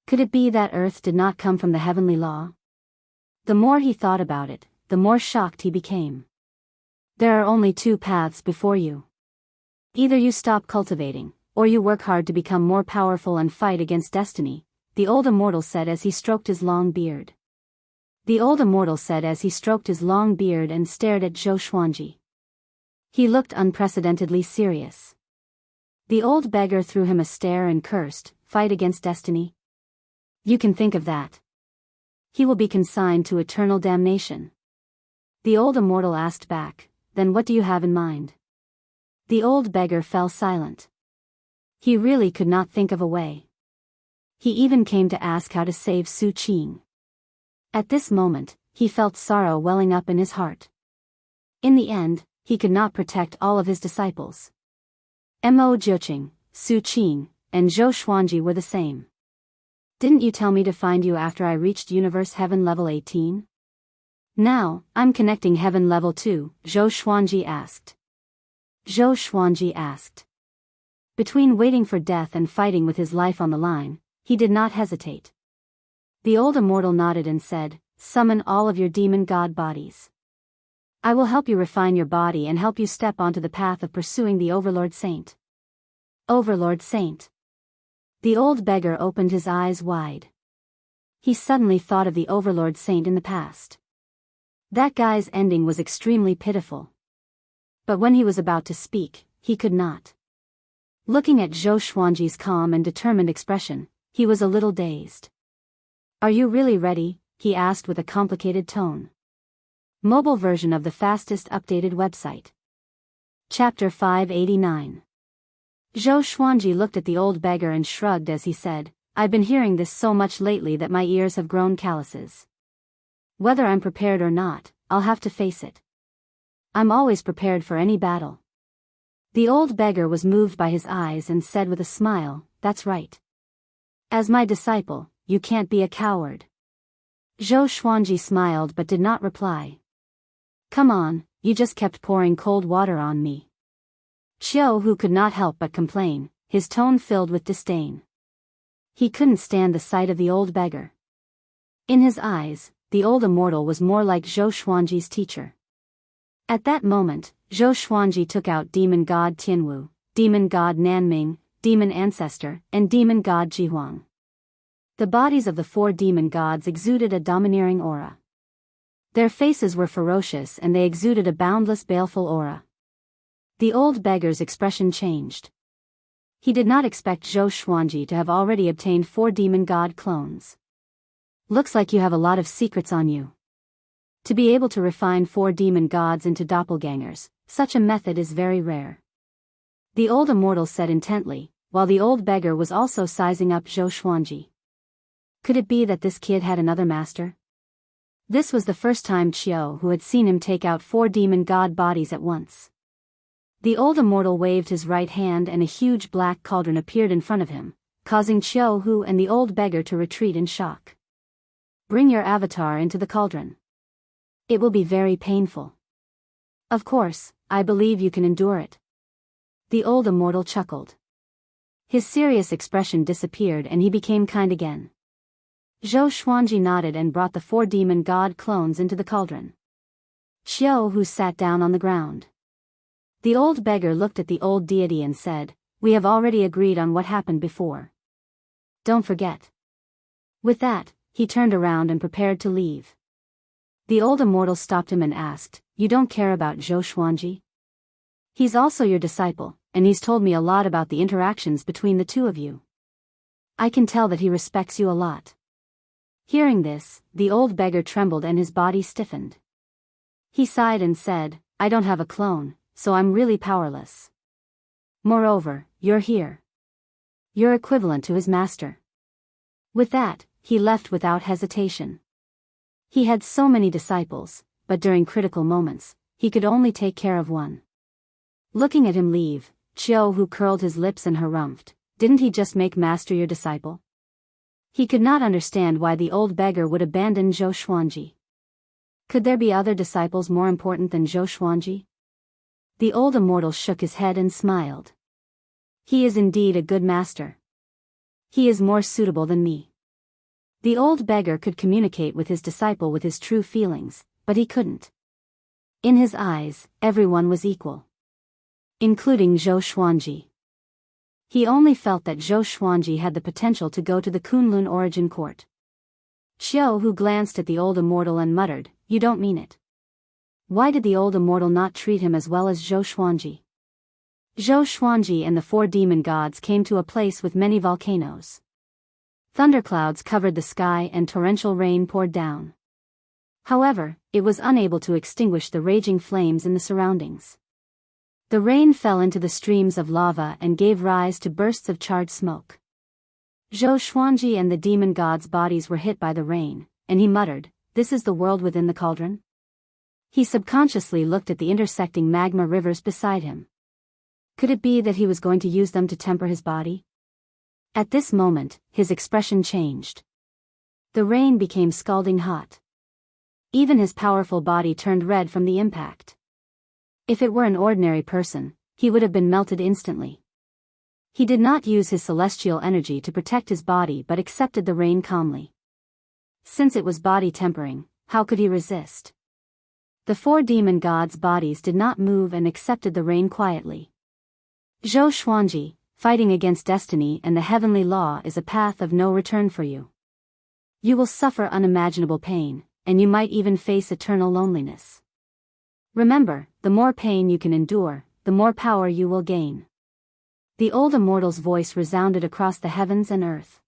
Could it be that Earth did not come from the heavenly law? The more he thought about it, the more shocked he became. There are only two paths before you. Either you stop cultivating, or you work hard to become more powerful and fight against destiny, the old immortal said as he stroked his long beard. The old immortal said as he stroked his long beard and stared at Zhou Xuanji. He looked unprecedentedly serious. The old beggar threw him a stare and cursed, "Fight against destiny? You can think of that. He will be consigned to eternal damnation." The old immortal asked back, "Then what do you have in mind?" The old beggar fell silent. He really could not think of a way. He even came to ask how to save Su Qing. At this moment, he felt sorrow welling up in his heart. In the end, he could not protect all of his disciples. Mo Jiuqing, Su Qing, and Zhou Xuanji were the same. "Didn't you tell me to find you after I reached Universe Heaven Level 18? Now, I'm connecting Heaven Level 2, Zhou Xuanji asked. Zhou Xuanji asked. Between waiting for death and fighting with his life on the line, he did not hesitate. The old immortal nodded and said, "Summon all of your demon god bodies. I will help you refine your body and help you step onto the path of pursuing the Overlord Saint." Overlord Saint. The old beggar opened his eyes wide. He suddenly thought of the Overlord Saint in the past. That guy's ending was extremely pitiful. But when he was about to speak, he could not. Looking at Zhou Xuanji's calm and determined expression, he was a little dazed. "Are you really ready?" he asked with a complicated tone. Mobile version of the fastest updated website. Chapter 589. Zhou Xuanji looked at the old beggar and shrugged as he said, "I've been hearing this so much lately that my ears have grown calluses. Whether I'm prepared or not, I'll have to face it. I'm always prepared for any battle." The old beggar was moved by his eyes and said with a smile, "That's right. As my disciple, you can't be a coward." Zhou Xuanji smiled but did not reply. "Come on, you just kept pouring cold water on me." Qiu Hu could not help but complain, his tone filled with disdain. He couldn't stand the sight of the old beggar. In his eyes, the old immortal was more like Zhou Xuanji's teacher. At that moment, Zhou Xuanji took out Demon God Tianwu, Demon God Nanming, Demon Ancestor, and Demon God Jihuang. The bodies of the four demon gods exuded a domineering aura. Their faces were ferocious and they exuded a boundless baleful aura. The old beggar's expression changed. He did not expect Zhou Xuanji to have already obtained 4 demon god clones. "Looks like you have a lot of secrets on you. To be able to refine 4 demon gods into doppelgangers, such a method is very rare." The old immortal said intently, while the old beggar was also sizing up Zhou Xuanji. Could it be that this kid had another master? This was the first time Qiu Hu had seen him take out 4 demon god bodies at once. The old immortal waved his right hand and a huge black cauldron appeared in front of him, causing Qiu Hu and the old beggar to retreat in shock. "Bring your avatar into the cauldron. It will be very painful." "Of course, I believe you can endure it." The old immortal chuckled. His serious expression disappeared and he became kind again. Zhou Xuanji nodded and brought the 4 demon god clones into the cauldron. Qiu Hu sat down on the ground. The old beggar looked at the old deity and said, "We have already agreed on what happened before. Don't forget." With that, he turned around and prepared to leave. The old immortal stopped him and asked, "You don't care about Zhou Xuanji? He's also your disciple, and he's told me a lot about the interactions between the two of you. I can tell that he respects you a lot." Hearing this, the old beggar trembled and his body stiffened. He sighed and said, "I don't have a clone, so I'm really powerless. Moreover, you're here. You're equivalent to his master." With that, he left without hesitation. He had so many disciples, but during critical moments, he could only take care of one. Looking at him leave, Jianghu curled his lips and harumphed. Didn't he just make master your disciple? He could not understand why the old beggar would abandon Zhou Xuanji. Could there be other disciples more important than Zhou Xuanji? The old immortal shook his head and smiled. He is indeed a good master. He is more suitable than me. The old beggar could communicate with his disciple with his true feelings, but he couldn't. In his eyes, everyone was equal, including Zhou Xuanji. He only felt that Zhou Xuanji had the potential to go to the Kunlun origin court. Jianghu glanced at the old immortal and muttered, "You don't mean it." Why did the old immortal not treat him as well as Zhou Xuanji? Zhou Xuanji and the 4 demon gods came to a place with many volcanoes. Thunderclouds covered the sky and torrential rain poured down. However, it was unable to extinguish the raging flames in the surroundings. The rain fell into the streams of lava and gave rise to bursts of charred smoke. Zhou Xuanji and the demon gods' bodies were hit by the rain, and he muttered, "This is the world within the cauldron?" He subconsciously looked at the intersecting magma rivers beside him. Could it be that he was going to use them to temper his body? At this moment, his expression changed. The rain became scalding hot. Even his powerful body turned red from the impact. If it were an ordinary person, he would have been melted instantly. He did not use his celestial energy to protect his body but accepted the rain calmly. Since it was body tempering, how could he resist? The 4 demon gods' bodies did not move and accepted the rain quietly. Zhou Xuanji, fighting against destiny and the heavenly law is a path of no return for you. You will suffer unimaginable pain, and you might even face eternal loneliness. Remember, the more pain you can endure, the more power you will gain. The old immortal's voice resounded across the heavens and earth.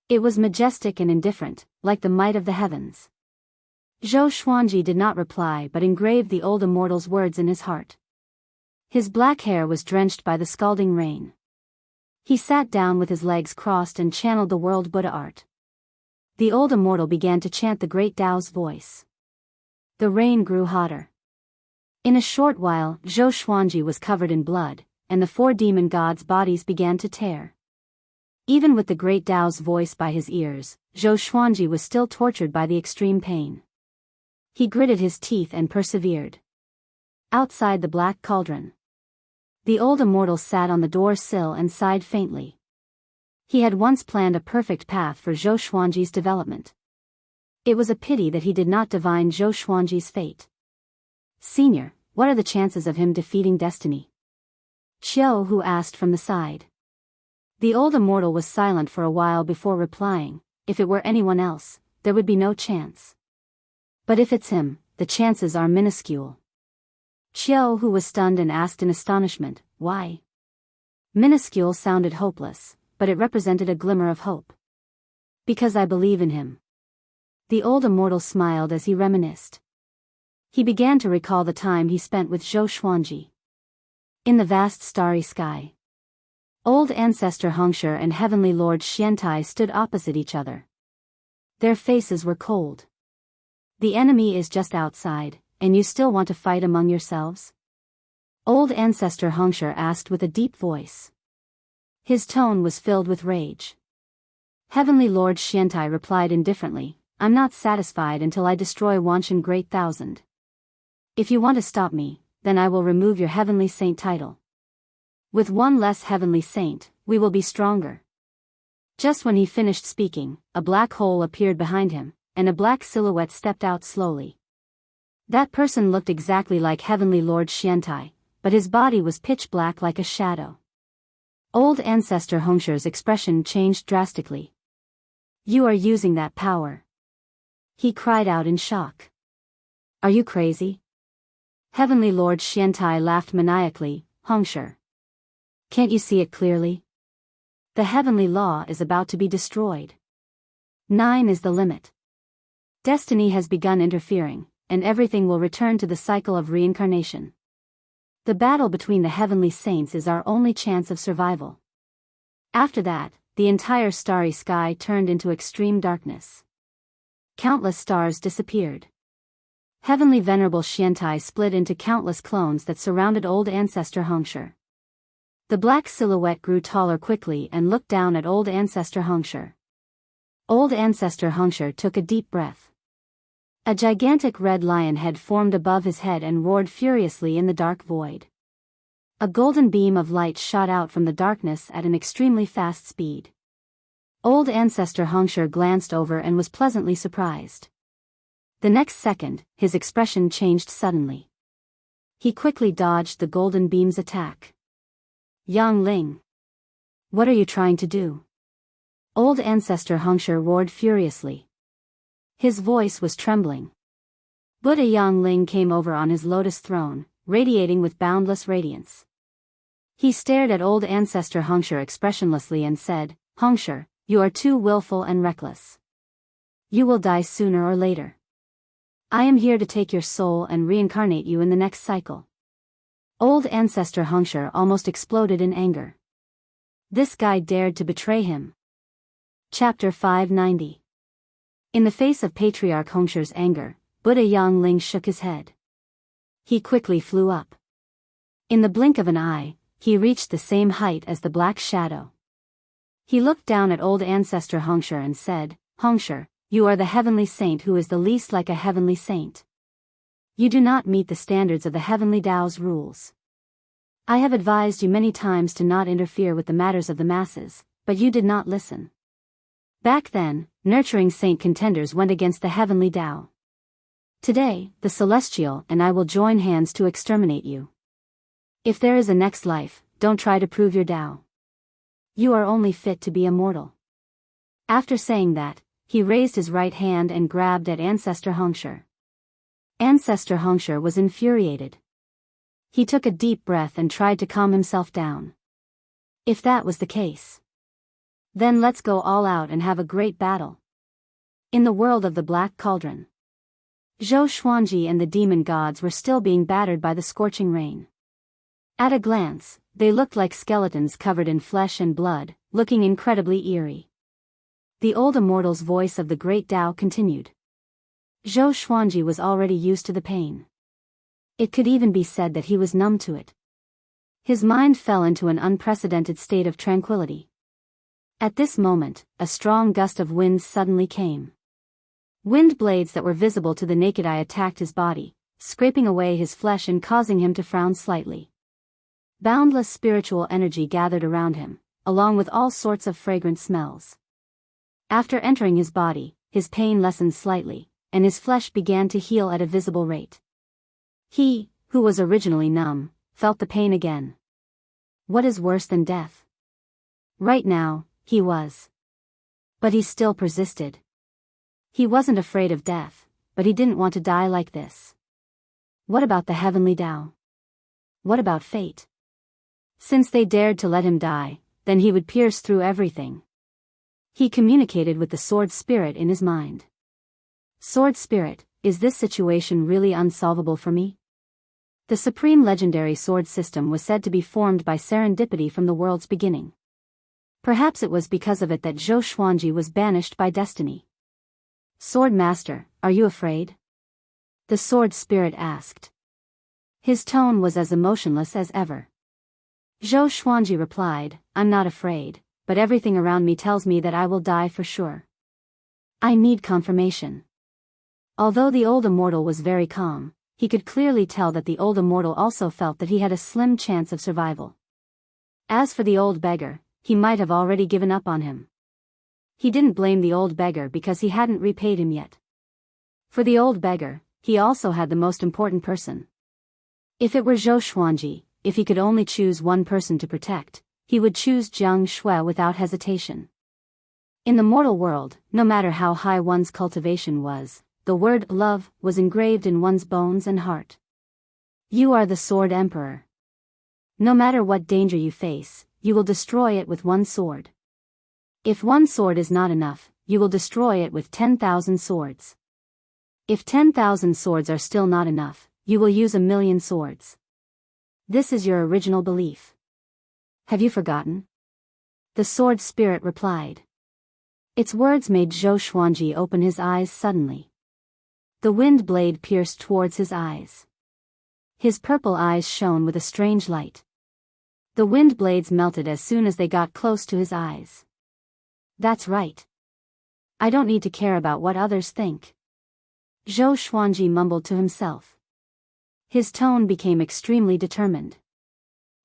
It was majestic and indifferent, like the might of the heavens. Zhou Xuanji did not reply but engraved the old immortal's words in his heart. His black hair was drenched by the scalding rain. He sat down with his legs crossed and channeled the world Buddha art. The old immortal began to chant the great Tao's voice. The rain grew hotter. In a short while, Zhou Xuanji was covered in blood, and the 4 demon gods' bodies began to tear. Even with the great Tao's voice by his ears, Zhou Xuanji was still tortured by the extreme pain. He gritted his teeth and persevered. Outside the black cauldron, the old immortal sat on the door sill and sighed faintly. He had once planned a perfect path for Zhou Xuanji's development. It was a pity that he did not divine Zhou Xuanji's fate. "Senior, what are the chances of him defeating destiny?" Jianghu asked from the side. The old immortal was silent for a while before replying, "If it were anyone else, there would be no chance. But if it's him, the chances are minuscule." Jianghu was stunned and asked in astonishment, "Why?" Minuscule sounded hopeless, but it represented a glimmer of hope. "Because I believe in him." The old immortal smiled as he reminisced. He began to recall the time he spent with Zhou Xuanji. In the vast starry sky, old ancestor Hongshi and heavenly lord Xiantai stood opposite each other. Their faces were cold. "The enemy is just outside, and you still want to fight among yourselves?" Old ancestor Hongshi asked with a deep voice. His tone was filled with rage. Heavenly Lord Xiantai replied indifferently, "I'm not satisfied until I destroy Wanshan Great Thousand. If you want to stop me, then I will remove your heavenly saint title. With one less heavenly saint, we will be stronger." Just when he finished speaking, a black hole appeared behind him, and a black silhouette stepped out slowly. That person looked exactly like Heavenly Lord Xiantai, but his body was pitch black like a shadow. Old ancestor Hongshi's expression changed drastically. "You are using that power," he cried out in shock. "Are you crazy?" Heavenly Lord Xiantai laughed maniacally, "Hongshi, can't you see it clearly? The heavenly law is about to be destroyed. 9 is the limit. Destiny has begun interfering, and everything will return to the cycle of reincarnation. The battle between the heavenly saints is our only chance of survival." After that, the entire starry sky turned into extreme darkness. Countless stars disappeared. Heavenly Venerable Xiantai split into countless clones that surrounded old ancestor Hongshi. The black silhouette grew taller quickly and looked down at old ancestor Hongshi. Old ancestor Hongshi took a deep breath. A gigantic red lion head formed above his head and roared furiously in the dark void. A golden beam of light shot out from the darkness at an extremely fast speed. Old ancestor Hongshi glanced over and was pleasantly surprised. The next second, his expression changed suddenly. He quickly dodged the golden beam's attack. Yang Ling. What are you trying to do? Old ancestor Hongshi roared furiously. His voice was trembling. Buddha Yang Ling came over on his lotus throne, radiating with boundless radiance. He stared at old ancestor Hongshi expressionlessly and said, Hongshi, you are too willful and reckless. You will die sooner or later. I am here to take your soul and reincarnate you in the next cycle. Old ancestor Hongshi almost exploded in anger. This guy dared to betray him. Chapter 590. In the face of Patriarch Hongshi's anger, Buddha Yang Ling shook his head. He quickly flew up. In the blink of an eye, he reached the same height as the black shadow. He looked down at old ancestor Hongshi and said, Hongshi, you are the heavenly saint who is the least like a heavenly saint. You do not meet the standards of the heavenly Tao's rules. I have advised you many times to not interfere with the matters of the masses, but you did not listen. Back then, nurturing saint contenders went against the heavenly Tao. Today, the celestial and I will join hands to exterminate you. If there is a next life, don't try to prove your Tao. You are only fit to be immortal. After saying that, he raised his right hand and grabbed at ancestor Hongshi. Ancestor Hongshi was infuriated. He took a deep breath and tried to calm himself down. If that was the case, then let's go all out and have a great battle. In the world of the Black Cauldron, Zhou Xuanji and the demon gods were still being battered by the scorching rain. At a glance, they looked like skeletons covered in flesh and blood, looking incredibly eerie. The old immortal's voice of the great Tao continued. Zhou Xuanji was already used to the pain. It could even be said that he was numb to it. His mind fell into an unprecedented state of tranquility. At this moment, a strong gust of wind suddenly came. Wind blades that were visible to the naked eye attacked his body, scraping away his flesh and causing him to frown slightly. Boundless spiritual energy gathered around him, along with all sorts of fragrant smells. After entering his body, his pain lessened slightly, and his flesh began to heal at a visible rate. He, who was originally numb, felt the pain again. What is worse than death? Right now, he was. But he still persisted. He wasn't afraid of death, but he didn't want to die like this. What about the heavenly Tao? What about fate? Since they dared to let him die, then he would pierce through everything. He communicated with the sword spirit in his mind. Sword spirit, is this situation really unsolvable for me? The supreme legendary sword system was said to be formed by serendipity from the world's beginning. Perhaps it was because of it that Zhou Xuanji was banished by destiny. Sword Master, are you afraid? The sword spirit asked. His tone was as emotionless as ever. Zhou Xuanji replied, I'm not afraid, but everything around me tells me that I will die for sure. I need confirmation. Although the old immortal was very calm, he could clearly tell that the old immortal also felt that he had a slim chance of survival. As for the old beggar, he might have already given up on him. He didn't blame the old beggar because he hadn't repaid him yet. For the old beggar, he also had the most important person. If it were Zhou Xuanji, if he could only choose one person to protect, he would choose Jiang Shui without hesitation. In the mortal world, no matter how high one's cultivation was, the word love was engraved in one's bones and heart. You are the Sword Emperor. No matter what danger you face, you will destroy it with one sword. If one sword is not enough, you will destroy it with 10,000 swords. If 10,000 swords are still not enough, you will use 1,000,000 swords. This is your original belief. Have you forgotten? The sword spirit replied. Its words made Zhou Xuanji open his eyes suddenly. The wind blade pierced towards his eyes. His purple eyes shone with a strange light. The wind blades melted as soon as they got close to his eyes. That's right. I don't need to care about what others think. Zhou Xuanji mumbled to himself. His tone became extremely determined.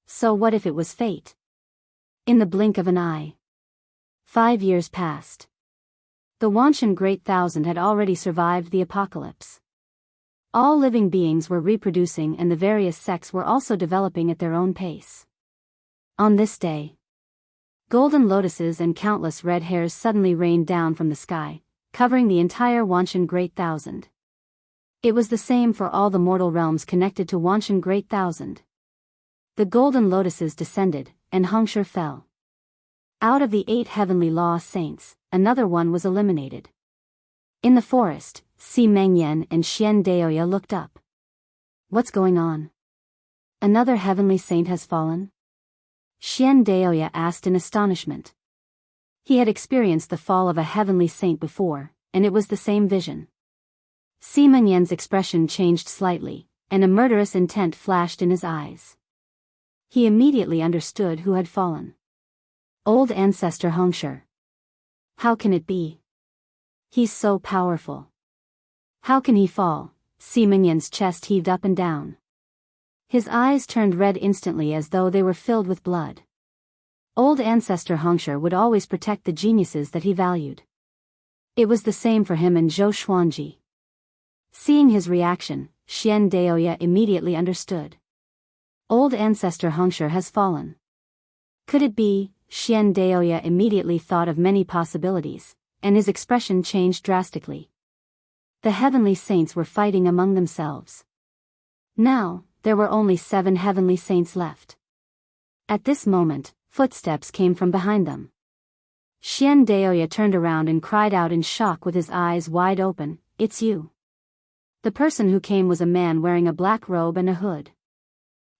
So what if it was fate? In the blink of an eye. 5 years passed. The Wanshan Great Thousand had already survived the apocalypse. All living beings were reproducing and the various sects were also developing at their own pace. On this day, golden lotuses and countless red hairs suddenly rained down from the sky, covering the entire Wanshan Great Thousand. It was the same for all the mortal realms connected to Wanshan Great Thousand. The golden lotuses descended, and Hongshi fell. Out of the 8 heavenly law saints, another one was eliminated. In the forest, Si Mengyan and Xian Daoya looked up. What's going on? Another heavenly saint has fallen? Xian Daoya asked in astonishment. He had experienced the fall of a heavenly saint before, and it was the same vision. Si Mengyan's expression changed slightly, and a murderous intent flashed in his eyes. He immediately understood who had fallen. Old ancestor Hongshi. How can it be? He's so powerful. How can he fall? Si Mengyan's chest heaved up and down. His eyes turned red instantly as though they were filled with blood. Old ancestor Hongshi would always protect the geniuses that he valued. It was the same for him and Zhou Xuanji. Seeing his reaction, Xian Daoya immediately understood. Old ancestor Hongshi has fallen. Could it be? Xian Daoya immediately thought of many possibilities, and his expression changed drastically. The heavenly saints were fighting among themselves. Now, there were only 7 heavenly saints left. At this moment, footsteps came from behind them. Xian Daoya turned around and cried out in shock with his eyes wide open, "It's you." The person who came was a man wearing a black robe and a hood.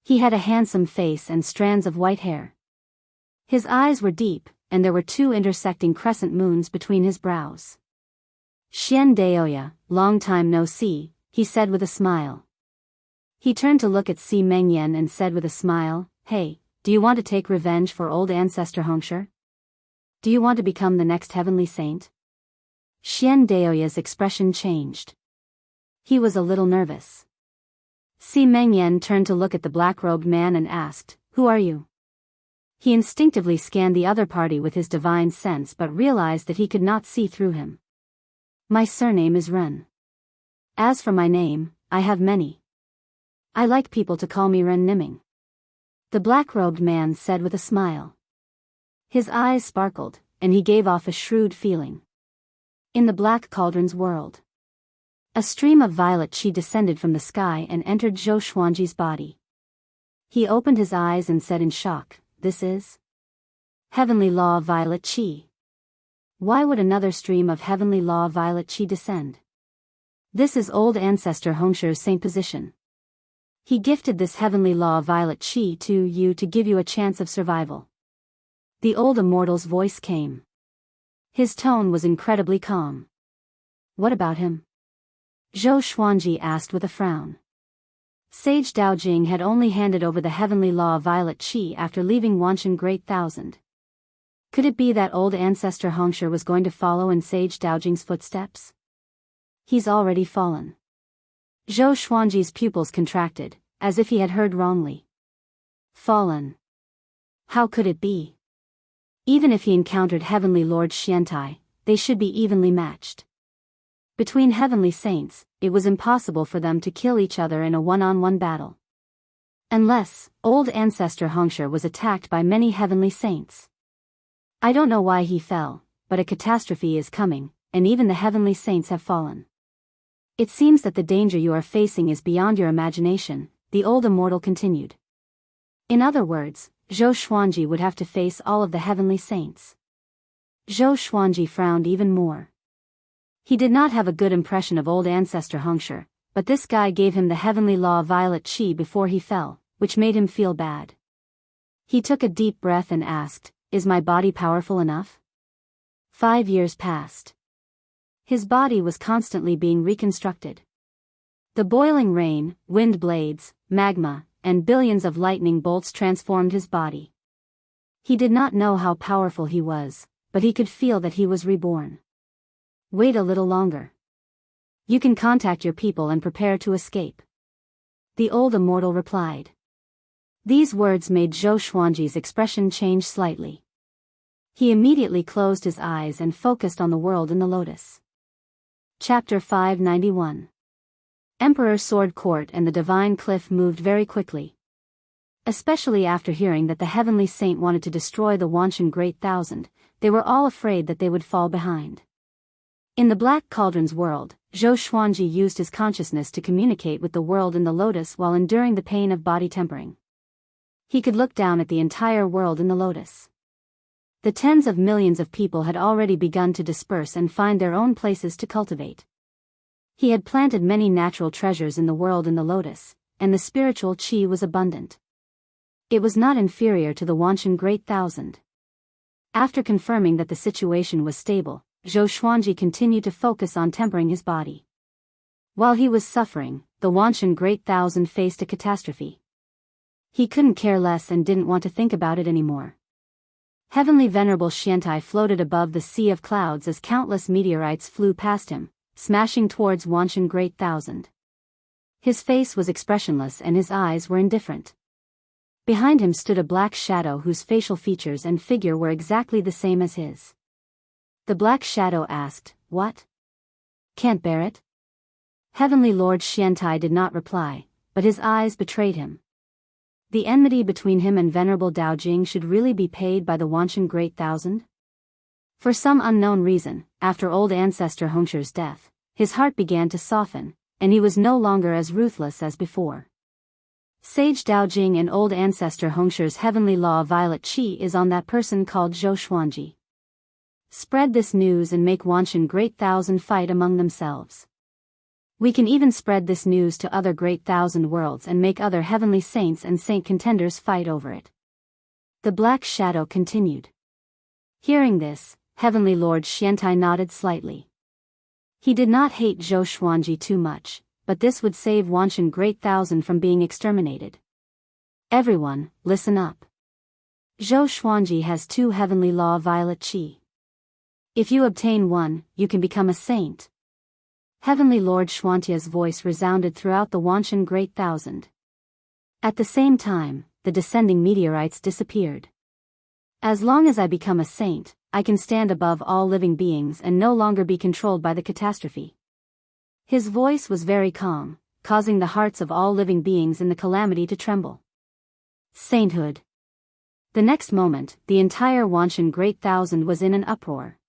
He had a handsome face and strands of white hair. His eyes were deep, and there were 2 intersecting crescent moons between his brows. "Xian Daoya, long time no see," he said with a smile. He turned to look at Si Mengyan and said with a smile, "Hey, do you want to take revenge for old ancestor Hongshi? Do you want to become the next heavenly saint?" Xian Daoya's expression changed. He was a little nervous. Si Mengyan turned to look at the black-robed man and asked, "Who are you?" He instinctively scanned the other party with his divine sense but realized that he could not see through him. "My surname is Ren. As for my name, I have many. I like people to call me Ren Niming," the black-robed man said with a smile. His eyes sparkled, and he gave off a shrewd feeling. In the Black Cauldron's world, a stream of violet qi descended from the sky and entered Zhou Xuanji's body. He opened his eyes and said in shock, "This is heavenly law violet qi. Why would another stream of heavenly law violet qi descend? This is old ancestor Hongshi's saint position. He gifted this heavenly law violet qi to you to give you a chance of survival." The old immortal's voice came. His tone was incredibly calm. "What about him?" Zhou Xuanji asked with a frown. Sage Daojing had only handed over the heavenly law violet qi after leaving Wanshan Great Thousand. Could it be that old ancestor Hongshi was going to follow in Sage Daojing's footsteps? "He's already fallen." Zhou Xuanji's pupils contracted, as if he had heard wrongly. Fallen? How could it be? Even if he encountered Heavenly Lord Xiantai, they should be evenly matched. Between heavenly saints, it was impossible for them to kill each other in a one-on-one battle. Unless, old ancestor Hongshi was attacked by many heavenly saints. I don't know why he fell, but a catastrophe is coming, and even the heavenly saints have fallen. It seems that the danger you are facing is beyond your imagination, the old immortal continued. In other words, Zhou Xuanji would have to face all of the heavenly saints. Zhou Xuanji frowned even more. He did not have a good impression of old ancestor Hongshi, but this guy gave him the heavenly law violet qi before he fell, which made him feel bad. He took a deep breath and asked, "Is my body powerful enough?" 5 years passed. His body was constantly being reconstructed. The boiling rain, wind blades, magma, and billions of lightning bolts transformed his body. He did not know how powerful he was, but he could feel that he was reborn. Wait a little longer. You can contact your people and prepare to escape. The old immortal replied. These words made Zhou Xuanji's expression change slightly. He immediately closed his eyes and focused on the world in the lotus. Chapter 591. Emperor Sword Court and the Divine Cliff moved very quickly. Especially after hearing that the Heavenly Saint wanted to destroy the Wanshan Great Thousand, they were all afraid that they would fall behind. In the Black Cauldron's world, Zhou Xuanji used his consciousness to communicate with the world in the lotus while enduring the pain of body tempering. He could look down at the entire world in the lotus. The tens of millions of people had already begun to disperse and find their own places to cultivate. He had planted many natural treasures in the world in the lotus, and the spiritual qi was abundant. It was not inferior to the Wanshan Great Thousand. After confirming that the situation was stable, Zhou Xuanji continued to focus on tempering his body. While he was suffering, the Wanshan Great Thousand faced a catastrophe. He couldn't care less and didn't want to think about it anymore. Heavenly Venerable Xiantai floated above the sea of clouds as countless meteorites flew past him, smashing towards Wanshan Great Thousand. His face was expressionless and his eyes were indifferent. Behind him stood a black shadow whose facial features and figure were exactly the same as his. The black shadow asked, "What? Can't bear it?" Heavenly Lord Xiantai did not reply, but his eyes betrayed him. The enmity between him and Venerable Daojing should really be paid by the Wanshan Great Thousand? For some unknown reason, after old ancestor Hongshu's death, his heart began to soften, and he was no longer as ruthless as before. Sage Daojing and old ancestor Hongshu's heavenly law violet qi is on that person called Zhou Xuanji. Spread this news and make Wanshan Great Thousand fight among themselves. We can even spread this news to other Great Thousand worlds and make other heavenly saints and saint contenders fight over it. The black shadow continued. Hearing this, Heavenly Lord Xiantai nodded slightly. He did not hate Zhou Xuanji too much, but this would save Wanshan Great Thousand from being exterminated. Everyone, listen up. Zhou Xuanji has 2 heavenly law violet qi. If you obtain one, you can become a saint. Heavenly Lord Xuantia's voice resounded throughout the Wanshan Great Thousand. At the same time, the descending meteorites disappeared. As long as I become a saint, I can stand above all living beings and no longer be controlled by the catastrophe. His voice was very calm, causing the hearts of all living beings in the calamity to tremble. Sainthood. The next moment, the entire Wanshan Great Thousand was in an uproar.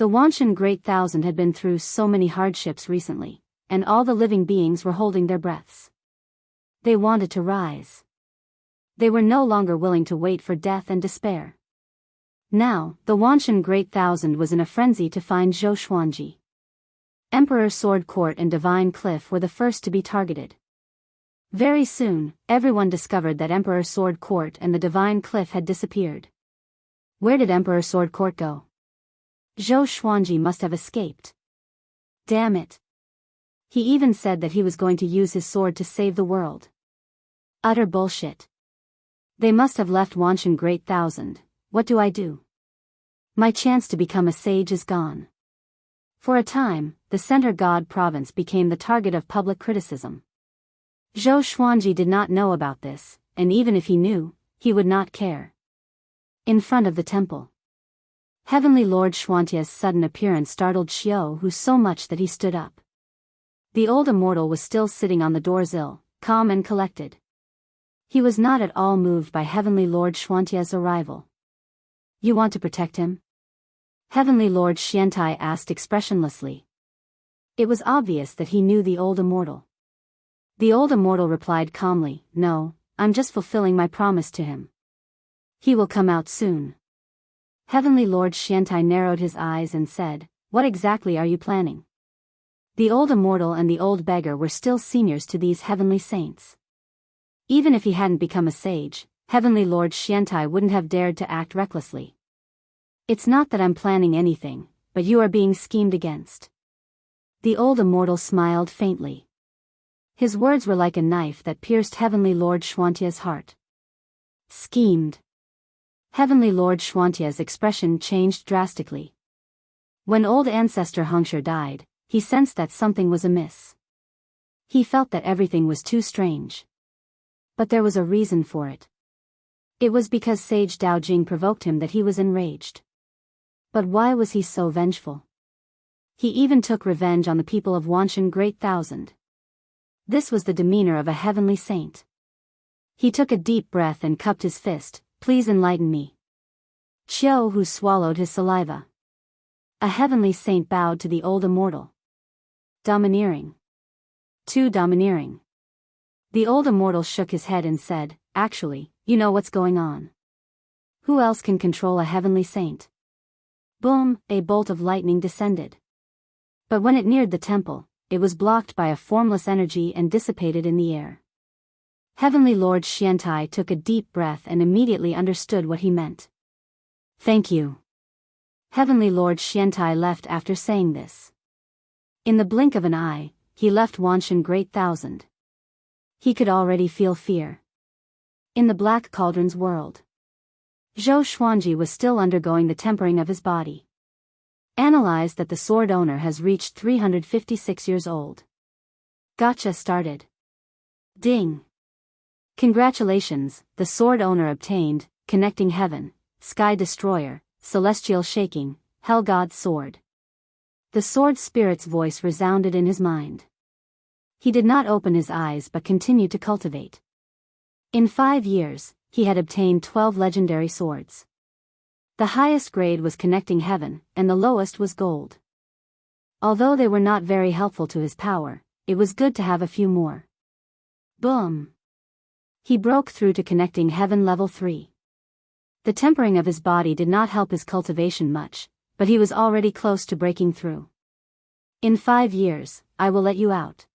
The Wanshan Great Thousand had been through so many hardships recently, and all the living beings were holding their breaths. They wanted to rise. They were no longer willing to wait for death and despair. Now, the Wanshan Great Thousand was in a frenzy to find Zhou Xuanji. Emperor Sword Court and Divine Cliff were the first to be targeted. Very soon, everyone discovered that Emperor Sword Court and the Divine Cliff had disappeared. Where did Emperor Sword Court go? Zhou Xuanji must have escaped. Damn it. He even said that he was going to use his sword to save the world. Utter bullshit. They must have left Wanshan Great Thousand. What do I do? My chance to become a sage is gone. For a time, the Center God province became the target of public criticism. Zhou Xuanji did not know about this, and even if he knew, he would not care. In front of the temple, Heavenly Lord Xuantia's sudden appearance startled Xiao Hu so much that he stood up. The old immortal was still sitting on the doorsill, calm and collected. He was not at all moved by Heavenly Lord Xuantia's arrival. You want to protect him? Heavenly Lord Xiantai asked expressionlessly. It was obvious that he knew the old immortal. The old immortal replied calmly, No, I'm just fulfilling my promise to him. He will come out soon. Heavenly Lord Xiantai narrowed his eyes and said, What exactly are you planning? The old immortal and the old beggar were still seniors to these heavenly saints. Even if he hadn't become a sage, Heavenly Lord Xiantai wouldn't have dared to act recklessly. It's not that I'm planning anything, but you are being schemed against." The old immortal smiled faintly. His words were like a knife that pierced Heavenly Lord Xuantia's heart. Schemed. Heavenly Lord Xuantia's expression changed drastically. When old ancestor Hongshi died, he sensed that something was amiss. He felt that everything was too strange. But there was a reason for it. It was because Sage Dao Jing provoked him that he was enraged. But why was he so vengeful? He even took revenge on the people of Wanshan Great Thousand. This was the demeanor of a heavenly saint. He took a deep breath and cupped his fist. "Please enlighten me." Jianghu swallowed his saliva. A heavenly saint bowed to the old immortal. "Domineering. Too domineering." The old immortal shook his head and said, "Actually, you know what's going on. Who else can control a heavenly saint?" Boom, a bolt of lightning descended. But when it neared the temple, it was blocked by a formless energy and dissipated in the air. Heavenly Lord Xiantai took a deep breath and immediately understood what he meant. "Thank you." Heavenly Lord Xiantai left after saying this. In the blink of an eye, he left Wanshan Great Thousand. He could already feel fear. In the Black Cauldron's world, Zhou Xuanji was still undergoing the tempering of his body. Analyzed that the sword owner has reached 356 years old. Gotcha started. Ding. Congratulations, the sword owner obtained, Connecting Heaven, Sky Destroyer, Celestial Shaking, Hell God's Sword. The sword spirit's voice resounded in his mind. He did not open his eyes but continued to cultivate. In 5 years, he had obtained 12 legendary swords. The highest grade was Connecting Heaven, and the lowest was Gold. Although they were not very helpful to his power, it was good to have a few more. Boom! He broke through to Connecting Heaven level 3. The tempering of his body did not help his cultivation much, but he was already close to breaking through. "In 5 years, I will let you out.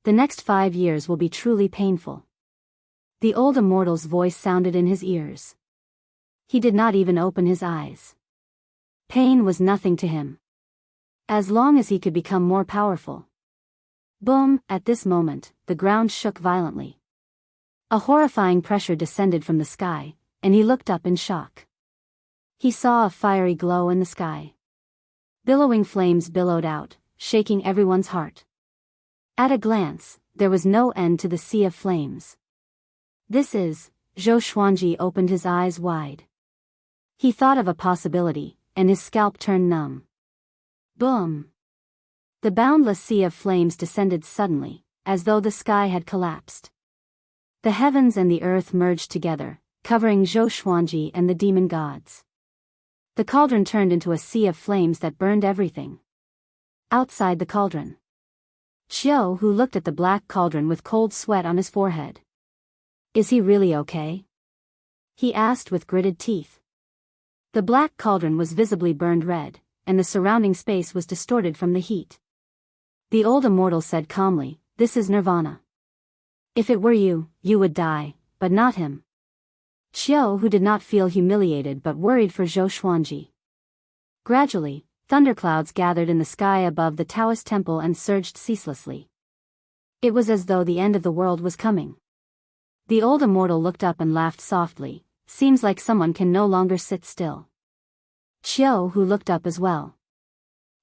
The next 5 years will be truly painful." The old immortal's voice sounded in his ears. He did not even open his eyes. Pain was nothing to him. As long as he could become more powerful. Boom! At this moment, the ground shook violently. A horrifying pressure descended from the sky, and he looked up in shock. He saw a fiery glow in the sky. Billowing flames billowed out, shaking everyone's heart. At a glance, there was no end to the sea of flames. "This is..." Zhou Xuanji opened his eyes wide. He thought of a possibility, and his scalp turned numb. Boom! The boundless sea of flames descended suddenly, as though the sky had collapsed. The heavens and the earth merged together, covering Zhou Xuanji and the demon gods. The cauldron turned into a sea of flames that burned everything. Outside the cauldron, Jianghu looked at the black cauldron with cold sweat on his forehead. "Is he really okay?" he asked with gritted teeth. The black cauldron was visibly burned red, and the surrounding space was distorted from the heat. The old immortal said calmly, "This is nirvana. If it were you, you would die, but not him." Jianghu did not feel humiliated but worried for Zhou Xuanji. Gradually, thunderclouds gathered in the sky above the Taoist temple and surged ceaselessly. It was as though the end of the world was coming. The old immortal looked up and laughed softly. "Seems like someone can no longer sit still." Jianghu looked up as well.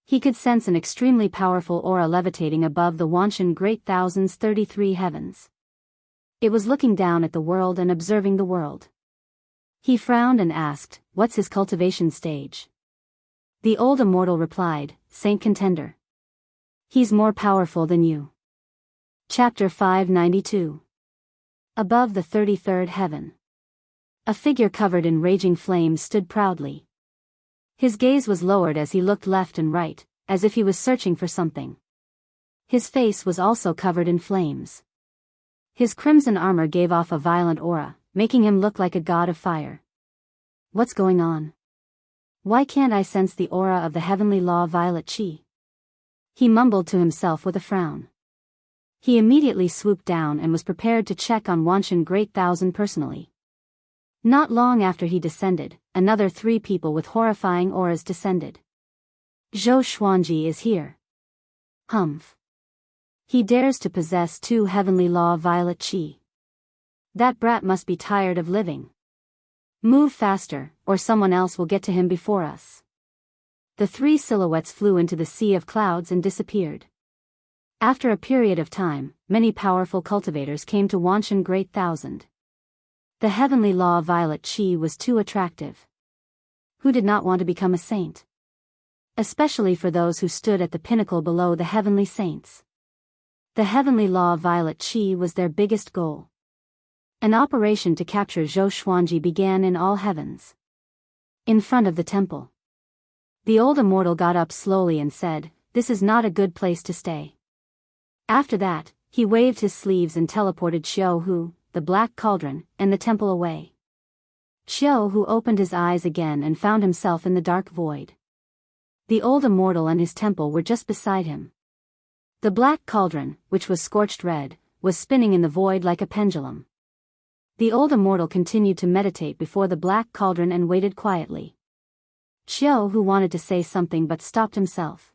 He could sense an extremely powerful aura levitating above the Wanshan Great Thousand's 33 heavens. It was looking down at the world and observing the world. He frowned and asked, "What's his cultivation stage?" The old immortal replied, "Saint Contender. He's more powerful than you." Chapter 592. Above the 33rd heaven, a figure covered in raging flames stood proudly. His gaze was lowered as he looked left and right, as if he was searching for something. His face was also covered in flames. His crimson armor gave off a violent aura, making him look like a god of fire. "What's going on? Why can't I sense the aura of the heavenly law violet chi?" he mumbled to himself with a frown. He immediately swooped down and was prepared to check on Wanshan Great Thousand personally. Not long after he descended, another 3 people with horrifying auras descended. Zhou Xuanji is here. Humph. He dares to possess 2 heavenly law violet qi. That brat must be tired of living. Move faster, or someone else will get to him before us. The 3 silhouettes flew into the sea of clouds and disappeared. After a period of time, many powerful cultivators came to Wanshan Great Thousand. The heavenly law violet qi was too attractive. Who did not want to become a saint? Especially for those who stood at the pinnacle below the heavenly saints. The heavenly law violet qi was their biggest goal. An operation to capture Zhou Xuanji began in all heavens. In front of the temple. The old immortal got up slowly and said, "This is not a good place to stay." After that, he waved his sleeves and teleported Jianghu, the black cauldron, and the temple away. Jianghu opened his eyes again and found himself in the dark void. The old immortal and his temple were just beside him. The black cauldron, which was scorched red, was spinning in the void like a pendulum. The old immortal continued to meditate before the black cauldron and waited quietly. Jianghu wanted to say something but stopped himself.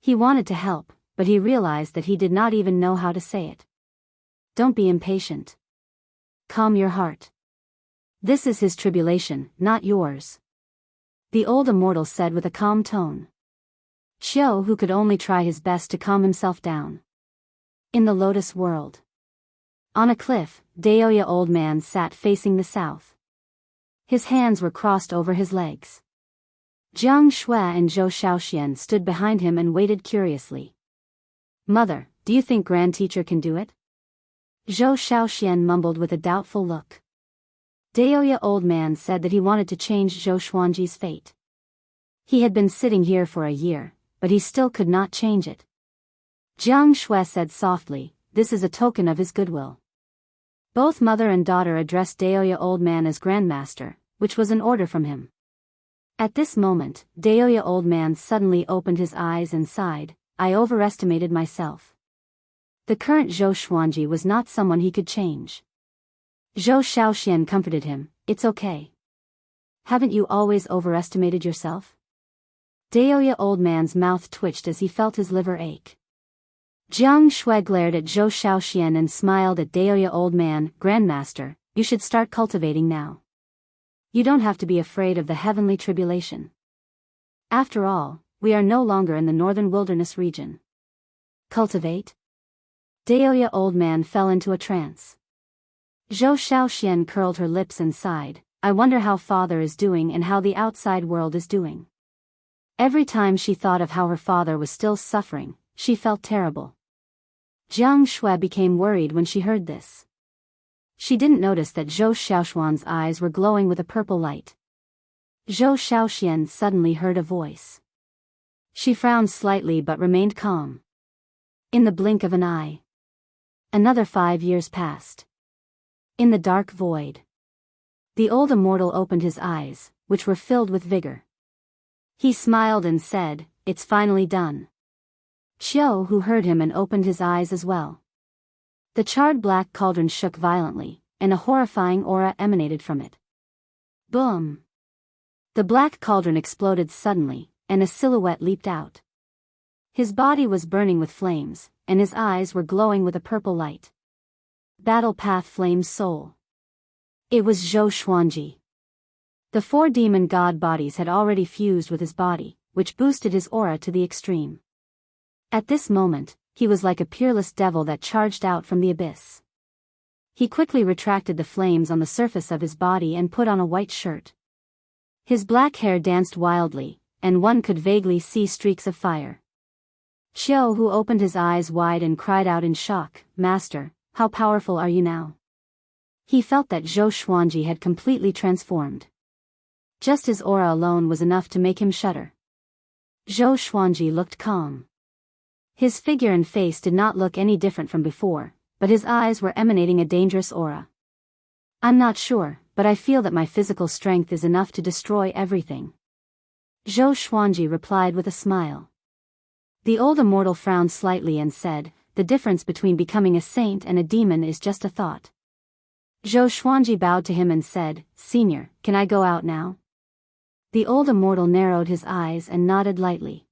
He wanted to help, but he realized that he did not even know how to say it. Don't be impatient. Calm your heart. This is his tribulation, not yours. The old immortal said with a calm tone. Jianghu could only try his best to calm himself down. In the lotus world. On a cliff, Daoya old man sat facing the south. His hands were crossed over his legs. Jiang Shui and Zhou Shaoxian stood behind him and waited curiously. "Mother, do you think Grand Teacher can do it?" Zhou Shaoxian mumbled with a doubtful look. Daoya old man said that he wanted to change Zhou Xuanji's fate. He had been sitting here for a year, but he still could not change it. Jiang Shui said softly, "This is a token of his goodwill." Both mother and daughter addressed Daoya old man as Grandmaster, which was an order from him. At this moment, Daoya old man suddenly opened his eyes and sighed, "I overestimated myself." The current Zhou Xuanji was not someone he could change. Zhou Shaoxian comforted him, "It's okay. Haven't you always overestimated yourself?" Daoya old man's mouth twitched as he felt his liver ache. Jiang Shui glared at Zhou Shaoxian and smiled at Daoya old man, "Grandmaster, you should start cultivating now. You don't have to be afraid of the heavenly tribulation. After all, we are no longer in the northern wilderness region." Cultivate? Daoya old man fell into a trance. Zhou Shaoxian curled her lips and sighed, "I wonder how father is doing and how the outside world is doing." Every time she thought of how her father was still suffering, she felt terrible. Jiang Shui became worried when she heard this. She didn't notice that Zhou Shaoxuan's eyes were glowing with a purple light. Zhou Shaoxian suddenly heard a voice. She frowned slightly but remained calm. In the blink of an eye. Another 5 years passed. In the dark void. The old immortal opened his eyes, which were filled with vigor. He smiled and said, "It's finally done." Xiao, who heard him and opened his eyes as well. The charred black cauldron shook violently, and a horrifying aura emanated from it. Boom! The black cauldron exploded suddenly, and a silhouette leaped out. His body was burning with flames, and his eyes were glowing with a purple light. Battle Path Flame Soul. It was Zhou Xuanji. The 4 demon god bodies had already fused with his body, which boosted his aura to the extreme. At this moment, he was like a peerless devil that charged out from the abyss. He quickly retracted the flames on the surface of his body and put on a white shirt. His black hair danced wildly, and one could vaguely see streaks of fire. Xiao, who opened his eyes wide and cried out in shock, "Master, how powerful are you now?" He felt that Zhou Xuanji had completely transformed. Just his aura alone was enough to make him shudder. Zhou Xuanji looked calm. His figure and face did not look any different from before, but his eyes were emanating a dangerous aura. "I'm not sure, but I feel that my physical strength is enough to destroy everything." Zhou Xuanji replied with a smile. The old immortal frowned slightly and said, "The difference between becoming a saint and a demon is just a thought." Zhou Xuanji bowed to him and said, "Senior, can I go out now?" The old immortal narrowed his eyes and nodded lightly.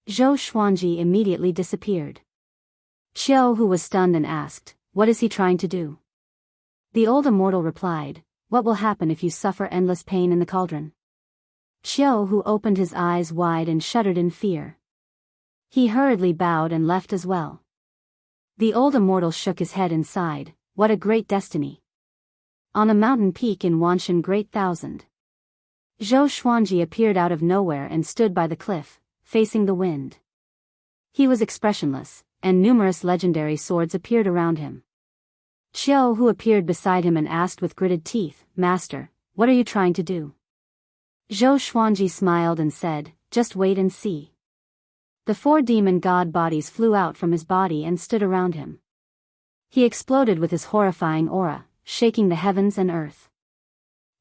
Zhou Xuanji immediately disappeared. Qiu Hu was stunned and asked, "What is he trying to do?" The old immortal replied, "What will happen if you suffer endless pain in the cauldron?" Qiu Hu opened his eyes wide and shuddered in fear. He hurriedly bowed and left as well. The old immortal shook his head and sighed, "What a great destiny." On a mountain peak in Wanshan Great Thousand, Zhou Xuanji appeared out of nowhere and stood by the cliff, facing the wind. He was expressionless, and numerous legendary swords appeared around him. Qiu Hu appeared beside him and asked with gritted teeth, "Master, what are you trying to do?" Zhou Xuanji smiled and said, "Just wait and see." The 4 demon god bodies flew out from his body and stood around him. He exploded with his horrifying aura, shaking the heavens and earth.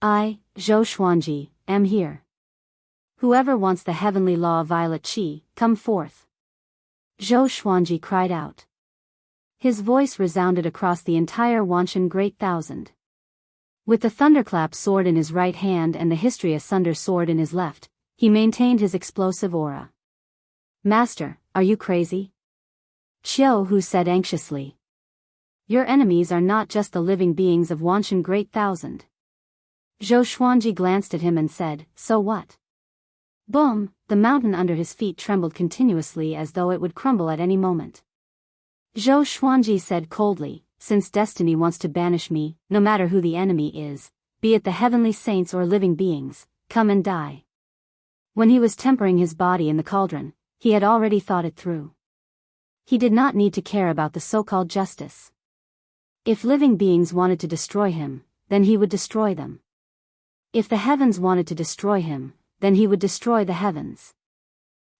"I, Zhou Xuanji, am here. Whoever wants the heavenly law of violet qi, come forth." Zhou Xuanji cried out. His voice resounded across the entire Wanshan Great Thousand. With the thunderclap sword in his right hand and the history asunder sword in his left, he maintained his explosive aura. "Master, are you crazy?" Qiu Hu said anxiously. "Your enemies are not just the living beings of Wanshan Great Thousand." Zhou Xuanji glanced at him and said, "So what?" Boom! The mountain under his feet trembled continuously as though it would crumble at any moment. Zhou Xuanji said coldly, "Since destiny wants to banish me, no matter who the enemy is, be it the heavenly saints or living beings, come and die." When he was tempering his body in the cauldron, he had already thought it through. He did not need to care about the so-called justice. If living beings wanted to destroy him, then he would destroy them. If the heavens wanted to destroy him, then he would destroy the heavens.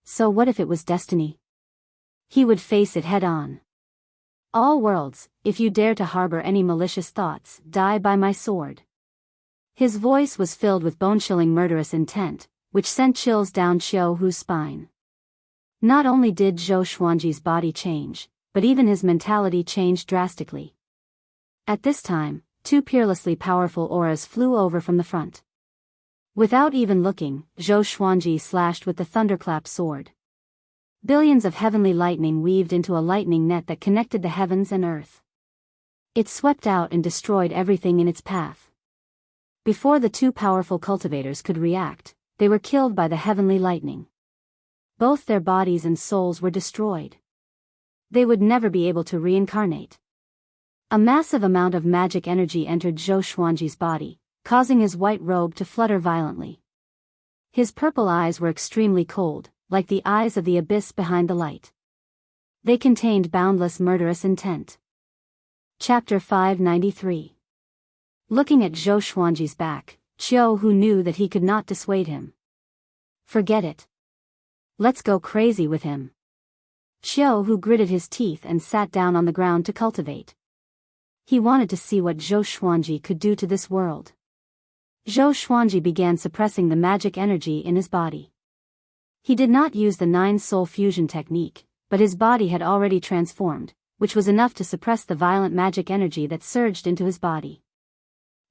So what if it was destiny? He would face it head-on. "All worlds, if you dare to harbor any malicious thoughts, die by my sword." His voice was filled with bone-chilling murderous intent, which sent chills down Qiu Hu's spine. Not only did Zhou Xuanji's body change, but even his mentality changed drastically. At this time, 2 peerlessly powerful auras flew over from the front. Without even looking, Zhou Xuanji slashed with the thunderclap sword. Billions of heavenly lightning weaved into a lightning net that connected the heavens and earth. It swept out and destroyed everything in its path. Before the 2 powerful cultivators could react, they were killed by the heavenly lightning. Both their bodies and souls were destroyed. They would never be able to reincarnate. A massive amount of magic energy entered Zhou Xuanji's body, causing his white robe to flutter violently. His purple eyes were extremely cold, like the eyes of the abyss behind the light. They contained boundless murderous intent. Chapter 593. Looking at Zhou Xuanji's back, Qiu Hu knew that he could not dissuade him. "Forget it. Let's go crazy with him." Qiu Hu gritted his teeth and sat down on the ground to cultivate. He wanted to see what Zhou Xuanji could do to this world. Zhou Xuanji began suppressing the magic energy in his body. He did not use the 9-soul fusion technique, but his body had already transformed, which was enough to suppress the violent magic energy that surged into his body.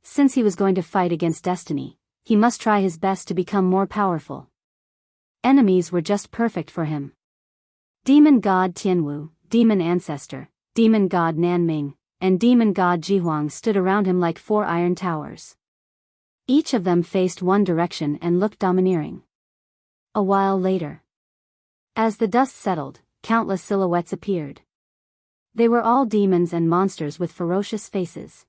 Since he was going to fight against destiny, he must try his best to become more powerful. Enemies were just perfect for him. Demon God Tianwu, Demon Ancestor, Demon God Nanming, and Demon God Jihuang stood around him like 4 iron towers. Each of them faced one direction and looked domineering. A while later, as the dust settled, countless silhouettes appeared. They were all demons and monsters with ferocious faces.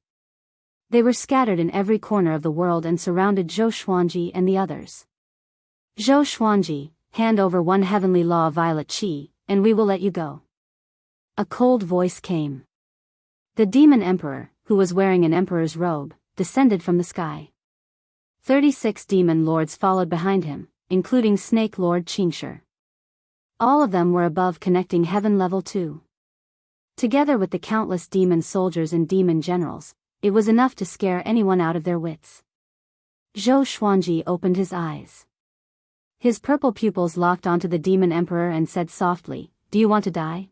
They were scattered in every corner of the world and surrounded Zhou Xuanji and the others. "Zhou Xuanji, hand over 1 heavenly law of violet qi, and we will let you go." A cold voice came. The demon emperor, who was wearing an emperor's robe, descended from the sky. 36 demon lords followed behind him, including Snake Lord Qingshi. All of them were above connecting heaven level 2. Together with the countless demon soldiers and demon generals, it was enough to scare anyone out of their wits. Zhou Xuanji opened his eyes. His purple pupils locked onto the demon emperor and said softly, "Do you want to die?"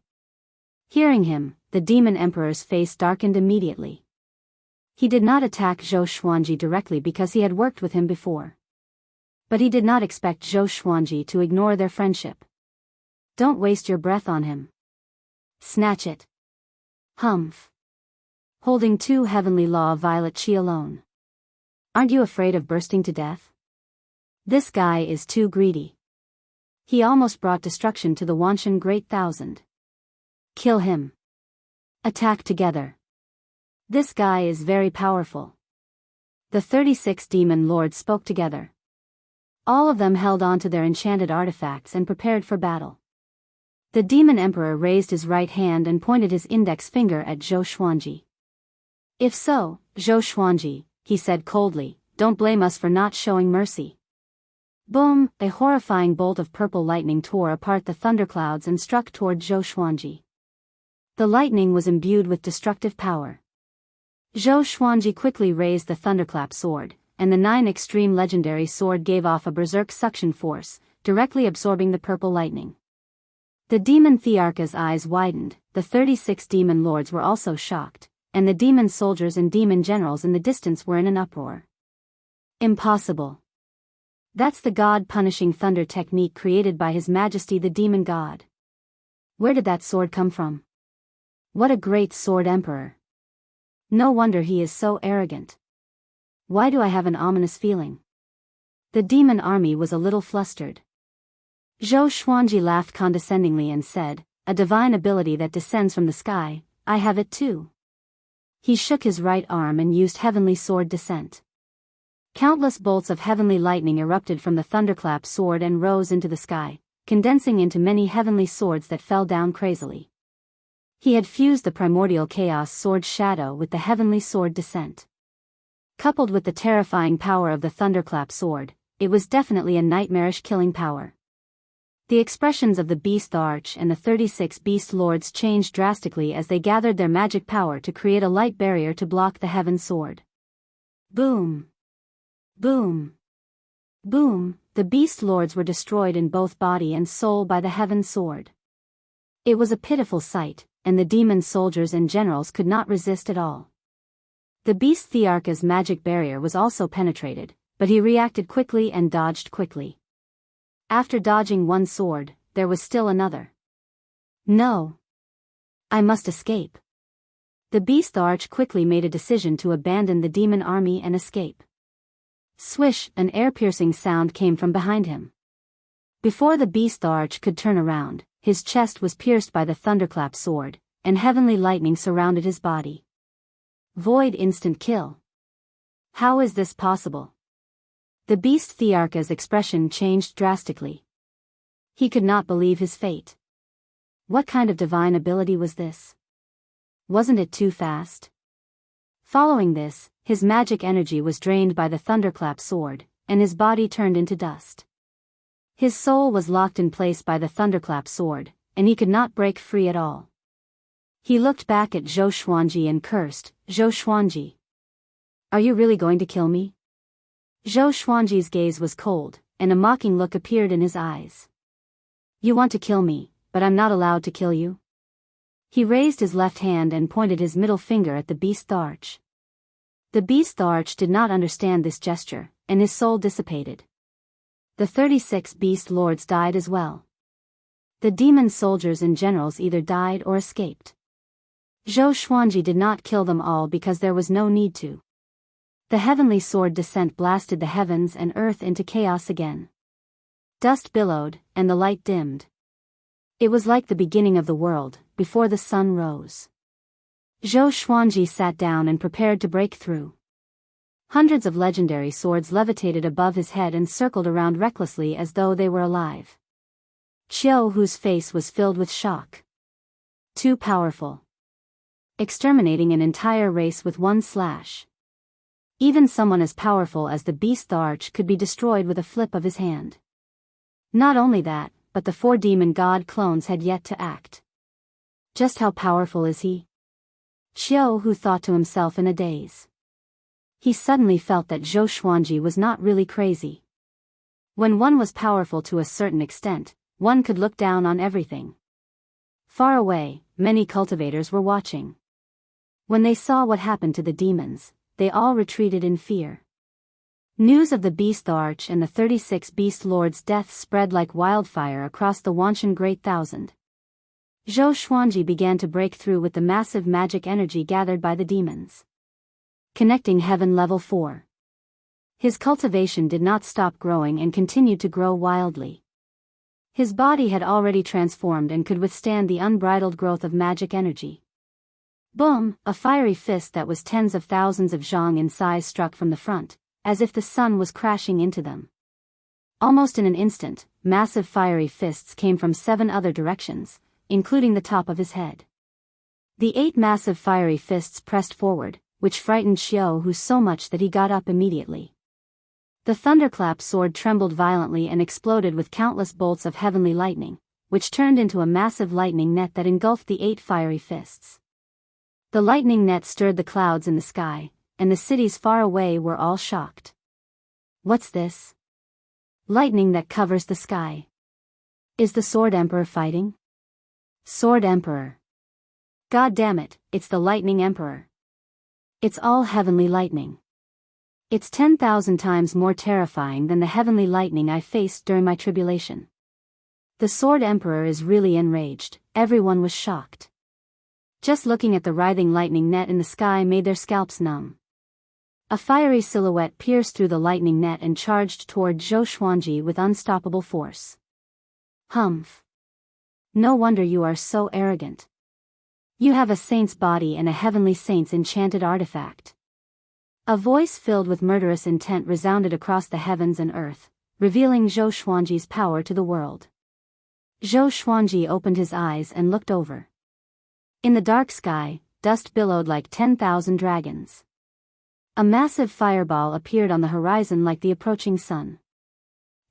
Hearing him, the demon emperor's face darkened immediately. He did not attack Zhou Xuanji directly because he had worked with him before. But he did not expect Zhou Xuanji to ignore their friendship. Don't waste your breath on him. Snatch it. Humph. Holding 2 heavenly law violet chi alone. Aren't you afraid of bursting to death? This guy is too greedy. He almost brought destruction to the Wanshan Great Thousand. Kill him. Attack together. This guy is very powerful. The 36 demon lords spoke together. All of them held on to their enchanted artifacts and prepared for battle. The demon emperor raised his right hand and pointed his index finger at Zhou Xuanji. If so, Zhou Xuanji, he said coldly, don't blame us for not showing mercy. Boom! A horrifying bolt of purple lightning tore apart the thunderclouds and struck toward Zhou Xuanji. The lightning was imbued with destructive power. Zhou Xuanji quickly raised the thunderclap sword, and the 9 extreme legendary sword gave off a berserk suction force, directly absorbing the purple lightning. The demon Thearka's eyes widened, the 36 demon lords were also shocked, and the demon soldiers and demon generals in the distance were in an uproar. Impossible. That's the god-punishing thunder technique created by His Majesty the Demon God. Where did that sword come from? What a great sword emperor. No wonder he is so arrogant. Why do I have an ominous feeling? The demon army was a little flustered. Zhou Xuanji laughed condescendingly and said, a divine ability that descends from the sky, I have it too. He shook his right arm and used heavenly sword descent. Countless bolts of heavenly lightning erupted from the thunderclap sword and rose into the sky, condensing into many heavenly swords that fell down crazily. He had fused the primordial chaos sword shadow with the heavenly sword descent. Coupled with the terrifying power of the thunderclap sword, it was definitely a nightmarish killing power. The expressions of the Beast Arch and the 36 Beast Lords changed drastically as they gathered their magic power to create a light barrier to block the Heaven Sword. Boom! Boom! Boom! The Beast Lords were destroyed in both body and soul by the Heaven Sword. It was a pitiful sight, and the demon soldiers and generals could not resist at all. The Beast Thearka's magic barrier was also penetrated, but he reacted quickly and dodged quickly. After dodging one sword, there was still another. No! I must escape. The Beast Arch quickly made a decision to abandon the demon army and escape. Swish! An air-piercing sound came from behind him. Before the Beast Arch could turn around, his chest was pierced by the thunderclap sword, and heavenly lightning surrounded his body. Void instant kill. How is this possible? The Beast Thearka's expression changed drastically. He could not believe his fate. What kind of divine ability was this? Wasn't it too fast? Following this, his magic energy was drained by the thunderclap sword, and his body turned into dust. His soul was locked in place by the thunderclap sword, and he could not break free at all. He looked back at Zhou Xuanji and cursed, Zhou Xuanji. Are you really going to kill me? Zhou Xuanji's gaze was cold, and a mocking look appeared in his eyes. You want to kill me, but I'm not allowed to kill you? He raised his left hand and pointed his middle finger at the Beast Arch. The Beast Arch did not understand this gesture, and his soul dissipated. The 36 Beast Lords died as well. The demon soldiers and generals either died or escaped. Zhou Xuanji did not kill them all because there was no need to. The heavenly sword descent blasted the heavens and earth into chaos again. Dust billowed, and the light dimmed. It was like the beginning of the world, before the sun rose. Zhou Xuanji sat down and prepared to break through. Hundreds of legendary swords levitated above his head and circled around recklessly as though they were alive. Jianghu's face was filled with shock. Too powerful. Exterminating an entire race with one slash. Even someone as powerful as the Beast Arch could be destroyed with a flip of his hand. Not only that, but the 4 demon god clones had yet to act. Just how powerful is he? Jianghu thought to himself in a daze. He suddenly felt that Zhou Xuanji was not really crazy. When one was powerful to a certain extent, one could look down on everything. Far away, many cultivators were watching. When they saw what happened to the demons, they all retreated in fear. News of the Beast Arch and the 36 Beast Lords' deaths spread like wildfire across the Wanshan Great Thousand. Zhou Xuanji began to break through with the massive magic energy gathered by the demons. Connecting Heaven Level 4. His cultivation did not stop growing and continued to grow wildly. His body had already transformed and could withstand the unbridled growth of magic energy. Boom! A fiery fist that was tens of thousands of zhang in size struck from the front, as if the sun was crashing into them. Almost in an instant, massive fiery fists came from 7 other directions, including the top of his head. The 8 massive fiery fists pressed forward, which frightened Xiao so much that he got up immediately. The thunderclap sword trembled violently and exploded with countless bolts of heavenly lightning, which turned into a massive lightning net that engulfed the 8 fiery fists. The lightning net stirred the clouds in the sky, and the cities far away were all shocked. What's this? Lightning that covers the sky. Is the Sword Emperor fighting? Sword Emperor. God damn it, it's the Lightning Emperor. It's all heavenly lightning. It's 10,000 times more terrifying than the heavenly lightning I faced during my tribulation. The Sword Emperor is really enraged. Everyone was shocked. Just looking at the writhing lightning net in the sky made their scalps numb. A fiery silhouette pierced through the lightning net and charged toward Zhou Xuanji with unstoppable force. Humph. No wonder you are so arrogant. You have a saint's body and a heavenly saint's enchanted artifact. A voice filled with murderous intent resounded across the heavens and earth, revealing Zhou Xuanji's power to the world. Zhou Xuanji opened his eyes and looked over. In the dark sky, dust billowed like 10,000 dragons. A massive fireball appeared on the horizon like the approaching sun.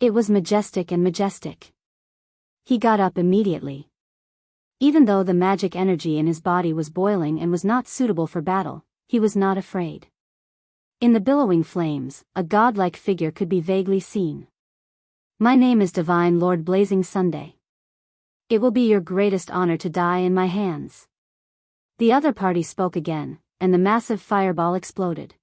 It was majestic and majestic. He got up immediately. Even though the magic energy in his body was boiling and was not suitable for battle, he was not afraid. In the billowing flames, a godlike figure could be vaguely seen. My name is Divine Lord Blazing Sunday. It will be your greatest honor to die in my hands. The other party spoke again, and the massive fireball exploded.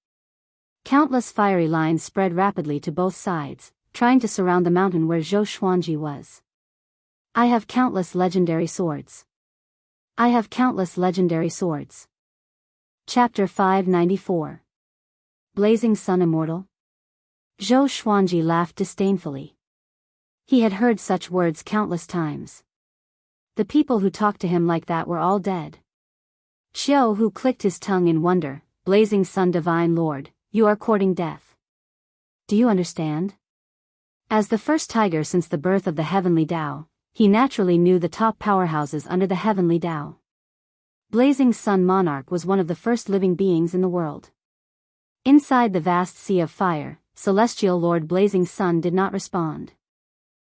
Countless fiery lines spread rapidly to both sides, trying to surround the mountain where Zhou Xuanji was. I have countless legendary swords. I have countless legendary swords. Chapter 594. Blazing Sun Immortal? Zhou Xuanji laughed disdainfully. He had heard such words countless times. The people who talked to him like that were all dead. Xiao Hu clicked his tongue in wonder. Blazing Sun Divine Lord, you are courting death. Do you understand? As the first tiger since the birth of the heavenly Tao, he naturally knew the top powerhouses under the heavenly Tao. Blazing Sun Monarch was one of the first living beings in the world. Inside the vast sea of fire, Celestial Lord Blazing Sun did not respond.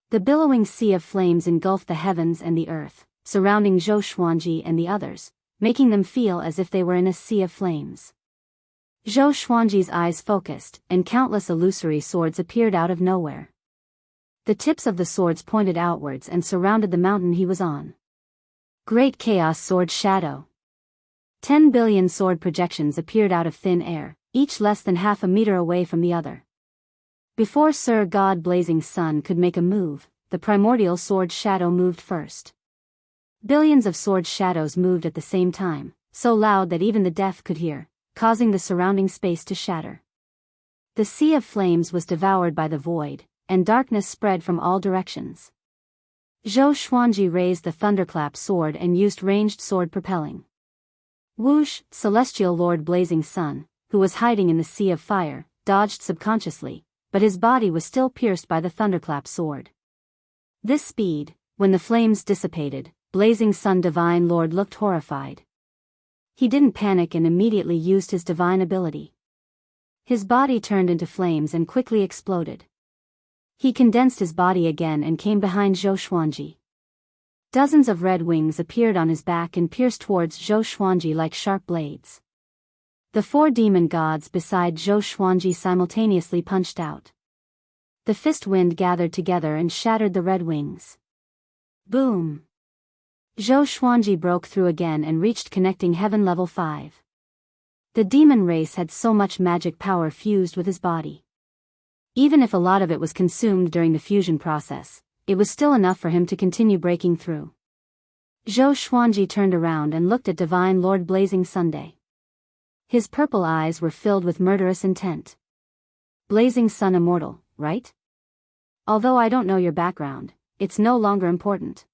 The billowing sea of flames engulfed the heavens and the earth, surrounding Zhou Xuanji and the others, making them feel as if they were in a sea of flames. Zhou Xuanji's eyes focused, and countless illusory swords appeared out of nowhere. The tips of the swords pointed outwards and surrounded the mountain he was on. Great Chaos Sword Shadow. 10 billion sword projections appeared out of thin air, each less than half a meter away from the other. Before Sir God Blazing Sun could make a move, the primordial sword shadow moved first. Billions of sword shadows moved at the same time, so loud that even the deaf could hear, causing the surrounding space to shatter. The sea of flames was devoured by the void, and darkness spread from all directions. Zhou Xuanji raised the thunderclap sword and used ranged sword propelling. Whoosh! Celestial Lord Blazing Sun, who was hiding in the sea of fire, dodged subconsciously, but his body was still pierced by the thunderclap sword. This speed, when the flames dissipated, Blazing Sun Divine Lord looked horrified. He didn't panic and immediately used his divine ability. His body turned into flames and quickly exploded. He condensed his body again and came behind Zhou Xuanji. Dozens of red wings appeared on his back and pierced towards Zhou Xuanji like sharp blades. The 4 demon gods beside Zhou Xuanji simultaneously punched out. The fist wind gathered together and shattered the red wings. Boom! Zhou Xuanji broke through again and reached connecting heaven level 5. The demon race had so much magic power fused with his body. Even if a lot of it was consumed during the fusion process, it was still enough for him to continue breaking through. Zhou Xuanji turned around and looked at Divine Lord Blazing Sunday. His purple eyes were filled with murderous intent. Blazing Sun Immortal, right? Although I don't know your background, it's no longer important.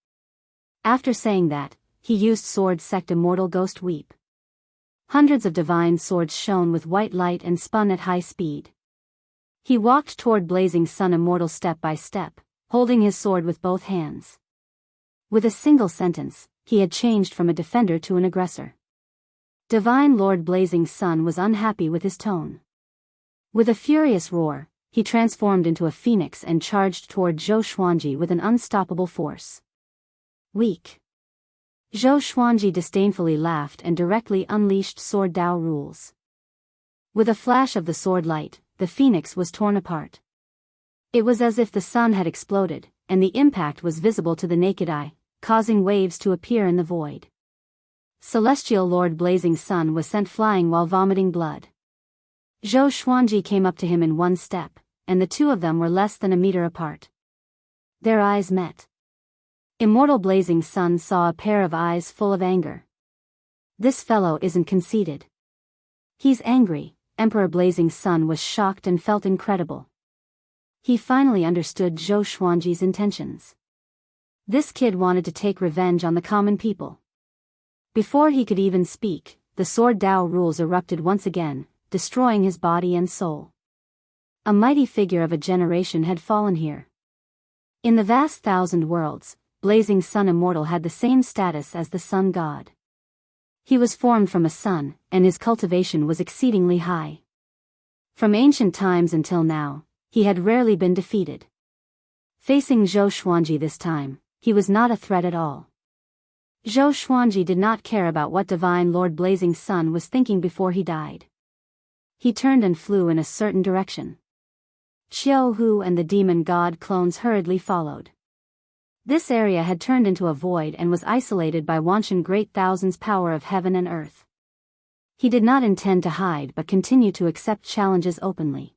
After saying that, he used Sword Sect Immortal Ghost Weep. Hundreds of divine swords shone with white light and spun at high speed. He walked toward Blazing Sun Immortal step by step, holding his sword with both hands. With a single sentence, he had changed from a defender to an aggressor. Divine Lord Blazing Sun was unhappy with his tone. With a furious roar, he transformed into a phoenix and charged toward Zhou Xuanji with an unstoppable force. Weak. Zhou Xuanji disdainfully laughed and directly unleashed Sword Dao rules. With a flash of the sword light, the phoenix was torn apart. It was as if the sun had exploded, and the impact was visible to the naked eye, causing waves to appear in the void. Celestial Lord Blazing Sun was sent flying while vomiting blood. Zhou Xuanji came up to him in one step, and the two of them were less than a meter apart. Their eyes met. Immortal Blazing Sun saw a pair of eyes full of anger. This fellow isn't conceited. He's angry. Emperor Blazing Sun was shocked and felt incredible. He finally understood Zhou Xuanji's intentions. This kid wanted to take revenge on the common people. Before he could even speak, the Sword Dao rules erupted once again, destroying his body and soul. A mighty figure of a generation had fallen here. In the vast thousand worlds, Blazing Sun Immortal had the same status as the Sun God. He was formed from a sun, and his cultivation was exceedingly high. From ancient times until now, he had rarely been defeated. Facing Zhou Xuanji this time, he was not a threat at all. Zhou Xuanji did not care about what Divine Lord Blazing Sun was thinking before he died. He turned and flew in a certain direction. Jianghu and the demon god clones hurriedly followed. This area had turned into a void and was isolated by Wanshan Great Thousand's power of heaven and earth. He did not intend to hide but continued to accept challenges openly.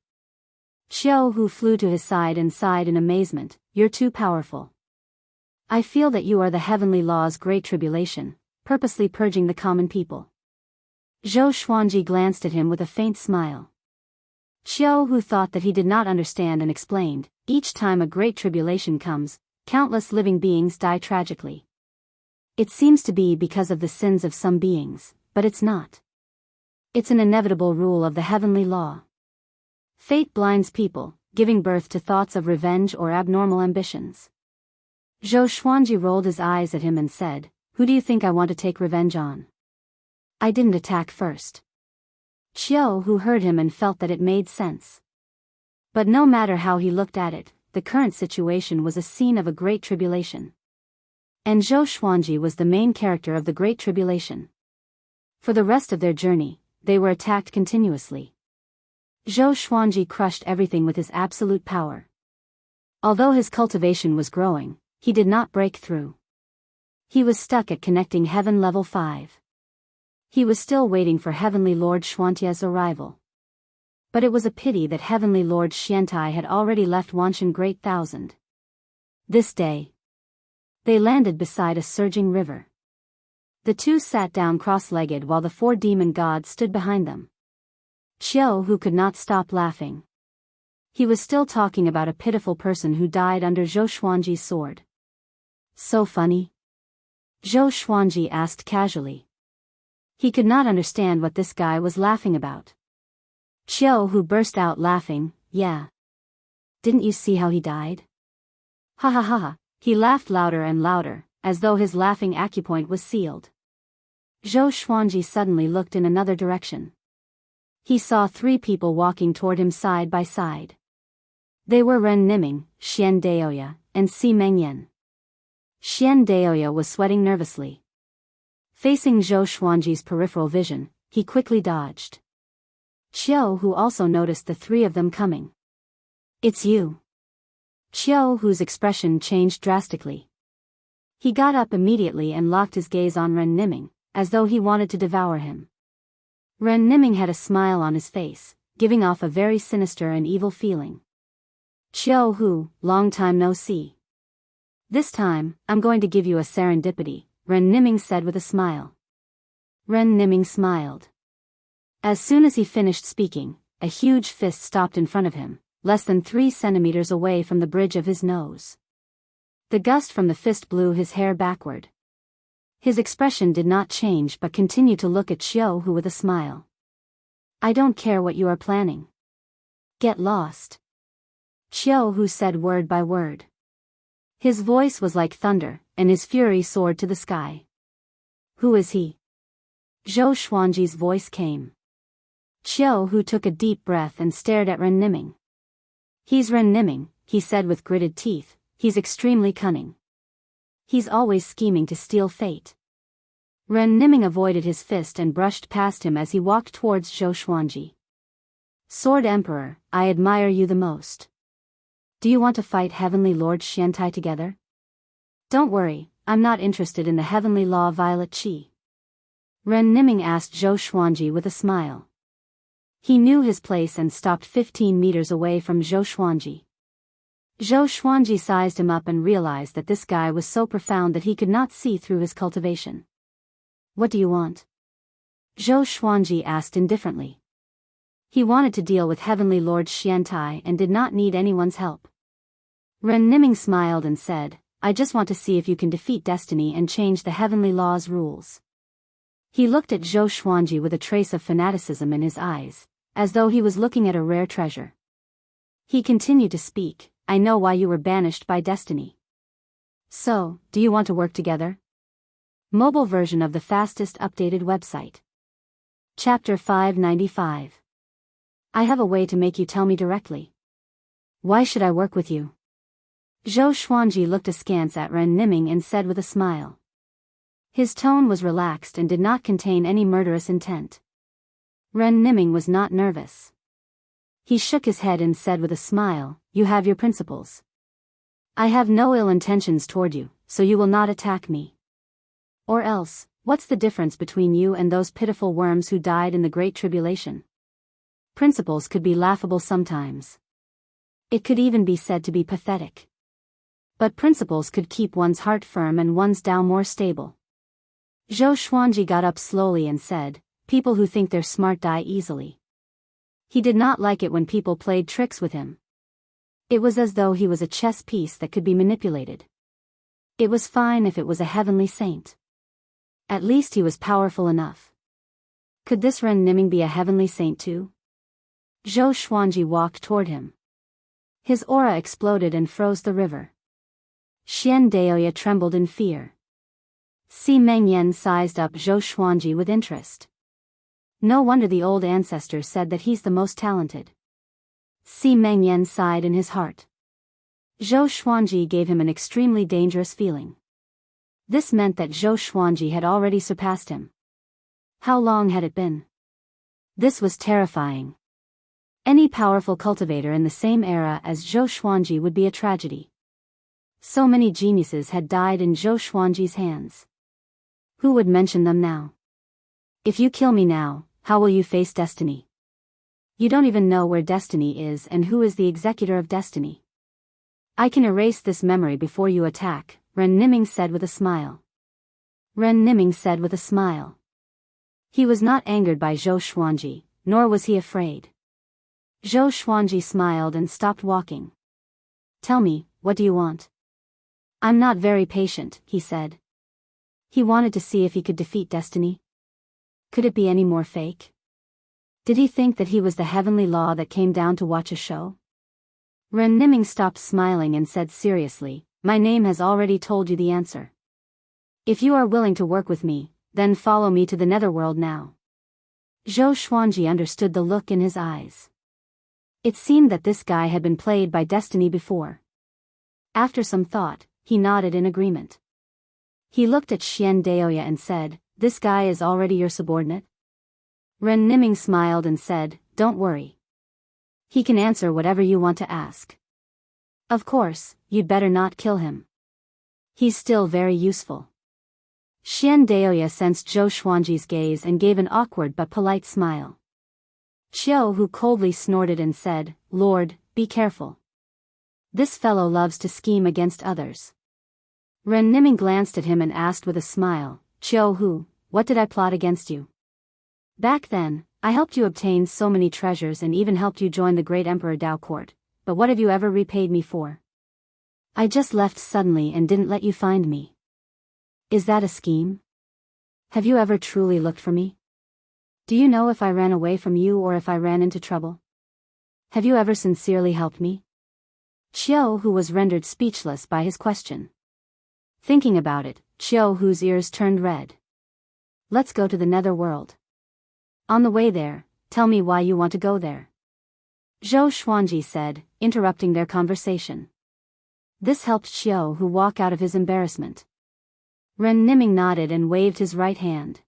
Jianghu flew to his side and sighed in amazement, "You're too powerful. I feel that you are the heavenly law's great tribulation, purposely purging the common people." Zhou Xuanji glanced at him with a faint smile. Jianghu thought that he did not understand and explained, "Each time a great tribulation comes, countless living beings die tragically. It seems to be because of the sins of some beings, but it's not. It's an inevitable rule of the heavenly law. Fate blinds people, giving birth to thoughts of revenge or abnormal ambitions." Zhou Xuanji rolled his eyes at him and said, "Who do you think I want to take revenge on? I didn't attack first." Jianghu heard him and felt that it made sense. But no matter how he looked at it, the current situation was a scene of a great tribulation. And Zhou Xuanji was the main character of the great tribulation. For the rest of their journey, they were attacked continuously. Zhou Xuanji crushed everything with his absolute power. Although his cultivation was growing, he did not break through. He was stuck at connecting heaven level 5. He was still waiting for Heavenly Lord Xuantia's arrival. But it was a pity that Heavenly Lord Xiantai had already left Wanshan Great Thousand. This day, they landed beside a surging river. The two sat down cross-legged while the 4 demon gods stood behind them. Jianghu could not stop laughing. He was still talking about a pitiful person who died under Zhou Xuanji's sword. "So funny?" Zhou Xuanji asked casually. He could not understand what this guy was laughing about. Jianghu burst out laughing, "Yeah. Didn't you see how he died? Ha ha ha ha." He laughed louder and louder, as though his laughing acupoint was sealed. Zhou Xuanji suddenly looked in another direction. He saw 3 people walking toward him side by side. They were Ren Niming, Xian Daoya, and Si Mengyan. Xian Daoya was sweating nervously. Facing Zhou Xuanji's peripheral vision, he quickly dodged. Jianghu also noticed the 3 of them coming. "It's you." Jianghu's expression changed drastically. He got up immediately and locked his gaze on Ren Niming, as though he wanted to devour him. Ren Niming had a smile on his face, giving off a very sinister and evil feeling. Jianghu, long time no see. This time, I'm going to give you a serendipity, Ren Niming said with a smile. Ren Niming smiled. As soon as he finished speaking, a huge fist stopped in front of him, less than 3 centimeters away from the bridge of his nose. The gust from the fist blew his hair backward. His expression did not change but continued to look at Jianghu with a smile. I don't care what you are planning. Get lost. Jianghu said word by word. His voice was like thunder, and his fury soared to the sky. Who is he? Zhou Xuanji's voice came. Jianghu took a deep breath and stared at Ren Niming. He's Ren Niming, he said with gritted teeth. He's extremely cunning. He's always scheming to steal fate. Ren Niming avoided his fist and brushed past him as he walked towards Zhou Xuanji. Sword Emperor, I admire you the most. Do you want to fight Heavenly Lord Xiantai together? Don't worry, I'm not interested in the Heavenly Law Violet Qi. Ren Niming asked Zhou Xuanji with a smile. He knew his place and stopped 15 meters away from Zhou Xuanji. Zhou Xuanji sized him up and realized that this guy was so profound that he could not see through his cultivation. What do you want? Zhou Xuanji asked indifferently. He wanted to deal with Heavenly Lord Xiantai and did not need anyone's help. Ren Niming smiled and said, I just want to see if you can defeat destiny and change the Heavenly Law's rules. He looked at Zhou Xuanji with a trace of fanaticism in his eyes, as though he was looking at a rare treasure. He continued to speak, I know why you were banished by destiny. So, do you want to work together? Mobile version of the fastest updated website. Chapter 595. I have a way to make you tell me directly. Why should I work with you? Zhou Xuanji looked askance at Ren Niming and said with a smile. His tone was relaxed and did not contain any murderous intent. Ren Niming was not nervous. He shook his head and said with a smile, You have your principles. I have no ill intentions toward you, so you will not attack me. Or else, what's the difference between you and those pitiful worms who died in the Great Tribulation? Principles could be laughable sometimes. It could even be said to be pathetic. But principles could keep one's heart firm and one's Tao more stable. Zhou Xuanji got up slowly and said, People who think they're smart die easily. He did not like it when people played tricks with him. It was as though he was a chess piece that could be manipulated. It was fine if it was a heavenly saint. At least he was powerful enough. Could this Ren Niming be a heavenly saint too? Zhou Xuanji walked toward him. His aura exploded and froze the river. Xian Daoya trembled in fear. Si Mengyan sized up Zhou Xuanji with interest. No wonder the old ancestors said that he's the most talented. Si Mengyan sighed in his heart. Zhou Xuanji gave him an extremely dangerous feeling. This meant that Zhou Xuanji had already surpassed him. How long had it been? This was terrifying. Any powerful cultivator in the same era as Zhou Xuanji would be a tragedy. So many geniuses had died in Zhou Xuanji's hands. Who would mention them now? If you kill me now, how will you face destiny? You don't even know where destiny is and who is the executor of destiny. I can erase this memory before you attack, Ren Niming said with a smile. Ren Niming said with a smile. He was not angered by Zhou Xuanji, nor was he afraid. Zhou Xuanji smiled and stopped walking. Tell me, what do you want? I'm not very patient, he said. He wanted to see if he could defeat destiny. Could it be any more fake? Did he think that he was the heavenly law that came down to watch a show? Ren Niming stopped smiling and said seriously, My name has already told you the answer. If you are willing to work with me, then follow me to the netherworld now. Zhou Xuanji understood the look in his eyes. It seemed that this guy had been played by destiny before. After some thought, he nodded in agreement. He looked at Xian Daoya and said, This guy is already your subordinate? Ren Niming smiled and said, Don't worry. He can answer whatever you want to ask. Of course, you'd better not kill him. He's still very useful. Xian Daoya sensed Zhou Xuanji's gaze and gave an awkward but polite smile. Jianghu coldly snorted and said, Lord, be careful. This fellow loves to scheme against others. Ren Niming glanced at him and asked with a smile, Jianghu, what did I plot against you? Back then, I helped you obtain so many treasures and even helped you join the great Emperor Dao court, but what have you ever repaid me for? I just left suddenly and didn't let you find me. Is that a scheme? Have you ever truly looked for me? Do you know if I ran away from you or if I ran into trouble? Have you ever sincerely helped me? Jianghu was rendered speechless by his question. Thinking about it, Jianghu's ears turned red. Let's go to the netherworld. On the way there, tell me why you want to go there. Zhou Xuanji said, interrupting their conversation. This helped Jianghu walk out of his embarrassment. Ren Niming nodded and waved his right hand.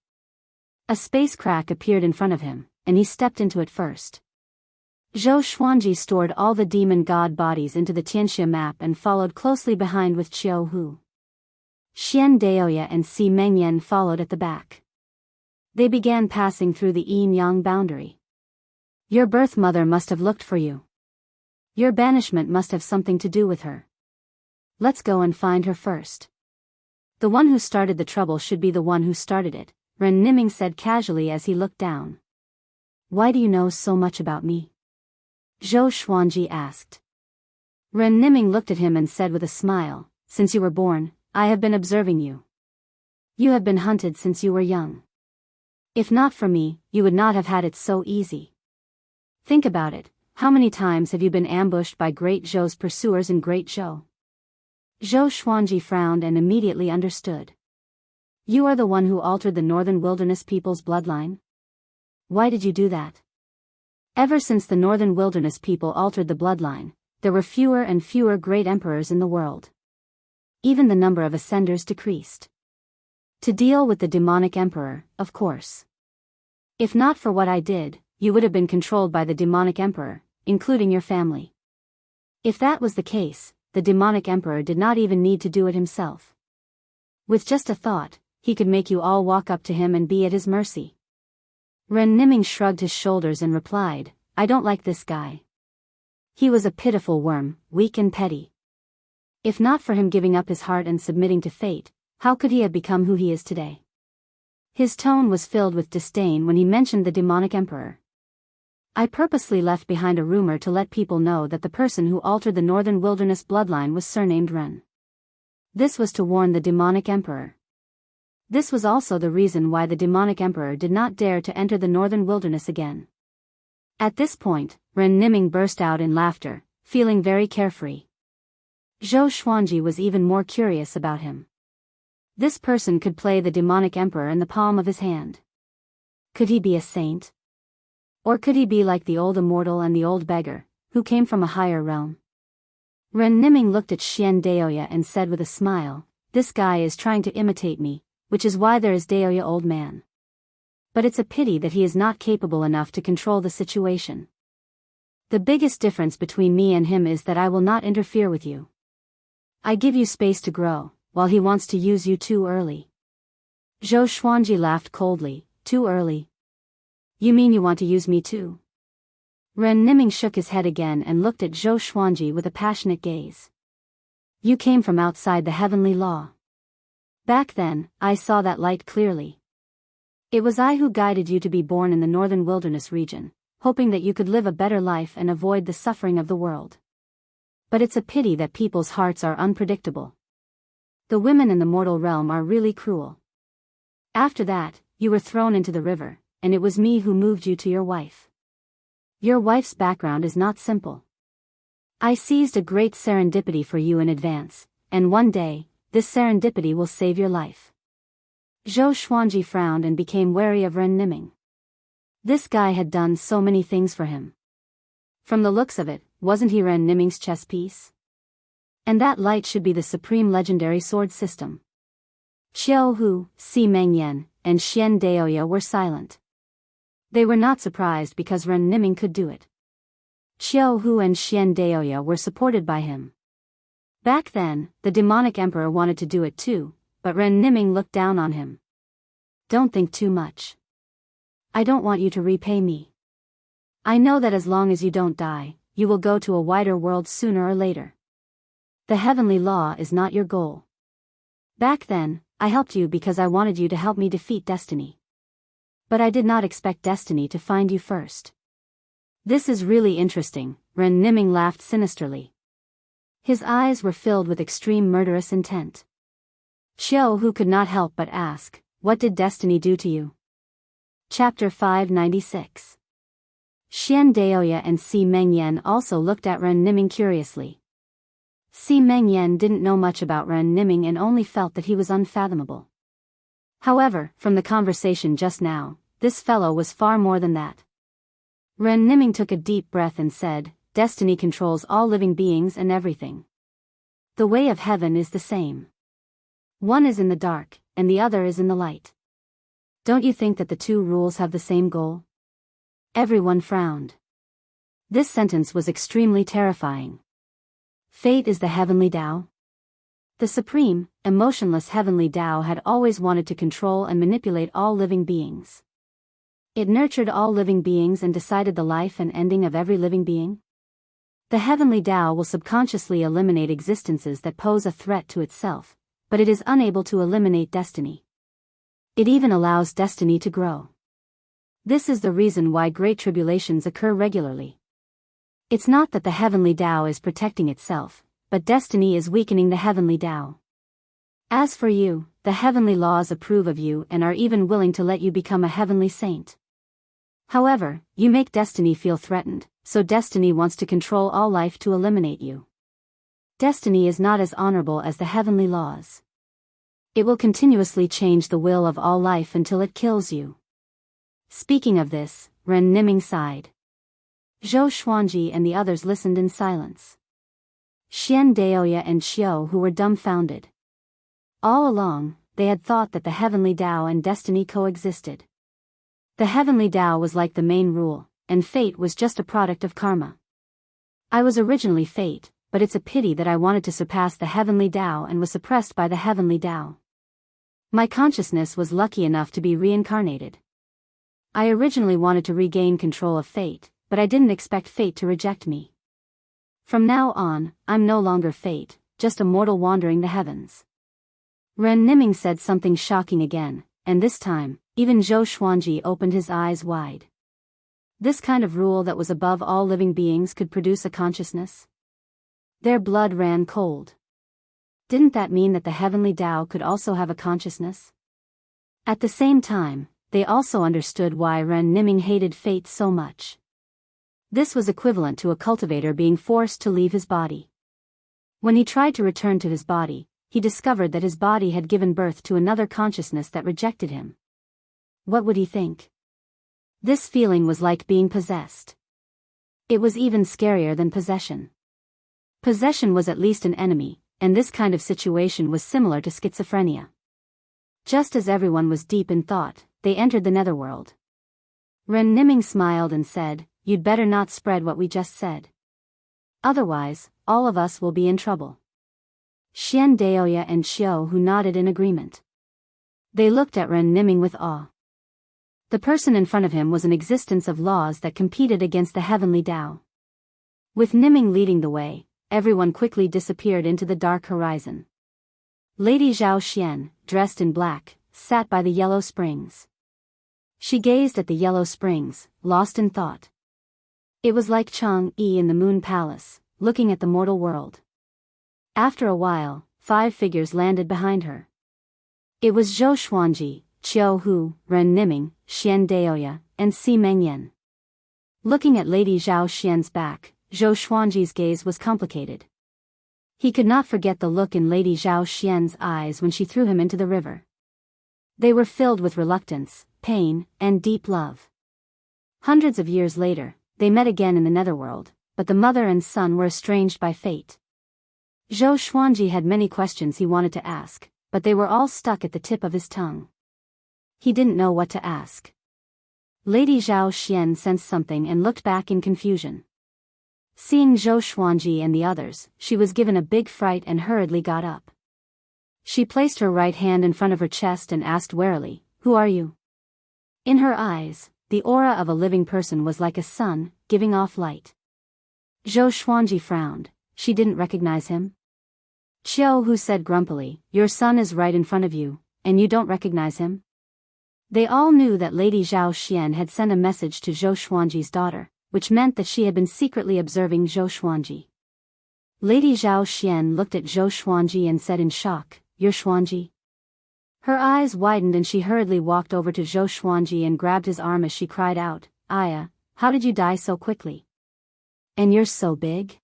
A space crack appeared in front of him, and he stepped into it first. Zhou Xuanji stored all the demon god bodies into the Tianxia map and followed closely behind with Jianghu. Xian Daoya and Si Mengyan followed at the back. They began passing through the yin-yang boundary. Your birth mother must have looked for you. Your banishment must have something to do with her. Let's go and find her first. The one who started the trouble should be the one who started it, Ren Niming said casually as he looked down. Why do you know so much about me? Zhou Xuanji asked. Ren Niming looked at him and said with a smile, Since you were born, I have been observing you. You have been hunted since you were young. If not for me, you would not have had it so easy. Think about it, how many times have you been ambushed by Great Zhou's pursuers in Great Zhou? Zhou Xuanji frowned and immediately understood. You are the one who altered the Northern Wilderness people's bloodline? Why did you do that? Ever since the Northern Wilderness people altered the bloodline, there were fewer and fewer great emperors in the world. Even the number of ascenders decreased. To deal with the demonic emperor, of course. If not for what I did, you would have been controlled by the demonic emperor, including your family. If that was the case, the demonic emperor did not even need to do it himself. With just a thought, he could make you all walk up to him and be at his mercy. Ren Niming shrugged his shoulders and replied, I don't like this guy. He was a pitiful worm, weak and petty. If not for him giving up his heart and submitting to fate, how could he have become who he is today? His tone was filled with disdain when he mentioned the demonic emperor. I purposely left behind a rumor to let people know that the person who altered the Northern Wilderness bloodline was surnamed Ren. This was to warn the demonic emperor. This was also the reason why the demonic emperor did not dare to enter the Northern Wilderness again. At this point, Ren Niming burst out in laughter, feeling very carefree. Zhou Xuanji was even more curious about him. This person could play the demonic emperor in the palm of his hand. Could he be a saint? Or could he be like the old immortal and the old beggar, who came from a higher realm? Ren Niming looked at Xian Daoya and said with a smile, This guy is trying to imitate me, which is why there is Daoya old man. But it's a pity that he is not capable enough to control the situation. The biggest difference between me and him is that I will not interfere with you. I give you space to grow, while he wants to use you too early. Zhou Xuanji laughed coldly, Too early? You mean you want to use me too? Ren Niming shook his head again and looked at Zhou Xuanji with a passionate gaze. You came from outside the heavenly law. Back then, I saw that light clearly. It was I who guided you to be born in the Northern Wilderness region, hoping that you could live a better life and avoid the suffering of the world. But it's a pity that people's hearts are unpredictable. The women in the mortal realm are really cruel. After that, you were thrown into the river, and it was me who moved you to your wife. Your wife's background is not simple. I seized a great serendipity for you in advance, and one day, this serendipity will save your life. Zhou Xuanji frowned and became wary of Ren Niming. This guy had done so many things for him. From the looks of it, wasn't he Ren Niming's chess piece? And that light should be the supreme legendary sword system. Jianghu, Si Mengyan, and Xian Daoya were silent. They were not surprised because Ren Niming could do it. Jianghu and Xian Daoya were supported by him. Back then, the demonic emperor wanted to do it too, but Ren Niming looked down on him. Don't think too much. I don't want you to repay me. I know that as long as you don't die, you will go to a wider world sooner or later. The heavenly law is not your goal. Back then, I helped you because I wanted you to help me defeat destiny. But I did not expect destiny to find you first. This is really interesting, Ren Niming laughed sinisterly. His eyes were filled with extreme murderous intent. Jianghu could not help but ask, what did destiny do to you? Chapter 596. Xian Daoya and Si Mengyan also looked at Ren Niming curiously. Si Mengyan didn't know much about Ren Niming and only felt that he was unfathomable. However, from the conversation just now, this fellow was far more than that. Ren Niming took a deep breath and said, destiny controls all living beings and everything. The way of heaven is the same. One is in the dark, and the other is in the light. Don't you think that the two rules have the same goal? Everyone frowned. This sentence was extremely terrifying. Fate is the heavenly Tao. The supreme, emotionless heavenly Tao had always wanted to control and manipulate all living beings. It nurtured all living beings and decided the life and ending of every living being. The heavenly Tao will subconsciously eliminate existences that pose a threat to itself, but it is unable to eliminate destiny. It even allows destiny to grow. This is the reason why great tribulations occur regularly. It's not that the heavenly Tao is protecting itself, but destiny is weakening the heavenly Tao. As for you, the heavenly laws approve of you and are even willing to let you become a heavenly saint. However, you make destiny feel threatened, so destiny wants to control all life to eliminate you. Destiny is not as honorable as the heavenly laws. It will continuously change the will of all life until it kills you. Speaking of this, Ren Niming sighed. Zhou Xuanji and the others listened in silence. Xian Daoya and Xiao who were dumbfounded. All along, they had thought that the heavenly Tao and destiny coexisted. The heavenly Tao was like the main rule, and fate was just a product of karma. I was originally fate, but it's a pity that I wanted to surpass the heavenly Tao and was suppressed by the heavenly Tao. My consciousness was lucky enough to be reincarnated. I originally wanted to regain control of fate, but I didn't expect fate to reject me. From now on, I'm no longer fate, just a mortal wandering the heavens. Ren Niming said something shocking again, and this time, even Zhou Xuanji opened his eyes wide. This kind of rule that was above all living beings could produce a consciousness? Their blood ran cold. Didn't that mean that the heavenly Tao could also have a consciousness? At the same time, they also understood why Ren Niming hated fate so much. This was equivalent to a cultivator being forced to leave his body. When he tried to return to his body, he discovered that his body had given birth to another consciousness that rejected him. What would he think? This feeling was like being possessed. It was even scarier than possession. Possession was at least an enemy, and this kind of situation was similar to schizophrenia. Just as everyone was deep in thought, they entered the netherworld. Ren Niming smiled and said, "You'd better not spread what we just said. Otherwise, all of us will be in trouble." Xian Daoya and Xiao who nodded in agreement. They looked at Ren Niming with awe. The person in front of him was an existence of laws that competed against the heavenly Tao. With Niming leading the way, everyone quickly disappeared into the dark horizon. Lady Zhao Xian, dressed in black, sat by the yellow springs. She gazed at the yellow springs, lost in thought. It was like Chang'e in the Moon Palace, looking at the mortal world. After a while, 5 figures landed behind her. It was Zhou Xuanji, Qiu Hu, Ren Niming, Xian Daoya, and Si Mengyan. Looking at Lady Zhao Xian's back, Zhou Xuanji's gaze was complicated. He could not forget the look in Lady Zhao Xian's eyes when she threw him into the river. They were filled with reluctance, pain, and deep love. Hundreds of years later, they met again in the netherworld, but the mother and son were estranged by fate. Zhou Xuanji had many questions he wanted to ask, but they were all stuck at the tip of his tongue. He didn't know what to ask. Lady Zhao Xian sensed something and looked back in confusion. Seeing Zhou Xuanji and the others, she was given a big fright and hurriedly got up. She placed her right hand in front of her chest and asked warily, "Who are you?" In her eyes, the aura of a living person was like a sun, giving off light. Zhou Xuanji frowned. She didn't recognize him. Jianghu said grumpily, your son is right in front of you, and you don't recognize him? They all knew that Lady Zhao Xian had sent a message to Zhou Xuanji's daughter, which meant that she had been secretly observing Zhou Xuanji. Lady Zhao Xian looked at Zhou Xuanji and said in shock, you're Xuanji? Her eyes widened and she hurriedly walked over to Zhou Xuanji and grabbed his arm as she cried out, Aya, how did you die so quickly? And you're so big?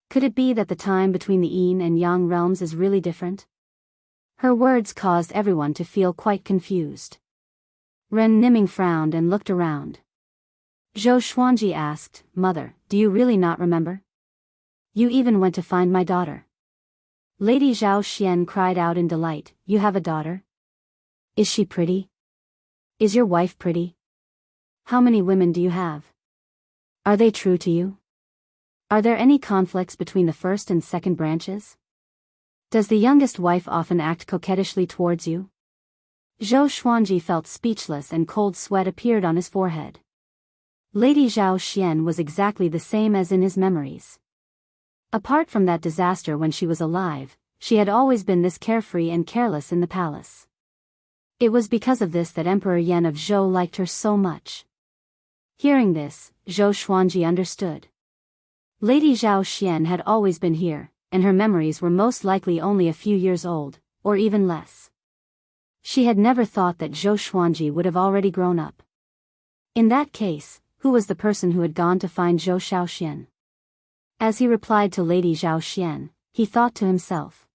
Could it be that the time between the yin and yang realms is really different? Her words caused everyone to feel quite confused. Ren Niming frowned and looked around. Zhou Xuanji asked, Mother, do you really not remember? You even went to find my daughter. Lady Zhao Xian cried out in delight, you have a daughter? Is she pretty? Is your wife pretty? How many women do you have? Are they true to you? Are there any conflicts between the first and second branches? Does the youngest wife often act coquettishly towards you? Zhou Xuanji felt speechless and cold sweat appeared on his forehead. Lady Zhao Xian was exactly the same as in his memories. Apart from that disaster when she was alive, she had always been this carefree and careless in the palace. It was because of this that Emperor Yan of Zhou liked her so much. Hearing this, Zhou Xuanji understood. Lady Zhao Xian had always been here, and her memories were most likely only a few years old, or even less. She had never thought that Zhou Xuanji would have already grown up. In that case, who was the person who had gone to find Zhou Xiaoxian? As he replied to Lady Zhao Xian, he thought to himself.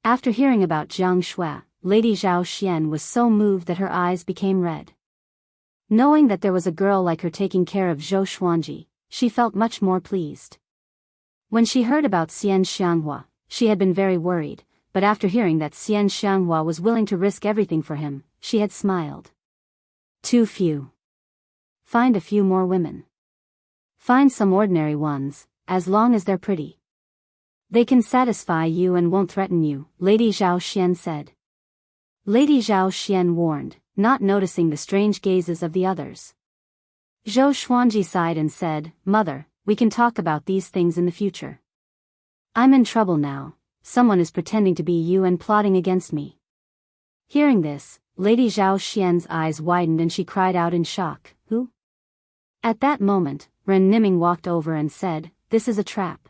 After hearing about Jiang Shui, Lady Zhao Xian was so moved that her eyes became red. Knowing that there was a girl like her taking care of Zhou Xuanji, she felt much more pleased. When she heard about Xian Xianghua, she had been very worried, but after hearing that Xian Xianghua was willing to risk everything for him, she had smiled. Too few. Find a few more women. Find some ordinary ones, as long as they're pretty. They can satisfy you and won't threaten you, Lady Zhao Xian said. Lady Zhao Xian warned, not noticing the strange gazes of the others. Zhou Xuanji sighed and said, Mother, we can talk about these things in the future. I'm in trouble now, someone is pretending to be you and plotting against me. Hearing this, Lady Zhao Xian's eyes widened and she cried out in shock, Who? At that moment, Ren Niming walked over and said, This is a trap.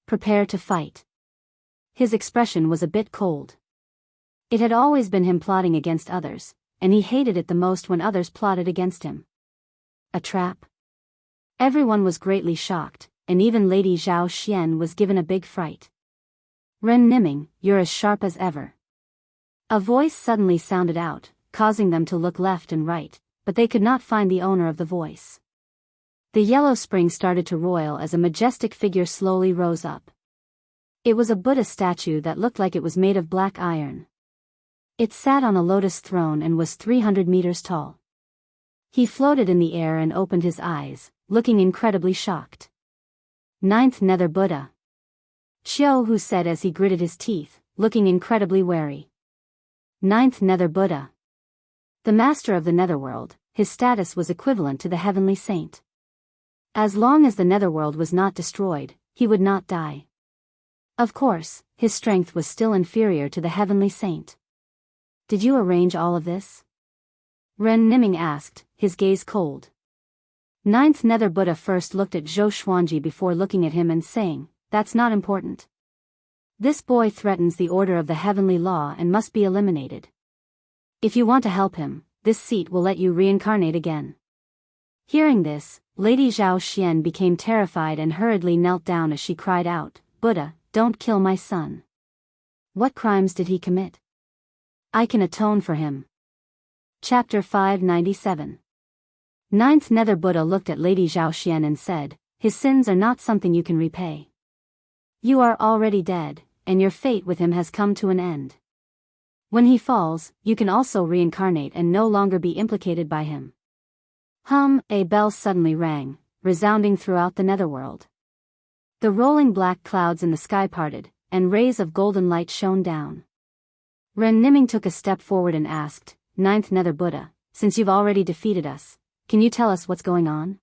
Prepare to fight. His expression was a bit cold. It had always been him plotting against others, and he hated it the most when others plotted against him. A trap? Everyone was greatly shocked, and even Lady Zhao Xian was given a big fright. Ren Niming, you're as sharp as ever. A voice suddenly sounded out, causing them to look left and right, but they could not find the owner of the voice. The yellow spring started to roil as a majestic figure slowly rose up. It was a Buddha statue that looked like it was made of black iron. It sat on a lotus throne and was 300 meters tall. He floated in the air and opened his eyes, looking incredibly shocked. Ninth Nether Buddha. Jianghu said as he gritted his teeth, looking incredibly wary. Ninth Nether Buddha. The master of the netherworld, his status was equivalent to the heavenly saint. As long as the netherworld was not destroyed, he would not die. Of course, his strength was still inferior to the heavenly saint. Did you arrange all of this? Ren Niming asked, his gaze cold. Ninth Nether Buddha first looked at Zhou Xuanji before looking at him and saying, That's not important. This boy threatens the order of the heavenly law and must be eliminated. If you want to help him, this seat will let you reincarnate again. Hearing this, Lady Zhao Xian became terrified and hurriedly knelt down as she cried out, Buddha, don't kill my son. What crimes did he commit? I can atone for him. Chapter 597. Ninth Nether Buddha looked at Lady Zhao Xian and said, His sins are not something you can repay. You are already dead, and your fate with him has come to an end. When he falls, you can also reincarnate and no longer be implicated by him. A bell suddenly rang, resounding throughout the netherworld. The rolling black clouds in the sky parted, and rays of golden light shone down. Ren Niming took a step forward and asked, Ninth Nether Buddha, since you've already defeated us, can you tell us what's going on?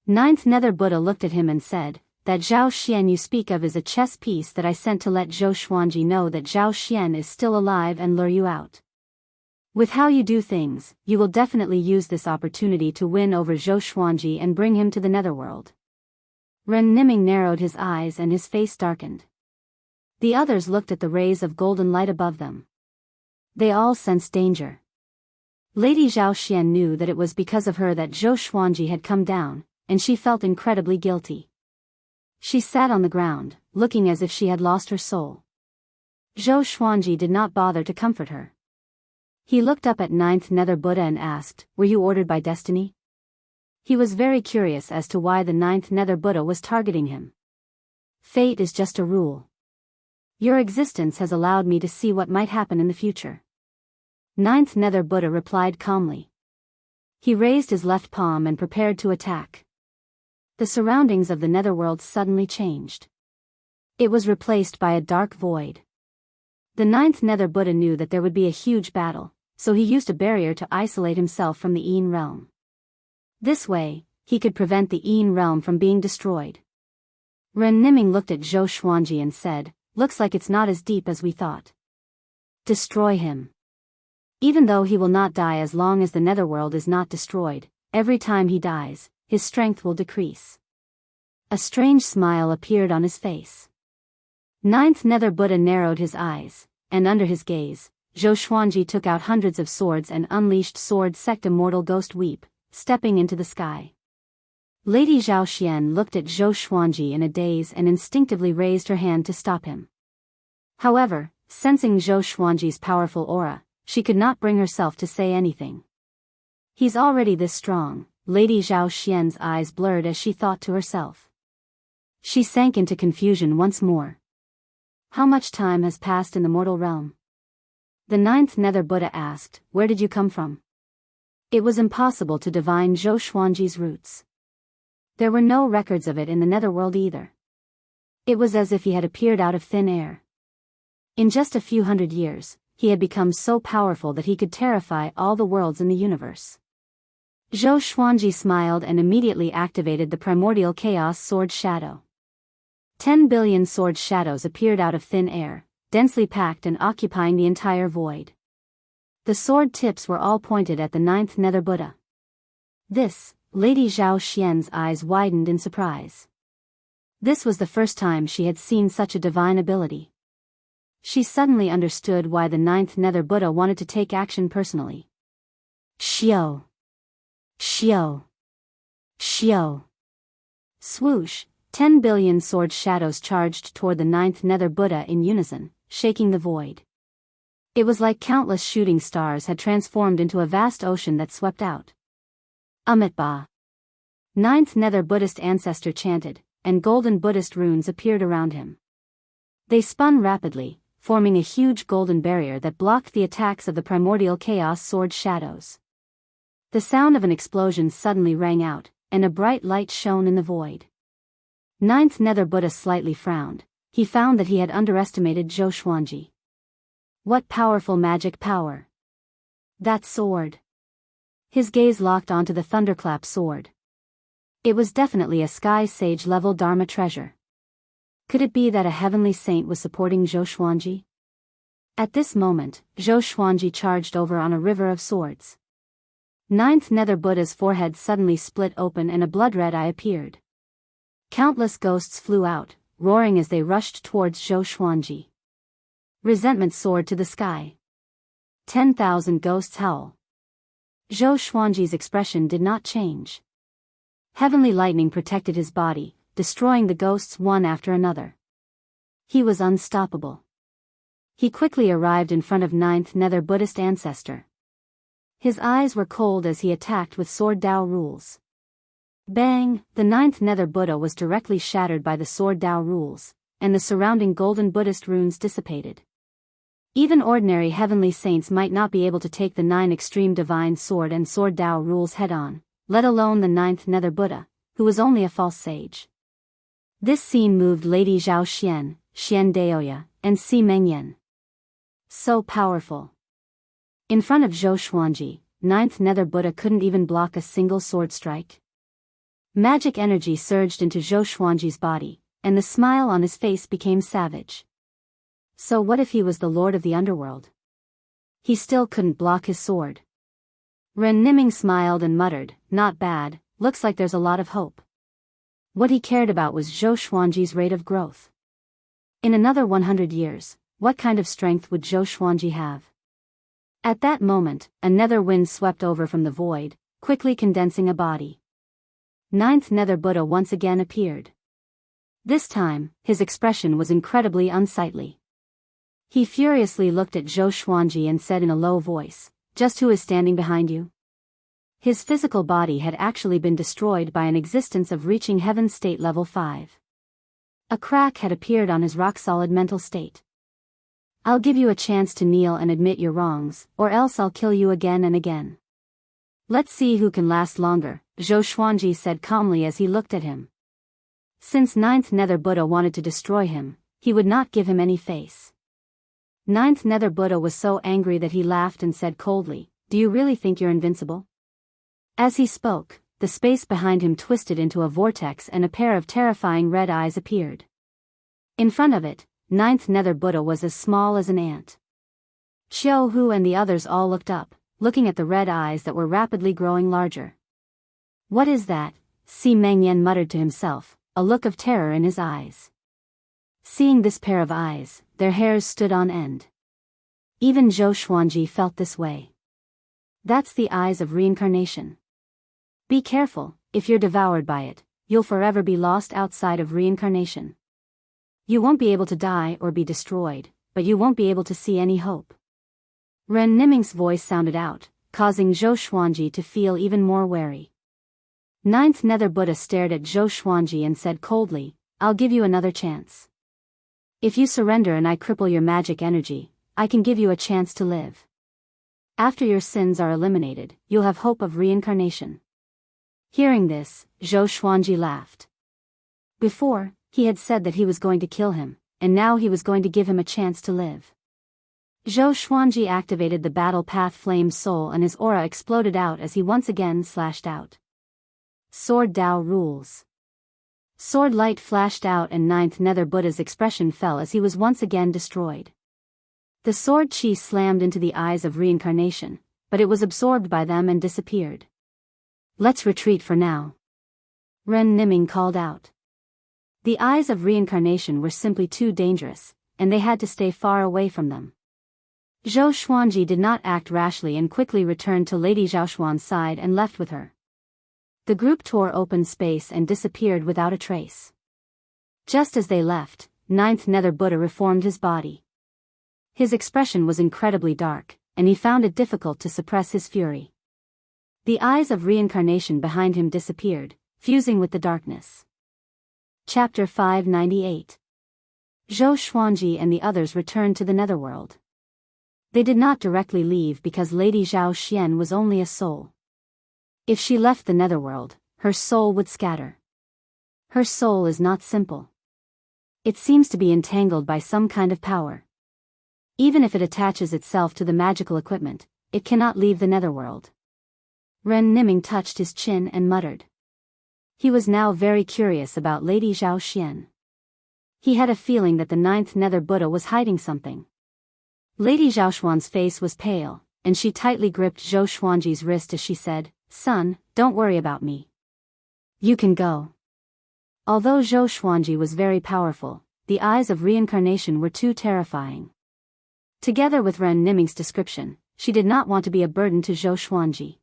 Ninth Nether Buddha looked at him and said, that Zhao Xian you speak of is a chess piece that I sent to let Zhou Xuanji know that Zhao Xian is still alive and lure you out. With how you do things, you will definitely use this opportunity to win over Zhou Xuanji and bring him to the netherworld. Ren Niming narrowed his eyes and his face darkened. The others looked at the rays of golden light above them. They all sensed danger. Lady Zhao Xian knew that it was because of her that Zhou Xuanji had come down, and she felt incredibly guilty. She sat on the ground, looking as if she had lost her soul. Zhou Xuanji did not bother to comfort her. He looked up at Ninth Nether Buddha and asked, "Were you ordered by destiny?" He was very curious as to why the Ninth Nether Buddha was targeting him. Fate is just a rule. Your existence has allowed me to see what might happen in the future. Ninth Nether Buddha replied calmly. He raised his left palm and prepared to attack. The surroundings of the netherworld suddenly changed. It was replaced by a dark void. The Ninth Nether Buddha knew that there would be a huge battle, so he used a barrier to isolate himself from the Yin realm. This way, he could prevent the Yin realm from being destroyed. Ren Niming looked at Zhou Xuanji and said, "Looks like it's not as deep as we thought. Destroy him. Even though he will not die as long as the netherworld is not destroyed, every time he dies, his strength will decrease." A strange smile appeared on his face. Ninth Nether Buddha narrowed his eyes, and under his gaze, Zhou Xuanji took out hundreds of swords and unleashed Sword Sect Immortal Ghost Weep, stepping into the sky. Lady Zhao Xian looked at Zhou Xuanji in a daze and instinctively raised her hand to stop him. However, sensing Zhou Xuanji's powerful aura, she could not bring herself to say anything. He's already this strong, Lady Zhao Xian's eyes blurred as she thought to herself. She sank into confusion once more. How much time has passed in the mortal realm? The Ninth Nether Buddha asked, "Where did you come from?" It was impossible to divine Zhou Xuanji's roots. There were no records of it in the netherworld either. It was as if he had appeared out of thin air. In just a few hundred years, he had become so powerful that he could terrify all the worlds in the universe. Zhou Xuanji smiled and immediately activated the primordial chaos sword shadow. 10 billion sword shadows appeared out of thin air, densely packed and occupying the entire void. The sword tips were all pointed at the Ninth Nether Buddha. This, Lady Zhao Xian's eyes widened in surprise. This was the first time she had seen such a divine ability. She suddenly understood why the Ninth Nether Buddha wanted to take action personally. Xiao! Xiao! Xiao! Swoosh! 10 billion sword shadows charged toward the Ninth Nether Buddha in unison, shaking the void. It was like countless shooting stars had transformed into a vast ocean that swept out. Amitba. Ninth Nether Buddhist ancestor chanted, and golden Buddhist runes appeared around him. They spun rapidly, forming a huge golden barrier that blocked the attacks of the primordial chaos sword shadows. The sound of an explosion suddenly rang out, and a bright light shone in the void. Ninth Nether Buddha slightly frowned. He found that he had underestimated Zhou Xuanji. What powerful magic power! That sword! His gaze locked onto the thunderclap sword. It was definitely a sky sage level Dharma treasure. Could it be that a heavenly saint was supporting Zhou Xuanji? At this moment, Zhou Xuanji charged over on a river of swords. Ninth Nether Buddha's forehead suddenly split open and a blood-red eye appeared. Countless ghosts flew out, roaring as they rushed towards Zhou Xuanji. Resentment soared to the sky. 10,000 ghosts howl. Zhou Xuanji's expression did not change. Heavenly lightning protected his body, destroying the ghosts one after another. He was unstoppable. He quickly arrived in front of Ninth Nether Buddhist ancestor. His eyes were cold as he attacked with sword Dao rules. Bang! The Ninth Nether Buddha was directly shattered by the sword Dao rules, and the surrounding golden Buddhist runes dissipated. Even ordinary heavenly saints might not be able to take the 9 extreme divine sword and sword Dao rules head-on, let alone the Ninth Nether Buddha, who was only a false sage. This scene moved Lady Zhao Xian, Xian Daoya, and Si Mengyan. So powerful. In front of Zhou Xuanji, Ninth Nether Buddha couldn't even block a single sword strike. Magic energy surged into Zhou Xuanji's body, and the smile on his face became savage. So what if he was the lord of the underworld? He still couldn't block his sword. Ren Niming smiled and muttered, "Not bad, looks like there's a lot of hope." What he cared about was Zhou Xuanji's rate of growth. In another 100 years, what kind of strength would Zhou Xuanji have? At that moment, a nether wind swept over from the void, quickly condensing a body. Ninth Nether Buddha once again appeared. This time, his expression was incredibly unsightly. He furiously looked at Zhou Xuanji and said in a low voice, "Just who is standing behind you?" His physical body had actually been destroyed by an existence of reaching heaven state level 5. A crack had appeared on his rock-solid mental state. "I'll give you a chance to kneel and admit your wrongs, or else I'll kill you again and again. Let's see who can last longer," Zhou Xuanji said calmly as he looked at him. Since Ninth Nether Buddha wanted to destroy him, he would not give him any face. Ninth Nether Buddha was so angry that he laughed and said coldly, "Do you really think you're invincible?" As he spoke, the space behind him twisted into a vortex and a pair of terrifying red eyes appeared. In front of it, Ninth Nether Buddha was as small as an ant. Qiu Hu and the others all looked up, looking at the red eyes that were rapidly growing larger. "What is that?" Si Mengyan muttered to himself, a look of terror in his eyes. Seeing this pair of eyes, their hairs stood on end. Even Zhou Xuanji felt this way. That's the eyes of reincarnation. Be careful, if you're devoured by it, you'll forever be lost outside of reincarnation. You won't be able to die or be destroyed, but you won't be able to see any hope. Ren Niming's voice sounded out, causing Zhou Xuanji to feel even more wary. Ninth Nether Buddha stared at Zhou Xuanji and said coldly, "I'll give you another chance. If you surrender and I cripple your magic energy, I can give you a chance to live. After your sins are eliminated, you'll have hope of reincarnation." Hearing this, Zhou Xuanji laughed. Before, he had said that he was going to kill him, and now he was going to give him a chance to live. Zhou Xuanji activated the Battle Path Flame Soul and his aura exploded out as he once again slashed out. Sword Dao rules. Sword light flashed out and Ninth Nether Buddha's expression fell as he was once again destroyed. The sword chi slammed into the eyes of reincarnation, but it was absorbed by them and disappeared. "Let's retreat for now," Ren Niming called out. The eyes of reincarnation were simply too dangerous, and they had to stay far away from them. Zhou Xuanji did not act rashly and quickly returned to Lady Zhaoxuan's side and left with her. The group tore open space and disappeared without a trace. Just as they left, Ninth Nether Buddha reformed his body. His expression was incredibly dark, and he found it difficult to suppress his fury. The eyes of reincarnation behind him disappeared, fusing with the darkness. Chapter 598. Zhou Xuanji and the others returned to the netherworld. They did not directly leave because Lady Zhao Xian was only a soul. If she left the netherworld, her soul would scatter. Her soul is not simple. It seems to be entangled by some kind of power. Even if it attaches itself to the magical equipment, it cannot leave the netherworld. Ren Niming touched his chin and muttered. He was now very curious about Lady Zhao Xian. He had a feeling that the Ninth Nether Buddha was hiding something. Lady Zhaoxuan's face was pale, and she tightly gripped Zhou Xuanji's wrist as she said, "Son, don't worry about me. You can go." Although Zhou Xuanji was very powerful, the eyes of reincarnation were too terrifying. Together with Ren Niming's description, she did not want to be a burden to Zhou Xuanji.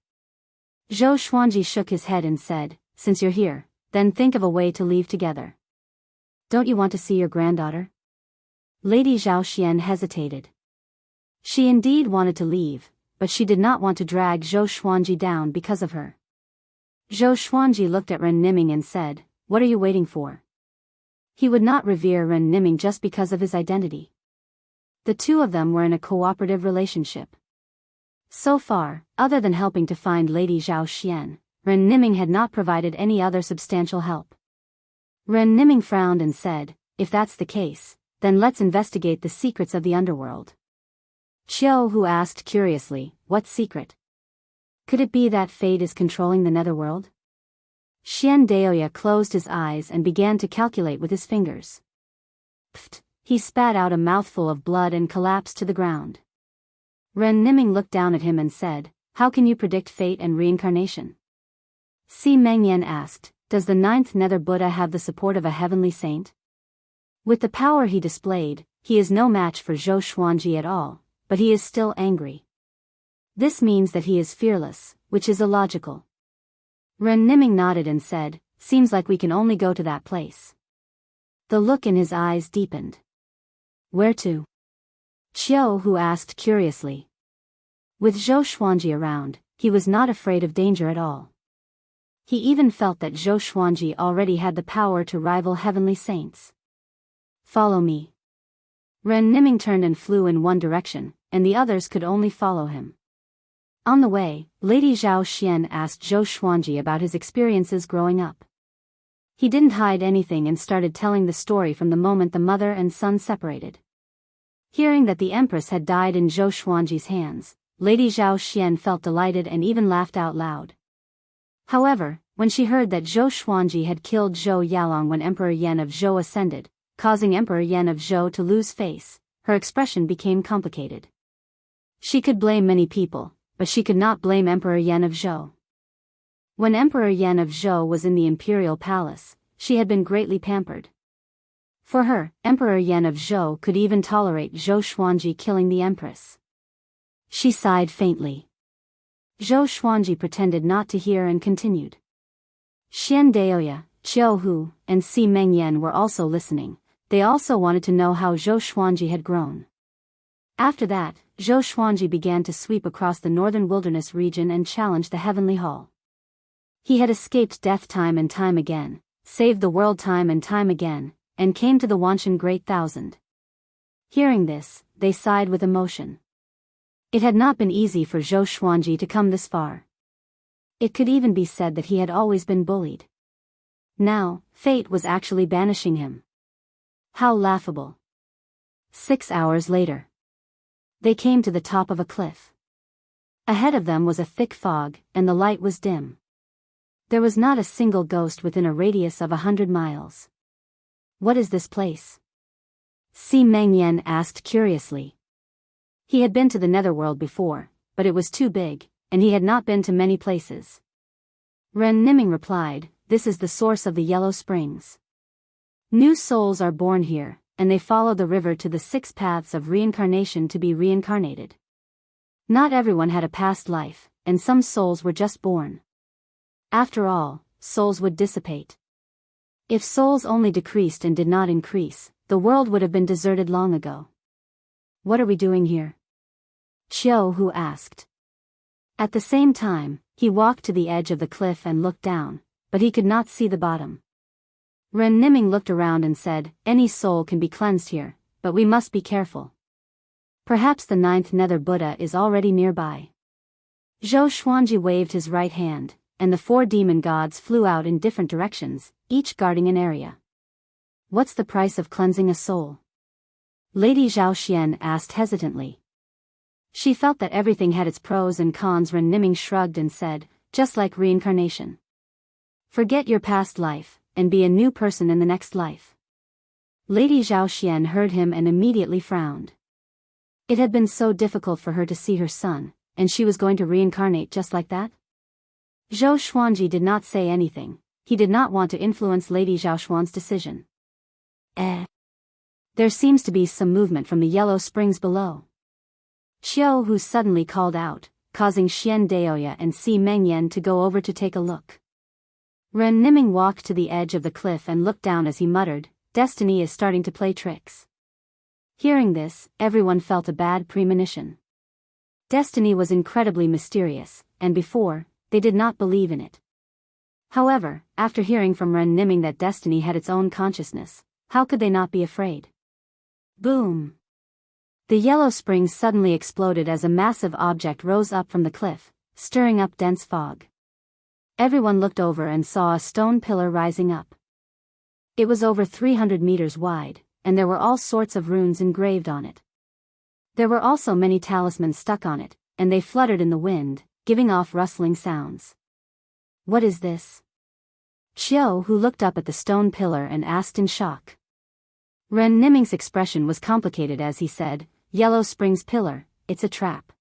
Zhou Xuanji shook his head and said, "Since you're here, then think of a way to leave together. Don't you want to see your granddaughter?" Lady Zhao Xian hesitated. She indeed wanted to leave, but she did not want to drag Zhou Xuanji down because of her. Zhou Xuanji looked at Ren Niming and said, "What are you waiting for?" He would not revere Ren Niming just because of his identity. The two of them were in a cooperative relationship. So far, other than helping to find Lady Zhao Xian, Ren Niming had not provided any other substantial help. Ren Niming frowned and said, "If that's the case, then let's investigate the secrets of the underworld." Qiu Hu asked curiously, "What secret? Could it be that fate is controlling the netherworld?" Xian Daoya closed his eyes and began to calculate with his fingers. Pfft! He spat out a mouthful of blood and collapsed to the ground. Ren Niming looked down at him and said, "How can you predict fate and reincarnation?" Si Mengyan asked, "Does the ninth Nether Buddha have the support of a heavenly saint?" With the power he displayed, he is no match for Zhou Xuanji at all, but he is still angry. This means that he is fearless, which is illogical. Ren Niming nodded and said, "Seems like we can only go to that place." The look in his eyes deepened. "Where to?" Qiu asked curiously. With Zhou Xuanji around, he was not afraid of danger at all. He even felt that Zhou Xuanji already had the power to rival heavenly saints. "Follow me." Ren Niming turned and flew in one direction, and the others could only follow him. On the way, Lady Zhao Xian asked Zhou Xuanji about his experiences growing up. He didn't hide anything and started telling the story from the moment the mother and son separated. Hearing that the empress had died in Zhou Xuanji's hands, Lady Zhao Xian felt delighted and even laughed out loud. However, when she heard that Zhou Xuanji had killed Zhou Yalong when Emperor Yan of Zhou ascended, causing Emperor Yan of Zhou to lose face, her expression became complicated. She could blame many people, but she could not blame Emperor Yan of Zhou. When Emperor Yan of Zhou was in the imperial palace, she had been greatly pampered. For her, Emperor Yan of Zhou could even tolerate Zhou Xuanji killing the empress. She sighed faintly. Zhou Xuanji pretended not to hear and continued. Xian Daoya, Qiu Hu, and Si Mengyan were also listening. They also wanted to know how Zhou Xuanji had grown. After that, Zhou Xuanji began to sweep across the northern wilderness region and challenge the heavenly hall. He had escaped death time and time again, saved the world time and time again, and came to the Wanshan Great Thousand. Hearing this, they sighed with emotion. It had not been easy for Zhou Xuanji to come this far. It could even be said that he had always been bullied. Now, fate was actually banishing him. How laughable. 6 hours later. They came to the top of a cliff. Ahead of them was a thick fog, and the light was dim. There was not a single ghost within a radius of 100 miles. "What is this place?" Si Mengyan asked curiously. He had been to the netherworld before, but it was too big, and he had not been to many places. Ren Niming replied, "This is the source of the Yellow Springs. New souls are born here, and they follow the river to the 6 paths of reincarnation to be reincarnated. Not everyone had a past life, and some souls were just born. After all, souls would dissipate. If souls only decreased and did not increase, the world would have been deserted long ago." "What are we doing here?" Qiu asked. At the same time, he walked to the edge of the cliff and looked down, but he could not see the bottom. Ren Niming looked around and said, "Any soul can be cleansed here, but we must be careful. Perhaps the 9th Nether Buddha is already nearby." Zhou Xuanji waved his right hand, and the 4 demon gods flew out in different directions, each guarding an area. "What's the price of cleansing a soul?" Lady Zhao Xian asked hesitantly. She felt that everything had its pros and cons. Ren Niming shrugged and said, "Just like reincarnation. Forget your past life, and be a new person in the next life." Lady Zhao Xian heard him and immediately frowned. It had been so difficult for her to see her son, and she was going to reincarnate just like that? Zhou Xuanji did not say anything. He did not want to influence Lady Zhao Xuan's decision. There seems to be some movement from the Yellow Springs below." Qiu Hu suddenly called out, causing Xian Daoya and Si Mengyan to go over to take a look. Ren Niming walked to the edge of the cliff and looked down as he muttered, "Destiny is starting to play tricks." Hearing this, everyone felt a bad premonition. Destiny was incredibly mysterious, and before, they did not believe in it. However, after hearing from Ren Niming that destiny had its own consciousness, how could they not be afraid? Boom! The Yellow Springs suddenly exploded as a massive object rose up from the cliff, stirring up dense fog. Everyone looked over and saw a stone pillar rising up. It was over 300 meters wide, and there were all sorts of runes engraved on it. There were also many talismans stuck on it, and they fluttered in the wind, giving off rustling sounds. "What is this?" Xiao Hu looked up at the stone pillar and asked in shock. Ren Niming's expression was complicated as he said, Yellow Springs Pillar, it's a trap.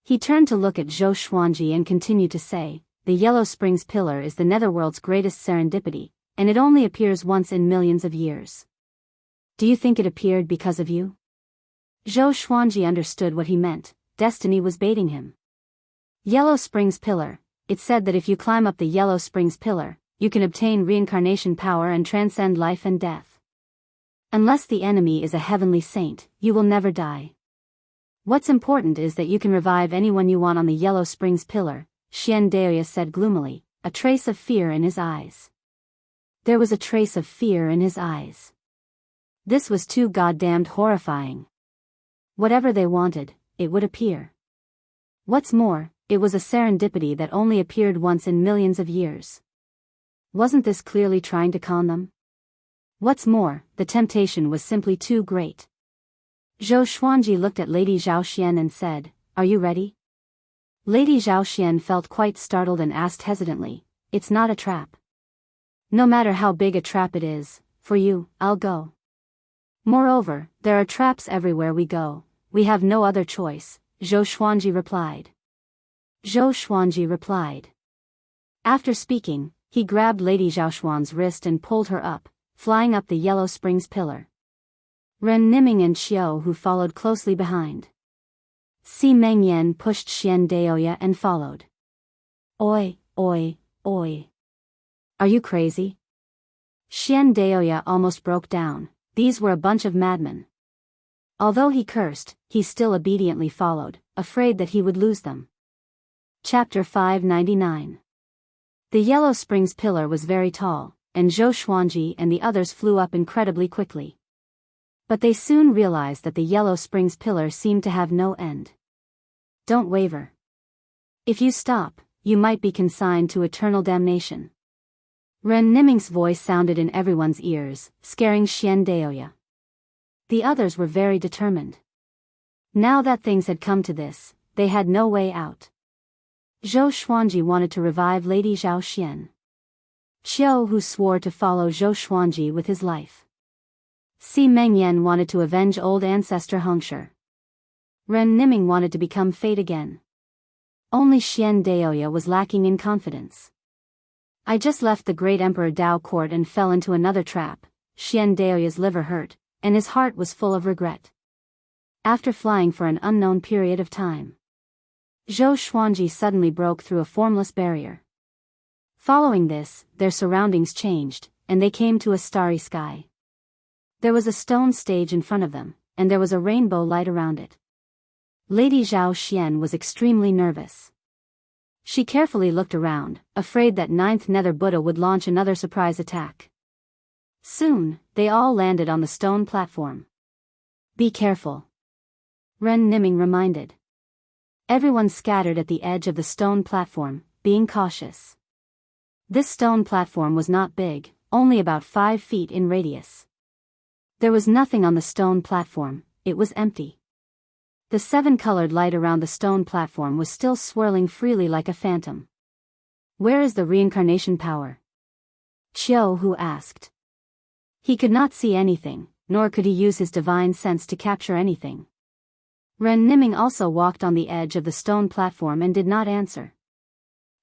He turned to look at Zhou Xuanji and continued to say, the Yellow Springs Pillar is the Netherworld's greatest serendipity, and it only appears once in millions of years. Do you think it appeared because of you? Zhou Xuanji understood what he meant. Destiny was baiting him. Yellow Springs Pillar, it said that if you climb up the Yellow Springs Pillar, you can obtain reincarnation power and transcend life and death. Unless the enemy is a heavenly saint, you will never die. What's important is that you can revive anyone you want on the Yellow Springs Pillar, Xian Daoya said gloomily, a trace of fear in his eyes. There was a trace of fear in his eyes. This was too goddamned horrifying. Whatever they wanted, it would appear. What's more, it was a serendipity that only appeared once in millions of years. Wasn't this clearly trying to con them? What's more, the temptation was simply too great. Zhou Xuanji looked at Lady Zhao Xian and said, are you ready? Lady Zhao Xian felt quite startled and asked hesitantly, it's not a trap. No matter how big a trap it is, for you, I'll go. Moreover, there are traps everywhere we go, we have no other choice, Zhou Xuanji replied. Zhou Xuanji replied. After speaking, he grabbed Lady Zhao Xuan's wrist and pulled her up, flying up the Yellow Springs Pillar. Ren Niming and Xiao Hu followed closely behind. Si Mengyan pushed Xian Daoya and followed. Oi, oi, oi. Are you crazy? Xian Daoya almost broke down, these were a bunch of madmen. Although he cursed, he still obediently followed, afraid that he would lose them. Chapter 599. The Yellow Springs Pillar was very tall, and Zhou Xuanji and the others flew up incredibly quickly. But they soon realized that the Yellow Springs Pillar seemed to have no end. Don't waver. If you stop, you might be consigned to eternal damnation. Ren Niming's voice sounded in everyone's ears, scaring Xian Daoya. The others were very determined. Now that things had come to this, they had no way out. Zhou Xuanji wanted to revive Lady Zhao Xian. Xiao Hu swore to follow Zhou Xuanji with his life. Si Mengyan wanted to avenge old ancestor Hongshi. Ren Niming wanted to become Fate again. Only Xian Daoya was lacking in confidence. I just left the great Emperor Dao court and fell into another trap. Xian Daoya's liver hurt, and his heart was full of regret. After flying for an unknown period of time, Zhou Xuanji suddenly broke through a formless barrier. Following this, their surroundings changed, and they came to a starry sky. There was a stone stage in front of them, and there was a rainbow light around it. Lady Zhao Xian was extremely nervous. She carefully looked around, afraid that Ninth Nether Buddha would launch another surprise attack. Soon, they all landed on the stone platform. Be careful. Ren Niming reminded. Everyone scattered at the edge of the stone platform, being cautious. This stone platform was not big, only about 5 feet in radius. There was nothing on the stone platform, it was empty. The 7-colored light around the stone platform was still swirling freely like a phantom. Where is the reincarnation power? Xiao Hu asked. He could not see anything, nor could he use his divine sense to capture anything. Ren Niming also walked on the edge of the stone platform and did not answer.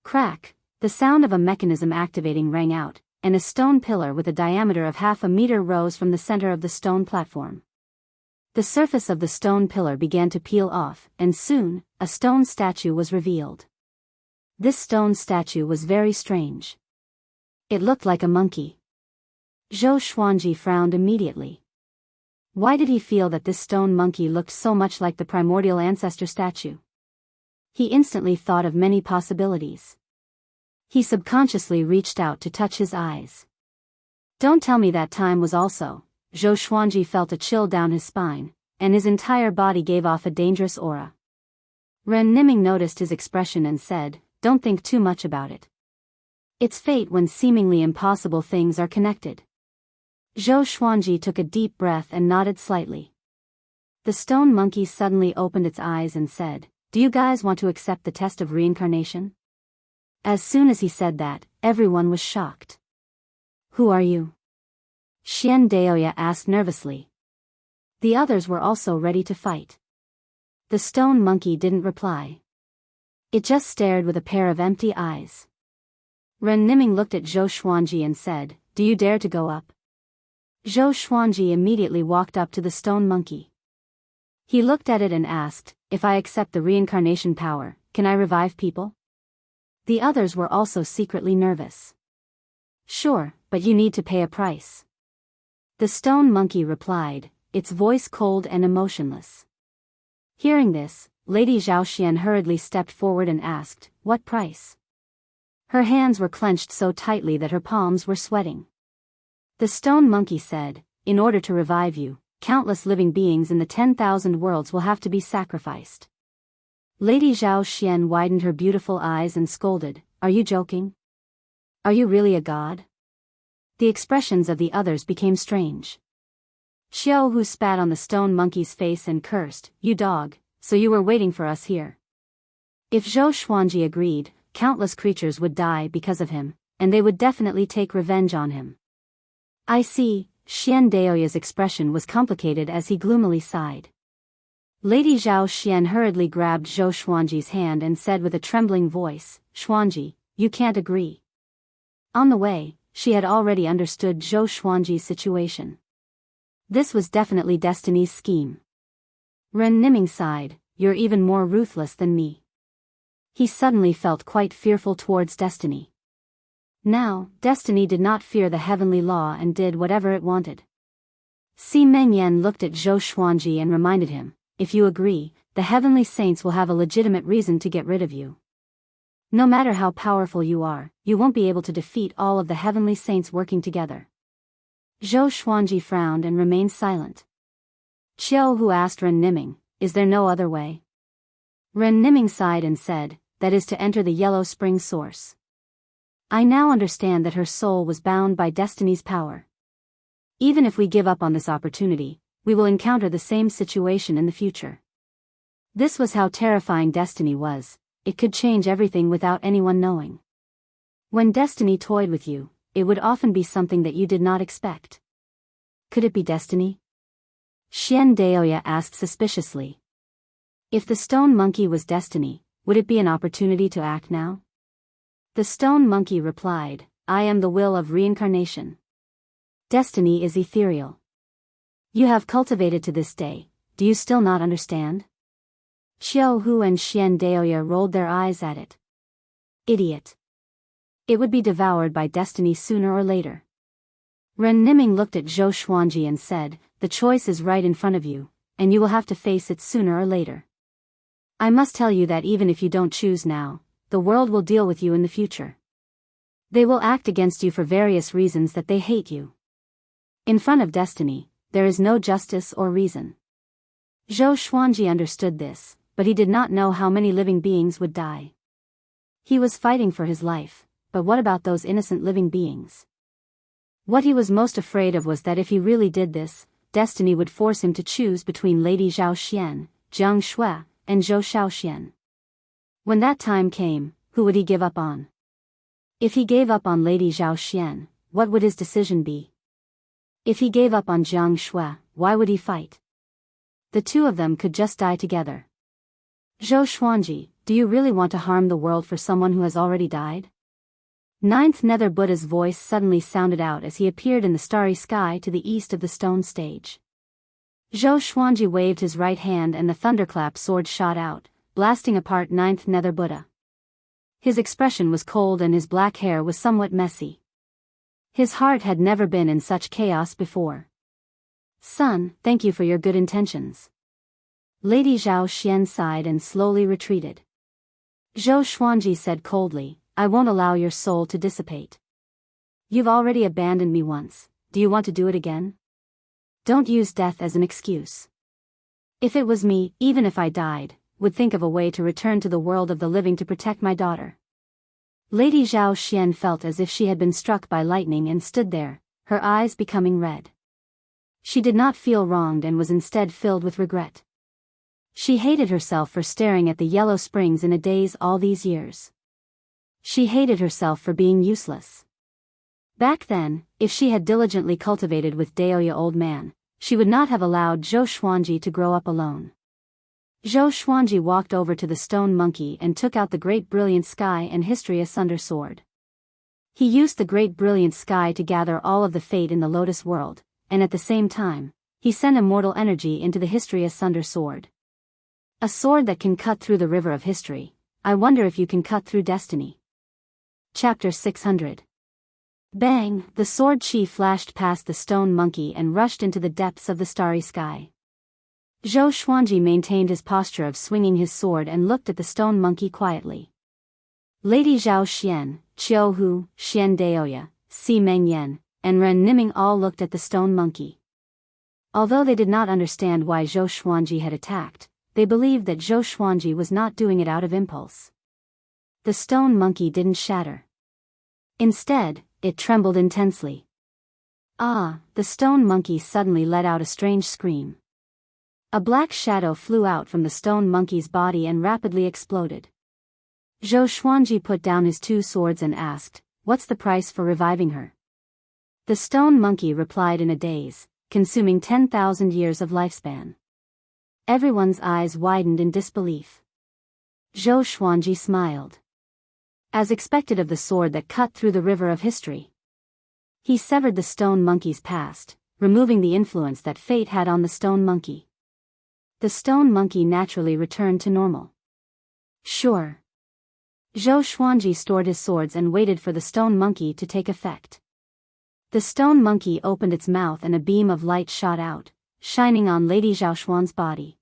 Crack, the sound of a mechanism activating rang out, and a stone pillar with a diameter of 0.5 meter rose from the center of the stone platform. The surface of the stone pillar began to peel off, and soon, a stone statue was revealed. This stone statue was very strange. It looked like a monkey. Zhou Xuanji frowned immediately. Why did he feel that this stone monkey looked so much like the primordial ancestor statue? He instantly thought of many possibilities. He subconsciously reached out to touch his eyes. Don't tell me that time was also. Zhou Xuanji felt a chill down his spine, and his entire body gave off a dangerous aura. Ren Niming noticed his expression and said, don't think too much about it. It's fate when seemingly impossible things are connected. Zhou Xuanji took a deep breath and nodded slightly. The stone monkey suddenly opened its eyes and said, do you guys want to accept the test of reincarnation? As soon as he said that, everyone was shocked. Who are you? Xian Daoya asked nervously. The others were also ready to fight. The stone monkey didn't reply. It just stared with a pair of empty eyes. Ren Niming looked at Zhou Xuanji and said, "Do you dare to go up?" Zhou Xuanji immediately walked up to the stone monkey. He looked at it and asked, "If I accept the reincarnation power, can I revive people?" The others were also secretly nervous. "Sure, but you need to pay a price." The stone monkey replied, its voice cold and emotionless. Hearing this, Lady Zhaoxian hurriedly stepped forward and asked, "What price?" Her hands were clenched so tightly that her palms were sweating. The stone monkey said, "In order to revive you, countless living beings in the 10,000 worlds will have to be sacrificed." Lady Zhaoxian widened her beautiful eyes and scolded, "Are you joking? Are you really a god?" The expressions of the others became strange. Xiao spat on the stone monkey's face and cursed, "You dog, so you were waiting for us here." If Zhou Xuanji agreed, countless creatures would die because of him, and they would definitely take revenge on him. "I see." Xian Daoya's expression was complicated as he gloomily sighed. Lady Zhaoxian hurriedly grabbed Zhou Xuanji's hand and said with a trembling voice, "Xuanji, you can't agree." On the way, she had already understood Zhou Xuanji's situation. This was definitely Destiny's scheme. Ren Niming sighed, "You're even more ruthless than me." He suddenly felt quite fearful towards Destiny. Now, Destiny did not fear the heavenly law and did whatever it wanted. Si Mengyan looked at Zhou Xuanji and reminded him, "If you agree, the heavenly saints will have a legitimate reason to get rid of you. No matter how powerful you are, you won't be able to defeat all of the heavenly saints working together." Zhou Xuanji frowned and remained silent. Qiao asked Ren Niming, "Is there no other way?" Ren Niming sighed and said, "That is to enter the Yellow Spring source." I now understand that her soul was bound by Destiny's power. Even if we give up on this opportunity, we will encounter the same situation in the future. This was how terrifying Destiny was. It could change everything without anyone knowing. When Destiny toyed with you, it would often be something that you did not expect. Could it be Destiny? Xian Daoya asked suspiciously. If the stone monkey was Destiny, would it be an opportunity to act now? The stone monkey replied, "I am the will of reincarnation. Destiny is ethereal. You have cultivated to this day, do you still not understand?" Xiao Hu and Xian Daoya rolled their eyes at it. Idiot. It would be devoured by Destiny sooner or later. Ren Niming looked at Zhou Xuanji and said, "The choice is right in front of you, and you will have to face it sooner or later. I must tell you that even if you don't choose now, the world will deal with you in the future. They will act against you for various reasons that they hate you. In front of Destiny, there is no justice or reason." Zhou Xuanji understood this, but he did not know how many living beings would die. He was fighting for his life, but what about those innocent living beings? What he was most afraid of was that if he really did this, Destiny would force him to choose between Lady Zhaoxian, Jiang Shui, and Zhou Shaoxian. When that time came, who would he give up on? If he gave up on Lady Zhaoxian, what would his decision be? If he gave up on Jiang Shui, why would he fight? The two of them could just die together. Zhou Xuanji, do you really want to harm the world for someone who has already died? Ninth Nether Buddha's voice suddenly sounded out as he appeared in the starry sky to the east of the stone stage. Zhou Xuanji waved his right hand and the thunderclap sword shot out, blasting apart Ninth Nether Buddha. His expression was cold and his black hair was somewhat messy. His heart had never been in such chaos before. "Son, thank you for your good intentions." Lady Zhaoxian sighed and slowly retreated. Zhou Xuanji said coldly, "I won't allow your soul to dissipate. You've already abandoned me once, do you want to do it again? Don't use death as an excuse. If it was me, even if I died, would think of a way to return to the world of the living to protect my daughter." Lady Zhaoxian felt as if she had been struck by lightning and stood there, her eyes becoming red. She did not feel wronged and was instead filled with regret. She hated herself for staring at the yellow springs in a daze all these years. She hated herself for being useless. Back then, if she had diligently cultivated with Daoya old man, she would not have allowed Zhou Xuanji to grow up alone. Zhou Xuanji walked over to the stone monkey and took out the great brilliant sky and history asunder sword. He used the great brilliant sky to gather all of the fate in the lotus world, and at the same time, he sent immortal energy into the history asunder sword. A sword that can cut through the river of history. I wonder if you can cut through destiny. Chapter 600. Bang! The sword chi flashed past the stone monkey and rushed into the depths of the starry sky. Zhou Xuanji maintained his posture of swinging his sword and looked at the stone monkey quietly. Lady Zhao Xian, Qiu Hu, Xian Daoya, Si Meng Yan, and Ren Niming all looked at the stone monkey. Although they did not understand why Zhou Xuanji had attacked, they believed that Zhou Xuanji was not doing it out of impulse. The stone monkey didn't shatter. Instead, it trembled intensely. Ah! The stone monkey suddenly let out a strange scream. A black shadow flew out from the stone monkey's body and rapidly exploded. Zhou Xuanji put down his two swords and asked, "What's the price for reviving her?" The stone monkey replied in a daze, "consuming 10,000 years of lifespan." Everyone's eyes widened in disbelief. Zhou Xuanji smiled. As expected of the sword that cut through the river of history, he severed the stone monkey's past, removing the influence that fate had on the stone monkey. The stone monkey naturally returned to normal. Sure. Zhou Xuanji stored his swords and waited for the stone monkey to take effect. The stone monkey opened its mouth and a beam of light shot out, shining on Lady Zhaoxuan's body.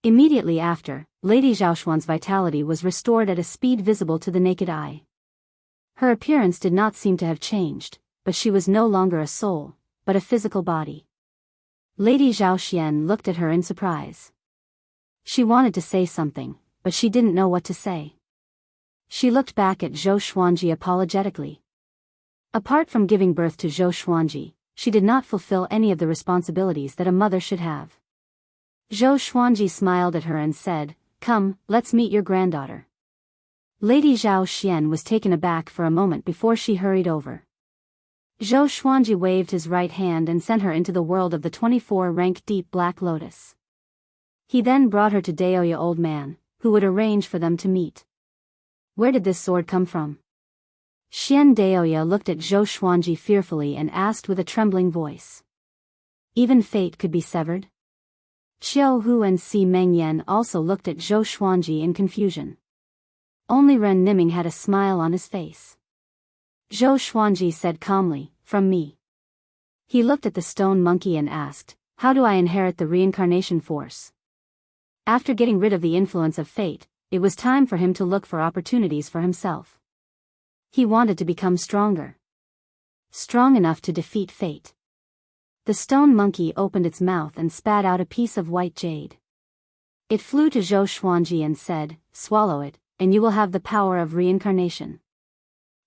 Immediately after, Lady Zhaoxuan's vitality was restored at a speed visible to the naked eye. Her appearance did not seem to have changed, but she was no longer a soul, but a physical body. Lady Zhaoxian looked at her in surprise. She wanted to say something, but she didn't know what to say. She looked back at Zhou Xuanji apologetically. Apart from giving birth to Zhou Xuanji, she did not fulfill any of the responsibilities that a mother should have. Zhou Xuanji smiled at her and said, "Come, let's meet your granddaughter." Lady Zhao Xian was taken aback for a moment before she hurried over. Zhou Xuanji waved his right hand and sent her into the world of the 24-rank deep black lotus. He then brought her to Daoya old man, who would arrange for them to meet. Where did this sword come from? Xian Daoya looked at Zhou Xuanji fearfully and asked with a trembling voice. Even fate could be severed? Qiu Hu and Si Meng Yan also looked at Zhou Xuanji in confusion. Only Ren Niming had a smile on his face. Zhou Xuanji said calmly, "From me." He looked at the stone monkey and asked, "How do I inherit the reincarnation force?" After getting rid of the influence of fate, it was time for him to look for opportunities for himself. He wanted to become stronger. Strong enough to defeat fate. The stone monkey opened its mouth and spat out a piece of white jade. It flew to Zhou Xuanji and said, "Swallow it, and you will have the power of reincarnation."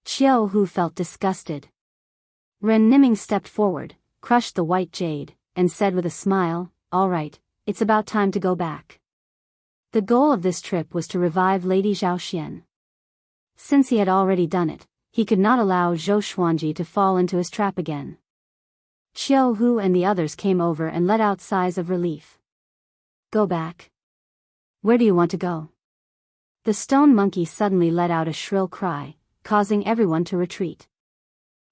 Qiu Hu felt disgusted. Ren Niming stepped forward, crushed the white jade, and said with a smile, "All right, it's about time to go back." The goal of this trip was to revive Lady Zhaoxian. Since he had already done it, he could not allow Zhou Xuanji to fall into his trap again. Qiu Hu and the others came over and let out sighs of relief. "Go back? Where do you want to go?" The stone monkey suddenly let out a shrill cry, causing everyone to retreat.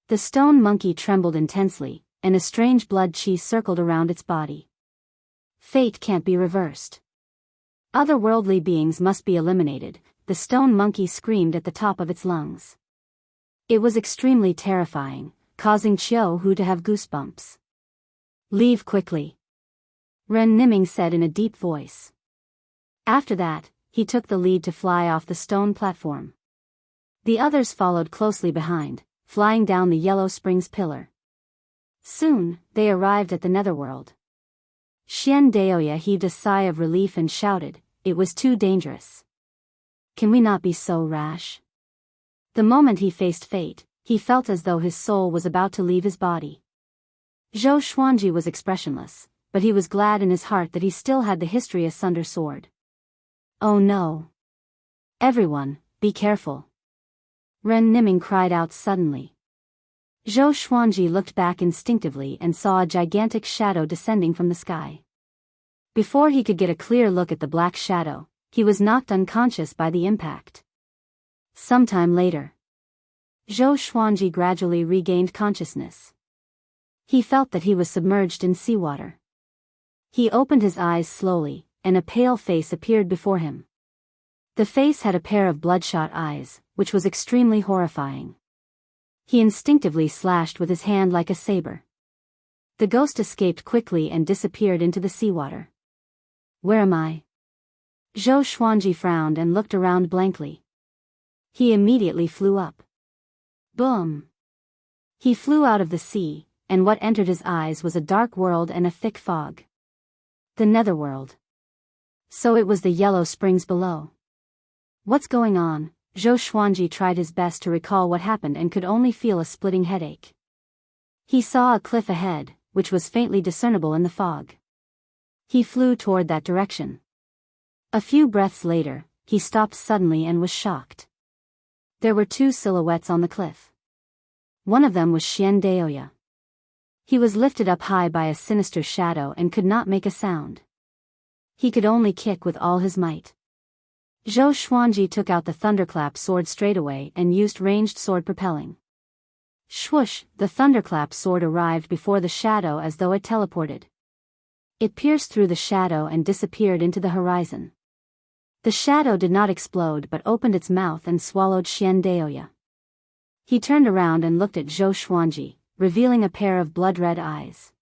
The stone monkey trembled intensely, and a strange blood chi circled around its body. Fate can't be reversed. Otherworldly beings must be eliminated, the stone monkey screamed at the top of its lungs. It was extremely terrifying, causing Qiu Hu to have goosebumps. "Leave quickly," Ren Niming said in a deep voice. After that, he took the lead to fly off the stone platform. The others followed closely behind, flying down the Yellow Springs pillar. Soon, they arrived at the netherworld. Xian Daoya heaved a sigh of relief and shouted, "It was too dangerous. Can we not be so rash?" The moment he faced fate, he felt as though his soul was about to leave his body. Zhou Xuanji was expressionless, but he was glad in his heart that he still had the history asunder sword. "Oh no! Everyone, be careful!" Ren Niming cried out suddenly. Zhou Xuanji looked back instinctively and saw a gigantic shadow descending from the sky. Before he could get a clear look at the black shadow, he was knocked unconscious by the impact. Sometime later, Zhou Xuanji gradually regained consciousness. He felt that he was submerged in seawater. He opened his eyes slowly, and a pale face appeared before him. The face had a pair of bloodshot eyes, which was extremely horrifying. He instinctively slashed with his hand like a saber. The ghost escaped quickly and disappeared into the seawater. Where am I? Zhou Xuanji frowned and looked around blankly. He immediately flew up. Boom! He flew out of the sea, and what entered his eyes was a dark world and a thick fog. The netherworld. So it was the yellow springs below. What's going on? Zhou Xuanji tried his best to recall what happened and could only feel a splitting headache. He saw a cliff ahead, which was faintly discernible in the fog. He flew toward that direction. A few breaths later, he stopped suddenly and was shocked. There were two silhouettes on the cliff. One of them was Xian Daoya. He was lifted up high by a sinister shadow and could not make a sound. He could only kick with all his might. Zhou Xuanji took out the thunderclap sword straightaway and used ranged sword propelling. Swoosh! The thunderclap sword arrived before the shadow as though it teleported. It pierced through the shadow and disappeared into the horizon. The shadow did not explode but opened its mouth and swallowed Xian Daoya. He turned around and looked at Zhou Xuanji, revealing a pair of blood-red eyes.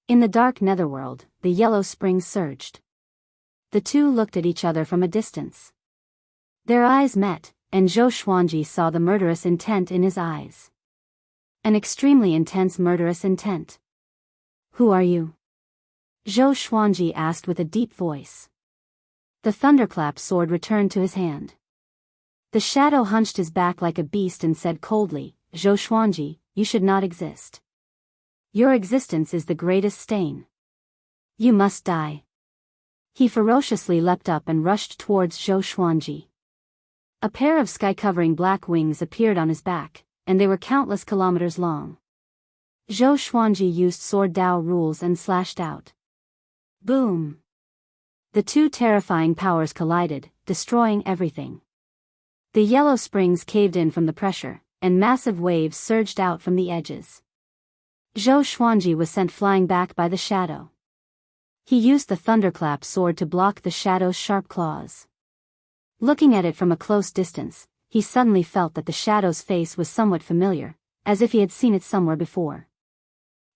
In the dark netherworld, the yellow springs surged. The two looked at each other from a distance. Their eyes met, and Zhou Xuanji saw the murderous intent in his eyes. An extremely intense murderous intent. Who are you? Zhou Xuanji asked with a deep voice. The thunderclap sword returned to his hand. The shadow hunched his back like a beast and said coldly, Zhou Xuanji, you should not exist. Your existence is the greatest stain. You must die. He ferociously leapt up and rushed towards Zhou Xuanji. A pair of sky-covering black wings appeared on his back, and they were countless kilometers long. Zhou Xuanji used sword Dao rules and slashed out. Boom! The two terrifying powers collided, destroying everything. The yellow springs caved in from the pressure, and massive waves surged out from the edges. Zhou Xuanji was sent flying back by the shadow. He used the thunderclap sword to block the shadow's sharp claws. Looking at it from a close distance, he suddenly felt that the shadow's face was somewhat familiar, as if he had seen it somewhere before.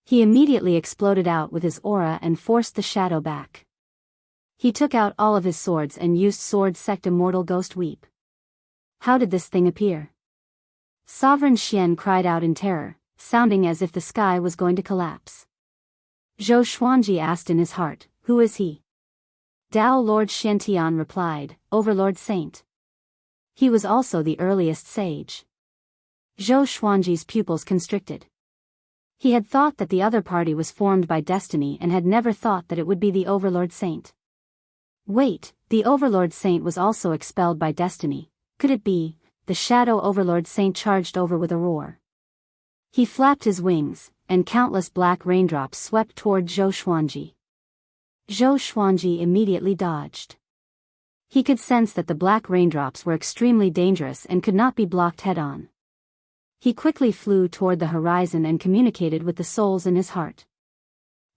He immediately exploded out with his aura and forced the shadow back. He took out all of his swords and used sword sect immortal ghost weep. How did this thing appear? Sovereign Xian cried out in terror, sounding as if the sky was going to collapse. Zhou Xuanji asked in his heart, who is he? Dao Lord Xiantian replied, Overlord Saint. He was also the earliest sage. Zhou Xuanji's pupils constricted. He had thought that the other party was formed by destiny and had never thought that it would be the Overlord Saint. Wait, the Overlord Saint was also expelled by destiny. Could it be? The Shadow Overlord Saint charged over with a roar. He flapped his wings, and countless black raindrops swept toward Zhou Xuanji. Zhou Xuanji immediately dodged. He could sense that the black raindrops were extremely dangerous and could not be blocked head-on. He quickly flew toward the horizon and communicated with the souls in his heart.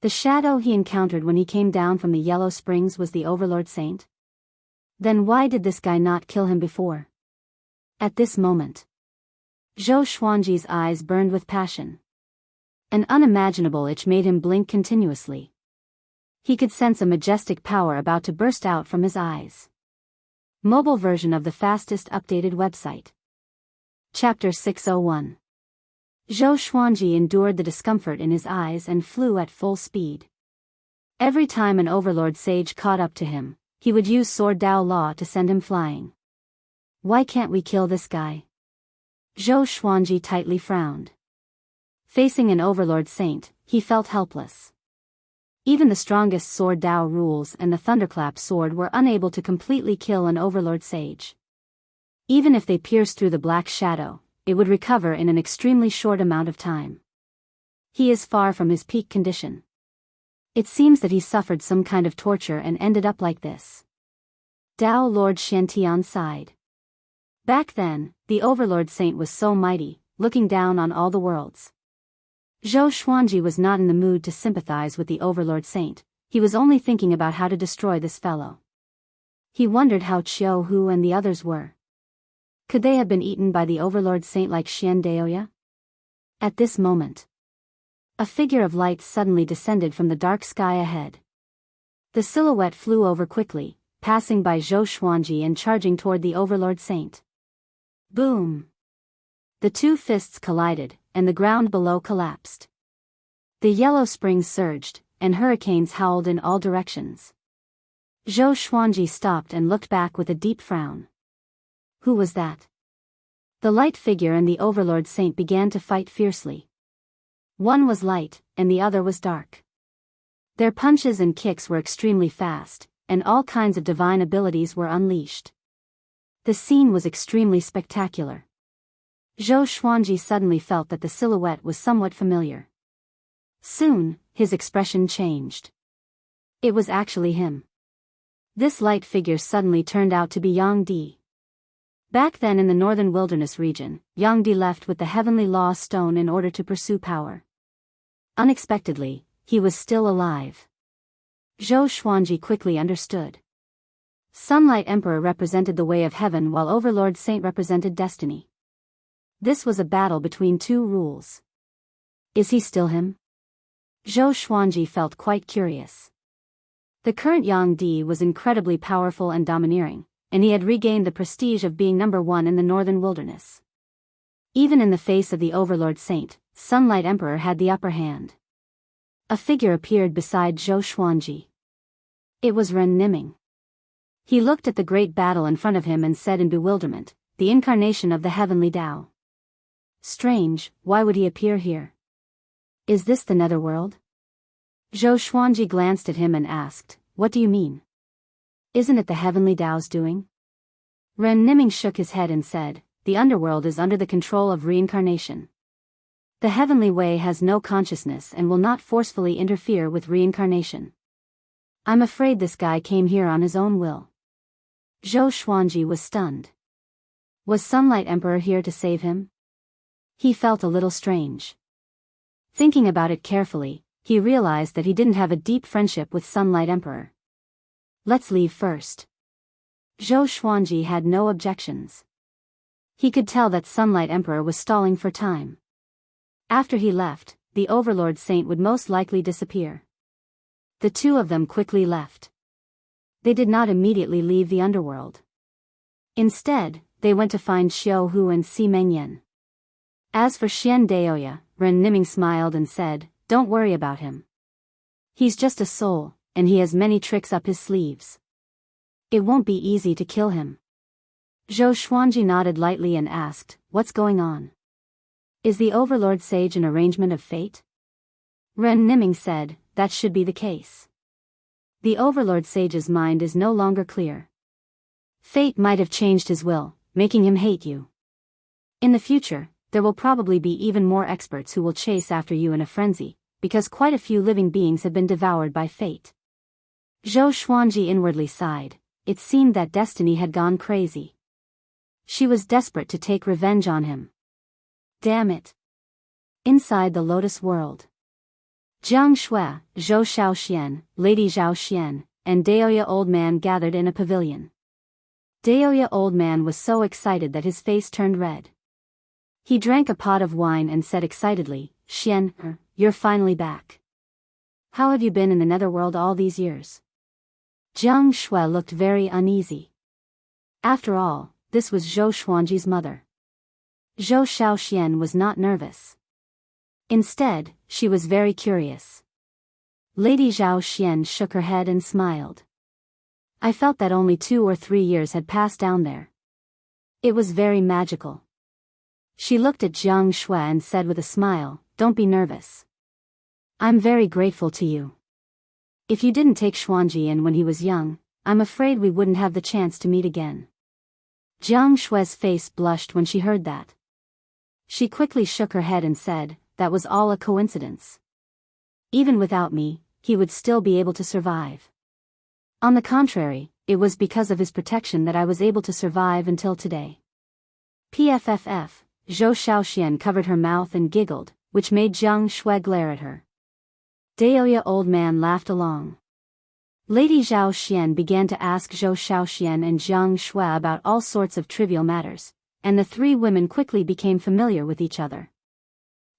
The shadow he encountered when he came down from the yellow springs was the Overlord Saint? Then why did this guy not kill him before? At this moment, Zhou Xuanji's eyes burned with passion. An unimaginable itch made him blink continuously. He could sense a majestic power about to burst out from his eyes. Mobile version of the fastest updated website. Chapter 601. Zhou Xuanji endured the discomfort in his eyes and flew at full speed. Every time an overlord sage caught up to him, he would use Sword Dao Law to send him flying. Why can't we kill this guy? Zhou Xuanji tightly frowned. Facing an overlord saint, he felt helpless. Even the strongest Sword Dao rules and the Thunderclap sword were unable to completely kill an overlord sage. Even if they pierced through the black shadow, it would recover in an extremely short amount of time. He is far from his peak condition. It seems that he suffered some kind of torture and ended up like this. Tao Lord Shantian sighed. Back then, the Overlord Saint was so mighty, looking down on all the worlds. Zhou Xuanji was not in the mood to sympathize with the Overlord Saint, he was only thinking about how to destroy this fellow. He wondered how Qiu Hu and the others were. Could they have been eaten by the Overlord Saint like Xian Daoya? At this moment, a figure of light suddenly descended from the dark sky ahead. The silhouette flew over quickly, passing by Zhou Xuanji and charging toward the Overlord Saint. Boom! The two fists collided, and the ground below collapsed. The yellow springs surged, and hurricanes howled in all directions. Zhou Xuanji stopped and looked back with a deep frown. Who was that? The light figure and the Overlord Saint began to fight fiercely. One was light, and the other was dark. Their punches and kicks were extremely fast, and all kinds of divine abilities were unleashed. The scene was extremely spectacular. Zhou Xuanji suddenly felt that the silhouette was somewhat familiar. Soon, his expression changed. It was actually him. This light figure suddenly turned out to be Yang Di. Back then in the northern wilderness region, Yang Di left with the heavenly law stone in order to pursue power. Unexpectedly, he was still alive. Zhou Xuanji quickly understood. Sunlight Emperor represented the way of heaven while Overlord Saint represented destiny. This was a battle between two rules. Is he still him? Zhou Xuanji felt quite curious. The current Yang Di was incredibly powerful and domineering, and he had regained the prestige of being number one in the northern wilderness. Even in the face of the Overlord Saint, Sunlight Emperor had the upper hand. A figure appeared beside Zhou Xuanji. It was Ren Niming. He looked at the great battle in front of him and said in bewilderment, the incarnation of the heavenly Tao. Strange, why would he appear here? Is this the netherworld? Zhou Xuanji glanced at him and asked, what do you mean? Isn't it the heavenly Tao's doing? Ren Niming shook his head and said, the underworld is under the control of reincarnation. The heavenly way has no consciousness and will not forcefully interfere with reincarnation. I'm afraid this guy came here on his own will. Zhou Xuanji was stunned. Was Sunlight Emperor here to save him? He felt a little strange. Thinking about it carefully, he realized that he didn't have a deep friendship with Sunlight Emperor. Let's leave first. Zhou Xuanji had no objections. He could tell that Sunlight Emperor was stalling for time. After he left, the Overlord Saint would most likely disappear. The two of them quickly left. They did not immediately leave the underworld. Instead, they went to find Qiu Hu and Si Mengyan. As for Xian Daoya, Ren Niming smiled and said, don't worry about him. He's just a soul, and he has many tricks up his sleeves. It won't be easy to kill him. Zhou Xuanji nodded lightly and asked, what's going on? Is the Overlord Sage an arrangement of fate? Ren Niming said, that should be the case. The Overlord Sage's mind is no longer clear. Fate might have changed his will, making him hate you. In the future, there will probably be even more experts who will chase after you in a frenzy, because quite a few living beings have been devoured by fate. Zhou Xuanji inwardly sighed. It seemed that destiny had gone crazy. She was desperate to take revenge on him. Damn it. Inside the Lotus World. Jiang Shui, Zhou Shaoxian, Lady Zhao Xian, and Daoya Old Man gathered in a pavilion. Daoya Old Man was so excited that his face turned red. He drank a pot of wine and said excitedly, Xian, you're finally back. How have you been in the netherworld all these years? Jiang Shui looked very uneasy. After all, this was Zhou Xuanji's mother. Zhou Shaoxian was not nervous. Instead, she was very curious. Lady Zhao Xian shook her head and smiled. I felt that only 2 or 3 years had passed down there. It was very magical. She looked at Jiang Shui and said with a smile, don't be nervous. I'm very grateful to you. If you didn't take Xuanji in when he was young, I'm afraid we wouldn't have the chance to meet again. Jiang Shui's face blushed when she heard that. She quickly shook her head and said, that was all a coincidence. Even without me, he would still be able to survive. On the contrary, it was because of his protection that I was able to survive until today. PFFF, Zhou Shaoxian covered her mouth and giggled, which made Jiang Shui glare at her. Daoya old man laughed along. Lady Zhao Xian began to ask Zhou Shaoxian and Jiang Shui about all sorts of trivial matters, and the three women quickly became familiar with each other.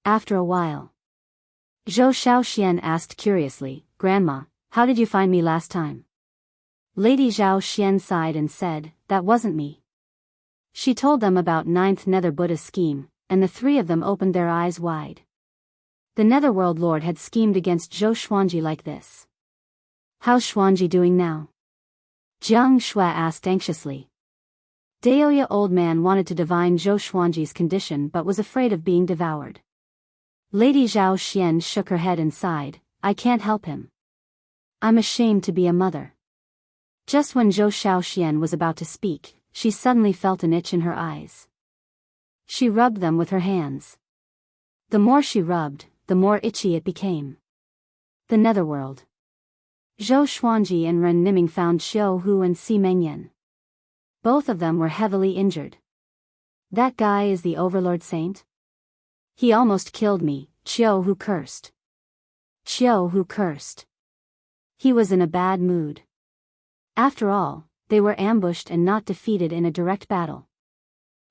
After a while, Zhou Shaoxian asked curiously, Grandma, how did you find me last time? Lady Zhao Xian sighed and said, that wasn't me. She told them about Ninth Nether Buddha's scheme, and the three of them opened their eyes wide. The Netherworld Lord had schemed against Zhou Xuanji like this. How's Xuanji doing now? Jiang Shui asked anxiously. Daoya old man wanted to divine Zhou Xuanji's condition but was afraid of being devoured. Lady Zhao Xian shook her head and sighed, I can't help him. I'm ashamed to be a mother. Just when Zhou Shaoxian was about to speak, she suddenly felt an itch in her eyes. She rubbed them with her hands. The more she rubbed, the more itchy it became. The Netherworld. Zhou Xuanji and Ren Niming found Xiao Hu and Si Mengyan. Both of them were heavily injured. That guy is the Overlord Saint? He almost killed me, Xiao Hu cursed. Xiao Hu cursed. He was in a bad mood. After all, they were ambushed and not defeated in a direct battle.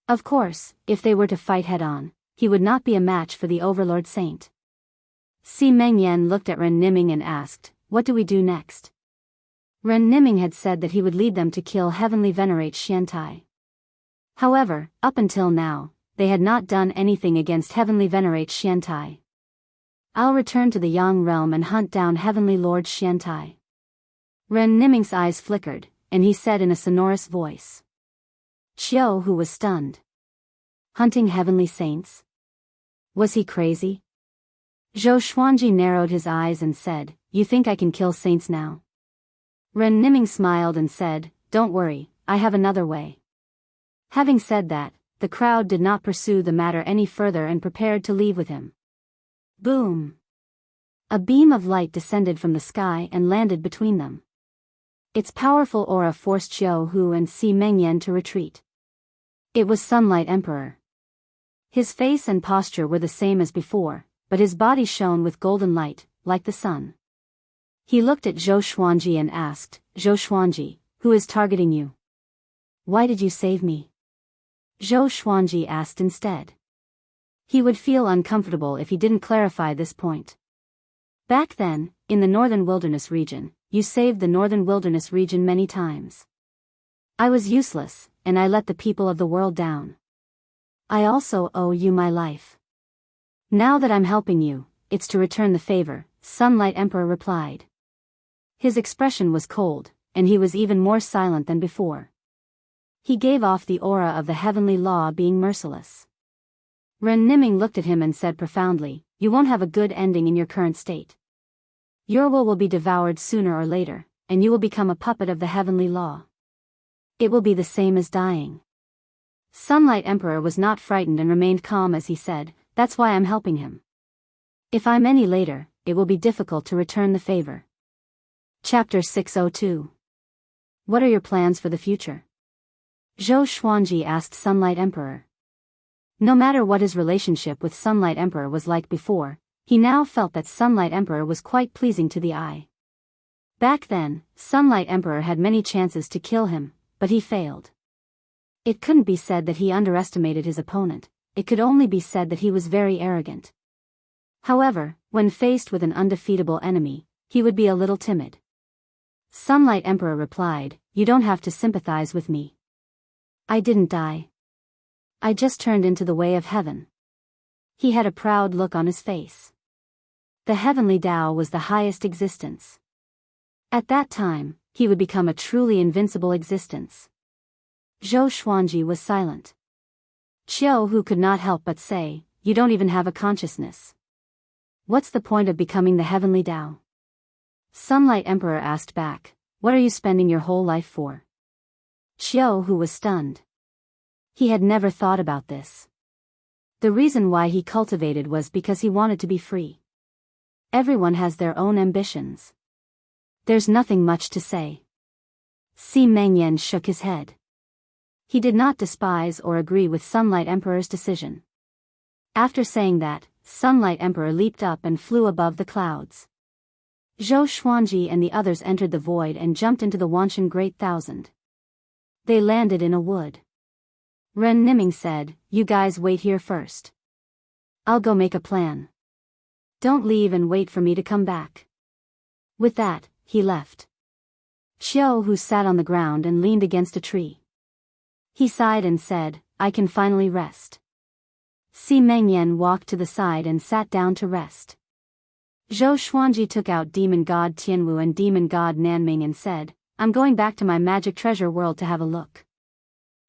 Of course, if they were to fight head-on, he would not be a match for the Overlord Saint. Si Mengyan looked at Ren Niming and asked, what do we do next? Ren Niming had said that he would lead them to kill Heavenly Venerate Xiantai. However, up until now, they had not done anything against Heavenly Venerate Xiantai. I'll return to the Yang realm and hunt down Heavenly Lord Xiantai. Ren Niming's eyes flickered, and he said in a sonorous voice. Xiao Hu was stunned. Hunting heavenly saints? Was he crazy? Zhou Xuanji narrowed his eyes and said, you think I can kill saints now? Ren Niming smiled and said, don't worry, I have another way. Having said that, the crowd did not pursue the matter any further and prepared to leave with him. Boom! A beam of light descended from the sky and landed between them. Its powerful aura forced Xiao Hu and Si Mengyan to retreat. It was Sunlight Emperor. His face and posture were the same as before, but his body shone with golden light, like the sun. He looked at Zhou Xuanji and asked, Zhou Xuanji, who is targeting you? Why did you save me? Zhou Xuanji asked instead. He would feel uncomfortable if he didn't clarify this point. Back then, in the Northern Wilderness region, you saved the Northern Wilderness region many times. I was useless, and I let the people of the world down. I also owe you my life. Now that I'm helping you, it's to return the favor, Sunlight Emperor replied. His expression was cold, and he was even more silent than before. He gave off the aura of the heavenly law being merciless. Ren Niming looked at him and said profoundly, you won't have a good ending in your current state. Your will be devoured sooner or later, and you will become a puppet of the heavenly law. It will be the same as dying. Sunlight Emperor was not frightened and remained calm as he said, that's why I'm helping him. If I'm any later, it will be difficult to return the favor. Chapter 602. What are your plans for the future? Zhou Xuanji asked Sunlight Emperor. No matter what his relationship with Sunlight Emperor was like before, he now felt that Sunlight Emperor was quite pleasing to the eye. Back then, Sunlight Emperor had many chances to kill him, but he failed. It couldn't be said that he underestimated his opponent, it could only be said that he was very arrogant. However, when faced with an undefeatable enemy, he would be a little timid. Sunlight Emperor replied, you don't have to sympathize with me. I didn't die. I just turned into the way of heaven. He had a proud look on his face. The heavenly Tao was the highest existence. At that time, he would become a truly invincible existence. Zhou Xuanji was silent. Xiao Hu could not help but say, you don't even have a consciousness. What's the point of becoming the heavenly Tao? Sunlight Emperor asked back, what are you spending your whole life for? Xiao Hu was stunned. He had never thought about this. The reason why he cultivated was because he wanted to be free. Everyone has their own ambitions. There's nothing much to say. Si Mengyan shook his head. He did not despise or agree with Sunlight Emperor's decision. After saying that, Sunlight Emperor leaped up and flew above the clouds. Zhou Xuanji and the others entered the void and jumped into the Wanshan Great Thousand. They landed in a wood. Ren Niming said, "You guys wait here first. I'll go make a plan. Don't leave and wait for me to come back." With that, he left. Qiu Hu sat on the ground and leaned against a tree. He sighed and said, "I can finally rest." Si Mengyan walked to the side and sat down to rest. Zhou Xuanji took out Demon God Tianwu and Demon God Nanming and said, "I'm going back to my magic treasure world to have a look."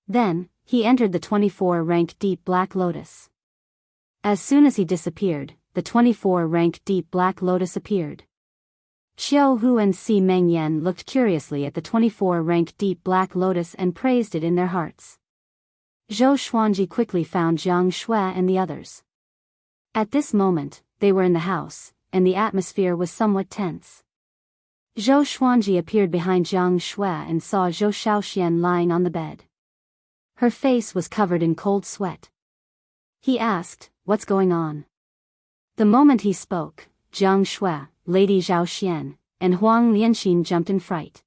Then, he entered the 24-rank Deep Black Lotus. As soon as he disappeared, the 24-rank Deep Black Lotus appeared. Qiu Hu and Si Mengyan looked curiously at the 24-rank Deep Black Lotus and praised it in their hearts. Zhou Xuanji quickly found Jiang Shui and the others. At this moment, they were in the house, and the atmosphere was somewhat tense. Zhou Xuanji appeared behind Jiang Shui and saw Zhou Xiaoxian lying on the bed. Her face was covered in cold sweat. He asked, "What's going on?" The moment he spoke, Jiang Shui, Lady Zhaoxian, and Huang Lianxin jumped in fright.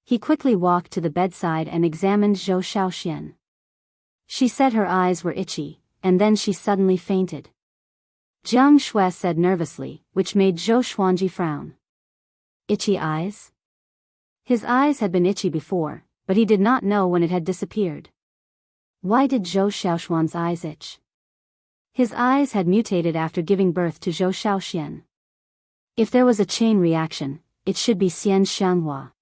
He quickly walked to the bedside and examined Zhou Xiaoxian. She said her eyes were itchy, and then she suddenly fainted. Jiang Shui said nervously, which made Zhou Xuanji frown. Itchy eyes? His eyes had been itchy before, but he did not know when it had disappeared. Why did Zhou Xiaoxuan's eyes itch? His eyes had mutated after giving birth to Zhou Xiaoxian. If there was a chain reaction, it should be Xian Xianghua.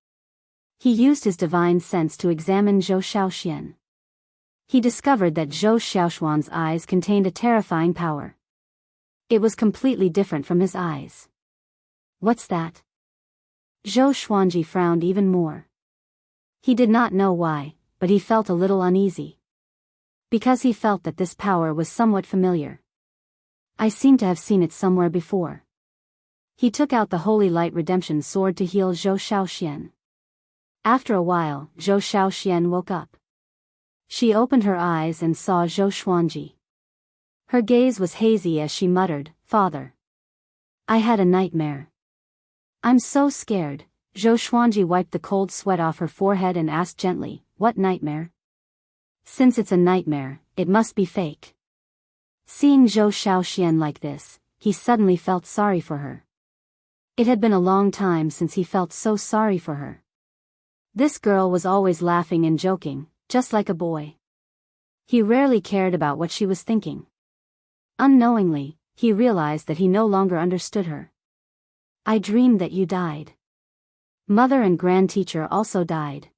He used his divine sense to examine Zhou Xiaoxian. He discovered that Zhou Xiaoxuan's eyes contained a terrifying power. It was completely different from his eyes. What's that? Zhou Xuanji frowned even more. He did not know why, but he felt a little uneasy. Because he felt that this power was somewhat familiar. I seem to have seen it somewhere before. He took out the Holy Light Redemption Sword to heal Zhou Xiaoxian. After a while, Zhou Xiaoxian woke up. She opened her eyes and saw Zhou Xuanji. Her gaze was hazy as she muttered, "Father. I had a nightmare. I'm so scared." Zhou Xuanji wiped the cold sweat off her forehead and asked gently, "What nightmare?" "Since it's a nightmare, it must be fake." Seeing Zhou Xiaoxian like this, he suddenly felt sorry for her. It had been a long time since he felt so sorry for her. This girl was always laughing and joking, just like a boy. He rarely cared about what she was thinking. Unknowingly, he realized that he no longer understood her. "I dreamed that you died. Mother and grand teacher also died.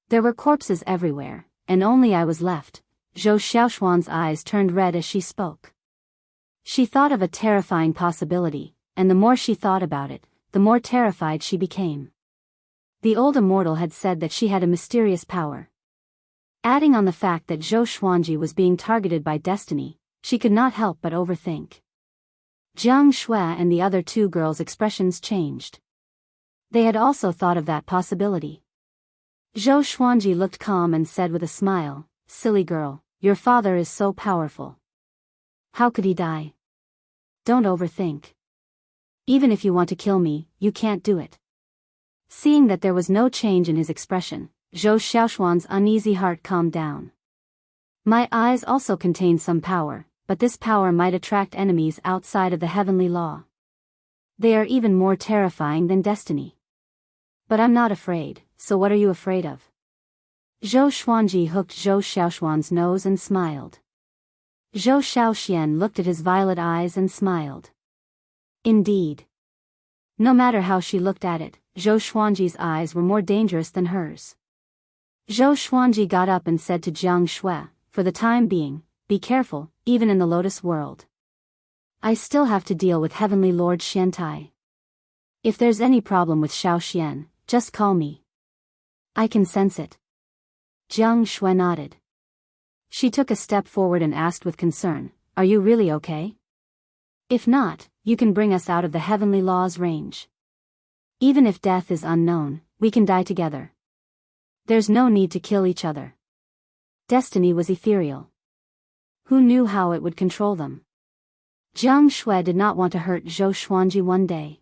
There were corpses everywhere, and only I was left." Zhou Xiaoxuan's eyes turned red as she spoke. She thought of a terrifying possibility, and the more she thought about it, the more terrified she became. The old immortal had said that she had a mysterious power. Adding on the fact that Zhou Xuanji was being targeted by destiny, she could not help but overthink. Jiang Shui and the other two girls' expressions changed. They had also thought of that possibility. Zhou Xuanji looked calm and said with a smile, "Silly girl, your father is so powerful. How could he die? Don't overthink. Even if you want to kill me, you can't do it." Seeing that there was no change in his expression, Zhou Xiaoxuan's uneasy heart calmed down. "My eyes also contain some power, but this power might attract enemies outside of the heavenly law. They are even more terrifying than destiny. But I'm not afraid, so what are you afraid of?" Zhou Xuanji hooked Zhou Xiaoxuan's nose and smiled. Zhou Xiaoxian looked at his violet eyes and smiled. Indeed. No matter how she looked at it, Zhou Xuanji's eyes were more dangerous than hers. Zhou Xuanji got up and said to Jiang Shui, "For the time being, be careful, even in the Lotus world. I still have to deal with Heavenly Lord Xiantai. If there's any problem with Xiaoxian, just call me. I can sense it." Jiang Shui nodded. She took a step forward and asked with concern, "Are you really okay? If not, you can bring us out of the heavenly law's range. Even if death is unknown, we can die together. There's no need to kill each other." Destiny was ethereal. Who knew how it would control them? Jiang Shui did not want to hurt Zhou Xuanji one day.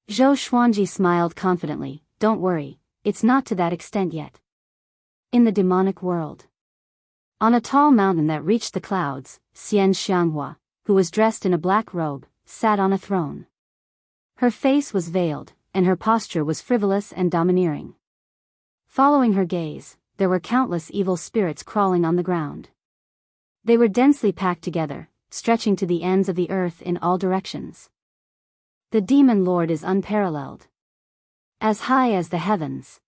Zhou Xuanji smiled confidently, "Don't worry, it's not to that extent yet." In the demonic world. On a tall mountain that reached the clouds, Xian Xianghua, who was dressed in a black robe, sat on a throne. Her face was veiled, and her posture was frivolous and domineering. Following her gaze, there were countless evil spirits crawling on the ground. They were densely packed together, stretching to the ends of the earth in all directions. The demon lord is unparalleled. As high as the heavens.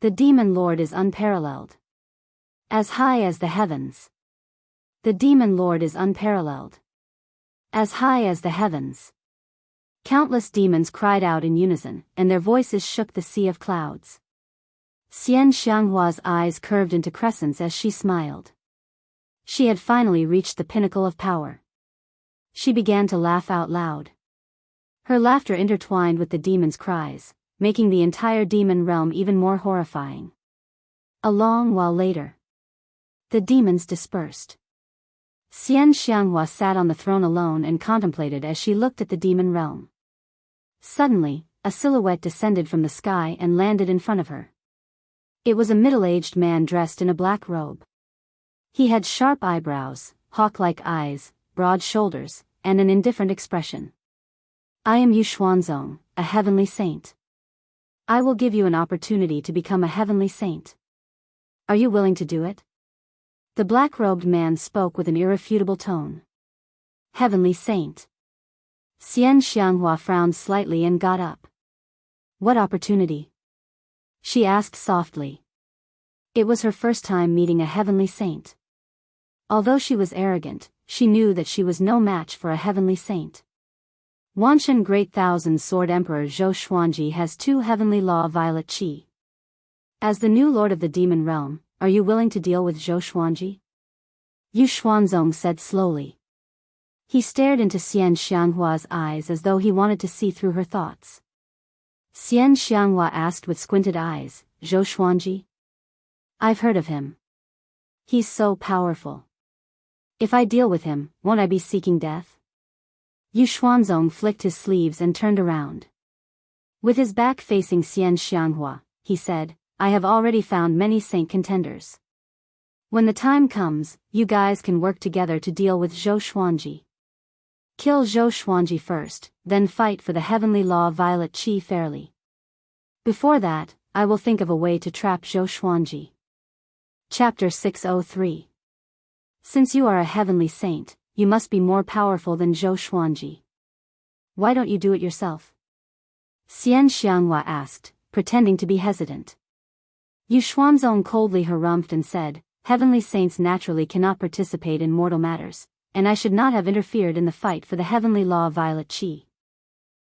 The demon lord is unparalleled. As high as the heavens. The demon lord is unparalleled. As high as the heavens. Countless demons cried out in unison, and their voices shook the sea of clouds. Xian Xianghua's eyes curved into crescents as she smiled. She had finally reached the pinnacle of power. She began to laugh out loud. Her laughter intertwined with the demon's cries, making the entire demon realm even more horrifying. A long while later, the demons dispersed. Xian Xianghua sat on the throne alone and contemplated as she looked at the demon realm. Suddenly, a silhouette descended from the sky and landed in front of her. It was a middle-aged man dressed in a black robe. He had sharp eyebrows, hawk-like eyes, broad shoulders, and an indifferent expression. "I am Yu Xuanzong, a heavenly saint. I will give you an opportunity to become a heavenly saint. Are you willing to do it?" The black-robed man spoke with an irrefutable tone. "Heavenly saint." Xian Xianghua frowned slightly and got up. "What opportunity?" she asked softly. It was her first time meeting a heavenly saint. Although she was arrogant, she knew that she was no match for a heavenly saint. Wanshan Great Thousand Sword Emperor Zhou Xuanji has 2 heavenly law violet qi. As the new lord of the demon realm, are you willing to deal with Zhou Xuanji? Yu Xuanzong said slowly. He stared into Xian Xianghua's eyes as though he wanted to see through her thoughts. Xian Xianghua asked with squinted eyes, "Zhou Xuanji? I've heard of him. He's so powerful. If I deal with him, won't I be seeking death?" Yu Xuanzong flicked his sleeves and turned around. With his back facing Xian Xianghua, he said, "I have already found many saint contenders. When the time comes, you guys can work together to deal with Zhou Xuanji. Kill Zhou Xuanji first, then fight for the heavenly law violet qi fairly. Before that, I will think of a way to trap Zhou Xuanji." Chapter 603. Since you are a heavenly saint, you must be more powerful than Zhou Xuanji. Why don't you do it yourself? Xian Xianghua asked, pretending to be hesitant. Yu Xuanzong coldly harumphed and said, "Heavenly saints naturally cannot participate in mortal matters, and I should not have interfered in the fight for the heavenly law violet qi.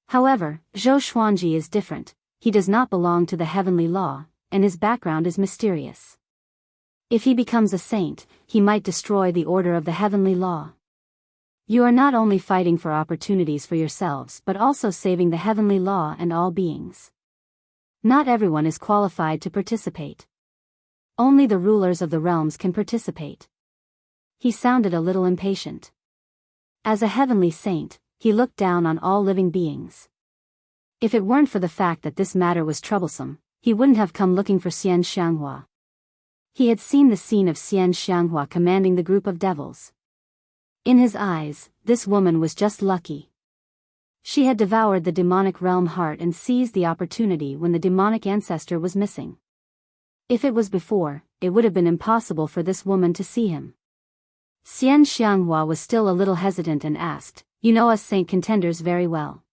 However, Zhou Xuanji is different. He does not belong to the heavenly law, and his background is mysterious. If he becomes a saint, he might destroy the order of the heavenly law. You are not only fighting for opportunities for yourselves but also saving the heavenly law and all beings. Not everyone is qualified to participate. Only the rulers of the realms can participate." He sounded a little impatient. As a heavenly saint, he looked down on all living beings. If it weren't for the fact that this matter was troublesome, he wouldn't have come looking for Xian Xianghua. He had seen the scene of Xian Xianghua commanding the group of devils. In his eyes, this woman was just lucky. She had devoured the demonic realm heart and seized the opportunity when the demonic ancestor was missing. If it was before, it would have been impossible for this woman to see him. Xian Xianghua was still a little hesitant and asked, "You know us saint contenders very well.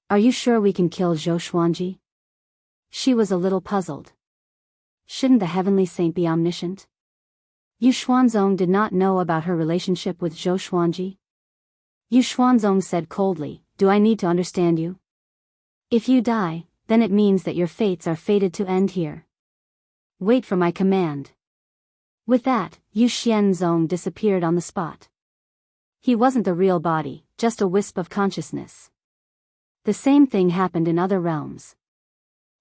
Are you sure we can kill Zhou Xuanji?" She was a little puzzled. Shouldn't the heavenly saint be omniscient? Yu Xuanzong did not know about her relationship with Zhou Xuanji. Yu Xuanzong said coldly, "Do I need to understand you? If you die, then it means that your fates are fated to end here. Wait for my command." With that, Yu Xianzong disappeared on the spot. He wasn't the real body, just a wisp of consciousness. The same thing happened in other realms.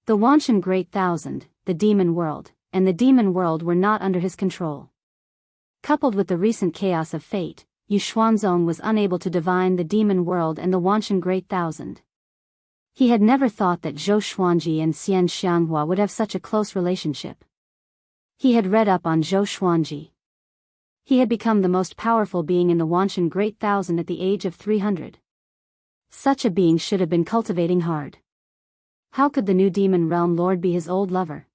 The Wanshan Great Thousand, the demon world, and the demon world were not under his control. Coupled with the recent chaos of fate, Yu Xuanzong was unable to divine the demon world and the Wanshan Great Thousand. He had never thought that Zhou Xuanji and Xian Xianghua would have such a close relationship. He had read up on Zhou Xuanji. He had become the most powerful being in the Wanshan Great Thousand at the age of 300. Such a being should have been cultivating hard. How could the new demon realm lord be his old lover?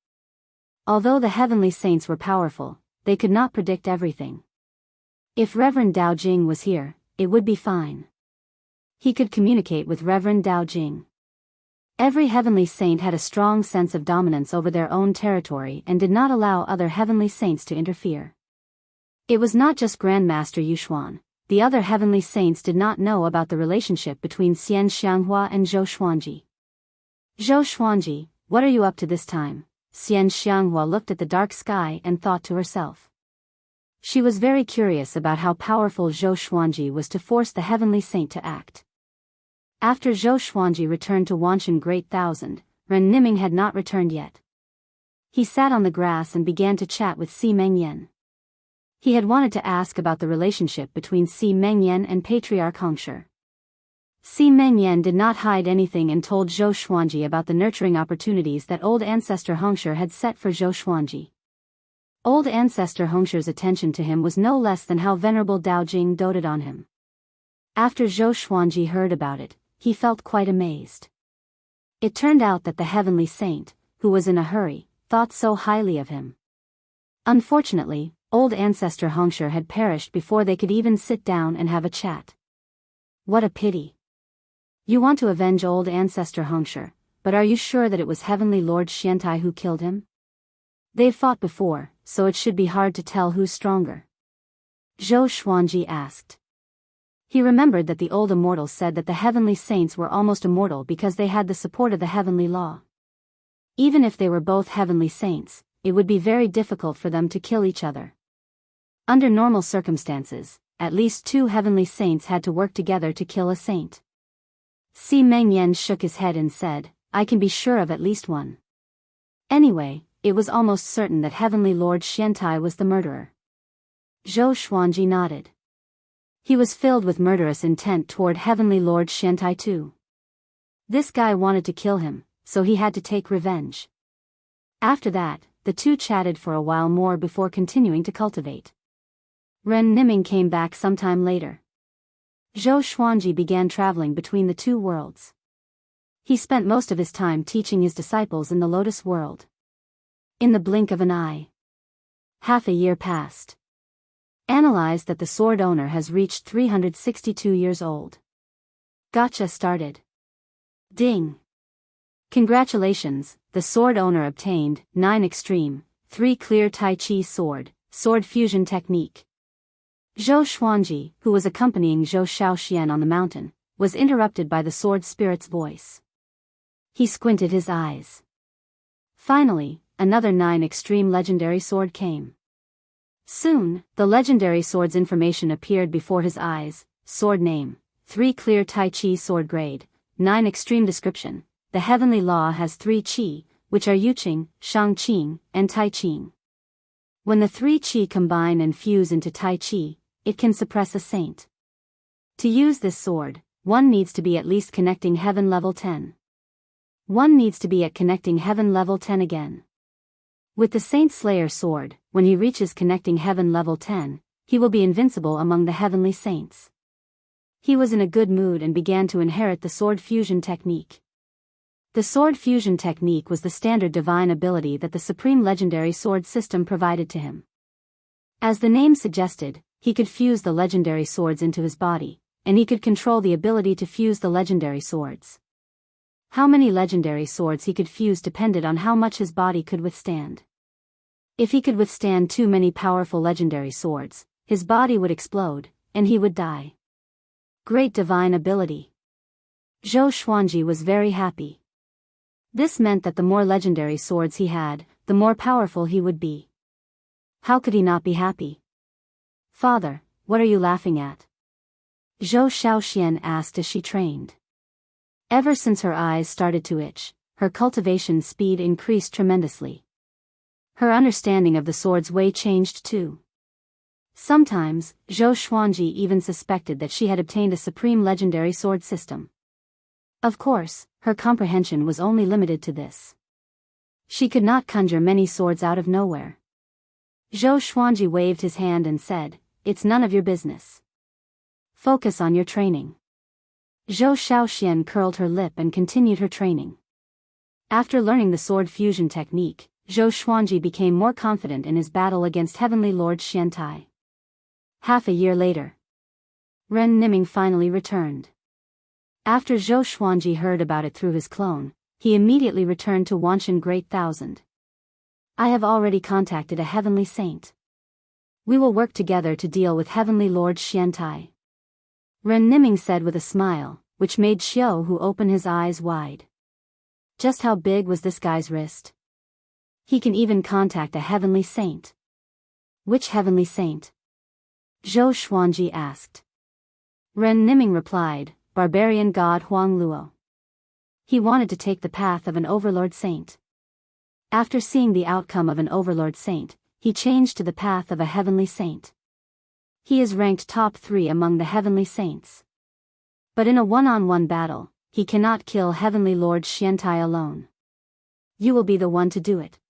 Although the heavenly saints were powerful, they could not predict everything. If Reverend Dao Jing was here, it would be fine. He could communicate with Reverend Dao Jing. Every heavenly saint had a strong sense of dominance over their own territory and did not allow other heavenly saints to interfere. It was not just Grandmaster Yuxuan. The other heavenly saints did not know about the relationship between Xian Xianghua and Zhou Xuanji. Zhou Xuanji, what are you up to this time? Xian Xianghua looked at the dark sky and thought to herself. She was very curious about how powerful Zhou Xuanji was to force the heavenly saint to act. After Zhou Xuanji returned to Wanshan Great Thousand, Ren Niming had not returned yet. He sat on the grass and began to chat with Si Mengyan. He had wanted to ask about the relationship between Si Mengyan and Patriarch Hongshi. Si Mengyan did not hide anything and told Zhou Xuanji about the nurturing opportunities that old ancestor Hongshi had set for Zhou Xuanji. Old ancestor Hongshi's attention to him was no less than how Venerable Dao Jing doted on him. After Zhou Xuanji heard about it, he felt quite amazed. It turned out that the heavenly saint, who was in a hurry, thought so highly of him. Unfortunately, old ancestor Hongshi had perished before they could even sit down and have a chat. What a pity. You want to avenge old ancestor Hongshi, but are you sure that it was Heavenly Lord Xiantai who killed him? They've fought before, so it should be hard to tell who's stronger. Zhou Xuanji asked. He remembered that the old immortals said that the heavenly saints were almost immortal because they had the support of the heavenly law. Even if they were both heavenly saints, it would be very difficult for them to kill each other. Under normal circumstances, at least two heavenly saints had to work together to kill a saint. Si Mengyan shook his head and said, I can be sure of at least one. Anyway, it was almost certain that Heavenly Lord Xiantai was the murderer. Zhou Xuanji nodded. He was filled with murderous intent toward Heavenly Lord Xiantai too. This guy wanted to kill him, so he had to take revenge. After that, the two chatted for a while more before continuing to cultivate. Ren Niming came back sometime later. Zhou Xuanji began traveling between the two worlds. He spent most of his time teaching his disciples in the Lotus world. In the blink of an eye. Half a year passed. Analyzed that the sword owner has reached 362 years old. Gotcha started. Ding. Congratulations, the sword owner obtained 9 extreme, 3 clear Tai Chi sword fusion technique. Zhou Xuanji, who was accompanying Zhou Shaoxian on the mountain, was interrupted by the sword spirit's voice. He squinted his eyes. Finally, another 9 extreme legendary sword came. Soon, the legendary sword's information appeared before his eyes: sword name, 3 clear Tai Chi sword grade, 9 extreme description. The heavenly law has 3 Qi, which are Yuqing, Shangqing, and Tai Qing. When the 3 Qi combine and fuse into Tai Chi, it can suppress a saint. To use this sword, one needs to be at least connecting heaven level 10. One needs to be at connecting heaven level 10 again. With the Saint Slayer sword, when he reaches connecting heaven level 10, he will be invincible among the heavenly saints. He was in a good mood and began to inherit the sword fusion technique. The sword fusion technique was the standard divine ability that the Supreme Legendary Sword system provided to him. As the name suggested, he could fuse the legendary swords into his body, and he could control the ability to fuse the legendary swords. How many legendary swords he could fuse depended on how much his body could withstand. If he could withstand too many powerful legendary swords, his body would explode, and he would die. Great divine ability. Zhou Xuanji was very happy. This meant that the more legendary swords he had, the more powerful he would be. How could he not be happy? Father, what are you laughing at? Zhou Shaoxian asked as she trained. Ever since her eyes started to itch, her cultivation speed increased tremendously. Her understanding of the sword's way changed too. Sometimes, Zhou Xuanji even suspected that she had obtained a supreme legendary sword system. Of course, her comprehension was only limited to this. She could not conjure many swords out of nowhere. Zhou Xuanji waved his hand and said, "It's none of your business. Focus on your training." Zhou Shaoxian curled her lip and continued her training. After learning the sword fusion technique, Zhou Xuanji became more confident in his battle against Heavenly Lord Xiantai. Half a year later, Ren Niming finally returned. After Zhou Xuanji heard about it through his clone, he immediately returned to Wanshan Great Thousand. "I have already contacted a heavenly saint. We will work together to deal with Heavenly Lord Xiantai," Ren Niming said with a smile, which made Xiao open his eyes wide. Just how big was this guy's wrist? He can even contact a heavenly saint. Which heavenly saint? Zhou Xuanji asked. Ren Niming replied, "Barbarian god Huang Luo." He wanted to take the path of an overlord saint. After seeing the outcome of an overlord saint, he changed to the path of a heavenly saint. He is ranked top 3 among the heavenly saints. But in a one-on-one battle, he cannot kill Heavenly Lord Xiantai alone. You will be the one to do it.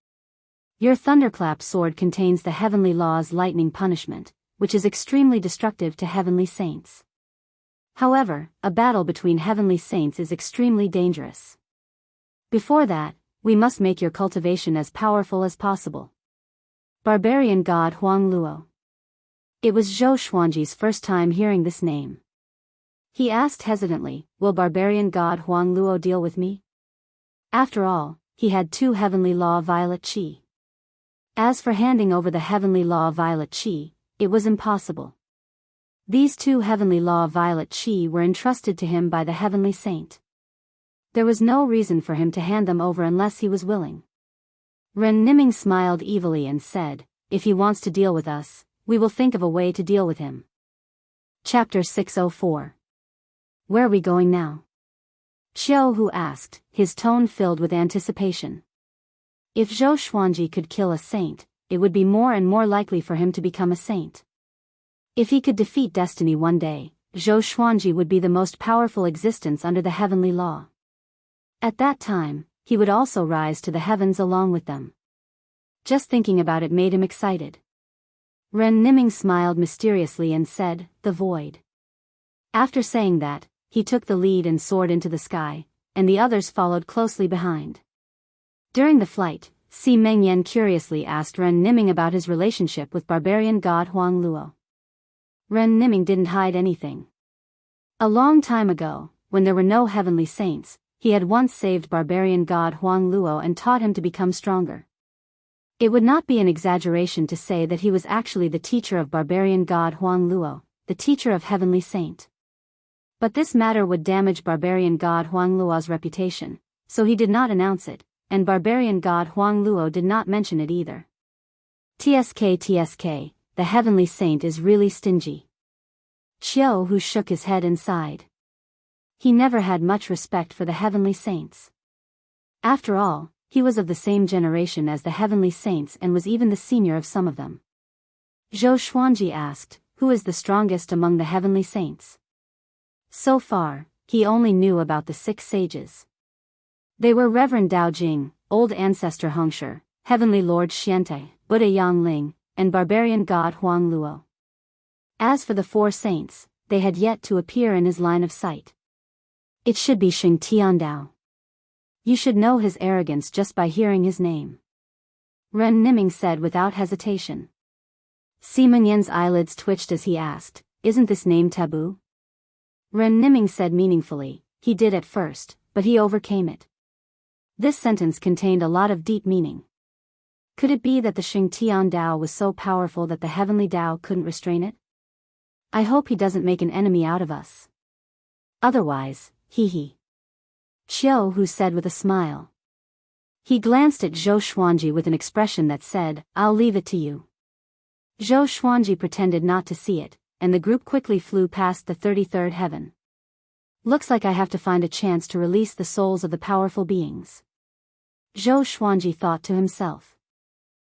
Your thunderclap sword contains the heavenly law's lightning punishment, which is extremely destructive to heavenly saints. However, a battle between heavenly saints is extremely dangerous. Before that, we must make your cultivation as powerful as possible. Barbarian god Huang Luo. It was Zhou Xuanji's first time hearing this name. He asked hesitantly, "Will Barbarian god Huang Luo deal with me?" After all, he had 2 heavenly law violet qi. As for handing over the heavenly law violet qi, it was impossible. These 2 heavenly law violet qi were entrusted to him by the heavenly saint. There was no reason for him to hand them over unless he was willing. Ren Niming smiled evilly and said, "If he wants to deal with us, we will think of a way to deal with him." Chapter 604. Where are we going now? Xiao asked, his tone filled with anticipation. If Zhou Xuanji could kill a saint, it would be more and more likely for him to become a saint. If he could defeat destiny one day, Zhou Xuanji would be the most powerful existence under the heavenly law. At that time, he would also rise to the heavens along with them. Just thinking about it made him excited. Ren Niming smiled mysteriously and said, "The void." After saying that, he took the lead and soared into the sky, and the others followed closely behind. During the flight, Si Mengyan curiously asked Ren Niming about his relationship with barbarian god Huang Luo. Ren Niming didn't hide anything. A long time ago, when there were no heavenly saints, he had once saved barbarian god Huang Luo and taught him to become stronger. It would not be an exaggeration to say that he was actually the teacher of barbarian god Huang Luo, the teacher of heavenly saint. But this matter would damage barbarian god Huang Luo's reputation, so he did not announce it, and barbarian god Huang Luo did not mention it either. TSK, the heavenly saint is really stingy. Xiao shook his head and sighed. He never had much respect for the heavenly saints. After all, he was of the same generation as the heavenly saints and was even the senior of some of them. Zhou Xuanji asked, "Who is the strongest among the heavenly saints?" So far, he only knew about the 6 sages. They were Reverend Dao Jing, Old Ancestor Hongshi, Heavenly Lord Xiantai, Buddha Yangling, and barbarian god Huang Luo. As for the 4 saints, they had yet to appear in his line of sight. It should be Xing Tiandao. You should know his arrogance just by hearing his name. Ren Niming said without hesitation. Sima Yan's eyelids twitched as he asked, "Isn't this name taboo?" Ren Niming said meaningfully, "He did at first, but he overcame it." This sentence contained a lot of deep meaning. Could it be that the Xing Tian Dao was so powerful that the heavenly Dao couldn't restrain it? I hope he doesn't make an enemy out of us. Otherwise, hee. Xiao said with a smile. He glanced at Zhou Xuanji with an expression that said, "I'll leave it to you." Zhou Xuanji pretended not to see it, and the group quickly flew past the 33rd heaven. Looks like I have to find a chance to release the souls of the powerful beings. Zhou Xuanji thought to himself.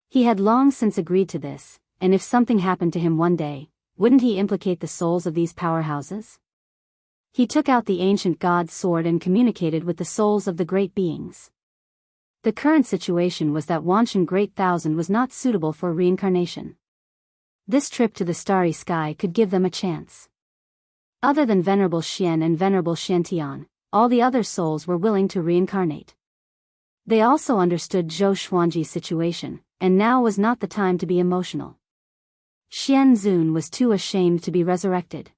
He had long since agreed to this, and if something happened to him one day, wouldn't he implicate the souls of these powerhouses? He took out the ancient god's sword and communicated with the souls of the great beings. The current situation was that Wanshan Great Thousand was not suitable for reincarnation. This trip to the starry sky could give them a chance. Other than Venerable Xian and Venerable Xiantian, all the other souls were willing to reincarnate. They also understood Zhou Xuanji's situation, and now was not the time to be emotional. Xian Zun was too ashamed to be resurrected.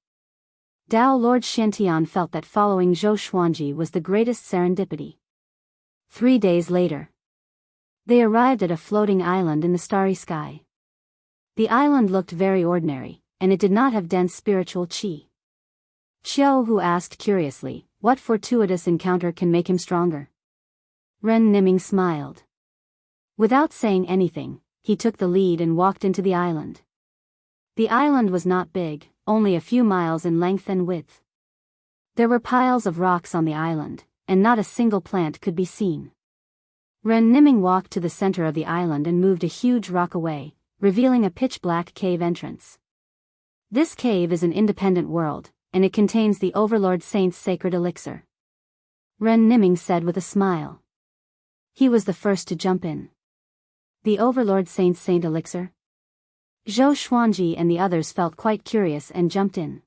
Dao Lord Xiantian felt that following Zhou Xuanji was the greatest serendipity. 3 days later, they arrived at a floating island in the starry sky. The island looked very ordinary, and it did not have dense spiritual qi. Jianghu asked curiously, what fortuitous encounter can make him stronger? Ren Niming smiled. Without saying anything, he took the lead and walked into the island. The island was not big, only a few miles in length and width. There were piles of rocks on the island, and not a single plant could be seen. Ren Niming walked to the center of the island and moved a huge rock away, revealing a pitch-black cave entrance. This cave is an independent world, and it contains the Overlord Saint's sacred elixir. Ren Niming said with a smile. He was the first to jump in. The Overlord Saint's Saint elixir? Zhou Xuanji and the others felt quite curious and jumped in.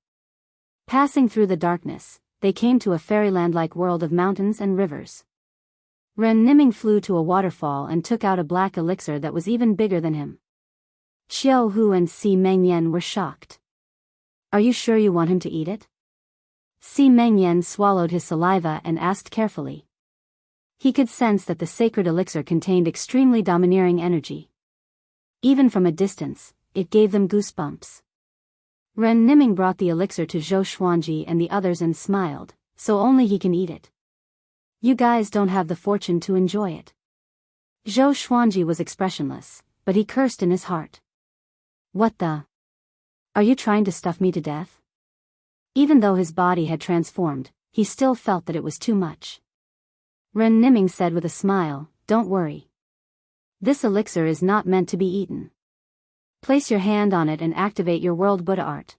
Passing through the darkness, they came to a fairyland-like world of mountains and rivers. Ren Niming flew to a waterfall and took out a black elixir that was even bigger than him. Xiao Hu and Si Mengyan were shocked. Are you sure you want him to eat it? Si Mengyan swallowed his saliva and asked carefully. He could sense that the sacred elixir contained extremely domineering energy. Even from a distance, it gave them goosebumps. Ren Niming brought the elixir to Zhou Xuanji and the others and smiled, so only he can eat it. You guys don't have the fortune to enjoy it. Zhou Xuanji was expressionless, but he cursed in his heart. What the? Are you trying to stuff me to death? Even though his body had transformed, he still felt that it was too much. Ren Niming said with a smile, don't worry. This elixir is not meant to be eaten. Place your hand on it and activate your world Buddha art.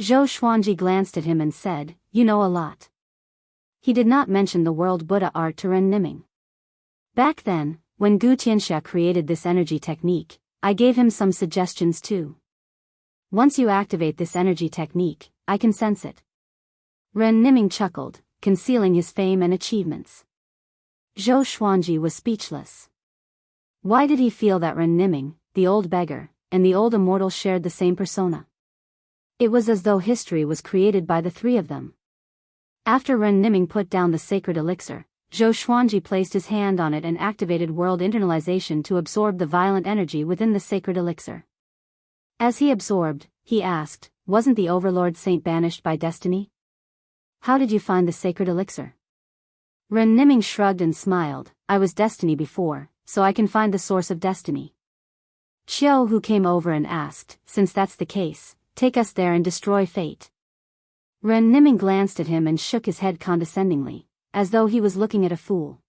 Zhou Xuanji glanced at him and said, you know a lot. He did not mention the world Buddha art to Ren Niming. Back then, when Gu Tianxia created this energy technique, I gave him some suggestions too. Once you activate this energy technique, I can sense it. Ren Niming chuckled, concealing his fame and achievements. Zhou Xuanji was speechless. Why did he feel that Ren Niming, the old beggar, and the old immortal shared the same persona? It was as though history was created by the three of them. After Ren Niming put down the sacred elixir, Zhou Xuanji placed his hand on it and activated world internalization to absorb the violent energy within the sacred elixir. As he absorbed, he asked, wasn't the Overlord Saint banished by destiny? How did you find the sacred elixir? Ren Niming shrugged and smiled, I was destiny before, so I can find the source of destiny. Xiao Hu came over and asked, since that's the case, take us there and destroy fate. Ren Niming glanced at him and shook his head condescendingly, as though he was looking at a fool.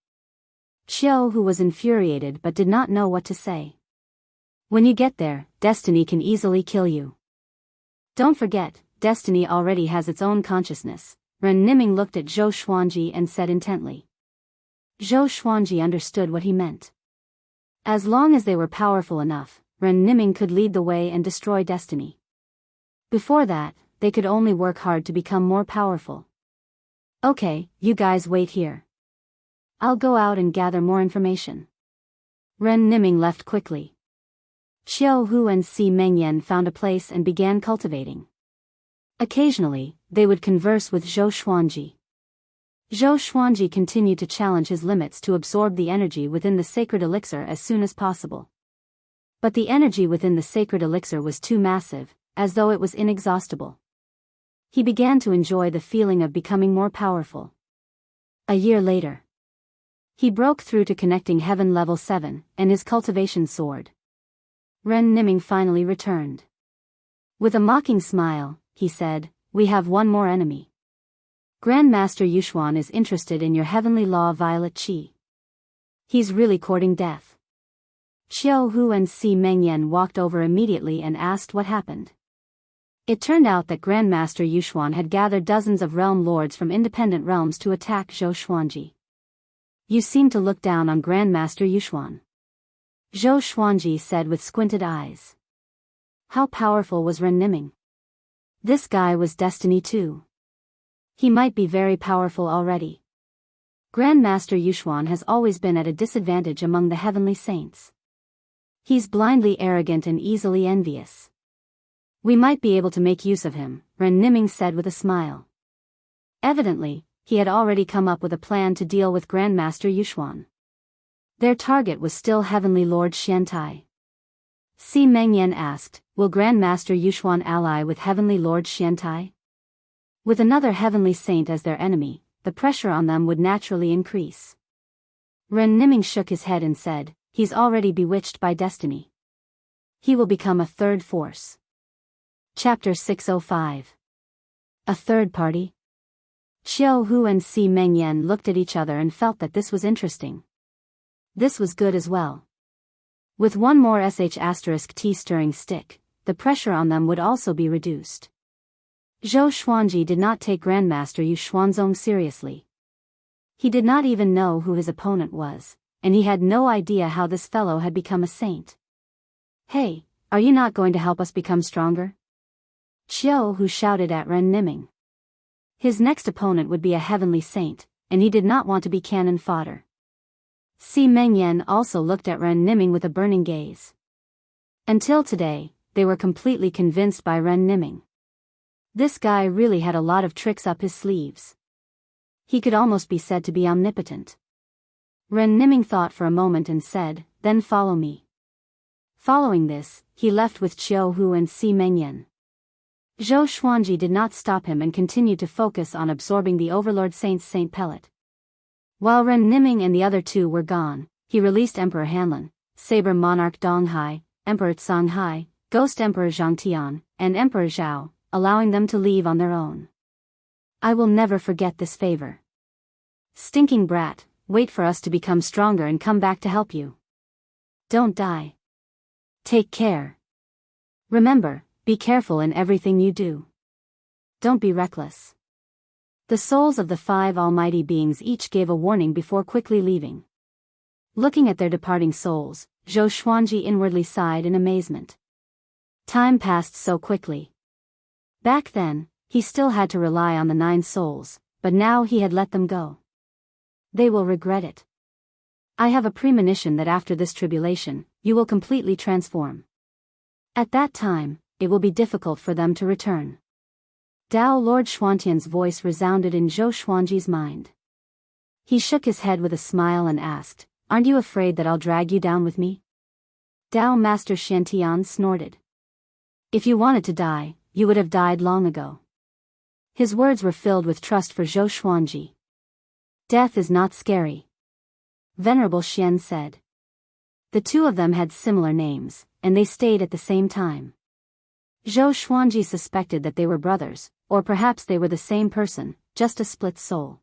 Xiao Hu was infuriated but did not know what to say. When you get there, destiny can easily kill you. Don't forget, destiny already has its own consciousness. Ren Niming looked at Zhou Xuanji and said intently. Zhou Xuanji understood what he meant. As long as they were powerful enough, Ren Niming could lead the way and destroy destiny. Before that, they could only work hard to become more powerful. Okay, you guys wait here. I'll go out and gather more information. Ren Niming left quickly. Xiao Hu and Si Mengyan found a place and began cultivating. Occasionally, they would converse with Zhou Xuanji. Zhou Xuanji continued to challenge his limits to absorb the energy within the sacred elixir as soon as possible. But the energy within the sacred elixir was too massive, as though it was inexhaustible. He began to enjoy the feeling of becoming more powerful. A year later, he broke through to connecting heaven level 7, and his cultivation soared. Ren Niming finally returned. With a mocking smile, he said, "We have one more enemy. Grandmaster Yuxuan is interested in your heavenly law Violet Qi. He's really courting death." Xiao Hu and Si Mengyan walked over immediately and asked what happened. It turned out that Grandmaster Yuxuan had gathered dozens of realm lords from independent realms to attack Zhou Xuanji. "You seem to look down on Grandmaster Yuxuan," Zhou Xuanji said with squinted eyes. How powerful was Ren Niming? This guy was destiny too. He might be very powerful already. Grandmaster Yuxuan has always been at a disadvantage among the heavenly saints. He's blindly arrogant and easily envious. We might be able to make use of him, Ren Niming said with a smile. Evidently, he had already come up with a plan to deal with Grandmaster Yuxuan. Their target was still Heavenly Lord Xiantai. Si Mengyan asked, "Will Grandmaster Yuxuan ally with Heavenly Lord Xiantai?" With another heavenly saint as their enemy, the pressure on them would naturally increase. Ren Niming shook his head and said, "He's already bewitched by destiny. He will become a third force." Chapter 605. A third party? Xiao Hu and Si Mengyan looked at each other and felt that this was interesting. This was good as well. With one more *T stirring stick, the pressure on them would also be reduced. Zhou Xuanji did not take Grandmaster Yu Xuanzong seriously. He did not even know who his opponent was, and he had no idea how this fellow had become a saint. "Hey, are you not going to help us become stronger?" Xiao Hu shouted at Ren Niming. His next opponent would be a heavenly saint, and he did not want to be cannon fodder. Si Mengyan also looked at Ren Niming with a burning gaze. Until today, they were completely convinced by Ren Niming. This guy really had a lot of tricks up his sleeves. He could almost be said to be omnipotent. Ren Niming thought for a moment and said, "Then follow me." Following this, he left with Xiao Hu and Si Mengyan. Zhou Xuanji did not stop him and continued to focus on absorbing the Overlord Saint's Saint Pellet. While Ren Niming and the other two were gone, he released Emperor Hanlin, Saber Monarch Donghai, Emperor Songhai, Ghost Emperor Zhangtian, and Emperor Zhao, allowing them to leave on their own. "I will never forget this favor. Stinking brat, wait for us to become stronger and come back to help you. Don't die. Take care. Remember, be careful in everything you do. Don't be reckless." The souls of the 5 almighty beings each gave a warning before quickly leaving. Looking at their departing souls, Zhou Xuanji inwardly sighed in amazement. Time passed so quickly. Back then, he still had to rely on the 9 souls, but now he had let them go. They will regret it. I have a premonition that after this tribulation, you will completely transform. At that time, it will be difficult for them to return. Dao Lord Xuantian's voice resounded in Zhou Xuanji's mind. He shook his head with a smile and asked, "Aren't you afraid that I'll drag you down with me?" Dao Master Xiantian snorted. "If you wanted to die, you would have died long ago." His words were filled with trust for Zhou Xuanji. "Death is not scary," Venerable Xian said. The two of them had similar names, and they stayed at the same time. Zhou Xuanji suspected that they were brothers, or perhaps they were the same person, just a split soul.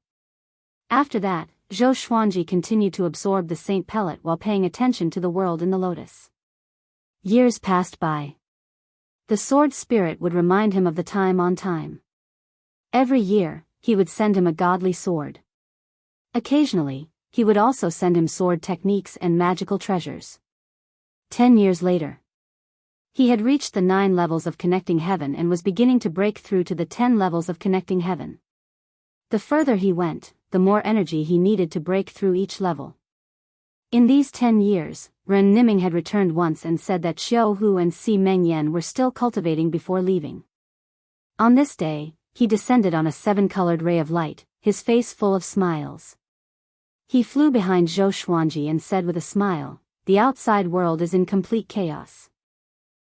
After that, Zhou Xuanji continued to absorb the Saint Pellet while paying attention to the world in the lotus. Years passed by. The sword spirit would remind him of the time on time. Every year, he would send him a godly sword. Occasionally, he would also send him sword techniques and magical treasures. 10 years later, he had reached the 9 levels of connecting heaven and was beginning to break through to the 10 levels of connecting heaven. The further he went, the more energy he needed to break through each level. In these 10 years, Ren Niming had returned once and said that Xiao Hu and Si Mengyan were still cultivating before leaving. On this day, he descended on a 7-colored ray of light, his face full of smiles. He flew behind Zhou Xuanji and said with a smile, "The outside world is in complete chaos.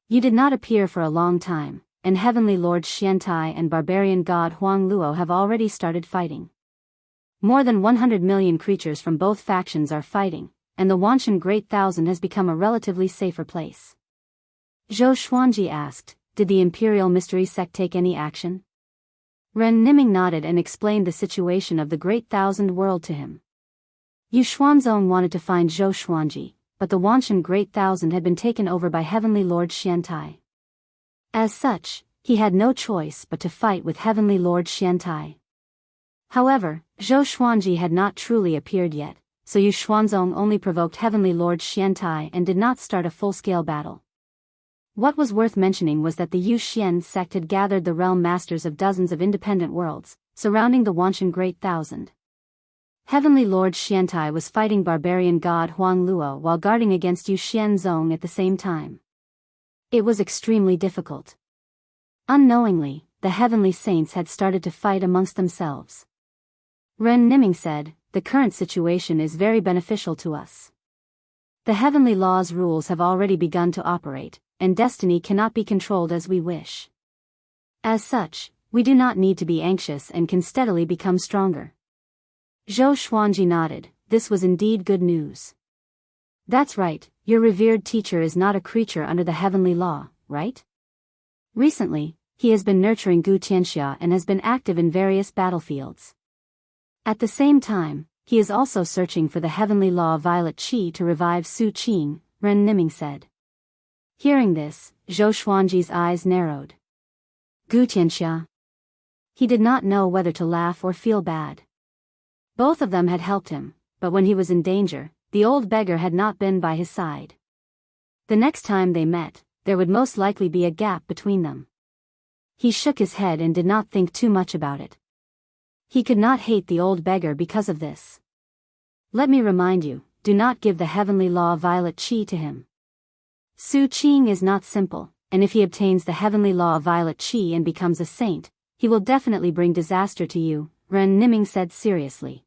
You did not appear for a long time, and Heavenly Lord Xiantai and barbarian god Huang Luo have already started fighting. More than 100 million creatures from both factions are fighting, and the Wanshan Great Thousand has become a relatively safer place. Zhou Xuanji asked, did the Imperial Mystery Sect take any action? Ren Niming nodded and explained the situation of the Great Thousand World to him. Yu Xuanzong wanted to find Zhou Xuanji, but the Wanshan Great Thousand had been taken over by Heavenly Lord Xiantai. As such, he had no choice but to fight with Heavenly Lord Xiantai. However, Zhou Xuanji had not truly appeared yet, so Yu Xuanzong only provoked Heavenly Lord Xiantai and did not start a full-scale battle. What was worth mentioning was that the Yu Xian sect had gathered the realm masters of dozens of independent worlds, surrounding the Wanshan Great Thousand. Heavenly Lord Xiantai was fighting barbarian god Huang Luo while guarding against Yu Xianzong at the same time. It was extremely difficult. Unknowingly, the heavenly saints had started to fight amongst themselves. Ren Niming said, the current situation is very beneficial to us. The heavenly law's rules have already begun to operate, and destiny cannot be controlled as we wish. As such, we do not need to be anxious and can steadily become stronger. Zhou Xuanji nodded, this was indeed good news. That's right, your revered teacher is not a creature under the heavenly law, right? Recently, he has been nurturing Gu Tianxia and has been active in various battlefields. At the same time, he is also searching for the heavenly law Violet Qi to revive Su Qing, Ren Niming said. Hearing this, Zhou Xuanji's eyes narrowed. Gu Tianxia. He did not know whether to laugh or feel bad. Both of them had helped him, but when he was in danger, the old beggar had not been by his side. The next time they met, there would most likely be a gap between them. He shook his head and did not think too much about it. He could not hate the old beggar because of this. Let me remind you, do not give the heavenly law Violet Qi to him. Su Qing is not simple, and if he obtains the heavenly law Violet Qi and becomes a saint, he will definitely bring disaster to you, Ren Niming said seriously.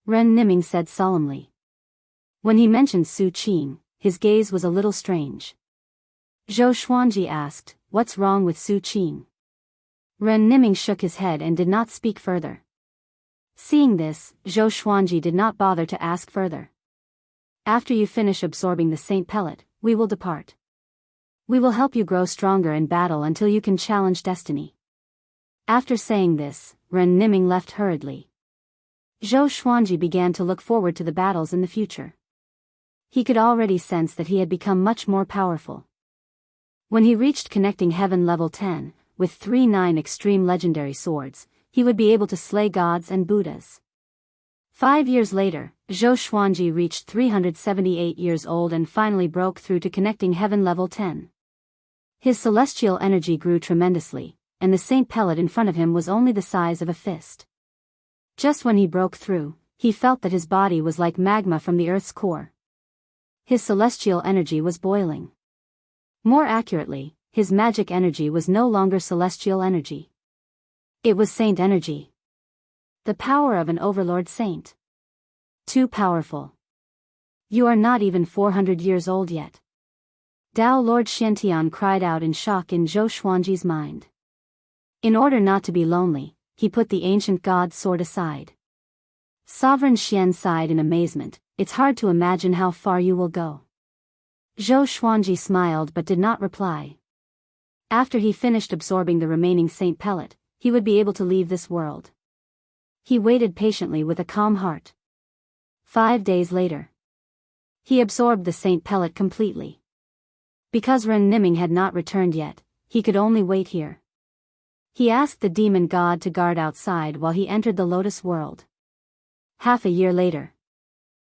Ren Niming said solemnly. When he mentioned Su Qing, his gaze was a little strange. Zhou Xuanji asked, what's wrong with Su Qing? Ren Niming shook his head and did not speak further. Seeing this, Zhou Xuanji did not bother to ask further. After you finish absorbing the saint pellet, we will depart. We will help you grow stronger in battle until you can challenge destiny. After saying this, Ren Niming left hurriedly. Zhou Xuanji began to look forward to the battles in the future. He could already sense that he had become much more powerful. When he reached connecting heaven level 10, with 3 extreme legendary swords, he would be able to slay gods and Buddhas. 5 years later, Zhou Xuanji reached 378 years old and finally broke through to connecting heaven level 10. His celestial energy grew tremendously, and the saint pellet in front of him was only the size of a fist. Just when he broke through, he felt that his body was like magma from the earth's core. His celestial energy was boiling. More accurately, his magic energy was no longer celestial energy. It was saint energy. The power of an overlord saint. Too powerful. You are not even 400 years old yet. Dao Lord Xiantian cried out in shock in Zhou Xuanji's mind. In order not to be lonely, he put the ancient god's sword aside. Sovereign Xian sighed in amazement, it's hard to imagine how far you will go. Zhou Xuanji smiled but did not reply. After he finished absorbing the remaining saint pellet, he would be able to leave this world. He waited patiently with a calm heart. 5 days later, he absorbed the saint pellet completely. Because Ren Niming had not returned yet, he could only wait here. He asked the demon god to guard outside while he entered the lotus world. Half a year later,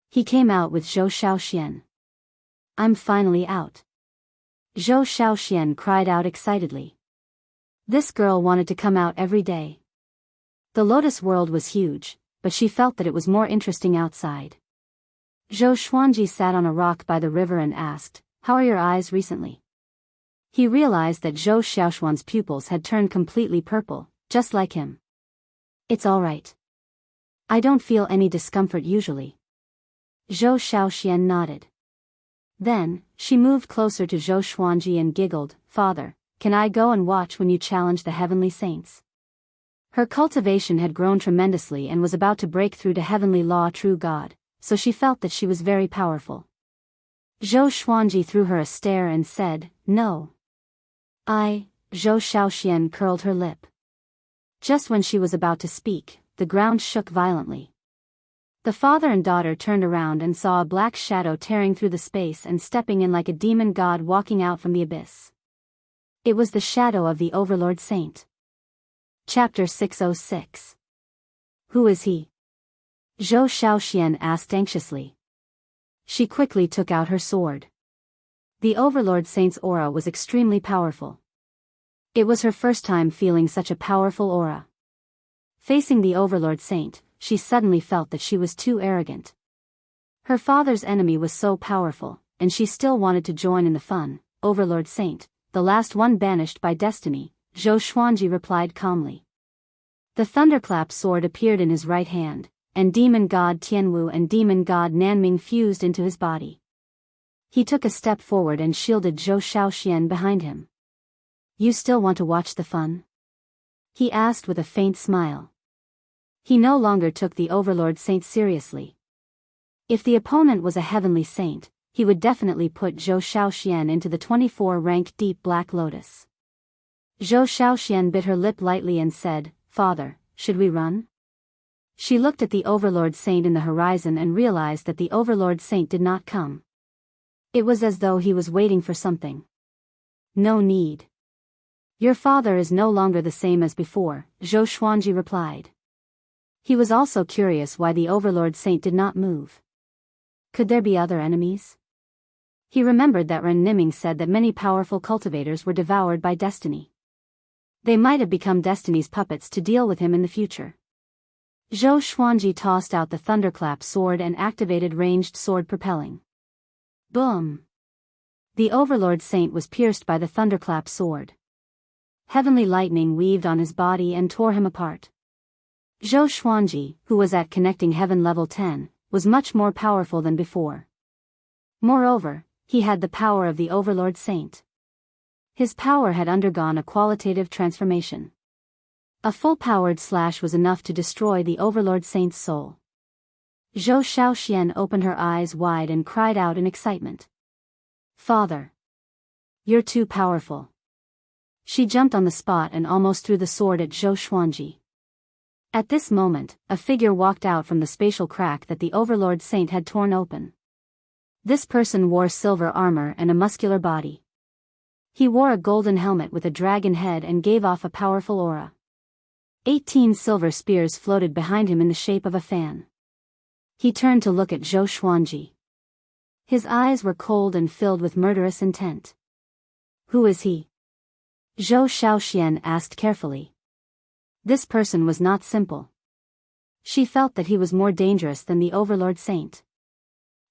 he came out with Zhou Shaoxian. I'm finally out. Zhou Shaoxian cried out excitedly. This girl wanted to come out every day. The lotus world was huge, but she felt that it was more interesting outside. Zhou Xuanji sat on a rock by the river and asked, how are your eyes recently? He realized that Zhou Xiaoxuan's pupils had turned completely purple, just like him. It's all right. I don't feel any discomfort usually. Zhou Shaoxian nodded. Then, she moved closer to Zhou Xuanji and giggled, Father, can I go and watch when you challenge the heavenly saints? Her cultivation had grown tremendously and was about to break through to heavenly law true God, so she felt that she was very powerful. Zhou Xuanji threw her a stare and said, No. Zhou Shaoxian curled her lip. Just when she was about to speak, the ground shook violently. The father and daughter turned around and saw a black shadow tearing through the space and stepping in like a demon god walking out from the abyss. It was the shadow of the Overlord Saint. Chapter 606. Who is he? Zhou Shaoxian asked anxiously. She quickly took out her sword. The Overlord Saint's aura was extremely powerful. It was her first time feeling such a powerful aura. Facing the Overlord Saint, she suddenly felt that she was too arrogant. Her father's enemy was so powerful, and she still wanted to join in the fun. Overlord Saint, the last one banished by destiny, Zhou Xuanji replied calmly. The thunderclap sword appeared in his right hand, and demon god Tianwu and demon god Nanming fused into his body. He took a step forward and shielded Zhou Shaoxian behind him. You still want to watch the fun? He asked with a faint smile. He no longer took the Overlord Saint seriously. If the opponent was a heavenly saint, he would definitely put Zhou Shaoxian into the 24-rank deep Black Lotus. Zhou Shaoxian bit her lip lightly and said, "Father, should we run?" She looked at the Overlord Saint in the horizon and realized that the Overlord Saint did not come. It was as though he was waiting for something. No need. Your father is no longer the same as before, Zhou Xuanji replied. He was also curious why the Overlord Saint did not move. Could there be other enemies? He remembered that Ren Niming said that many powerful cultivators were devoured by destiny. They might have become destiny's puppets to deal with him in the future. Zhou Xuanji tossed out the thunderclap sword and activated ranged sword propelling. Boom! The Overlord Saint was pierced by the thunderclap sword. Heavenly lightning weaved on his body and tore him apart. Zhou Xuanji, who was at connecting heaven level 10, was much more powerful than before. Moreover, he had the power of the Overlord Saint. His power had undergone a qualitative transformation. A full-powered slash was enough to destroy the Overlord Saint's soul. Zhou Shaoxian opened her eyes wide and cried out in excitement. Father! You're too powerful. She jumped on the spot and almost threw the sword at Zhou Xuanji. At this moment, a figure walked out from the spatial crack that the Overlord Saint had torn open. This person wore silver armor and a muscular body. He wore a golden helmet with a dragon head and gave off a powerful aura. 18 silver spears floated behind him in the shape of a fan. He turned to look at Zhou Xuanji. His eyes were cold and filled with murderous intent. Who is he? Zhou Shaoxian asked carefully. This person was not simple. She felt that he was more dangerous than the Overlord Saint.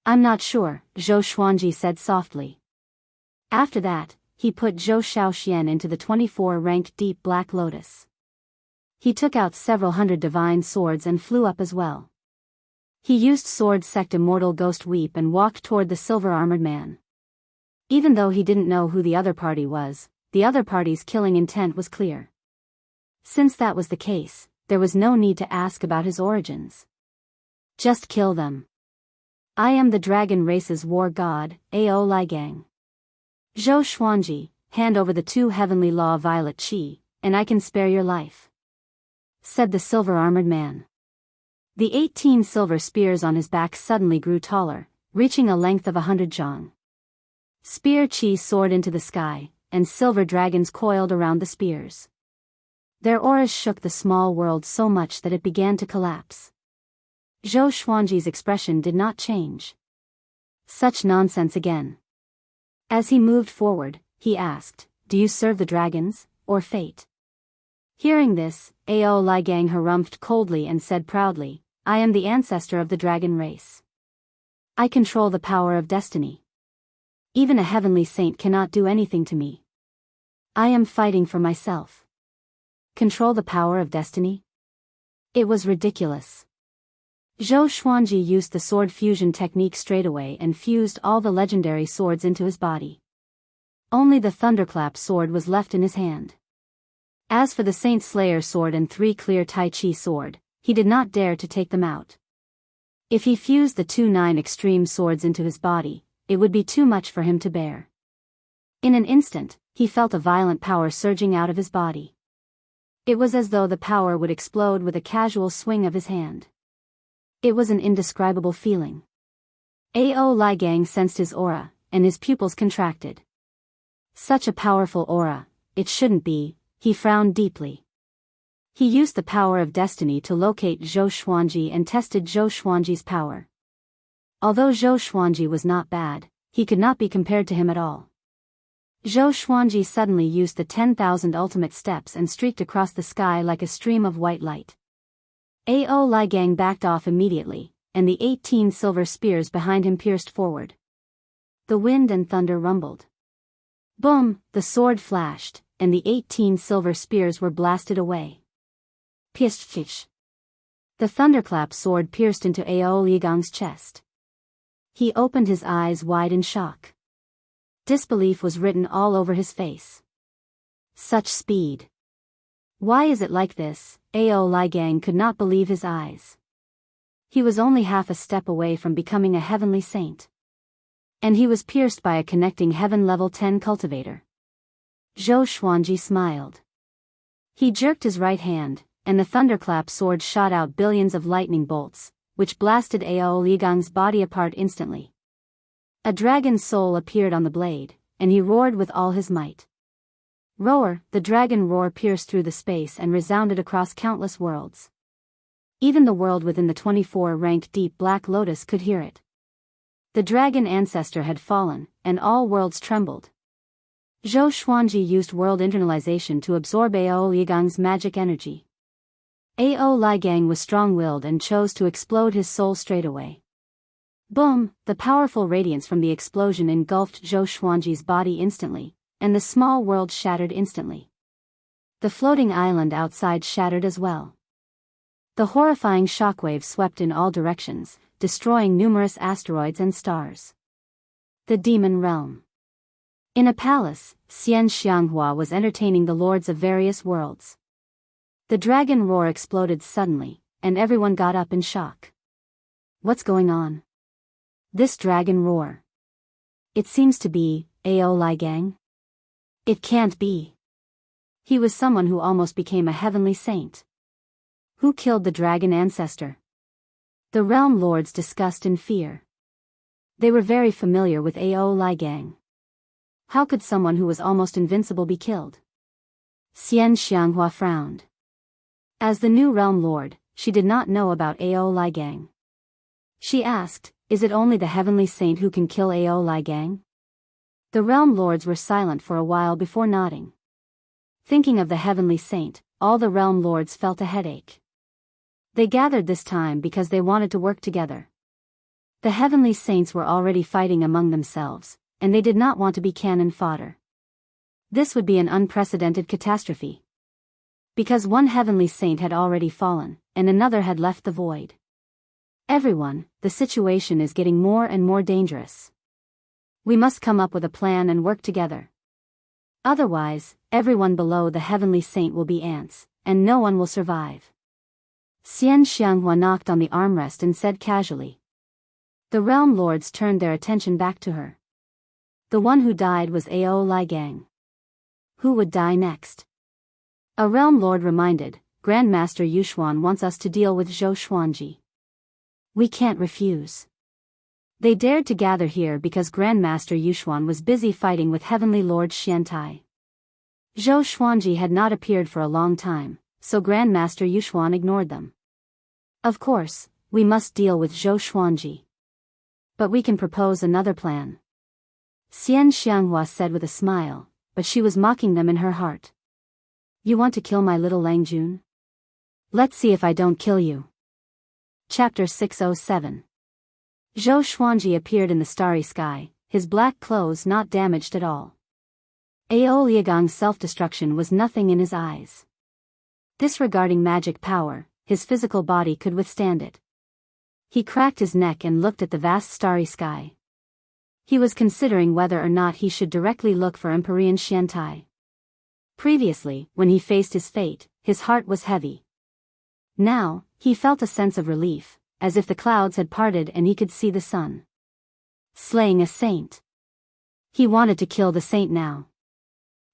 I'm not sure, Zhou Xuanji said softly. After that, he put Zhou Shaoxian into the 24-rank deep Black Lotus. He took out several hundred divine swords and flew up as well. He used sword sect Immortal Ghost Weep and walked toward the silver-armored man. Even though he didn't know who the other party was, the other party's killing intent was clear. Since that was the case, there was no need to ask about his origins. Just kill them. I am the dragon race's war god, Ao Ligang. Zhou Xuanji, hand over the 2 heavenly law violet chi, and I can spare your life, said the silver-armored man. The 18 silver spears on his back suddenly grew taller, reaching a length of 100 zhang. Spear chi soared into the sky, and silver dragons coiled around the spears. Their auras shook the small world so much that it began to collapse. Zhou Xuanji's expression did not change. Such nonsense again. As he moved forward, he asked, "Do you serve the dragons, or fate?" Hearing this, Ao Ligang harumphed coldly and said proudly, "I am the ancestor of the dragon race. I control the power of destiny. Even a heavenly saint cannot do anything to me. I am fighting for myself." Control the power of destiny? It was ridiculous. Zhou Xuanji used the sword fusion technique straightaway and fused all the legendary swords into his body. Only the thunderclap sword was left in his hand. As for the Saint Slayer sword and 3 clear Tai Chi sword, he did not dare to take them out. If he fused the 2 9 extreme swords into his body, it would be too much for him to bear. In an instant, he felt a violent power surging out of his body. It was as though the power would explode with a casual swing of his hand. It was an indescribable feeling. Ao Ligang sensed his aura, and his pupils contracted. Such a powerful aura, it shouldn't be, he frowned deeply. He used the power of destiny to locate Zhou Xuanji and tested Zhou Xuanji's power. Although Zhou Xuanji was not bad, he could not be compared to him at all. Zhou Xuanji suddenly used the 10,000 ultimate steps and streaked across the sky like a stream of white light. Ao Ligang backed off immediately, and the 18 silver spears behind him pierced forward. The wind and thunder rumbled. Boom, the sword flashed, and the 18 silver spears were blasted away. Pish. The thunderclap sword pierced into Ao Ligang's chest. He opened his eyes wide in shock. Disbelief was written all over his face. Such speed. Why is it like this? Ao Ligang could not believe his eyes. He was only half a step away from becoming a heavenly saint. And he was pierced by a connecting heaven level 10 cultivator. Zhou Xuanji smiled. He jerked his right hand, and the thunderclap sword shot out billions of lightning bolts, which blasted Ao Ligang's body apart instantly. A dragon's soul appeared on the blade, and he roared with all his might. Roar, the dragon roar pierced through the space and resounded across countless worlds. Even the world within the 24-ranked deep black lotus could hear it. The dragon ancestor had fallen, and all worlds trembled. Zhou Xuanji used world internalization to absorb Ao Ligang's magic energy. Ao Ligang was strong-willed and chose to explode his soul straight away. Boom, the powerful radiance from the explosion engulfed Zhou Xuanji's body instantly, and the small world shattered instantly. The floating island outside shattered as well. The horrifying shockwave swept in all directions, destroying numerous asteroids and stars. The Demon Realm. In a palace, Xian Xianghua was entertaining the lords of various worlds. The dragon roar exploded suddenly, and everyone got up in shock. What's going on? This dragon roar. It seems to be Ao Ligang. It can't be. He was someone who almost became a heavenly saint. Who killed the dragon ancestor? The realm lords discussed in fear. They were very familiar with Ao Ligang. How could someone who was almost invincible be killed? Xian Xianghua frowned. As the new realm lord, she did not know about Ao Ligang. She asked, is it only the heavenly saint who can kill Ao Ligang? The realm lords were silent for a while before nodding. Thinking of the heavenly saint, all the realm lords felt a headache. They gathered this time because they wanted to work together. The heavenly saints were already fighting among themselves, and they did not want to be cannon fodder. This would be an unprecedented catastrophe. Because one heavenly saint had already fallen, and another had left the void. Everyone, the situation is getting more and more dangerous. We must come up with a plan and work together. Otherwise, everyone below the heavenly saint will be ants, and no one will survive. Xian Xianghua knocked on the armrest and said casually. The realm lords turned their attention back to her. The one who died was Ao Ligang. Who would die next? A realm lord reminded, Grandmaster Yushuan wants us to deal with Zhou Xuanji. We can't refuse. They dared to gather here because Grandmaster Yushuan was busy fighting with Heavenly Lord Xiantai. Zhou Xuanji had not appeared for a long time, so Grandmaster Yushuan ignored them. Of course, we must deal with Zhou Xuanji. But we can propose another plan. Xian Xianghua said with a smile, but she was mocking them in her heart. You want to kill my little Langjun? Let's see if I don't kill you. Chapter 607. Zhou Xuanji appeared in the starry sky, his black clothes not damaged at all. Ao Liagang's self-destruction was nothing in his eyes. Disregarding magic power, his physical body could withstand it. He cracked his neck and looked at the vast starry sky. He was considering whether or not he should directly look for Empyrean Xiantai. Previously, when he faced his fate, his heart was heavy. Now, he felt a sense of relief, as if the clouds had parted and he could see the sun. Slaying a saint. He wanted to kill the saint now.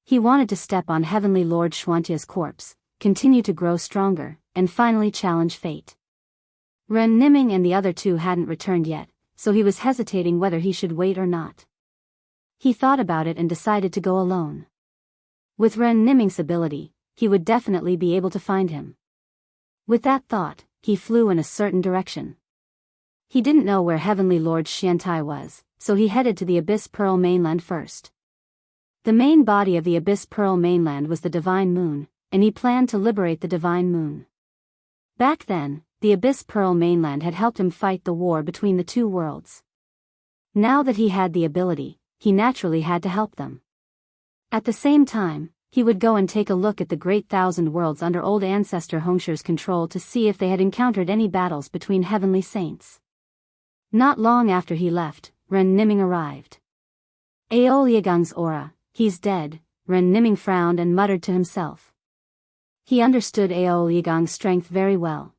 He wanted to step on Heavenly Lord Xuantia's corpse, continue to grow stronger, and finally challenge fate. Ren Niming and the other two hadn't returned yet, so he was hesitating whether he should wait or not. He thought about it and decided to go alone. With Ren Niming's ability, he would definitely be able to find him. With that thought, he flew in a certain direction. He didn't know where Heavenly Lord Xiantai was, so he headed to the Abyss Pearl mainland first. The main body of the Abyss Pearl mainland was the Divine Moon, and he planned to liberate the Divine Moon. Back then, the Abyss Pearl mainland had helped him fight the war between the two worlds. Now that he had the ability, he naturally had to help them. At the same time, he would go and take a look at the Great Thousand Worlds under old ancestor Hongshu's control to see if they had encountered any battles between heavenly saints. Not long after he left, Ren Niming arrived. Ao Liagang's aura, he's dead, Ren Niming frowned and muttered to himself. He understood Ao Liagang's strength very well.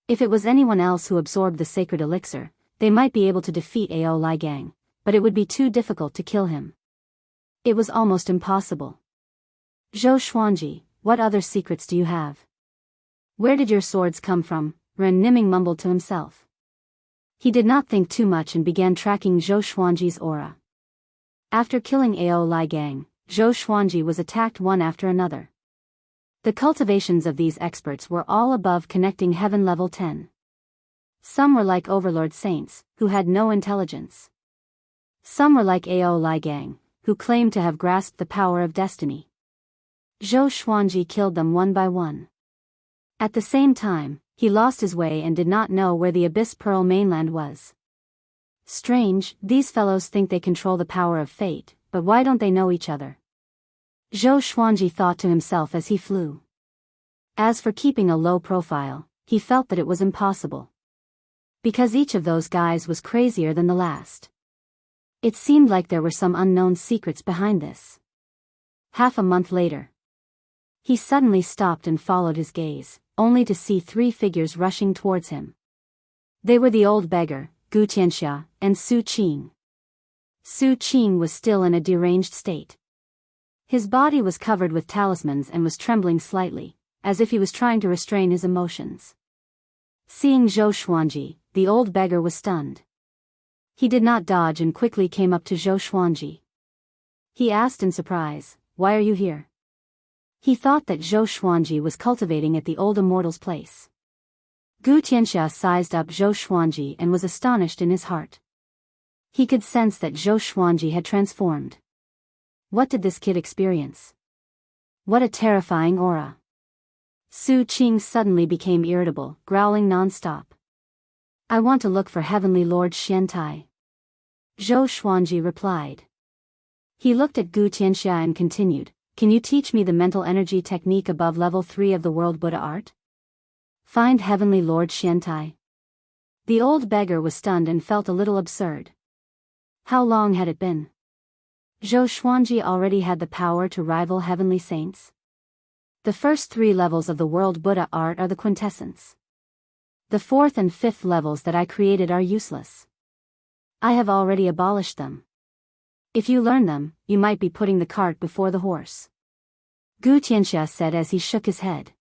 If it was anyone else who absorbed the sacred elixir, they might be able to defeat Ao Ligang, but it would be too difficult to kill him. It was almost impossible. Zhou Xuanji, what other secrets do you have? Where did your swords come from? Ren Niming mumbled to himself. He did not think too much and began tracking Zhou Xuanji's aura. After killing Ao Ligang, Zhou Xuanji was attacked one after another. The cultivations of these experts were all above connecting heaven level 10. Some were like overlord saints, who had no intelligence. Some were like Ao Ligang, who claimed to have grasped the power of destiny. Zhou Xuanji killed them one by one. At the same time, he lost his way and did not know where the Abyss Pearl mainland was. Strange, these fellows think they control the power of fate, but why don't they know each other? Zhou Xuanji thought to himself as he flew. As for keeping a low profile, he felt that it was impossible. Because each of those guys was crazier than the last. It seemed like there were some unknown secrets behind this. Half a month later, he suddenly stopped and followed his gaze, only to see three figures rushing towards him. They were the old beggar, Gu Tianxia, and Su Qing. Su Qing was still in a deranged state. His body was covered with talismans and was trembling slightly, as if he was trying to restrain his emotions. Seeing Zhou Xuanji, the old beggar was stunned. He did not dodge and quickly came up to Zhou Xuanji. He asked in surprise, "Why are you here?" He thought that Zhou Xuanji was cultivating at the old immortal's place. Gu Tianxia sized up Zhou Xuanji and was astonished in his heart. He could sense that Zhou Xuanji had transformed. What did this kid experience? What a terrifying aura. Su Qing suddenly became irritable, growling non-stop. "I want to look for Heavenly Lord Xiantai." Zhou Xuanji replied. He looked at Gu Tianxia and continued, "Can you teach me the mental energy technique above level 3 of the world Buddha art? Find Heavenly Lord Xiantai." The old beggar was stunned and felt a little absurd. How long had it been? Zhou Xuanji already had the power to rival heavenly saints. The first 3 levels of the world Buddha art are the quintessence. The 4th and 5th levels that I created are useless. I have already abolished them. If you learn them, you might be putting the cart before the horse. Gu Tianxia said as he shook his head.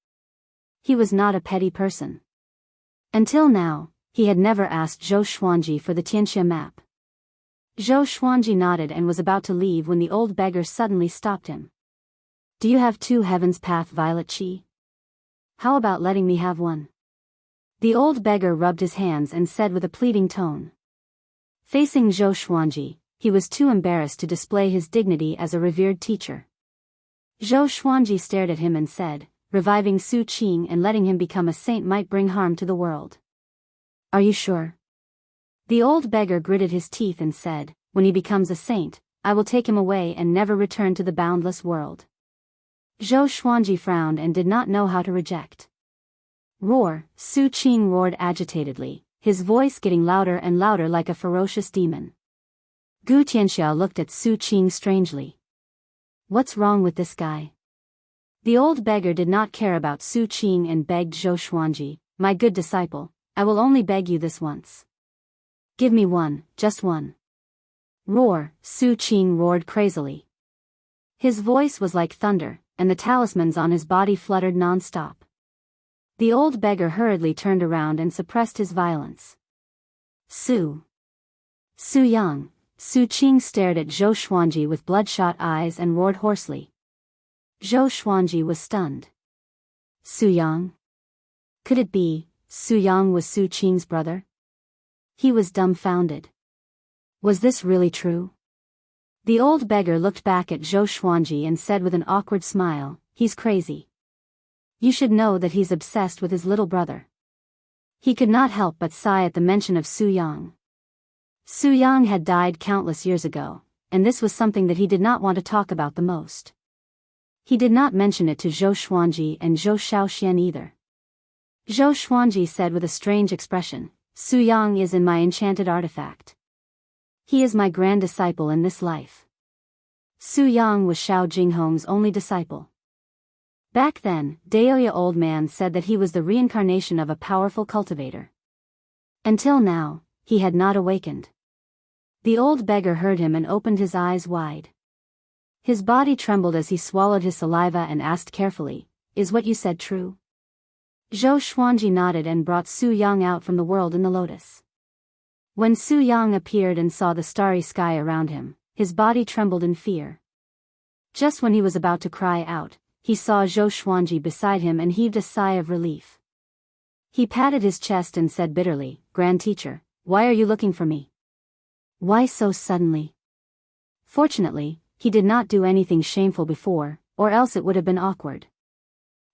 He was not a petty person. Until now, he had never asked Zhou Xuanji for the Tianxia map. Zhou Xuanji nodded and was about to leave when the old beggar suddenly stopped him. "Do you have 2 Heaven's Path Violet Chi? How about letting me have one?" The old beggar rubbed his hands and said with a pleading tone. Facing Zhou Xuanji, he was too embarrassed to display his dignity as a revered teacher. Zhou Xuanji stared at him and said, "Reviving Su Qing and letting him become a saint might bring harm to the world. Are you sure?" The old beggar gritted his teeth and said, "When he becomes a saint, I will take him away and never return to the boundless world." Zhou Xuanji frowned and did not know how to reject. "Roar!" Su Qing roared agitatedly, his voice getting louder and louder like a ferocious demon. Gu Tianxia looked at Su Qing strangely. What's wrong with this guy? The old beggar did not care about Su Qing and begged Zhou Xuanji, "My good disciple, I will only beg you this once. Give me one, just one." Roar, Su Qing roared crazily. His voice was like thunder, and the talismans on his body fluttered non-stop. The old beggar hurriedly turned around and suppressed his violence. Su Yang. Su Qing stared at Zhou Xuanji with bloodshot eyes and roared hoarsely. Zhou Xuanji was stunned. Su Yang? Could it be, Su Yang was Su Qing's brother? He was dumbfounded. Was this really true? The old beggar looked back at Zhou Xuanji and said with an awkward smile, "He's crazy. You should know that he's obsessed with his little brother." He could not help but sigh at the mention of Su Yang. Su Yang had died countless years ago, and this was something that he did not want to talk about the most. He did not mention it to Zhou Xuanji and Zhou Shaoxian either. Zhou Xuanji said with a strange expression, "Su Yang is in my enchanted artifact. He is my grand disciple in this life." Su Yang was Xiao Jinghong's only disciple. Back then, Daoya old man said that he was the reincarnation of a powerful cultivator. Until now, he had not awakened. The old beggar heard him and opened his eyes wide. His body trembled as he swallowed his saliva and asked carefully, "Is what you said true?" Zhou Xuanji nodded and brought Su Yang out from the world in the lotus. When Su Yang appeared and saw the starry sky around him, his body trembled in fear. Just when he was about to cry out, he saw Zhou Xuanji beside him and heaved a sigh of relief. He patted his chest and said bitterly, "Grand teacher, why are you looking for me? Why so suddenly?" Fortunately, he did not do anything shameful before, or else it would have been awkward.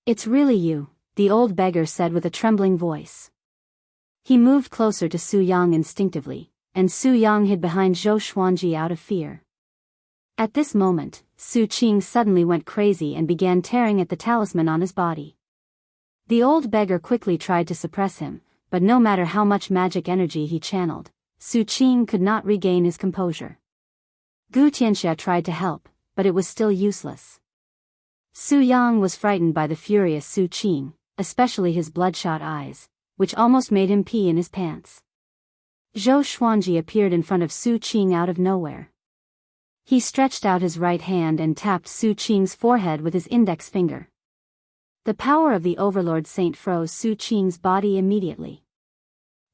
"It's really you," the old beggar said with a trembling voice. He moved closer to Su Yang instinctively, and Su Yang hid behind Zhou Xuanji out of fear. At this moment, Su Qing suddenly went crazy and began tearing at the talisman on his body. The old beggar quickly tried to suppress him, but no matter how much magic energy he channeled, Su Qing could not regain his composure. Gu Tianxia tried to help, but it was still useless. Su Yang was frightened by the furious Su Qing, especially his bloodshot eyes, which almost made him pee in his pants. Zhou Xuanji appeared in front of Su Qing out of nowhere. He stretched out his right hand and tapped Su Qing's forehead with his index finger. The power of the Overlord Saint froze Su Qing's body immediately.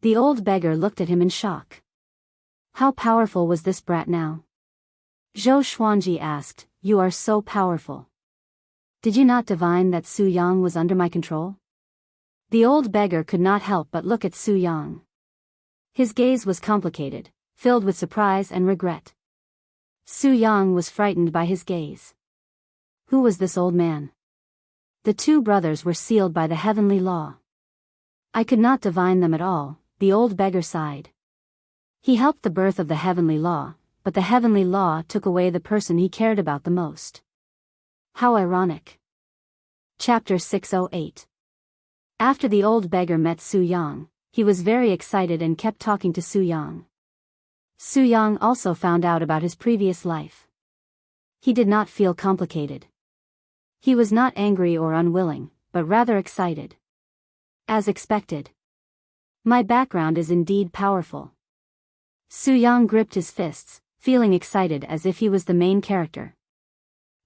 The old beggar looked at him in shock. How powerful was this brat now? Zhou Xuanji asked, "You are so powerful. Did you not divine that Su Yang was under my control?" The old beggar could not help but look at Su Yang. His gaze was complicated, filled with surprise and regret. Su Yang was frightened by his gaze. Who was this old man? The two brothers were sealed by the heavenly law. I could not divine them at all, the old beggar sighed. He helped the birth of the heavenly law, but the heavenly law took away the person he cared about the most. How ironic. Chapter 608. After the old beggar met Su Yang, he was very excited and kept talking to Su Yang. Su Yang also found out about his previous life. He did not feel complicated. He was not angry or unwilling, but rather excited. As expected. My background is indeed powerful. Su Yang gripped his fists, feeling excited as if he was the main character.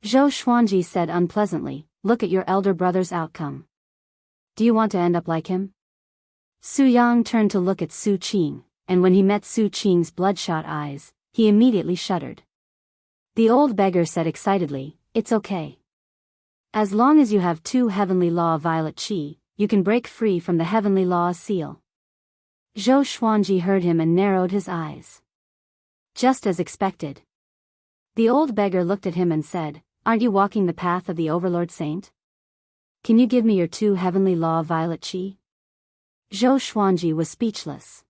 Zhou Xuanji said unpleasantly, "Look at your elder brother's outcome. Do you want to end up like him?" Su Yang turned to look at Su Qing, and when he met Su Qing's bloodshot eyes, he immediately shuddered. The old beggar said excitedly, "It's okay. As long as you have 2 heavenly law violet qi, you can break free from the heavenly law seal." Zhou Xuanji heard him and narrowed his eyes. Just as expected. The old beggar looked at him and said, "Aren't you walking the path of the Overlord Saint? Can you give me your 2 heavenly law violet qi?" Zhou Xuanji was speechless.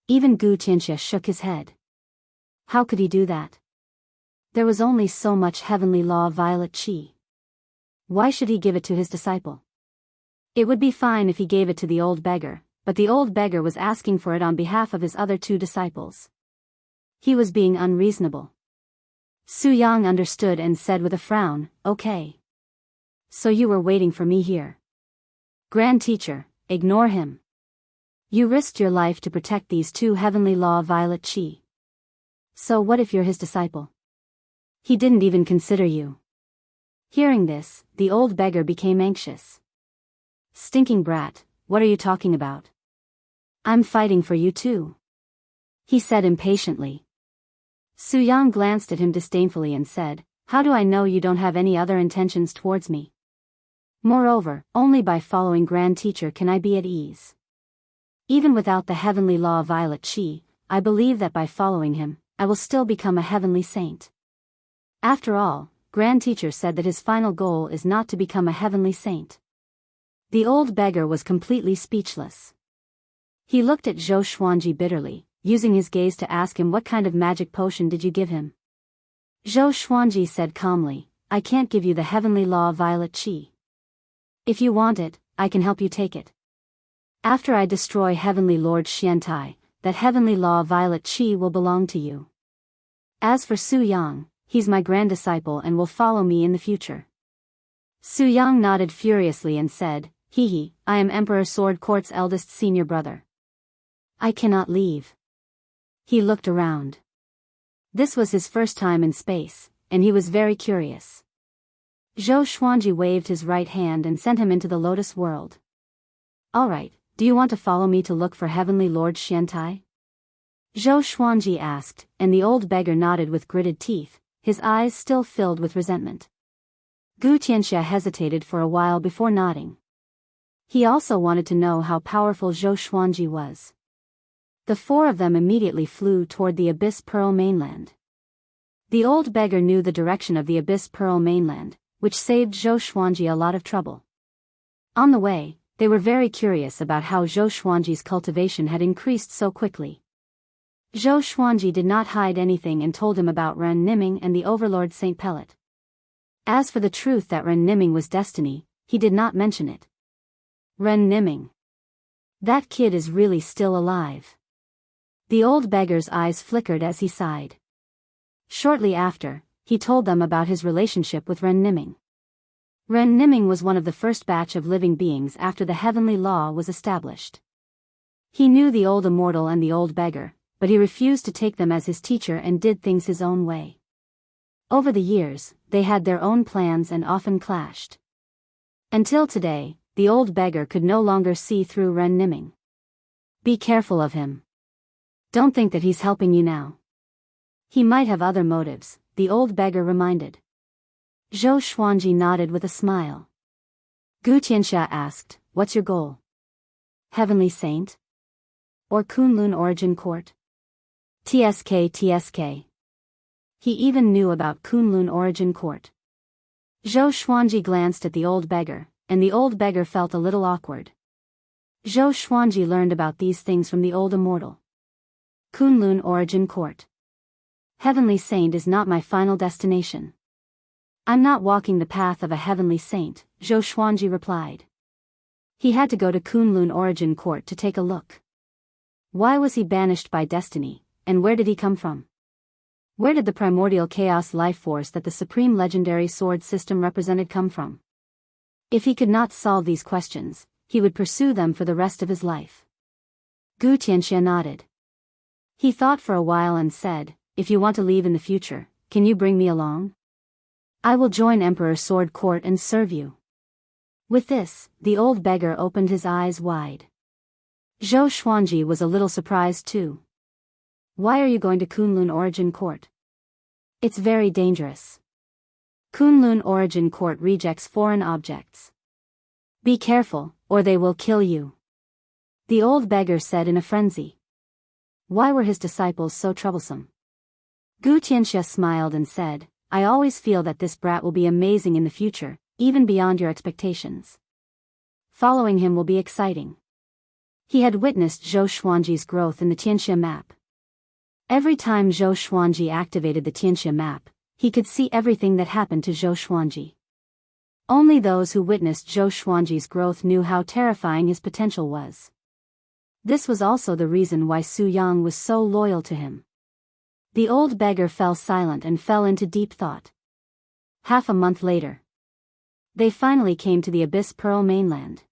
Even Gu Tianxia shook his head. How could he do that? There was only so much heavenly law violet qi. Why should he give it to his disciple? It would be fine if he gave it to the old beggar, but the old beggar was asking for it on behalf of his other 2 disciples. He was being unreasonable. Su Yang understood and said with a frown, "Okay. So you were waiting for me here. Grand teacher, ignore him. You risked your life to protect these 2 heavenly law violet qi." So what if you're his disciple? He didn't even consider you. Hearing this, the old beggar became anxious. Stinking brat, what are you talking about? I'm fighting for you too, he said impatiently. Su Yang glanced at him disdainfully and said, how do I know you don't have any other intentions towards me? Moreover, only by following Grand Teacher can I be at ease. Even without the heavenly law of Violet Chi, I believe that by following him, I will still become a heavenly saint. After all, Grand Teacher said that his final goal is not to become a heavenly saint. The old beggar was completely speechless. He looked at Zhou Xuanji bitterly, using his gaze to ask him what kind of magic potion did you give him. Zhou Xuanji said calmly, I can't give you the heavenly law of Violet Chi. If you want it, I can help you take it. After I destroy Heavenly Lord Xiantai, that heavenly law of Violet Chi will belong to you. As for Su Yang, he's my grand disciple and will follow me in the future. Su Yang nodded furiously and said, Hee, I am Emperor Sword Court's eldest senior brother. I cannot leave. He looked around. This was his first time in space, and he was very curious. Zhou Xuanji waved his right hand and sent him into the Lotus World. Alright, do you want to follow me to look for Heavenly Lord Xiantai? Zhou Xuanji asked, and the old beggar nodded with gritted teeth, his eyes still filled with resentment. Gu Tianxia hesitated for a while before nodding. He also wanted to know how powerful Zhou Xuanji was. The four of them immediately flew toward the Abyss Pearl mainland. The old beggar knew the direction of the Abyss Pearl mainland, which saved Zhou Xuanji a lot of trouble. On the way, they were very curious about how Zhou Xuanji's cultivation had increased so quickly. Zhou Xuanji did not hide anything and told him about Ren Niming and the overlord Saint Pellet. As for the truth that Ren Niming was destiny, he did not mention it. Ren Niming. That kid is really still alive. The old beggar's eyes flickered as he sighed. Shortly after, he told them about his relationship with Ren Niming. Ren Niming was one of the first batch of living beings after the heavenly law was established. He knew the old immortal and the old beggar, but he refused to take them as his teacher and did things his own way. Over the years, they had their own plans and often clashed. Until today, the old beggar could no longer see through Ren Niming. Be careful of him. Don't think that he's helping you now. He might have other motives, the old beggar reminded. Zhou Xuanji nodded with a smile. Gu Tianxia asked, what's your goal? Heavenly Saint? Or Kunlun Origin Court? TSK. He even knew about Kunlun Origin Court. Zhou Xuanji glanced at the old beggar, and the old beggar felt a little awkward. Zhou Xuanji learned about these things from the old immortal. Kunlun Origin Court. Heavenly Saint is not my final destination. I'm not walking the path of a heavenly saint, Zhou Xuanji replied. He had to go to Kunlun Origin Court to take a look. Why was he banished by destiny, and where did he come from? Where did the primordial chaos life force that the supreme legendary sword system represented come from? If he could not solve these questions, he would pursue them for the rest of his life. Gu Tianxia nodded. He thought for a while and said, if you want to leave in the future, can you bring me along? I will join Emperor Sword Court and serve you. With this, the old beggar opened his eyes wide. Zhou Xuanji was a little surprised too. Why are you going to Kunlun Origin Court? It's very dangerous. Kunlun Origin Court rejects foreign objects. Be careful, or they will kill you. The old beggar said in a frenzy. Why were his disciples so troublesome? Gu Tianxia smiled and said, I always feel that this brat will be amazing in the future, even beyond your expectations. Following him will be exciting. He had witnessed Zhou Xuanji's growth in the Tianxia map. Every time Zhou Xuanji activated the Tianxia map, he could see everything that happened to Zhou Xuanji. Only those who witnessed Zhou Xuanji's growth knew how terrifying his potential was. This was also the reason why Su Yang was so loyal to him. The old beggar fell silent and fell into deep thought. Half a month later, they finally came to the Abyss Pearl mainland.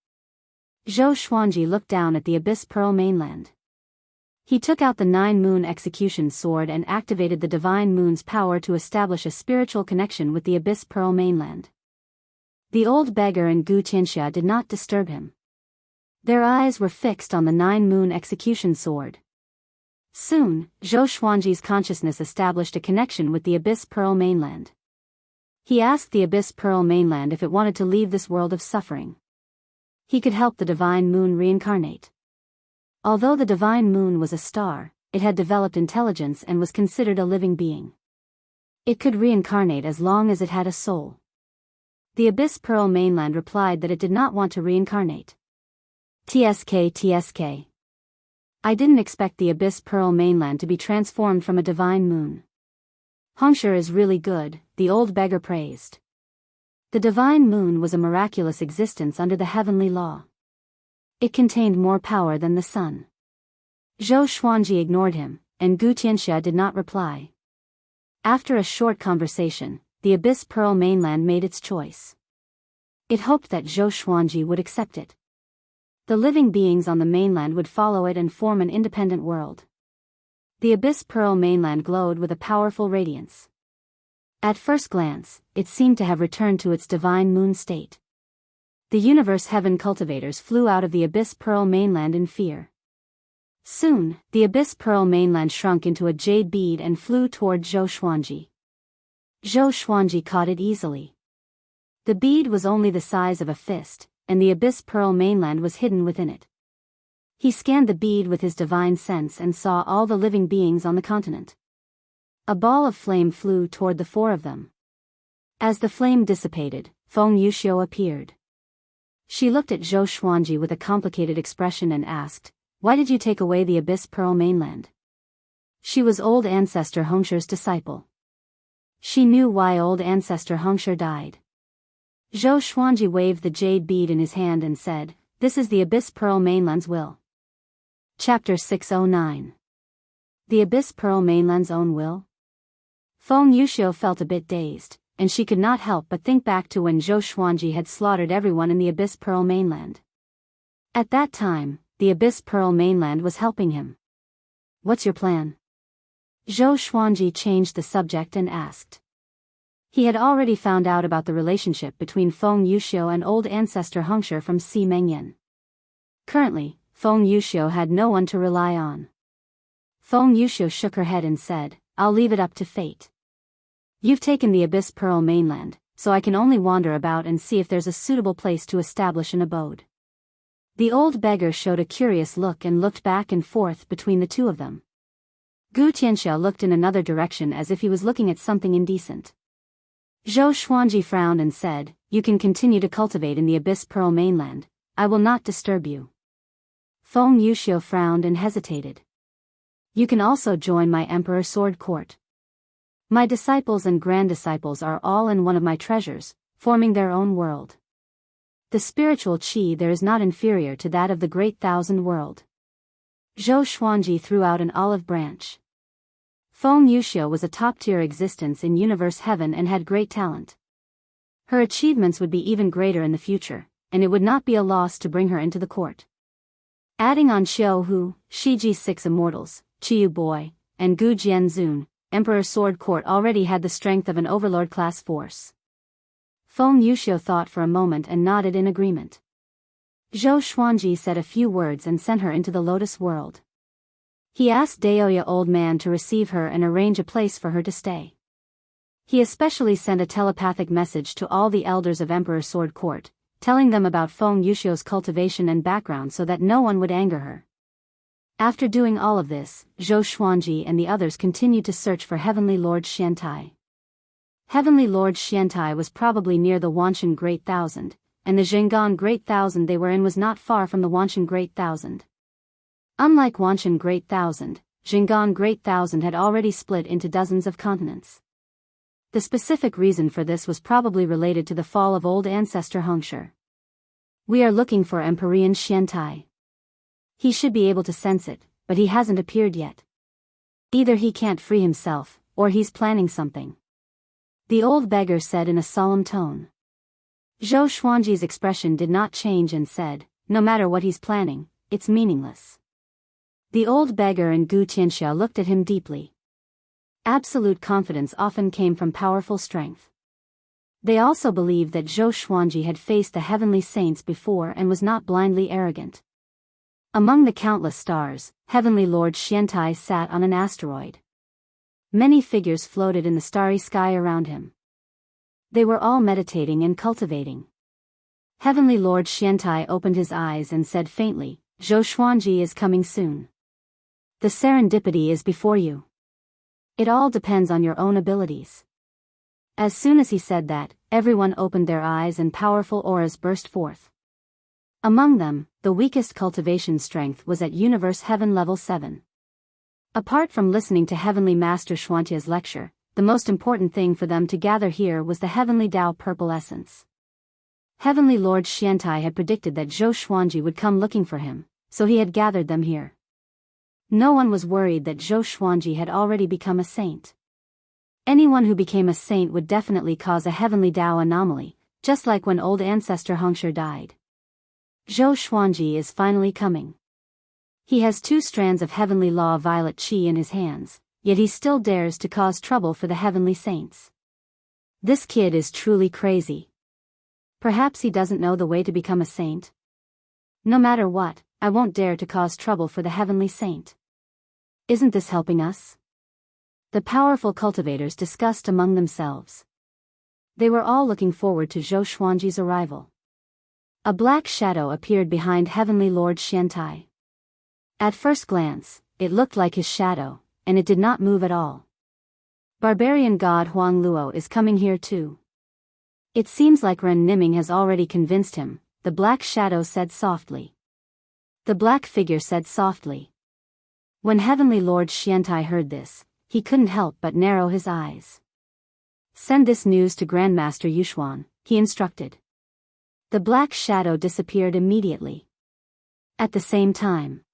Zhou Xuanji looked down at the Abyss Pearl mainland. He took out the 9-moon execution sword and activated the divine moon's power to establish a spiritual connection with the Abyss Pearl mainland. The old beggar and Gu Tianxia did not disturb him. Their eyes were fixed on the 9-moon execution sword. Soon, Zhou Xuanji's consciousness established a connection with the Abyss Pearl mainland. He asked the Abyss Pearl mainland if it wanted to leave this world of suffering. He could help the divine moon reincarnate. Although the divine moon was a star, it had developed intelligence and was considered a living being. It could reincarnate as long as it had a soul. The Abyss Pearl mainland replied that it did not want to reincarnate. TSK. I didn't expect the Abyss Pearl mainland to be transformed from a divine moon. Hongsher is really good, the old beggar praised. The divine moon was a miraculous existence under the heavenly law. It contained more power than the sun. Zhou Xuanji ignored him, and Gu Tianxia did not reply. After a short conversation, the Abyss Pearl mainland made its choice. It hoped that Zhou Xuanji would accept it. The living beings on the mainland would follow it and form an independent world. The Abyss Pearl mainland glowed with a powerful radiance. At first glance, it seemed to have returned to its divine moon state. The universe heaven cultivators flew out of the Abyss Pearl mainland in fear. Soon, the Abyss Pearl mainland shrunk into a jade bead and flew toward Zhou Xuanji. Zhou Xuanji caught it easily. The bead was only the size of a fist, and the Abyss Pearl mainland was hidden within it. He scanned the bead with his divine sense and saw all the living beings on the continent. A ball of flame flew toward the 4 of them. As the flame dissipated, Feng Yuxiu appeared. She looked at Zhou Xuanji with a complicated expression and asked, "Why did you take away the Abyss Pearl mainland?" She was old ancestor Hongsher's disciple. She knew why old ancestor Hongsher died. Zhou Xuanji waved the jade bead in his hand and said, "This is the Abyss Pearl mainland's will." Chapter 609. The Abyss Pearl mainland's own will? Feng Yuxiu felt a bit dazed, and she could not help but think back to when Zhou Xuanji had slaughtered everyone in the Abyss Pearl mainland. At that time, the Abyss Pearl mainland was helping him. "What's your plan?" Zhou Xuanji changed the subject and asked. He had already found out about the relationship between Feng Yuxiu and old ancestor Hongsher from Si Mengyan. Currently, Feng Yuxiu had no one to rely on. Feng Yuxiu shook her head and said, "I'll leave it up to fate. You've taken the Abyss Pearl mainland, so I can only wander about and see if there's a suitable place to establish an abode." The old beggar showed a curious look and looked back and forth between the 2 of them. Gu Tianxia looked in another direction as if he was looking at something indecent. Zhou Xuanji frowned and said, "You can continue to cultivate in the Abyss Pearl mainland. I will not disturb you." Feng Yuxiu frowned and hesitated. "You can also join my Emperor Sword Court. My disciples and grand-disciples are all in one of my treasures, forming their own world. The spiritual qi there is not inferior to that of the Great Thousand World." Zhou Xuanji threw out an olive branch. Feng Yuxiu was a top-tier existence in universe heaven and had great talent. Her achievements would be even greater in the future, and it would not be a loss to bring her into the court. Adding on Xiao Hu, Shiji 6 immortals, Qiyu Boy, and Gu Jianzun, Emperor Sword Court already had the strength of an overlord-class force. Feng Yuxiu thought for a moment and nodded in agreement. Zhou Xuanji said a few words and sent her into the Lotus World. He asked Daoya old man to receive her and arrange a place for her to stay. He especially sent a telepathic message to all the elders of Emperor Sword Court, telling them about Feng Yuxiu's cultivation and background so that no one would anger her. After doing all of this, Zhou Xuanji and the others continued to search for Heavenly Lord Xiantai. Heavenly Lord Xiantai was probably near the Wanshan Great Thousand, and the Zhengan Great Thousand they were in was not far from the Wanshan Great Thousand. Unlike Wanshan Great Thousand, Zhengan Great Thousand had already split into dozens of continents. The specific reason for this was probably related to the fall of old ancestor Hongsher. "We are looking for Empyrean Xiantai. He should be able to sense it, but he hasn't appeared yet. Either he can't free himself, or he's planning something," the old beggar said in a solemn tone. Zhou Xuanji's expression did not change and said, "No matter what he's planning, it's meaningless." The old beggar and Gu Tianxia looked at him deeply. Absolute confidence often came from powerful strength. They also believed that Zhou Xuanji had faced the heavenly saints before and was not blindly arrogant. Among the countless stars, Heavenly Lord Xiantai sat on an asteroid. Many figures floated in the starry sky around him. They were all meditating and cultivating. Heavenly Lord Xiantai opened his eyes and said faintly, "Zhou Xuanji is coming soon. The serendipity is before you. It all depends on your own abilities." As soon as he said that, everyone opened their eyes and powerful auras burst forth. Among them, the weakest cultivation strength was at Universe Heaven Level 7. Apart from listening to Heavenly Master Xuantia's lecture, the most important thing for them to gather here was the Heavenly Tao Purple Essence. Heavenly Lord Xiantai had predicted that Zhou Xuanji would come looking for him, so he had gathered them here. No one was worried that Zhou Xuanji had already become a saint. Anyone who became a saint would definitely cause a Heavenly Tao anomaly, just like when old ancestor Hongshi died. Zhou Xuanji is finally coming. He has 2 strands of heavenly law violet qi in his hands, yet he still dares to cause trouble for the heavenly saints. This kid is truly crazy. Perhaps he doesn't know the way to become a saint. No matter what, I won't dare to cause trouble for the heavenly saint. Isn't this helping us? The powerful cultivators discussed among themselves. They were all looking forward to Zhou Xuanji's arrival. A black shadow appeared behind Heavenly Lord Xiantai. At first glance, it looked like his shadow, and it did not move at all. Barbarian god Huang Luo is coming here too. It seems like Ren Niming has already convinced him, the black shadow said softly. The black figure said softly. When Heavenly Lord Xiantai heard this, he couldn't help but narrow his eyes. Send this news to Grandmaster Yuxuan, he instructed. The black shadow disappeared immediately. At the same time,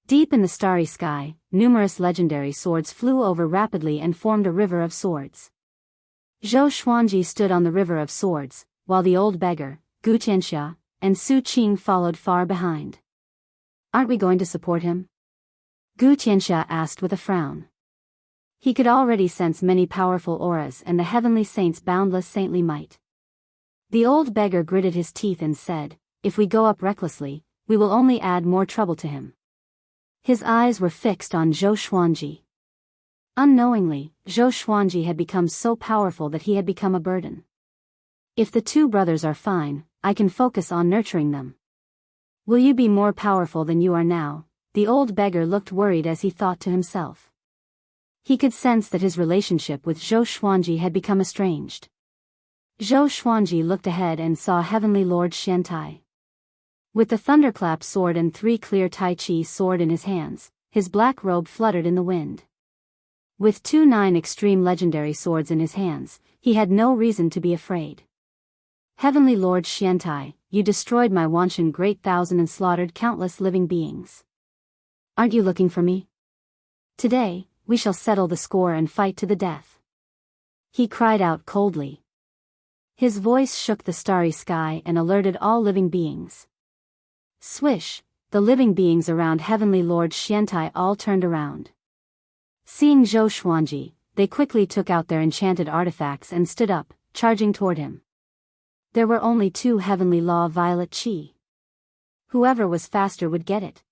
deep in the starry sky, numerous legendary swords flew over rapidly and formed a river of swords. Zhou Xuanji stood on the river of swords, while the old beggar, Gu Tianxia, and Su Qing followed far behind. Aren't we going to support him? Gu Tianxia asked with a frown. He could already sense many powerful auras and the heavenly saints' boundless saintly might. The old beggar gritted his teeth and said, "If we go up recklessly, we will only add more trouble to him." His eyes were fixed on Zhou Xuanji. Unknowingly, Zhou Xuanji had become so powerful that he had become a burden. If the 2 brothers are fine, I can focus on nurturing them. Will you be more powerful than you are now? The old beggar looked worried as he thought to himself. He could sense that his relationship with Zhou Xuanji had become estranged. Zhou Xuanji looked ahead and saw Heavenly Lord Xiantai. With the thunderclap sword and 3 clear Tai Chi sword in his hands, his black robe fluttered in the wind. With 2 9 extreme legendary swords in his hands, he had no reason to be afraid. Heavenly Lord Xiantai, you destroyed my Wanshan great thousand and slaughtered countless living beings. Aren't you looking for me? Today, we shall settle the score and fight to the death. He cried out coldly. His voice shook the starry sky and alerted all living beings. Swish, the living beings around Heavenly Lord Xiantai all turned around. Seeing Zhou Xuanji, they quickly took out their enchanted artifacts and stood up, charging toward him. There were only 2 heavenly law violet qi. Whoever was faster would get it.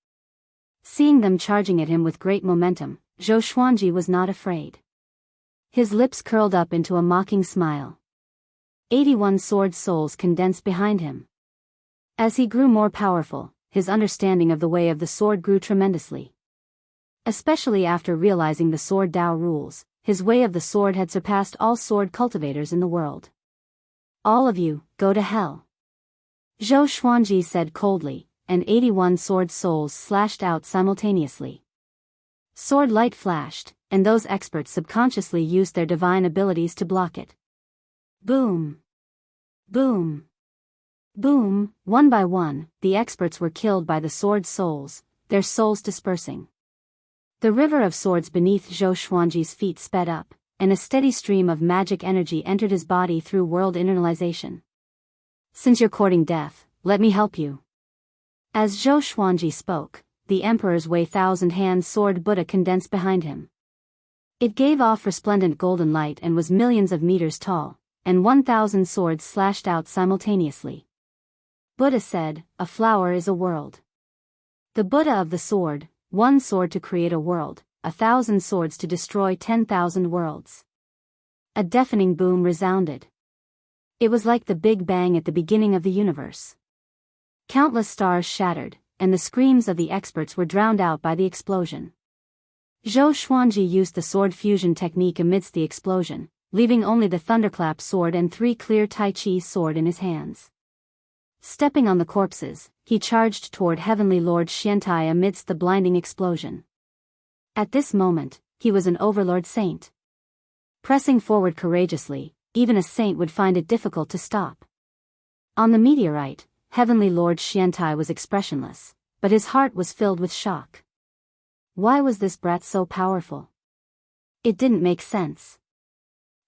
Seeing them charging at him with great momentum, Zhou Xuanji was not afraid. His lips curled up into a mocking smile. 81 sword souls condensed behind him. As he grew more powerful, his understanding of the way of the sword grew tremendously. Especially after realizing the sword Tao rules, his way of the sword had surpassed all sword cultivators in the world. All of you, go to hell. Zhou Xuanji said coldly, and 81 sword souls slashed out simultaneously. Sword light flashed, and those experts subconsciously used their divine abilities to block it. Boom! Boom! Boom! One by one, the experts were killed by the sword souls, their souls dispersing. The river of swords beneath Zhou Xuanji's feet sped up, and a steady stream of magic energy entered his body through world internalization. Since you're courting death, let me help you. As Zhou Xuanji spoke, the Emperor's Way thousand-hand sword Buddha condensed behind him. It gave off resplendent golden light and was millions of meters tall, and 1,000 swords slashed out simultaneously. Buddha said, "A flower is a world." The Buddha of the sword, one sword to create a world, 1,000 swords to destroy 10,000 worlds. A deafening boom resounded. It was like the Big Bang at the beginning of the universe. Countless stars shattered, and the screams of the experts were drowned out by the explosion. Zhou Xuanji used the sword fusion technique amidst the explosion, leaving only the thunderclap sword and 3 clear Tai Chi sword in his hands. Stepping on the corpses, he charged toward Heavenly Lord Xiantai amidst the blinding explosion. At this moment, he was an overlord saint. Pressing forward courageously, even a saint would find it difficult to stop. On the meteorite, Heavenly Lord Xiantai was expressionless, but his heart was filled with shock. Why was this brat so powerful? It didn't make sense.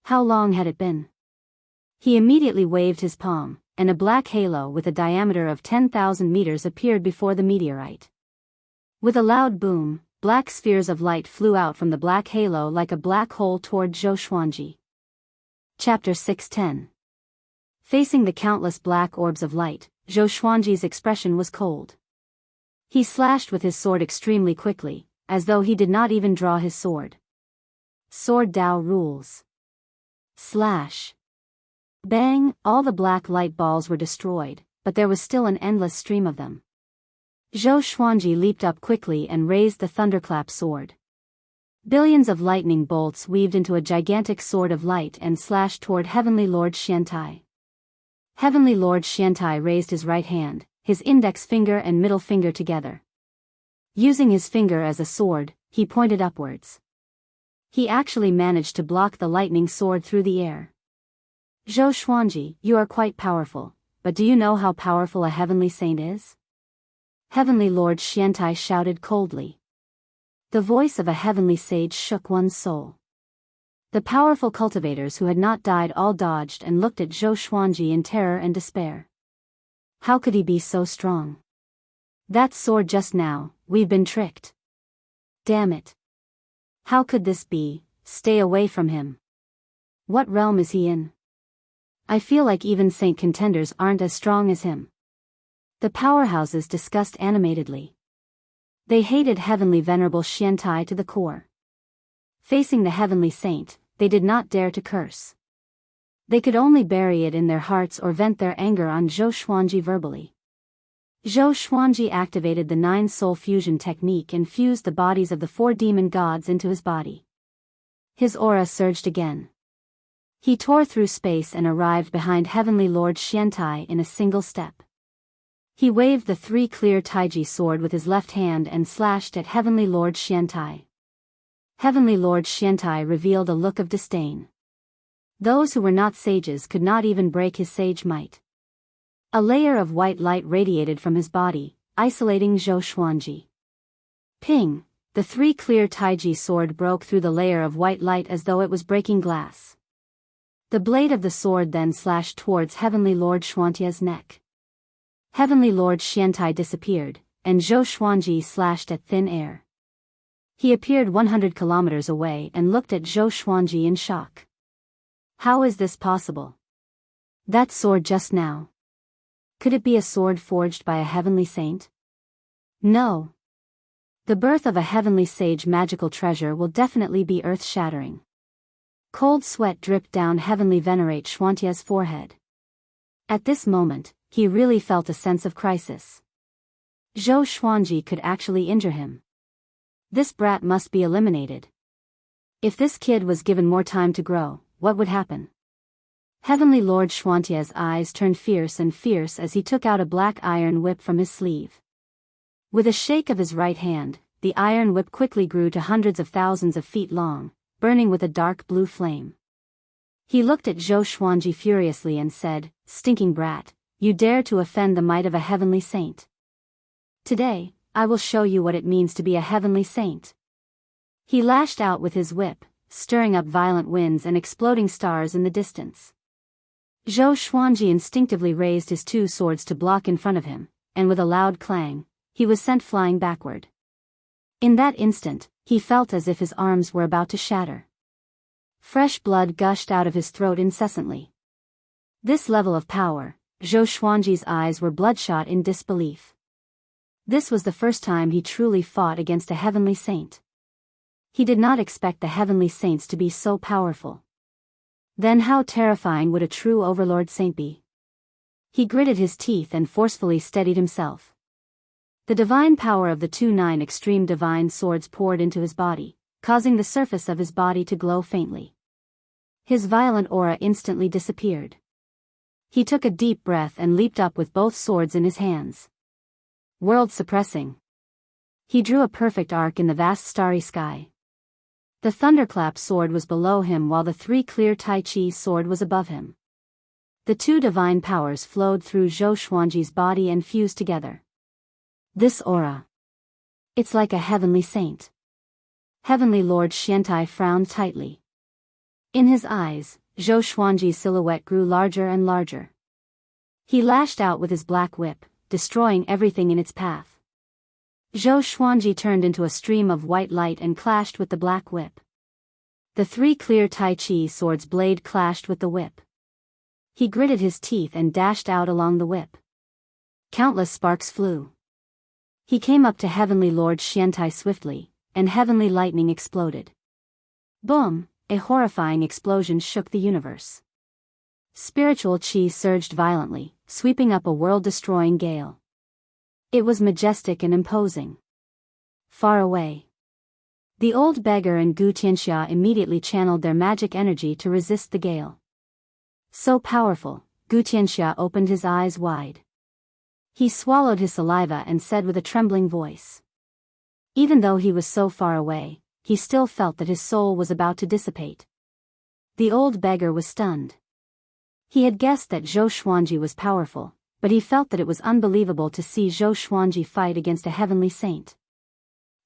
How long had it been? He immediately waved his palm, and a black halo with a diameter of 10,000 meters appeared before the meteorite. With a loud boom, black spheres of light flew out from the black halo like a black hole toward Zhou Xuanji. Chapter 610. Facing the countless black orbs of light, Zhou Xuanji's expression was cold. He slashed with his sword extremely quickly, as though he did not even draw his sword. Sword Dao rules. Slash. Bang, all the black light balls were destroyed, but there was still an endless stream of them. Zhou Xuanji leaped up quickly and raised the thunderclap sword. Billions of lightning bolts weaved into a gigantic sword of light and slashed toward Heavenly Lord Xiantai. Heavenly Lord Xiantai raised his right hand, his index finger and middle finger together. Using his finger as a sword, he pointed upwards. He actually managed to block the lightning sword through the air. Zhou Xuanji, you are quite powerful, but do you know how powerful a heavenly saint is? Heavenly Lord Xiantai shouted coldly. The voice of a heavenly sage shook one's soul. The powerful cultivators who had not died all dodged and looked at Zhou Xuanji in terror and despair. How could he be so strong? That sword just now, we've been tricked. Damn it. How could this be? Stay away from him. What realm is he in? I feel like even saint contenders aren't as strong as him. The powerhouses discussed animatedly. They hated Heavenly Venerable Xiantai to the core. Facing the heavenly saint, they did not dare to curse. They could only bury it in their hearts or vent their anger on Zhou Xuanji verbally. Zhou Xuanji activated the 9-soul fusion technique and fused the bodies of the 4 demon gods into his body. His aura surged again. He tore through space and arrived behind Heavenly Lord Xiantai in a single step. He waved the 3 clear Taiji sword with his left hand and slashed at Heavenly Lord Xiantai. Heavenly Lord Xiantai revealed a look of disdain. Those who were not sages could not even break his sage might. A layer of white light radiated from his body, isolating Zhou Xuanji. Ping! The 3 clear Taiji sword broke through the layer of white light as though it was breaking glass. The blade of the sword then slashed towards Heavenly Lord Xuantia's neck. Heavenly Lord Xiantai disappeared, and Zhou Xuanji slashed at thin air. He appeared 100 kilometers away and looked at Zhou Xuanji in shock. How is this possible? That sword just now. Could it be a sword forged by a heavenly saint? No. The birth of a heavenly sage magical treasure will definitely be earth-shattering. Cold sweat dripped down Heavenly Venerate Xuantia's forehead. At this moment, he really felt a sense of crisis. Zhou Xuanji could actually injure him. This brat must be eliminated. If this kid was given more time to grow, what would happen? Heavenly Lord Xuantia's eyes turned fierce as he took out a black iron whip from his sleeve. With a shake of his right hand, the iron whip quickly grew to hundreds of thousands of feet long, burning with a dark blue flame. He looked at Zhou Xuanji furiously and said, "Stinking brat, you dare to offend the might of a heavenly saint. Today, I will show you what it means to be a heavenly saint." He lashed out with his whip, stirring up violent winds and exploding stars in the distance. Zhou Xuanji instinctively raised his 2 swords to block in front of him, and with a loud clang, he was sent flying backward. In that instant, he felt as if his arms were about to shatter. Fresh blood gushed out of his throat incessantly. This level of power, Zhou Xuanji's eyes were bloodshot in disbelief. This was the first time he truly fought against a heavenly saint. He did not expect the heavenly saints to be so powerful. Then how terrifying would a true overlord saint be? He gritted his teeth and forcefully steadied himself. The divine power of the 9 extreme divine swords poured into his body, causing the surface of his body to glow faintly. His violent aura instantly disappeared. He took a deep breath and leaped up with both swords in his hands. World-suppressing. He drew a perfect arc in the vast starry sky. The thunderclap sword was below him while the 3 clear Tai Chi sword was above him. The 2 divine powers flowed through Zhou Xuanji's body and fused together. This aura. It's like a heavenly saint. Heavenly Lord Xiantai frowned tightly. In his eyes, Zhou Xuanji's silhouette grew larger and larger. He lashed out with his black whip, destroying everything in its path. Zhou Xuanji turned into a stream of white light and clashed with the black whip. The 3 clear Tai Chi swords blade clashed with the whip. He gritted his teeth and dashed out along the whip. Countless sparks flew. He came up to Heavenly Lord Xiantai swiftly, and heavenly lightning exploded. Boom! A horrifying explosion shook the universe. Spiritual chi surged violently, sweeping up a world-destroying gale. It was majestic and imposing. Far away, the old beggar and Gu Tianxia immediately channeled their magic energy to resist the gale. So powerful, Gu Tianxia opened his eyes wide. He swallowed his saliva and said with a trembling voice. Even though he was so far away, he still felt that his soul was about to dissipate. The old beggar was stunned. He had guessed that Zhou Xuanji was powerful, but he felt that it was unbelievable to see Zhou Xuanji fight against a heavenly saint.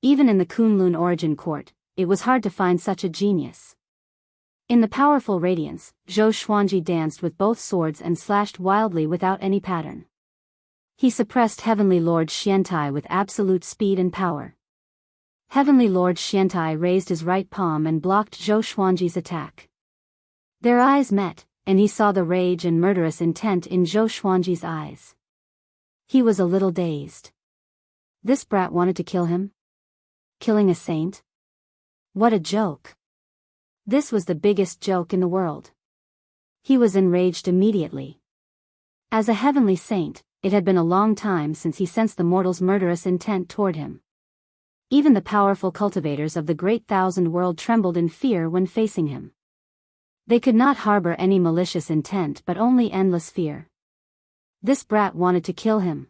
Even in the Kunlun origin court, it was hard to find such a genius. In the powerful radiance, Zhou Xuanji danced with both swords and slashed wildly without any pattern. He suppressed Heavenly Lord Xiantai with absolute speed and power. Heavenly Lord Xiantai raised his right palm and blocked Zhou Xuanji's attack. Their eyes met, and he saw the rage and murderous intent in Zhou Xuanji's eyes. He was a little dazed. This brat wanted to kill him? Killing a saint? What a joke! This was the biggest joke in the world. He was enraged immediately. As a heavenly saint, it had been a long time since he sensed the mortal's murderous intent toward him. Even the powerful cultivators of the Great Thousand World trembled in fear when facing him. They could not harbor any malicious intent but only endless fear. This brat wanted to kill him.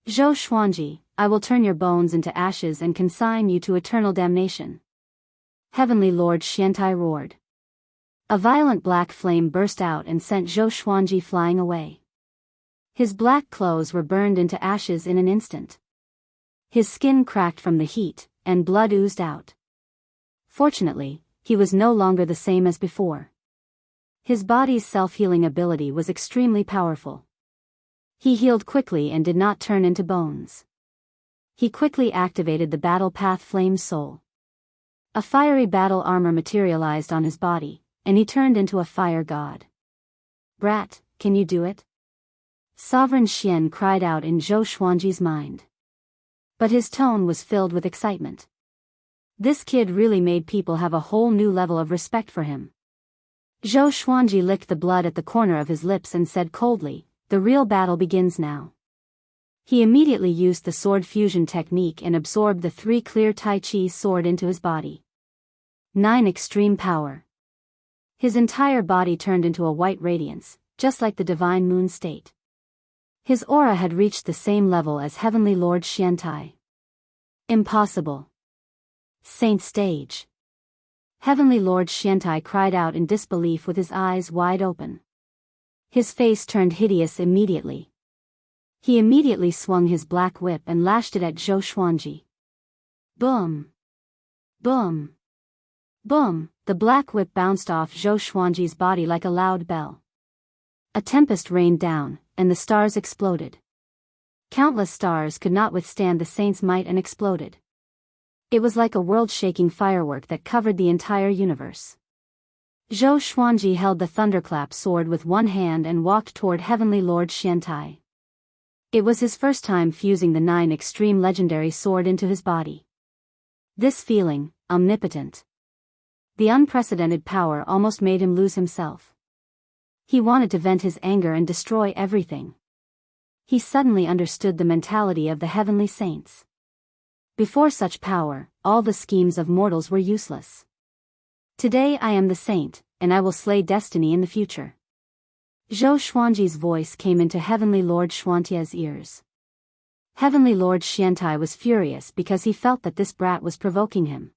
Zhou Xuanji, I will turn your bones into ashes and consign you to eternal damnation. Heavenly Lord Xiantai roared. A violent black flame burst out and sent Zhou Xuanji flying away. His black clothes were burned into ashes in an instant. His skin cracked from the heat, and blood oozed out. Fortunately, he was no longer the same as before. His body's self-healing ability was extremely powerful. He healed quickly and did not turn into bones. He quickly activated the Battle Path Flame Soul. A fiery battle armor materialized on his body, and he turned into a fire god. Brat, can you do it? Sovereign Xian cried out in Zhou Xuanji's mind. But his tone was filled with excitement. This kid really made people have a whole new level of respect for him. Zhou Xuanji licked the blood at the corner of his lips and said coldly, the real battle begins now. He immediately used the sword fusion technique and absorbed the 3 clear Tai Chi sword into his body. 9 extreme power. His entire body turned into a white radiance, just like the divine moon state. His aura had reached the same level as Heavenly Lord Xiantai. Impossible. Saint stage. Heavenly Lord Xiantai cried out in disbelief with his eyes wide open. His face turned hideous immediately. He immediately swung his black whip and lashed it at Zhou Xuanji. Boom! Boom! Boom! The black whip bounced off Zhou Xuanji's body like a loud bell. A tempest rained down, and the stars exploded. Countless stars could not withstand the saint's might and exploded. It was like a world-shaking firework that covered the entire universe. Zhou Xuanji held the thunderclap sword with one hand and walked toward Heavenly Lord Xiantai. It was his first time fusing the 9 extreme legendary sword into his body. This feeling, omnipotent. The unprecedented power almost made him lose himself. He wanted to vent his anger and destroy everything. He suddenly understood the mentality of the heavenly saints. Before such power, all the schemes of mortals were useless. Today I am the saint, and I will slay destiny in the future. Zhou Xuanji's voice came into Heavenly Lord Xuantia's ears. Heavenly Lord Xiantai was furious because he felt that this brat was provoking him.